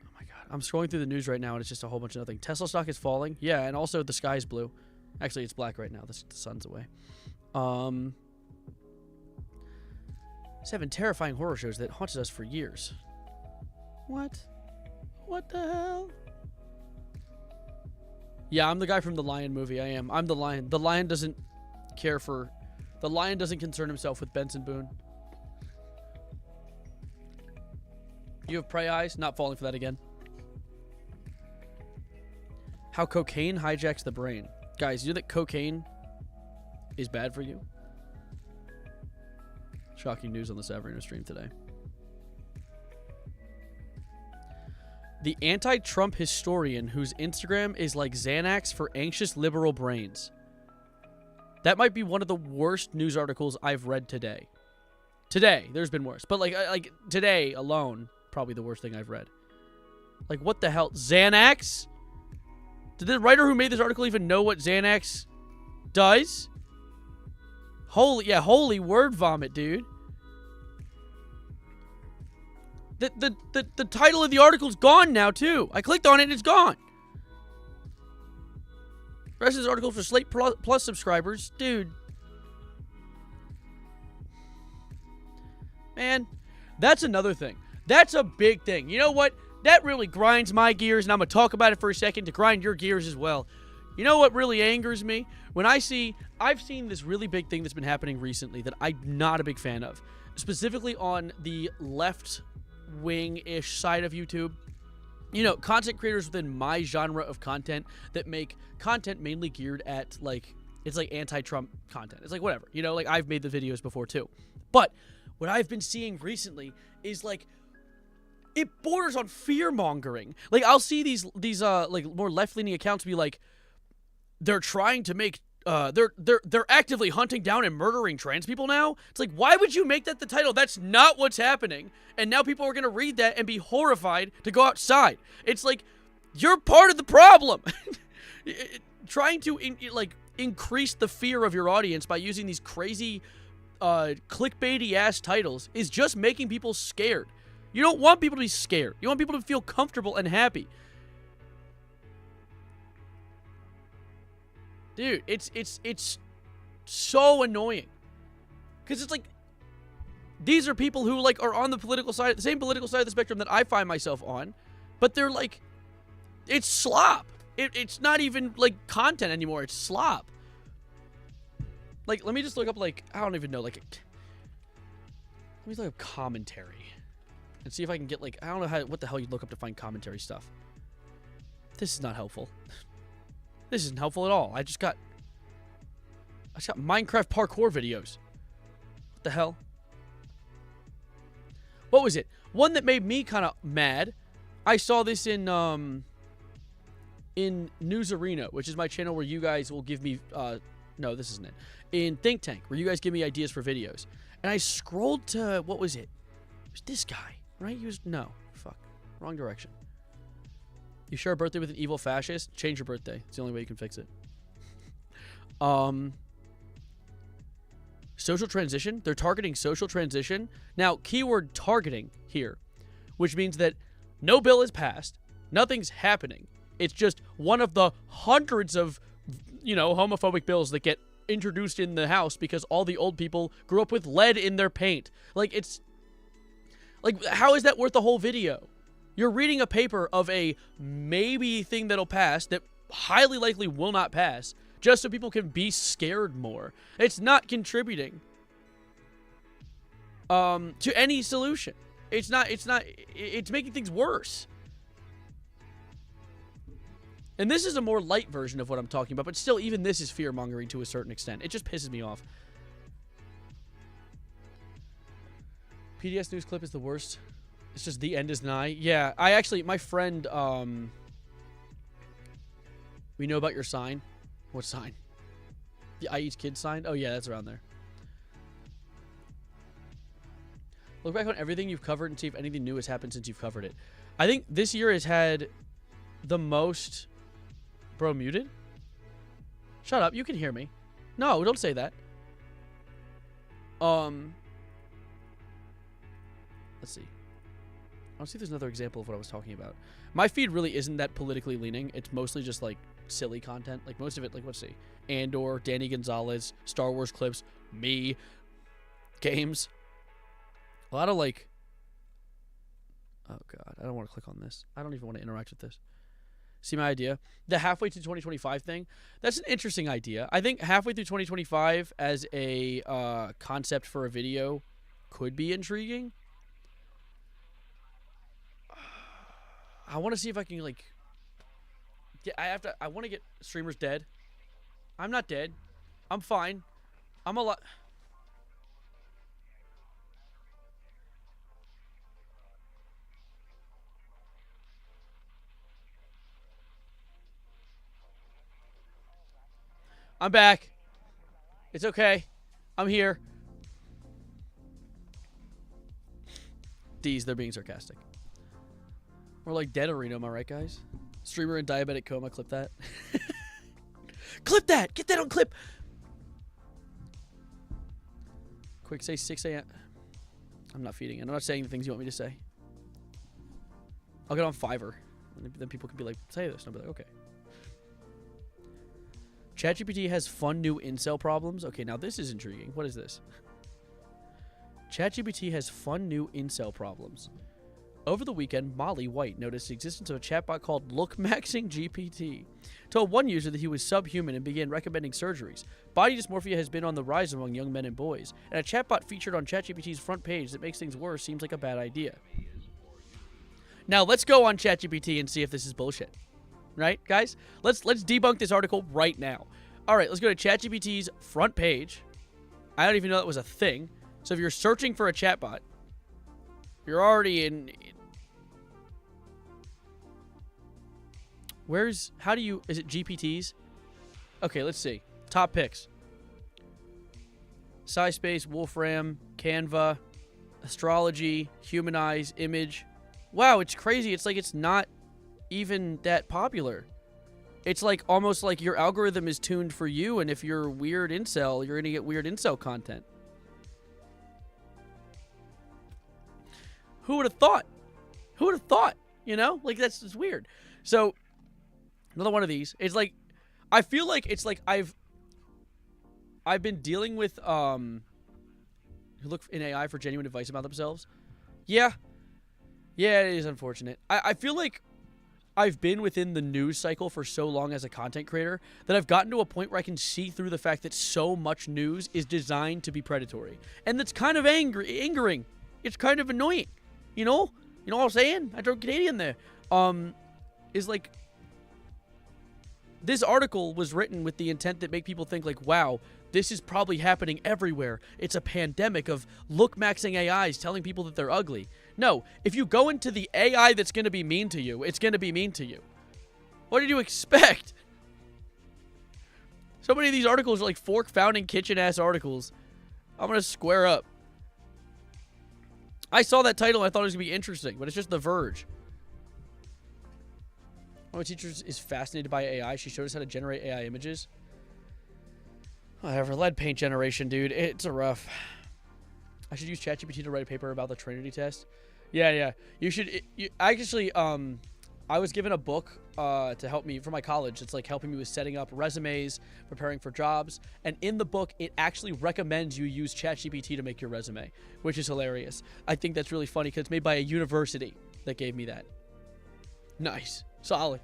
Oh my god. I'm scrolling through the news right now and it's just a whole bunch of nothing. Tesla stock is falling. Yeah, and also the sky is blue. Actually, it's black right now. The sun's away. 7 terrifying horror shows that haunted us for years. What? What the hell? Yeah, I'm the guy from the Lion movie. I am. I'm the lion. The lion doesn't care for... The lion doesn't concern himself with Benson Boone. You have prey eyes? Not falling for that again. How cocaine hijacks the brain. Guys, you know that cocaine is bad for you? Shocking news on the Savarino stream today. The anti-Trump historian whose Instagram is like Xanax for anxious liberal brains. That might be one of the worst news articles I've read today. Today, there's been worse. But like today alone, probably the worst thing I've read. Like, what the hell? Xanax? Did the writer who made this article even know what Xanax does? Holy word vomit, dude. The title of the article's gone now, too. I clicked on it and it's gone. The rest of this article for Slate Plus subscribers. Dude. Man, that's another thing. That's a big thing. You know what? That really grinds my gears, and I'm going to talk about it for a second to grind your gears as well. You know what really angers me? When I've seen this really big thing that's been happening recently that I'm not a big fan of. Specifically on the left wing-ish side of YouTube. You know, content creators within my genre of content that make content mainly geared at, like, it's like anti-Trump content. It's like, whatever. You know, like, I've made the videos before, too. But what I've been seeing recently is, like, it borders on fear-mongering. Like, I'll see these like, more left-leaning accounts be like, they're trying to make, they're actively hunting down and murdering trans people now. It's like, why would you make that the title? That's not what's happening. And now people are going to read that and be horrified to go outside. It's like, you're part of the problem. Trying to, increase the fear of your audience by using these crazy, clickbaity-ass titles is just making people scared. You don't want people to be scared. You want people to feel comfortable and happy. Dude, it's so annoying. Because it's like, these are people who, like, are on the political side, the same political side of the spectrum that I find myself on, but they're like, it's slop. It's not even, like, content anymore. It's slop. Like, let me just look up, like, I don't even know, like, let me look up commentary and see if I can get, like, I don't know what the hell you look up to find commentary stuff. This is not helpful. This isn't helpful at all. I just got Minecraft parkour videos. What the hell? What was it? One that made me kind of mad. I saw this in News Arena, which is my channel where you guys will give me no, this isn't it. In Think Tank, where you guys give me ideas for videos. And I scrolled to, what was it? It was this guy, right? He was, no, fuck, wrong direction. You share a birthday with an evil fascist? Change your birthday. It's the only way you can fix it. Social transition? They're targeting social transition. Now, keyword targeting here, which means that no bill is passed. Nothing's happening. It's just one of the hundreds of, you know, homophobic bills that get introduced in the House because all the old people grew up with lead in their paint. Like, it's... Like, how is that worth the whole video? You're reading a paper of a maybe thing that'll pass that highly likely will not pass just so people can be scared more. It's not contributing to any solution. It's making things worse. And this is a more light version of what I'm talking about, but still, even this is fear-mongering to a certain extent. It just pisses me off. PDS news clip is the worst. It's just the end is nigh. Yeah, my friend, we know about your sign. What sign? The I Eat Kids sign? Oh, yeah, that's around there. Look back on everything you've covered and see if anything new has happened since you've covered it. I think this year has had the most... Bro, muted? Shut up, you can hear me. No, don't say that. Let's see. I'll see if there's another example of what I was talking about. My feed really isn't that politically leaning. It's mostly just, like, silly content. Like, most of it, like, let's see. Andor, Danny Gonzalez, Star Wars clips, me, games. A lot of, like... Oh, God. I don't want to click on this. I don't even want to interact with this. See my idea? The halfway to 2025 thing? That's an interesting idea. I think halfway through 2025 as a concept for a video could be intriguing. I want to see if I can, like... I want to get streamers dead. I'm not dead. I'm fine. I'm alive. I'm back. It's okay. I'm here. They're being sarcastic. We're like dead arena, am I right, guys? Streamer in diabetic coma, clip that. Clip that! Get that on clip! Quick, say 6 a.m. I'm not feeding it. I'm not saying the things you want me to say. I'll get on Fiverr. And then people can be like, say this. And I'll be like, okay. ChatGPT has fun new incel problems. Okay, now this is intriguing. What is this? ChatGPT has fun new incel problems. Over the weekend, Molly White noticed the existence of a chatbot called Lookmaxing GPT. Told one user that he was subhuman and began recommending surgeries. Body dysmorphia has been on the rise among young men and boys, and a chatbot featured on ChatGPT's front page that makes things worse seems like a bad idea. Now, let's go on ChatGPT and see if this is bullshit. Right, guys? Let's debunk this article right now. All right, let's go to ChatGPT's front page. I don't even know that was a thing. So if you're searching for a chatbot, you're already in... Is it GPTs? Okay, let's see. Top picks. SciSpace, Wolfram, Canva, Astrology, Humanize, Image. Wow, it's crazy. It's like it's not even that popular. It's like almost like your algorithm is tuned for you, and if you're weird incel, you're gonna get weird incel content. Who would have thought? Who would have thought? You know? Like, that's just weird. So, another one of these. It's like, I feel like it's like I've been dealing with, who look in AI for genuine advice about themselves. Yeah. Yeah, it is unfortunate. I feel like I've been within the news cycle for so long as a content creator that I've gotten to a point where I can see through the fact that so much news is designed to be predatory. And that's kind of angering. It's kind of annoying. You know? You know what I'm saying? I drove Canadian there. Is like, this article was written with the intent that make people think like, wow, this is probably happening everywhere. It's a pandemic of look-maxing AIs telling people that they're ugly. No, if you go into the AI that's going to be mean to you, it's going to be mean to you. What did you expect? So many of these articles are like fork founding kitchen-ass articles. I'm going to square up. I saw that title and I thought it was going to be interesting, but it's just The Verge. One of my teachers is fascinated by AI. She showed us how to generate AI images. Whatever, lead paint generation, dude. It's a rough. I should use ChatGPT to write a paper about the Trinity test. Yeah. You should. Actually, I was given a book to help me for my college. It's like helping me with setting up resumes, preparing for jobs. And in the book, it actually recommends you use ChatGPT to make your resume, which is hilarious. I think that's really funny because it's made by a university that gave me that. Nice. Solid.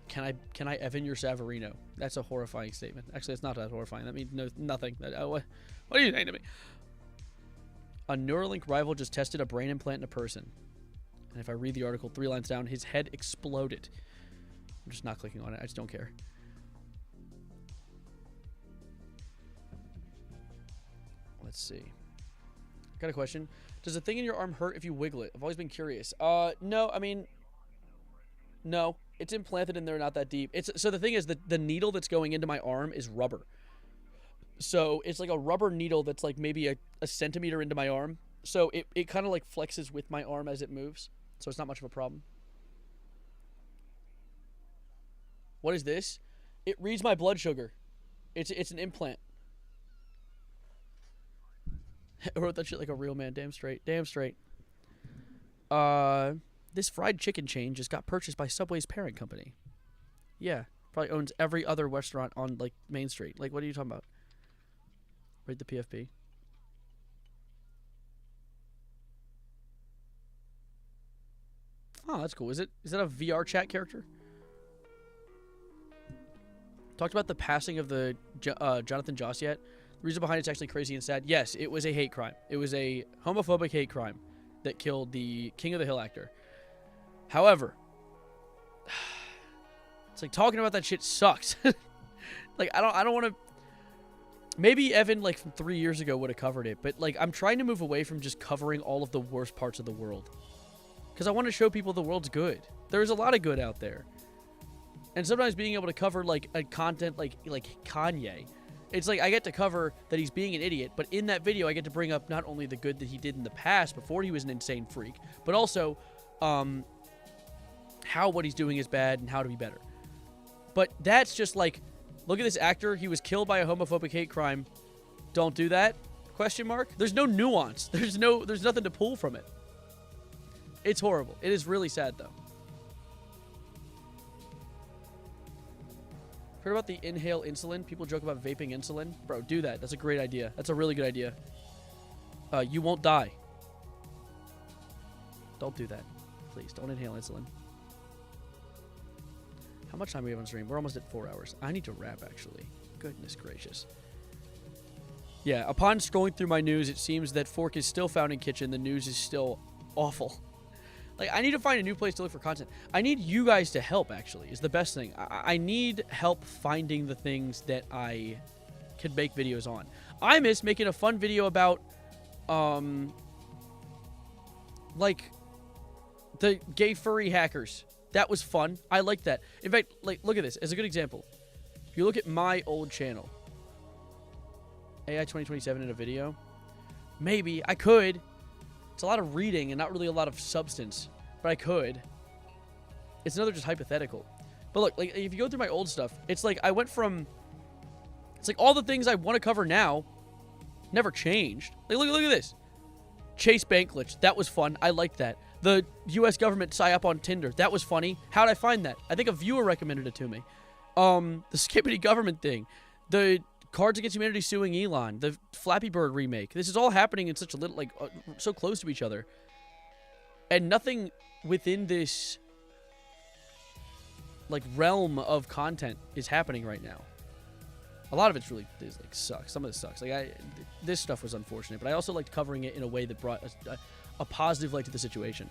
Can I Evan your Savarino? That's a horrifying statement. Actually, it's not that horrifying. That means nothing. What are you saying to me? A Neuralink rival just tested a brain implant in a person. And if I read the article 3 lines down, his head exploded. I'm just not clicking on it. I just don't care. Let's see. Got a question. Does the thing in your arm hurt if you wiggle it? I've always been curious. No, I mean, no. It's implanted in there, not that deep. So the thing is, the needle that's going into my arm is rubber. So it's like a rubber needle that's like maybe a centimeter into my arm. So it kind of like flexes with my arm as it moves. So it's not much of a problem. What is this? It reads my blood sugar. It's an implant. I wrote that shit like a real man. Damn straight. Damn straight. This fried chicken chain just got purchased by Subway's parent company. Yeah. Probably owns every other restaurant on, like, Main Street. Like, what are you talking about? Read the PFP. Oh, that's cool. Is that a VR chat character? Talked about the passing of the Jonathan Joss yet? The reason behind it's actually crazy and sad. Yes, it was a hate crime. It was a homophobic hate crime that killed the King of the Hill actor. However, it's like talking about that shit sucks. Like I don't want to. Maybe Evan like from 3 years ago would have covered it, but like I'm trying to move away from just covering all of the worst parts of the world, because I want to show people the world's good. There's a lot of good out there, and sometimes being able to cover like a content like Kanye. It's like I get to cover that he's being an idiot, but in that video I get to bring up not only the good that he did in the past before he was an insane freak, but also how what he's doing is bad and how to be better. But that's just like, look at this actor. He was killed by a homophobic hate crime. Don't do that? Question mark? There's no nuance. There's nothing to pull from it. It's horrible. It is really sad though. Heard about the inhale insulin? People joke about vaping insulin. Bro, do that. That's a great idea. That's a really good idea. You won't die. Don't do that. Please, don't inhale insulin. How much time do we have on stream? We're almost at 4 hours. I need to wrap, actually. Goodness gracious. Yeah, upon scrolling through my news, it seems that Fork is still found in kitchen. The news is still awful. Like, I need to find a new place to look for content. I need you guys to help, actually, is the best thing. I need help finding the things that I can make videos on. I miss making a fun video about, like, the gay furry hackers. That was fun. I like that. In fact, like, look at this as a good example. If you look at my old channel, AI 2027 in a video, maybe I could. It's a lot of reading and not really a lot of substance, but I could. It's another just hypothetical. But look, like if you go through my old stuff, it's like I went from, it's like all the things I want to cover now Never changed. Like, look at this. Chase bank glitch. That was fun. I liked that. The U.S. government psyop on Tinder. That was funny. How'd I find that? I think a viewer recommended it to me. The Skippity government thing. The Cards Against Humanity suing Elon. The Flappy Bird remake. This is all happening in such a little, like, so close to each other. And nothing within this, like, realm of content is happening right now. A lot of it's really, like, sucks. Some of it sucks. Like, this stuff was unfortunate, but I also liked covering it in a way that brought a positive light to the situation.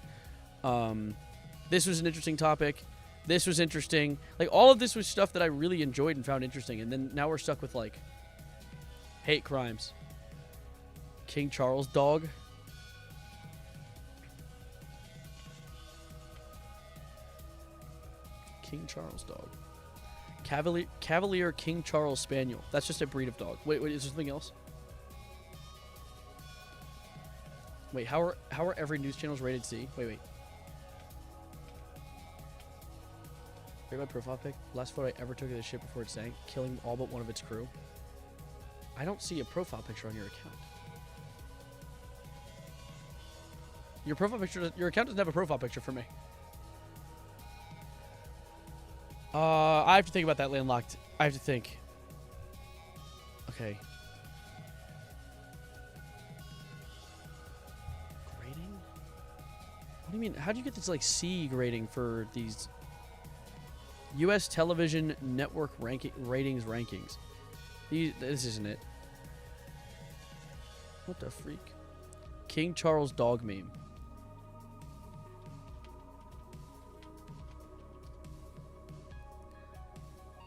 This was an interesting topic. This was interesting. Like, all of this was stuff that I really enjoyed and found interesting. And then now we're stuck with, like, hate crimes. King Charles dog. King Charles dog. Cavalier King Charles Spaniel. That's just a breed of dog. Wait, is there something else? Wait, how are every news channels rated C? Wait. Rate my profile pic. Last photo I ever took of this ship before it sank, killing all but one of its crew. I don't see a profile picture on your account. Your account doesn't have a profile picture for me. I have to think about that, landlocked. I have to think. Okay. Grading? What do you mean? How do you get this, like, C grading for these U.S. television network ratings rankings? This isn't it. What the freak? King Charles dog meme.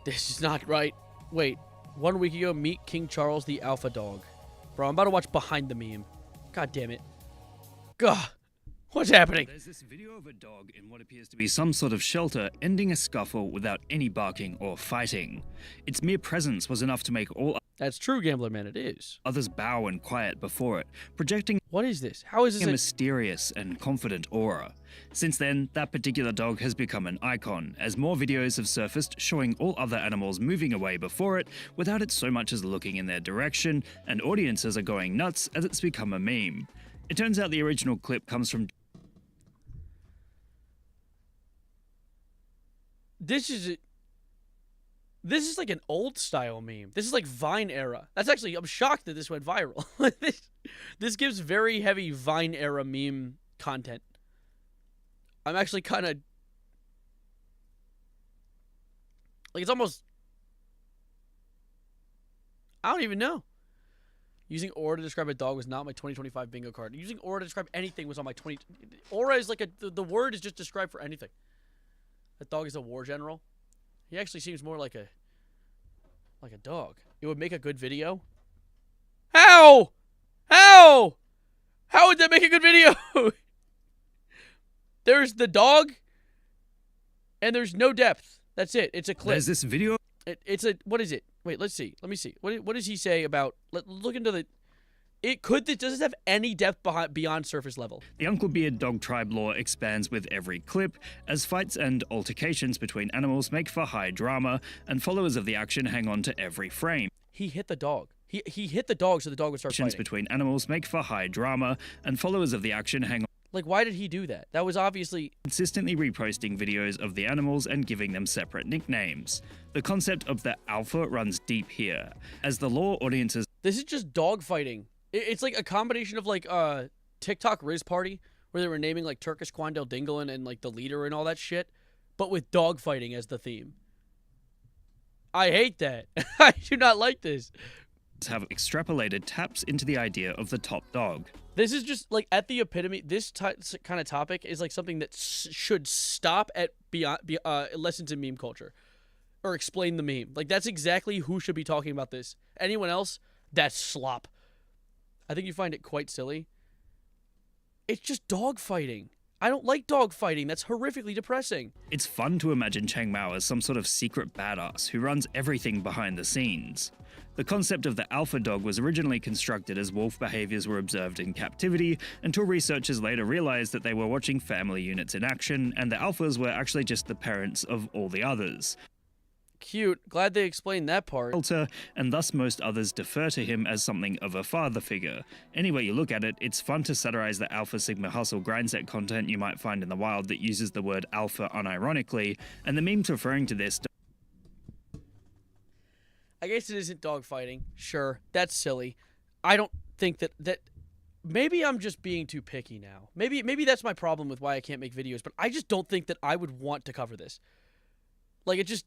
This is not right. Wait. 1 week ago, meet King Charles the alpha dog. Bro, I'm about to watch behind the meme. God damn it. Gah. What's happening? There's this video of a dog in what appears to be some sort of shelter ending a scuffle without any barking or fighting. Its mere presence was enough to make all That's true, Gambler Man, it is. others bow and quiet before it, projecting What is this? How is this a mysterious and confident aura. Since then, that particular dog has become an icon, as more videos have surfaced showing all other animals moving away before it without it so much as looking in their direction, and audiences are going nuts as it's become a meme. It turns out the original clip comes from This is like an old style meme. This is like Vine era. I'm shocked that this went viral. This gives very heavy Vine era meme content. I'm actually kind of like, it's almost, I don't even know. Using aura to describe a dog was not my 2025 bingo card. Using aura to describe anything was on my aura is like the word is just described for anything. That dog is a war general. He actually seems more like a dog. It would make a good video. How would that make a good video? There's the dog, and there's no depth. That's it. It's a clip. There's this video. It's a, what is it? Wait, let's see. Let me see. What does he say about? Look into the. Does it have any depth beyond surface level? The Uncle Beard dog tribe lore expands with every clip, as fights and altercations between animals make for high drama, and followers of the action hang on to every frame. He hit the dog. He hit the dog so the dog would start fighting. Between animals make for high drama, and followers of the action hang on. Like, why did he do that? That was obviously consistently reposting videos of the animals and giving them separate nicknames. The concept of the alpha runs deep here, as the lore audiences. This is just dog fighting. It's like a combination of like TikTok Riz Party, where they were naming like Turkish Quandale Dinglin and like the leader and all that shit, but with dog fighting as the theme. I hate that. I do not like this. Have extrapolated taps into the idea of the top dog. This is just like at the epitome. This kind of topic is like something that should stop at lessons in meme culture, or explain the meme. Like, that's exactly who should be talking about this. Anyone else? That's slop. I think you find it quite silly. It's just dog fighting. I don't like dog fighting. That's horrifically depressing. It's fun to imagine Chang Mao as some sort of secret badass who runs everything behind the scenes. The concept of the alpha dog was originally constructed as wolf behaviors were observed in captivity, until researchers later realized that they were watching family units in action, and the alphas were actually just the parents of all the others. cute. Glad they explained that part. Shelter, and thus most others defer to him as something of a father figure. Any way you look at it, it's fun to satirize the alpha sigma hustle grindset content you might find in the wild that uses the word alpha unironically, and the memes referring to this. I guess it isn't dogfighting. Sure, that's silly. I don't think that maybe I'm just being too picky now. Maybe that's my problem with why I can't make videos, but I just don't think that I would want to cover this. Like, it just...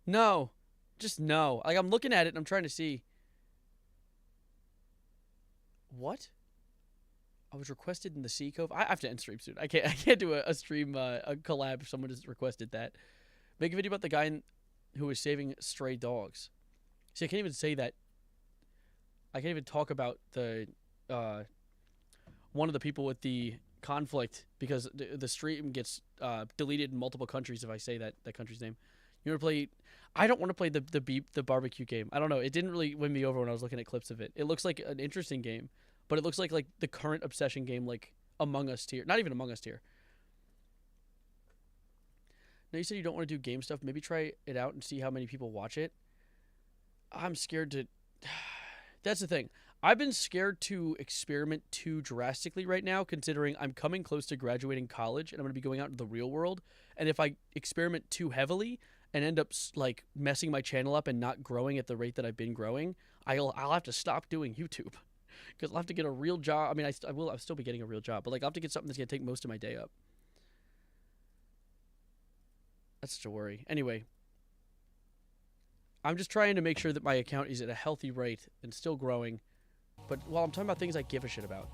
no. Just no. Like, I'm looking at it and I'm trying to see. What? I was requested in the Sea Cove. I have to end stream soon. I can't do a stream, a collab if someone has requested that. Make a video about the guy who was saving stray dogs. See, I can't even say that. I can't even talk about the, one of the people with the conflict because the stream gets deleted in multiple countries if I say that country's name. You want to play? I don't want to play the barbecue game. I don't know. It didn't really win me over when I was looking at clips of it. It looks like an interesting game, but it looks like the current obsession game, like Among Us tier. Not even Among Us tier. Now you said you don't want to do game stuff. Maybe try it out and see how many people watch it. I'm scared to... That's the thing. I've been scared to experiment too drastically right now, considering I'm coming close to graduating college and I'm going to be going out into the real world. And if I experiment too heavily and end up like messing my channel up and not growing at the rate that I've been growing, I'll have to stop doing YouTube because I'll have to get a real job. I mean, I'll still be getting a real job, but like I'll have to get something that's going to take most of my day up. That's such a worry. Anyway, I'm just trying to make sure that my account is at a healthy rate and still growing. But while I'm talking about things I give a shit about.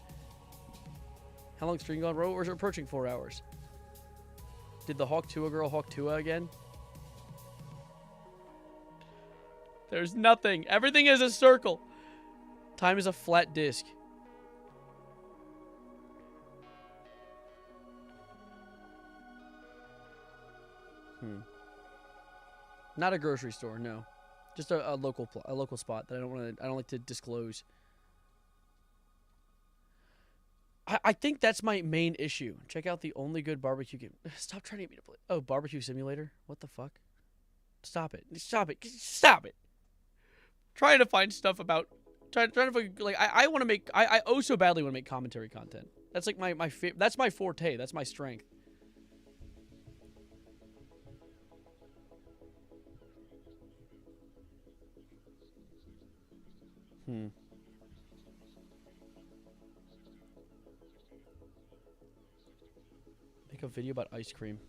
How long stream gone? We're approaching 4 hours. Did the Hawk Tua girl Hawk Tua again? There's nothing. Everything is a circle. Time is a flat disc. Not a grocery store, no. Just a local spot that I don't like to disclose. I think that's my main issue. Check out the only good barbecue game. Stop trying to get me to play. Oh, Barbecue Simulator? What the fuck? Stop it. Stop it. Stop it. Trying to find stuff about... Trying to like I want to make... I oh so badly want to make commentary content. That's like that's my forte. That's my strength. Make a video about ice cream.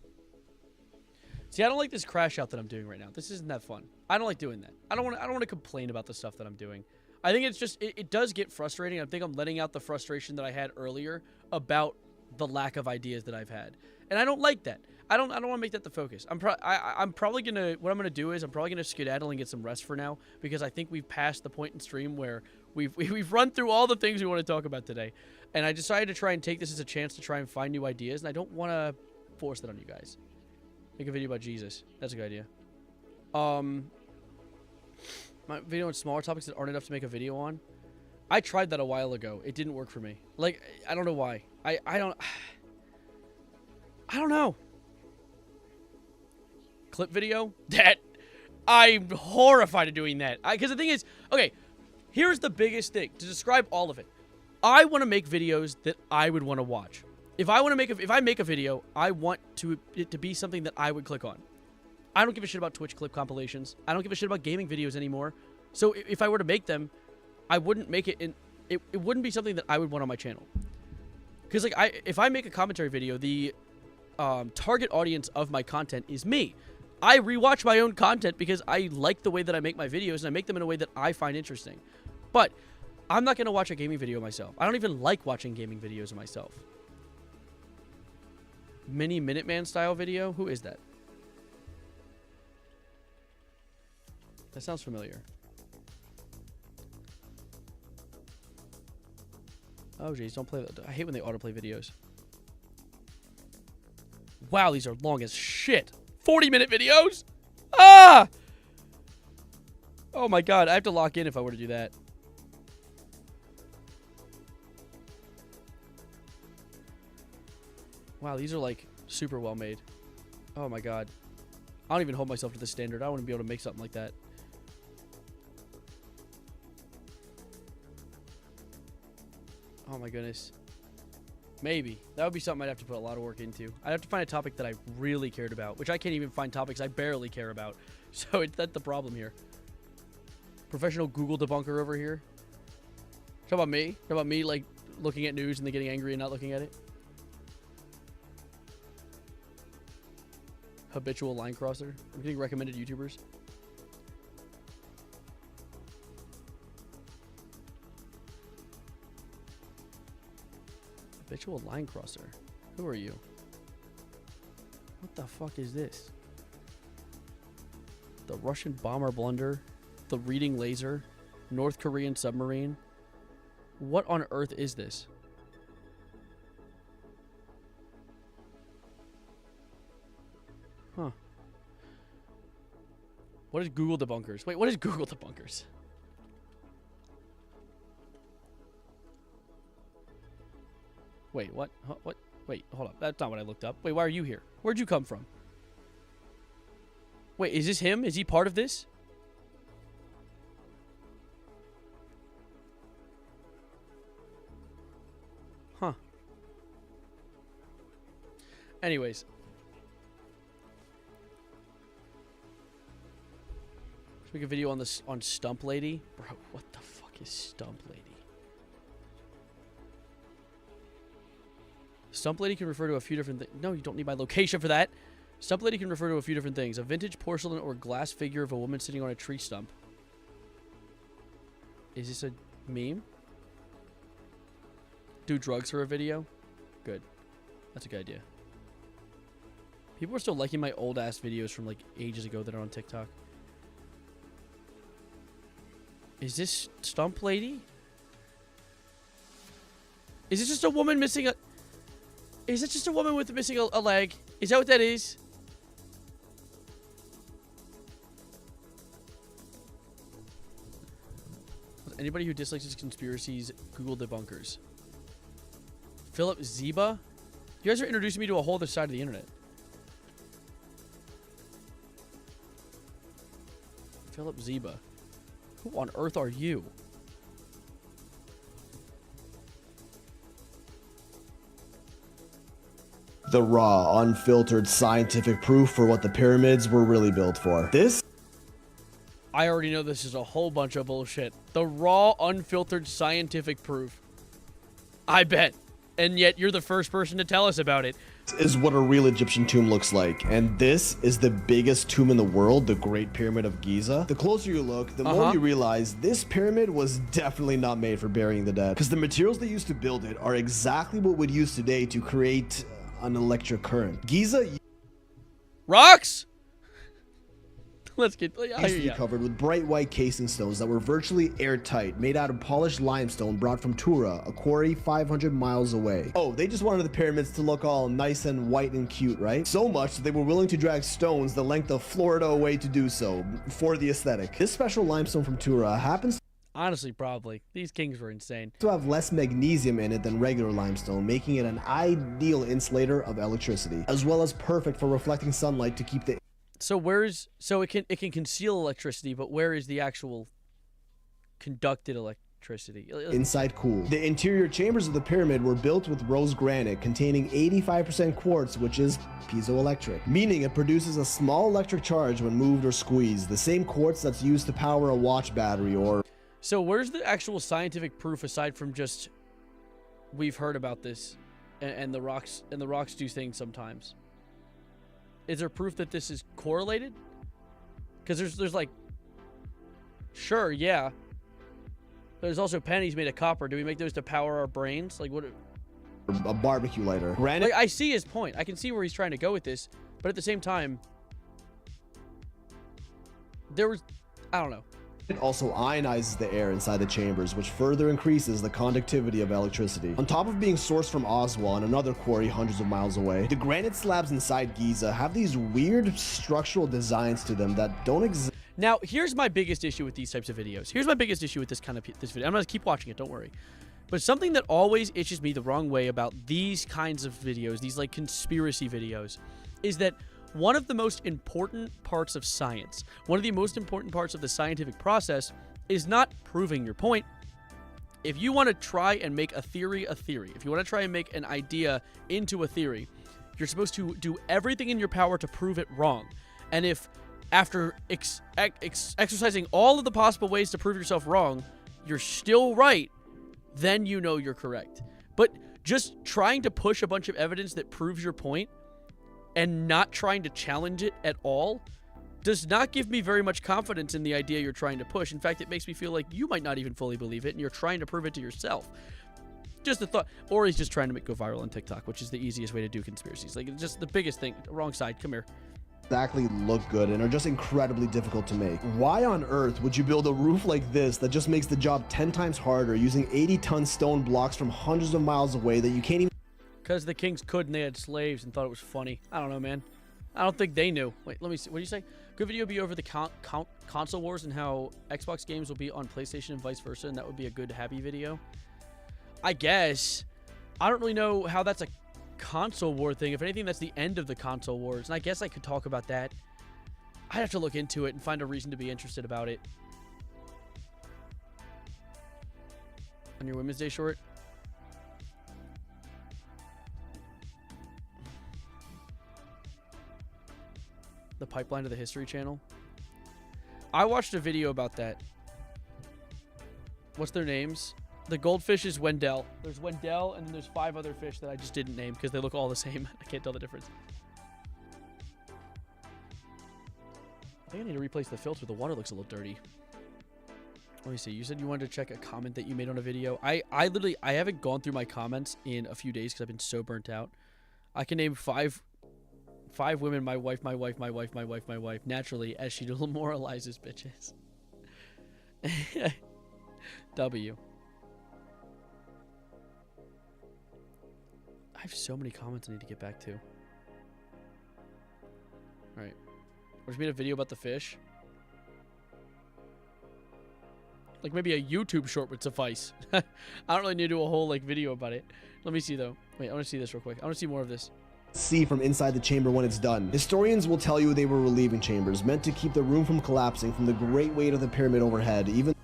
See, I don't like this crash out that I'm doing right now. This isn't that fun. I don't like doing that. I don't want to complain about the stuff that I'm doing. I think it's just it does get frustrating. I think I'm letting out the frustration that I had earlier about the lack of ideas that I've had. And I don't like that. I don't want to make that the focus. I'm probably going to what I'm going to do is I'm probably going to skedaddle and get some rest for now because I think we've passed the point in stream where we've run through all the things we want to talk about today. And I decided to try and take this as a chance to try and find new ideas, and I don't want to force that on you guys. Make a video about Jesus. That's a good idea. My video on smaller topics that aren't enough to make a video on. I tried that a while ago. It didn't work for me. Like, I don't know why. I don't know. Clip video? That I'm horrified of doing that. Because the thing is, okay, here's the biggest thing to describe all of it. I want to make videos that I would want to watch. If I make a video, I want it to be something that I would click on. I don't give a shit about Twitch clip compilations. I don't give a shit about gaming videos anymore. So if I were to make them, I wouldn't make it in. It wouldn't be something that I would want on my channel. Because like if I make a commentary video, the target audience of my content is me. I rewatch my own content because I like the way that I make my videos and I make them in a way that I find interesting. But I'm not going to watch a gaming video myself. I don't even like watching gaming videos of myself. Mini Minuteman style video? Who is that? That sounds familiar. Oh, jeez, don't play that. I hate when they autoplay videos. Wow, these are long as shit. 40-minute videos? Ah! Oh my god, I have to lock in if I were to do that. Wow, these are like Super well made. Oh my god. I don't even hold myself to this standard. I wouldn't be able to make something like that. Oh my goodness. Maybe. That would be something I'd have to put a lot of work into. I'd have to find a topic that I really cared about, which I can't even find topics I barely care about. So that's the problem here. Professional Google debunker over here. Talk about me? Talk about me, like, looking at news and then getting angry and not looking at it? Habitual line crosser. I'm getting recommended YouTubers. Habitual line crosser. Who are you? What the fuck is this? The Russian bomber blunder. The reading laser. North Korean submarine. What on earth is this? Huh. What is Google debunkers? Wait, what is Google debunkers? Wait, what? What? Wait, hold up. That's not what I looked up. Wait, why are you here? Where'd you come from? Wait, is this him? Is he part of this? Huh. Anyways. Let's make a video on this on Stump Lady. Bro, what the fuck is Stump Lady? Stump Lady can refer to a few different things. No, you don't need my location for that. Stump Lady can refer to a few different things. A vintage porcelain or glass figure of a woman sitting on a tree stump. Is this a meme? Do drugs for a video? Good. That's a good idea. People are still liking my old ass videos from like ages ago that are on TikTok. Is this Stump Lady? Is this just a woman missing a... Is it just a woman with missing a leg? Is that what that is? Anybody who dislikes these conspiracies, Google debunkers. Philip Zeba? You guys are introducing me to a whole other side of the internet. Philip Zeba. Who on earth are you? The raw, unfiltered scientific proof for what the pyramids were really built for. This? I already know this is a whole bunch of bullshit. The raw, unfiltered scientific proof. I bet. And yet you're the first person to tell us about it. Is what a real Egyptian tomb looks like. And this is the biggest tomb in the world, the Great Pyramid of Giza. The closer you look, the more you realize this pyramid was definitely not made for burying the dead. Because the materials they used to build it are exactly what we'd use today to create an electric current. Giza rocks. Let's get used to be covered with bright white casing stones that were virtually airtight, made out of polished limestone brought from Tura, a quarry 500 miles away. Oh, they just wanted the pyramids to look all nice and white and cute, right? So much that they were willing to drag stones the length of Florida away to do so, for the aesthetic. This special limestone from Tura happens honestly, probably. These kings were insane. to have less magnesium in it than regular limestone, making it an ideal insulator of electricity, as well as perfect for reflecting sunlight to keep the... So it can conceal electricity, but where is the actual conducted electricity? inside cool. The interior chambers of the pyramid were built with rose granite containing 85% quartz, which is piezoelectric, meaning it produces a small electric charge when moved or squeezed, the same quartz that's used to power a watch battery or... So where's the actual scientific proof aside from just we've heard about this and the rocks do things sometimes? Is there proof that this is correlated? Because there's like, sure, yeah. There's also pennies made of copper. Do we make those to power our brains? Like what? A barbecue lighter. Granite. Like, I see his point. I can see where he's trying to go with this, but at the same time, I don't know. It also ionizes the air inside the chambers, which further increases the conductivity of electricity. On top of being sourced from Aswan, another quarry hundreds of miles away, the granite slabs inside Giza have these weird structural designs to them that don't exist. Now, here's my biggest issue with these types of videos. Here's my biggest issue with this video. I'm going to keep watching it, don't worry. But something that always itches me the wrong way about these kinds of videos, these like conspiracy videos, is that one of the most important parts of science, one of the most important parts of the scientific process is not proving your point. If you want to try and make a theory, if you want to try and make an idea into a theory, you're supposed to do everything in your power to prove it wrong. And if after exercising all of the possible ways to prove yourself wrong, you're still right, then you know you're correct. But just trying to push a bunch of evidence that proves your point and not trying to challenge it at all does not give me very much confidence in the idea you're trying to push. In fact, it makes me feel like you might not even fully believe it and you're trying to prove it to yourself. Just a thought. Or he's just trying to go viral on TikTok, which is the easiest way to do conspiracies. Like, it's just the biggest thing. Wrong side. Come here. Exactly look good and are just incredibly difficult to make. Why on earth would you build a roof like this that just makes the job 10 times harder using 80-ton stone blocks from hundreds of miles away that you can't even... Because the kings could and they had slaves and thought it was funny. I don't know, man. I don't think they knew. Wait, let me see. What do you say? Good video be over the console wars and how Xbox games will be on PlayStation and vice versa, and that would be a good, happy video. I guess. I don't really know how that's a console war thing. If anything, that's the end of the console wars, and I guess I could talk about that. I'd have to look into it and find a reason to be interested about it. On your Women's Day short? The pipeline to the History Channel. I watched a video about that. What's their names? The goldfish is Wendell. There's Wendell, and then there's 5 other fish that I just didn't name because they look all the same. I can't tell the difference. I think I need to replace the filter. The water looks a little dirty. Let me see. You said you wanted to check a comment that you made on a video. I literally haven't gone through my comments in a few days because I've been so burnt out. I can name 5 women, my wife, naturally, as she demoralizes bitches. W. I have so many comments I need to get back to. Alright. I just made a video about the fish. Like, maybe a YouTube short would suffice. I don't really need to do a whole, like, video about it. Let me see, though. Wait, I want to see this real quick. I want to see more of this. See from inside the chamber when it's done. Historians will tell you they were relieving chambers, meant to keep the room from collapsing from the great weight of the pyramid overhead, even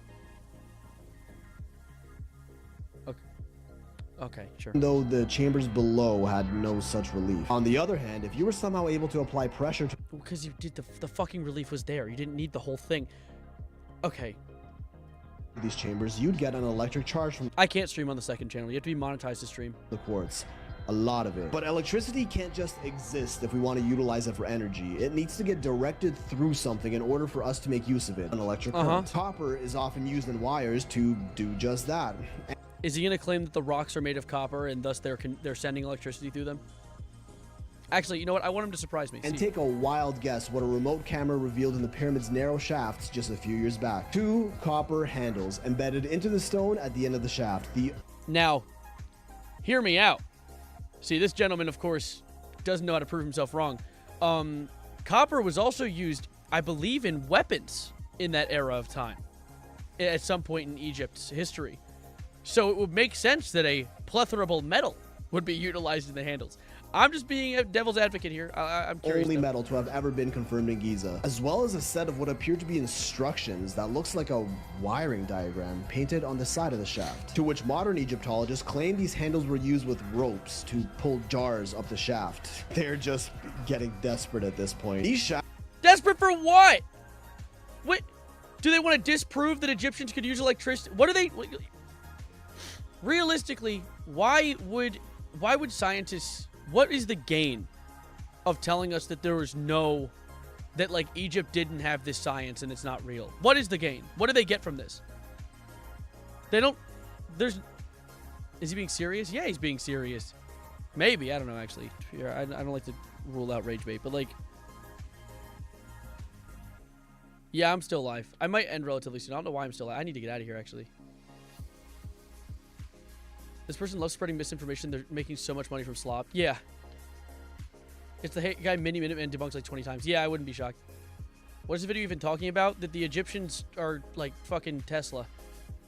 okay, sure. though the chambers below had no such relief. On the other hand, if you were somehow able to apply pressure to... Because you did the fucking relief was there. You didn't need the whole thing. Okay. These chambers, you'd get an electric charge from... I can't stream on the second channel. You have to be monetized to stream. The quartz. A lot of it. But electricity can't just exist if we want to utilize it for energy. It needs to get directed through something in order for us to make use of it. An electric current. Copper is often used in wires to do just that. Is he going to claim that the rocks are made of copper and thus they're sending electricity through them? Actually, you know what? I want him to surprise me. And take a wild guess what a remote camera revealed in the pyramid's narrow shafts just a few years back. 2 copper handles embedded into the stone at the end of the shaft. Now, hear me out. See, this gentleman, of course, doesn't know how to prove himself wrong. Copper was also used, I believe, in weapons in that era of time. At some point in Egypt's history. So it would make sense that a plethorable metal would be utilized in the handles. I'm just being a devil's advocate here. I'm curious. Only metal to have ever been confirmed in Giza, as well as a set of what appear to be instructions that looks like a wiring diagram painted on the side of the shaft, to which modern Egyptologists claim these handles were used with ropes to pull jars up the shaft. They're just getting desperate at this point. These shafts... Desperate for what? What? Do they want to disprove that Egyptians could use electricity? What are they... Realistically, why would scientists... What is the gain of telling us that there was no... That, like, Egypt didn't have this science and it's not real? What is the gain? What do they get from this? They don't... There's... Is he being serious? Yeah, he's being serious. Maybe. I don't know, actually. I don't like to rule out rage bait, but, like... Yeah, I'm still alive. I might end relatively soon. I don't know why I'm still alive. I need to get out of here, actually. This person loves spreading misinformation. They're making so much money from slop. Yeah. It's the guy Mini Minuteman debunks like 20 times. Yeah, I wouldn't be shocked. What is the video even talking about? That the Egyptians are like fucking Tesla.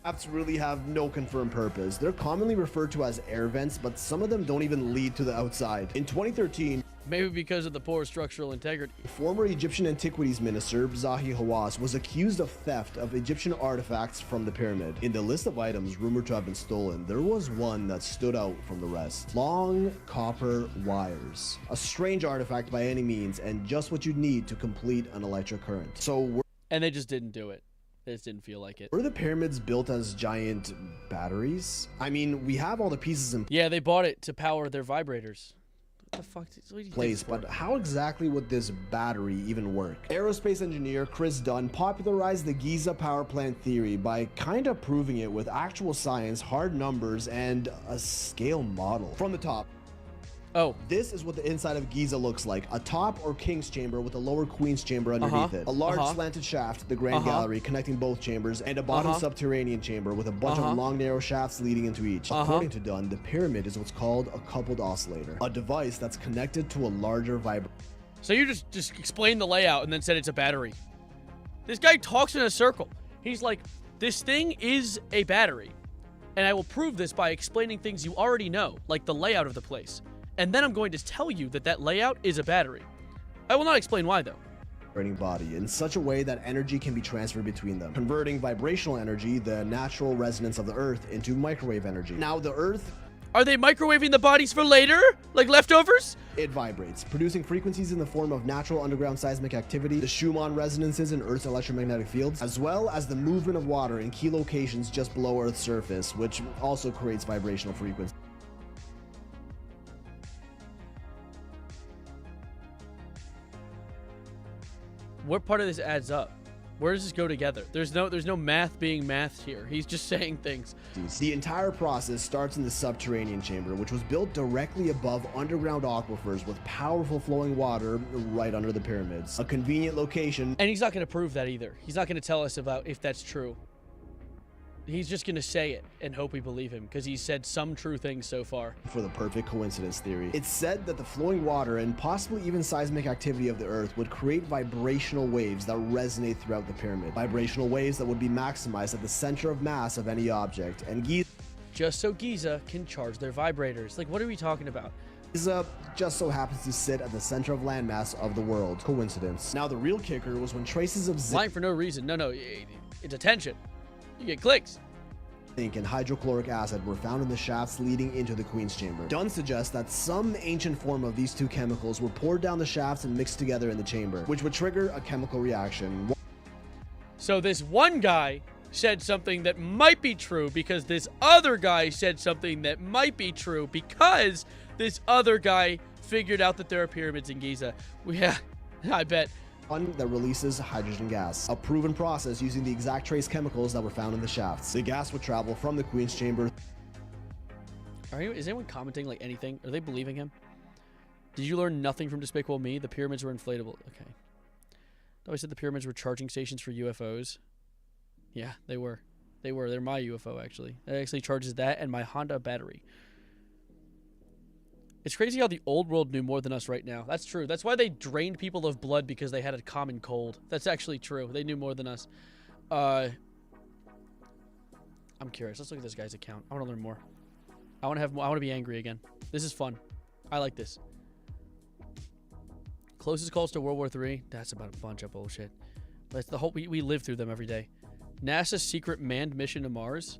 shafts really have no confirmed purpose. They're commonly referred to as air vents, but some of them don't even lead to the outside. In 2013, maybe because of the poor structural integrity, former Egyptian Antiquities Minister Zahi Hawass was accused of theft of Egyptian artifacts from the pyramid. In the list of items rumored to have been stolen, there was one that stood out from the rest. Long copper wires. A strange artifact by any means, and just what you'd need to complete an electric current. And they just didn't do it. They just didn't feel like it. Were the pyramids built as giant batteries? I mean, we have all the pieces in Yeah, they bought it to power their vibrators. What the fuck? place, but how exactly would this battery even work? Aerospace engineer Chris Dunn popularized the Giza power plant theory by kind of proving it with actual science, hard numbers, and a scale model. From the top. Oh. This is what the inside of Giza looks like. A top or king's chamber with a lower queen's chamber underneath it. A large slanted shaft, the grand gallery, connecting both chambers, and a bottom subterranean chamber with a bunch of long narrow shafts leading into each. According to Dunn, the pyramid is what's called a coupled oscillator, a device that's connected to a larger vibrator. So you just explained the layout and then said it's a battery. This guy talks in a circle. He's like, this thing is a battery, and I will prove this by explaining things you already know, like the layout of the place. And then I'm going to tell you that that layout is a battery. I will not explain why, though. Body in such a way that energy can be transferred between them, converting vibrational energy, the natural resonance of the Earth, into microwave energy. Now, the Earth... Are they microwaving the bodies for later? Like leftovers? It vibrates, producing frequencies in the form of natural underground seismic activity, the Schumann resonances in Earth's electromagnetic fields, as well as the movement of water in key locations just below Earth's surface, which also creates vibrational frequencies. What part of this adds up? Where does this go together? There's no math being mathed here. He's just saying things. The entire process starts in the subterranean chamber, which was built directly above underground aquifers with powerful flowing water right under the pyramids. A convenient location. And he's not going to prove that either. He's not going to tell us about if that's true. He's just going to say it and hope we believe him, because he's said some true things so far. For the perfect coincidence theory. It's said that the flowing water and possibly even seismic activity of the Earth would create vibrational waves that resonate throughout the pyramid. Vibrational waves that would be maximized at the center of mass of any object. And just so Giza can charge their vibrators. Like, what are we talking about? Giza just so happens to sit at the center of landmass of the world. Coincidence. Now, the real kicker was when traces of lying for no reason. No, it's attention. You get clicks. Zinc and hydrochloric acid were found in the shafts leading into the Queen's Chamber. Dunn suggests that some ancient form of these two chemicals were poured down the shafts and mixed together in the chamber, which would trigger a chemical reaction. So this one guy said something that might be true because this other guy said something that might be true because this other guy figured out that there are pyramids in Giza. Yeah, I bet. One that releases hydrogen gas, a proven process using the exact trace chemicals that were found in the shafts. The gas would travel from the Queen's Chamber. Is anyone commenting like anything? Are they believing him? Did you learn nothing from Despicable Me? The pyramids were inflatable. Okay. No, I said the pyramids were charging stations for UFOs. Yeah, they were. They're my UFO, actually. It actually charges that and my Honda battery. It's crazy how the old world knew more than us right now. That's true. That's why they drained people of blood, because they had a common cold. That's actually true. They knew more than us. I'm curious. Let's look at this guy's account. I want to learn more. I want to be angry again. This is fun. I like this. Closest calls to World War III. That's about a bunch of bullshit. That's the whole. We live through them every day. NASA's secret manned mission to Mars.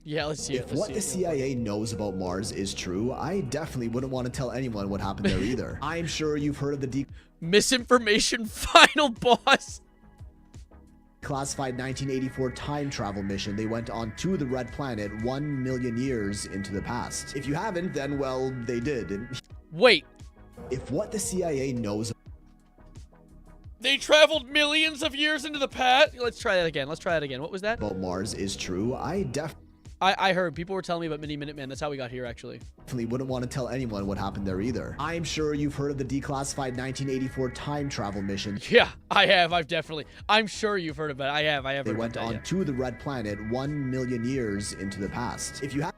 Yeah, let's see it. If what the CIA knows about Mars is true, I definitely wouldn't want to tell anyone what happened there either. I'm sure you've heard of the misinformation final boss. Classified 1984 time travel mission they went on to the Red Planet 1 million years into the past. If you haven't, then, well, they did. Wait. If what the CIA knows... They traveled millions of years into the past. Let's try that again. What was that? About Mars is true. I heard people were telling me about Minuteman. That's how we got here, actually. Definitely wouldn't want to tell anyone what happened there either. I'm sure you've heard of the declassified 1984 time travel mission. Yeah, I have. I'm sure you've heard about it. I have. They went on to the Red Planet 1 million years into the past. If you have...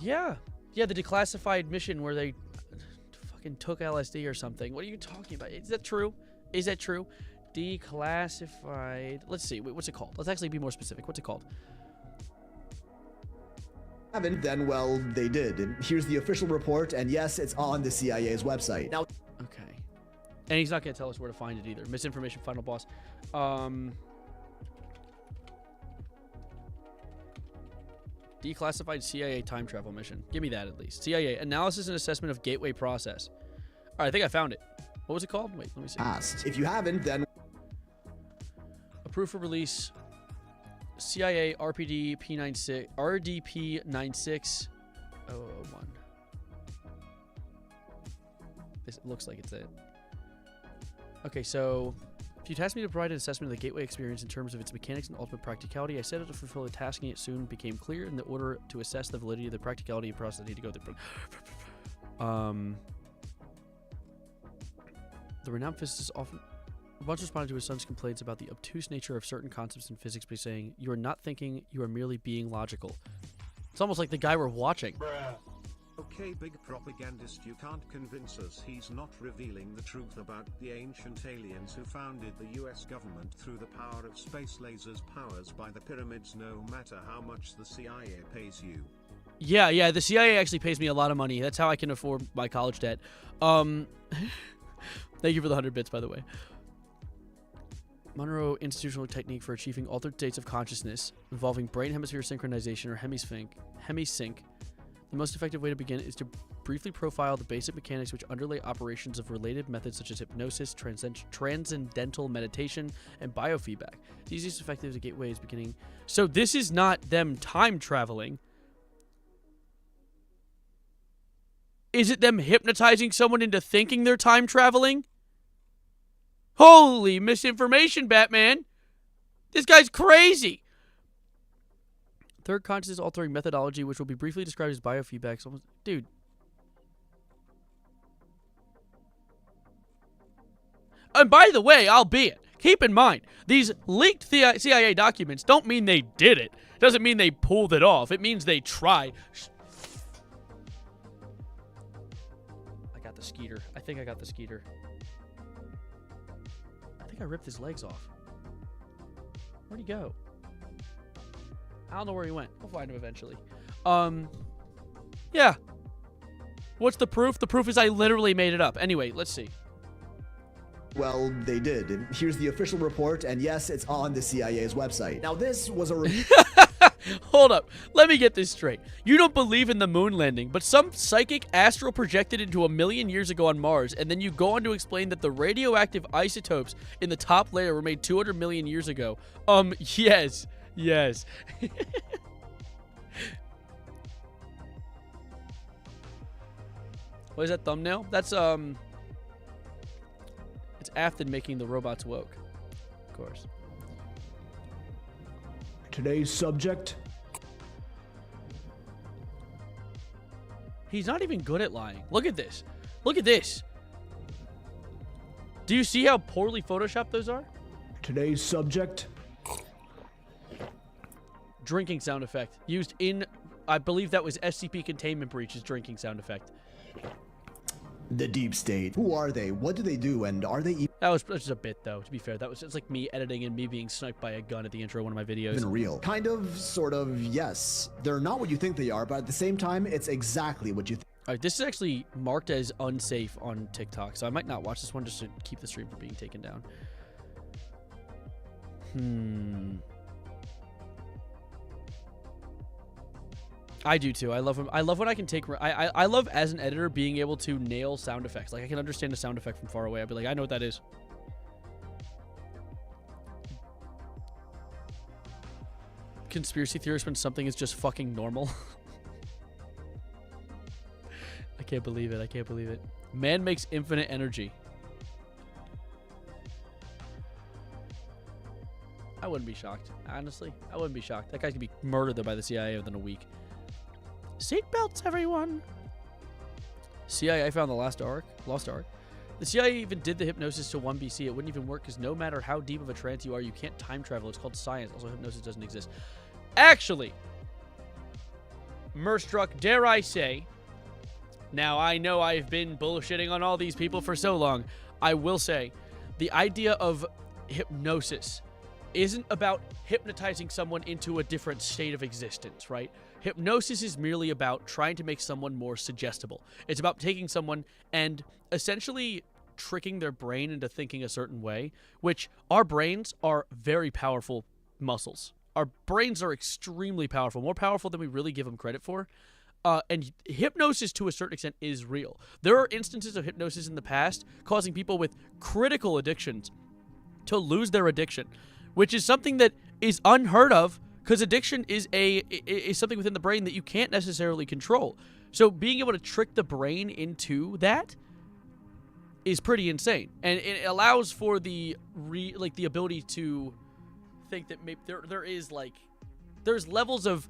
Yeah, the declassified mission where they... fucking took LSD or something. What are you talking about? Is that true? Is that true? Declassified. Let's see. Wait, what's it called? Let's actually be more specific. What's it called? Haven't, then, well, they did. And here's the official report, and yes, it's on the CIA's website. Now, okay. And he's not going to tell us where to find it either. Misinformation, final boss. Declassified CIA time travel mission. Give me that at least. CIA analysis and assessment of gateway process. All right, I think I found it. What was it called? Wait, let me see. Asked. If you haven't, then approved for release. CIA RPD P96 RDP 96001. This looks like it's it. Okay, so if you tasked me to provide an assessment of the gateway experience in terms of its mechanics and ultimate practicality, I set out to fulfill the tasking. It soon became clear in the order to assess the validity of the practicality and process I need to go through. The renowned physicist often once responded to his son's complaints about the obtuse nature of certain concepts in physics by saying, "You are not thinking, you are merely being logical." It's almost like the guy we're watching. Okay, big propagandist, you can't convince us he's not revealing the truth about the ancient aliens who founded the US government through the power of space lasers powers by the pyramids, no matter how much the CIA pays you. Yeah, the CIA actually pays me a lot of money. That's how I can afford my college debt. Thank you for the 100 bits, by the way. Monroe institutional technique for achieving altered states of consciousness involving brain hemisphere synchronization or hemisync. The most effective way to begin is to briefly profile the basic mechanics which underlay operations of related methods such as hypnosis, transcendental meditation, and biofeedback. The easiest effective to gateway is beginning. So this is not them time traveling. Is it them hypnotizing someone into thinking they're time traveling? Holy misinformation, Batman. This guy's crazy. Third consciousness altering methodology, which will be briefly described as biofeedback. Dude. And by the way, albeit, keep in mind, these leaked CIA documents don't mean they did it. Doesn't mean they pulled it off. It means they tried. I got the skeeter. I think I got the skeeter. I think I ripped his legs off. Where'd he go? I don't know where he went. We'll find him eventually. Yeah. What's the proof? The proof is I literally made it up. Anyway, let's see. Well, they did. And here's the official report, and yes, it's on the CIA's website. Now, this was a... Hold up. Let me get this straight. You don't believe in the moon landing, but some psychic astral projected into 1 million years ago on Mars, and then you go on to explain that the radioactive isotopes in the top layer were made 200 million years ago. Yes. Yes. What is that thumbnail? That's, it's Afton making the robots woke. Of course. Today's subject. He's not even good at lying. Look at this. Look at this. Do you see how poorly photoshopped those are? Today's subject. Drinking sound effect. Used in, I believe that was SCP Containment Breach's drinking sound effect. The Deep State. Who are they? What do they do? And are they That was just a bit, though, to be fair. That was just like me editing and me being sniped by a gun at the intro of one of my videos. even real? Kind of, sort of, yes. They're not what you think they are, but at the same time, it's exactly what you think. All right, this is actually marked as unsafe on TikTok, so I might not watch this one just to keep the stream from being taken down. I do too. I love them. I love when I can take. I love as an editor being able to nail sound effects. Like I can understand a sound effect from far away. I'll be like, I know what that is. Conspiracy theorist when something is just fucking normal. I can't believe it. I can't believe it. Man makes infinite energy. I wouldn't be shocked. Honestly, I wouldn't be shocked. That guy could be murdered by the CIA within a week. Seatbelts, everyone. CIA found the Lost Ark. The CIA even did the hypnosis to 1 BC. It wouldn't even work because no matter how deep of a trance you are, you can't time travel. It's called science. Also, hypnosis doesn't exist. Actually, Merstruck, dare I say, Now, I know I've been bullshitting on all these people for so long. I will say, the idea of hypnosis isn't about hypnotizing someone into a different state of existence, right? Hypnosis is merely about trying to make someone more suggestible. It's about taking someone and essentially tricking their brain into thinking a certain way, which our brains are very powerful muscles. Our brains are extremely powerful, more powerful than we really give them credit for. And hypnosis, to a certain extent, is real. There are instances of hypnosis in the past causing people with critical addictions to lose their addiction, which is something that is unheard of because addiction is something within the brain that you can't necessarily control. So being able to trick the brain into that is pretty insane, and it allows for the ability to think that maybe there's levels of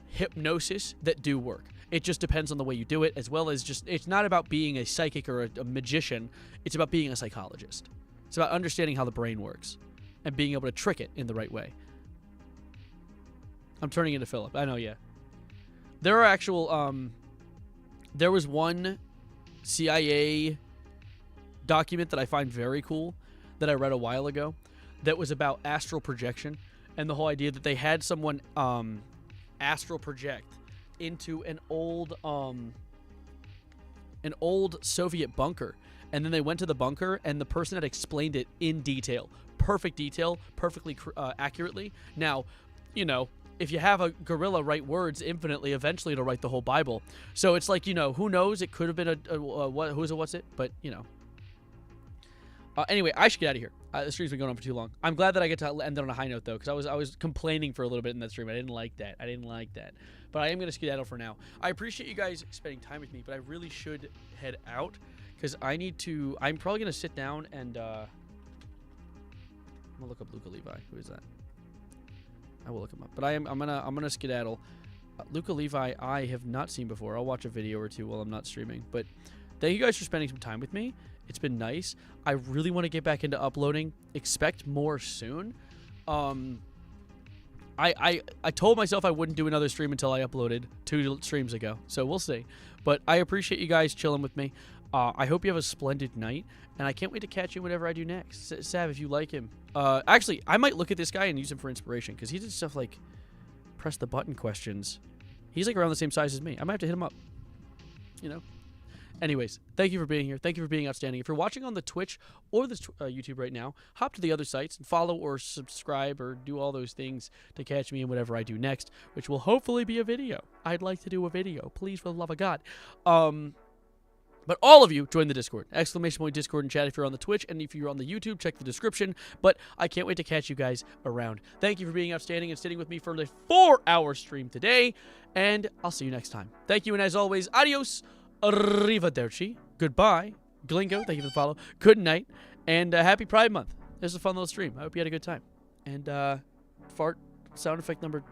hypnosis that do work. It just depends on the way you do it, as well as just it's not about being a psychic or a magician. It's about being a psychologist. It's about understanding how the brain works and being able to trick it in the right way. I'm turning into Philip. I know, yeah. There are actual there was one CIA document that I find very cool that I read a while ago that was about astral projection, and the whole idea that they had someone astral project into an old Soviet bunker, and then they went to the bunker and the person had explained it in detail, perfectly accurately. Now, you know, if you have a gorilla write words infinitely, eventually it'll write the whole Bible. So it's like, you know, who knows? It could have been what's it? But, you know. Anyway, I should get out of here. The stream's been going on for too long. I'm glad that I get to end it on a high note, though, because I was complaining for a little bit in that stream. I didn't like that. But I am going to skedaddle for now. I appreciate you guys spending time with me, but I really should head out, because I'm probably going to sit down and, I'm going to look up Luca Levi. Who is that? I will look him up. But I'm gonna skedaddle. Luca Levi, I have not seen before. I'll watch a video or two while I'm not streaming. But thank you guys for spending some time with me. It's been nice. I really want to get back into uploading. Expect more soon. I told myself I wouldn't do another stream until I uploaded 2 streams ago. So we'll see. But I appreciate you guys chilling with me. I hope you have a splendid night, and I can't wait to catch you whatever I do next. Sav, if you like him. Actually, I might look at this guy and use him for inspiration, because he did stuff like press the button questions. He's like around the same size as me. I might have to hit him up. You know? Anyways, thank you for being here. Thank you for being outstanding. If you're watching on the Twitch or the YouTube right now, hop to the other sites and follow or subscribe or do all those things to catch me in whatever I do next, which will hopefully be a video. I'd like to do a video. Please, for the love of God. But all of you, join the Discord. Exclamation point Discord and chat if you're on the Twitch. And if you're on the YouTube, check the description. But I can't wait to catch you guys around. Thank you for being outstanding and sitting with me for the 4-hour stream today. And I'll see you next time. Thank you, and as always, adios, arrivederci, goodbye, Glingo, thank you for the follow, good night, and happy Pride Month. This was a fun little stream. I hope you had a good time. And fart sound effect number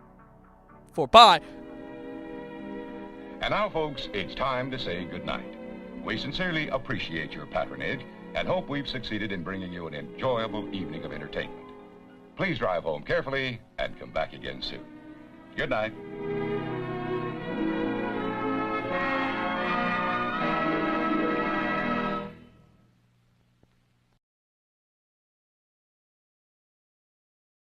4. Bye! And now, folks, it's time to say goodnight. We sincerely appreciate your patronage and hope we've succeeded in bringing you an enjoyable evening of entertainment. Please drive home carefully and come back again soon. Good night.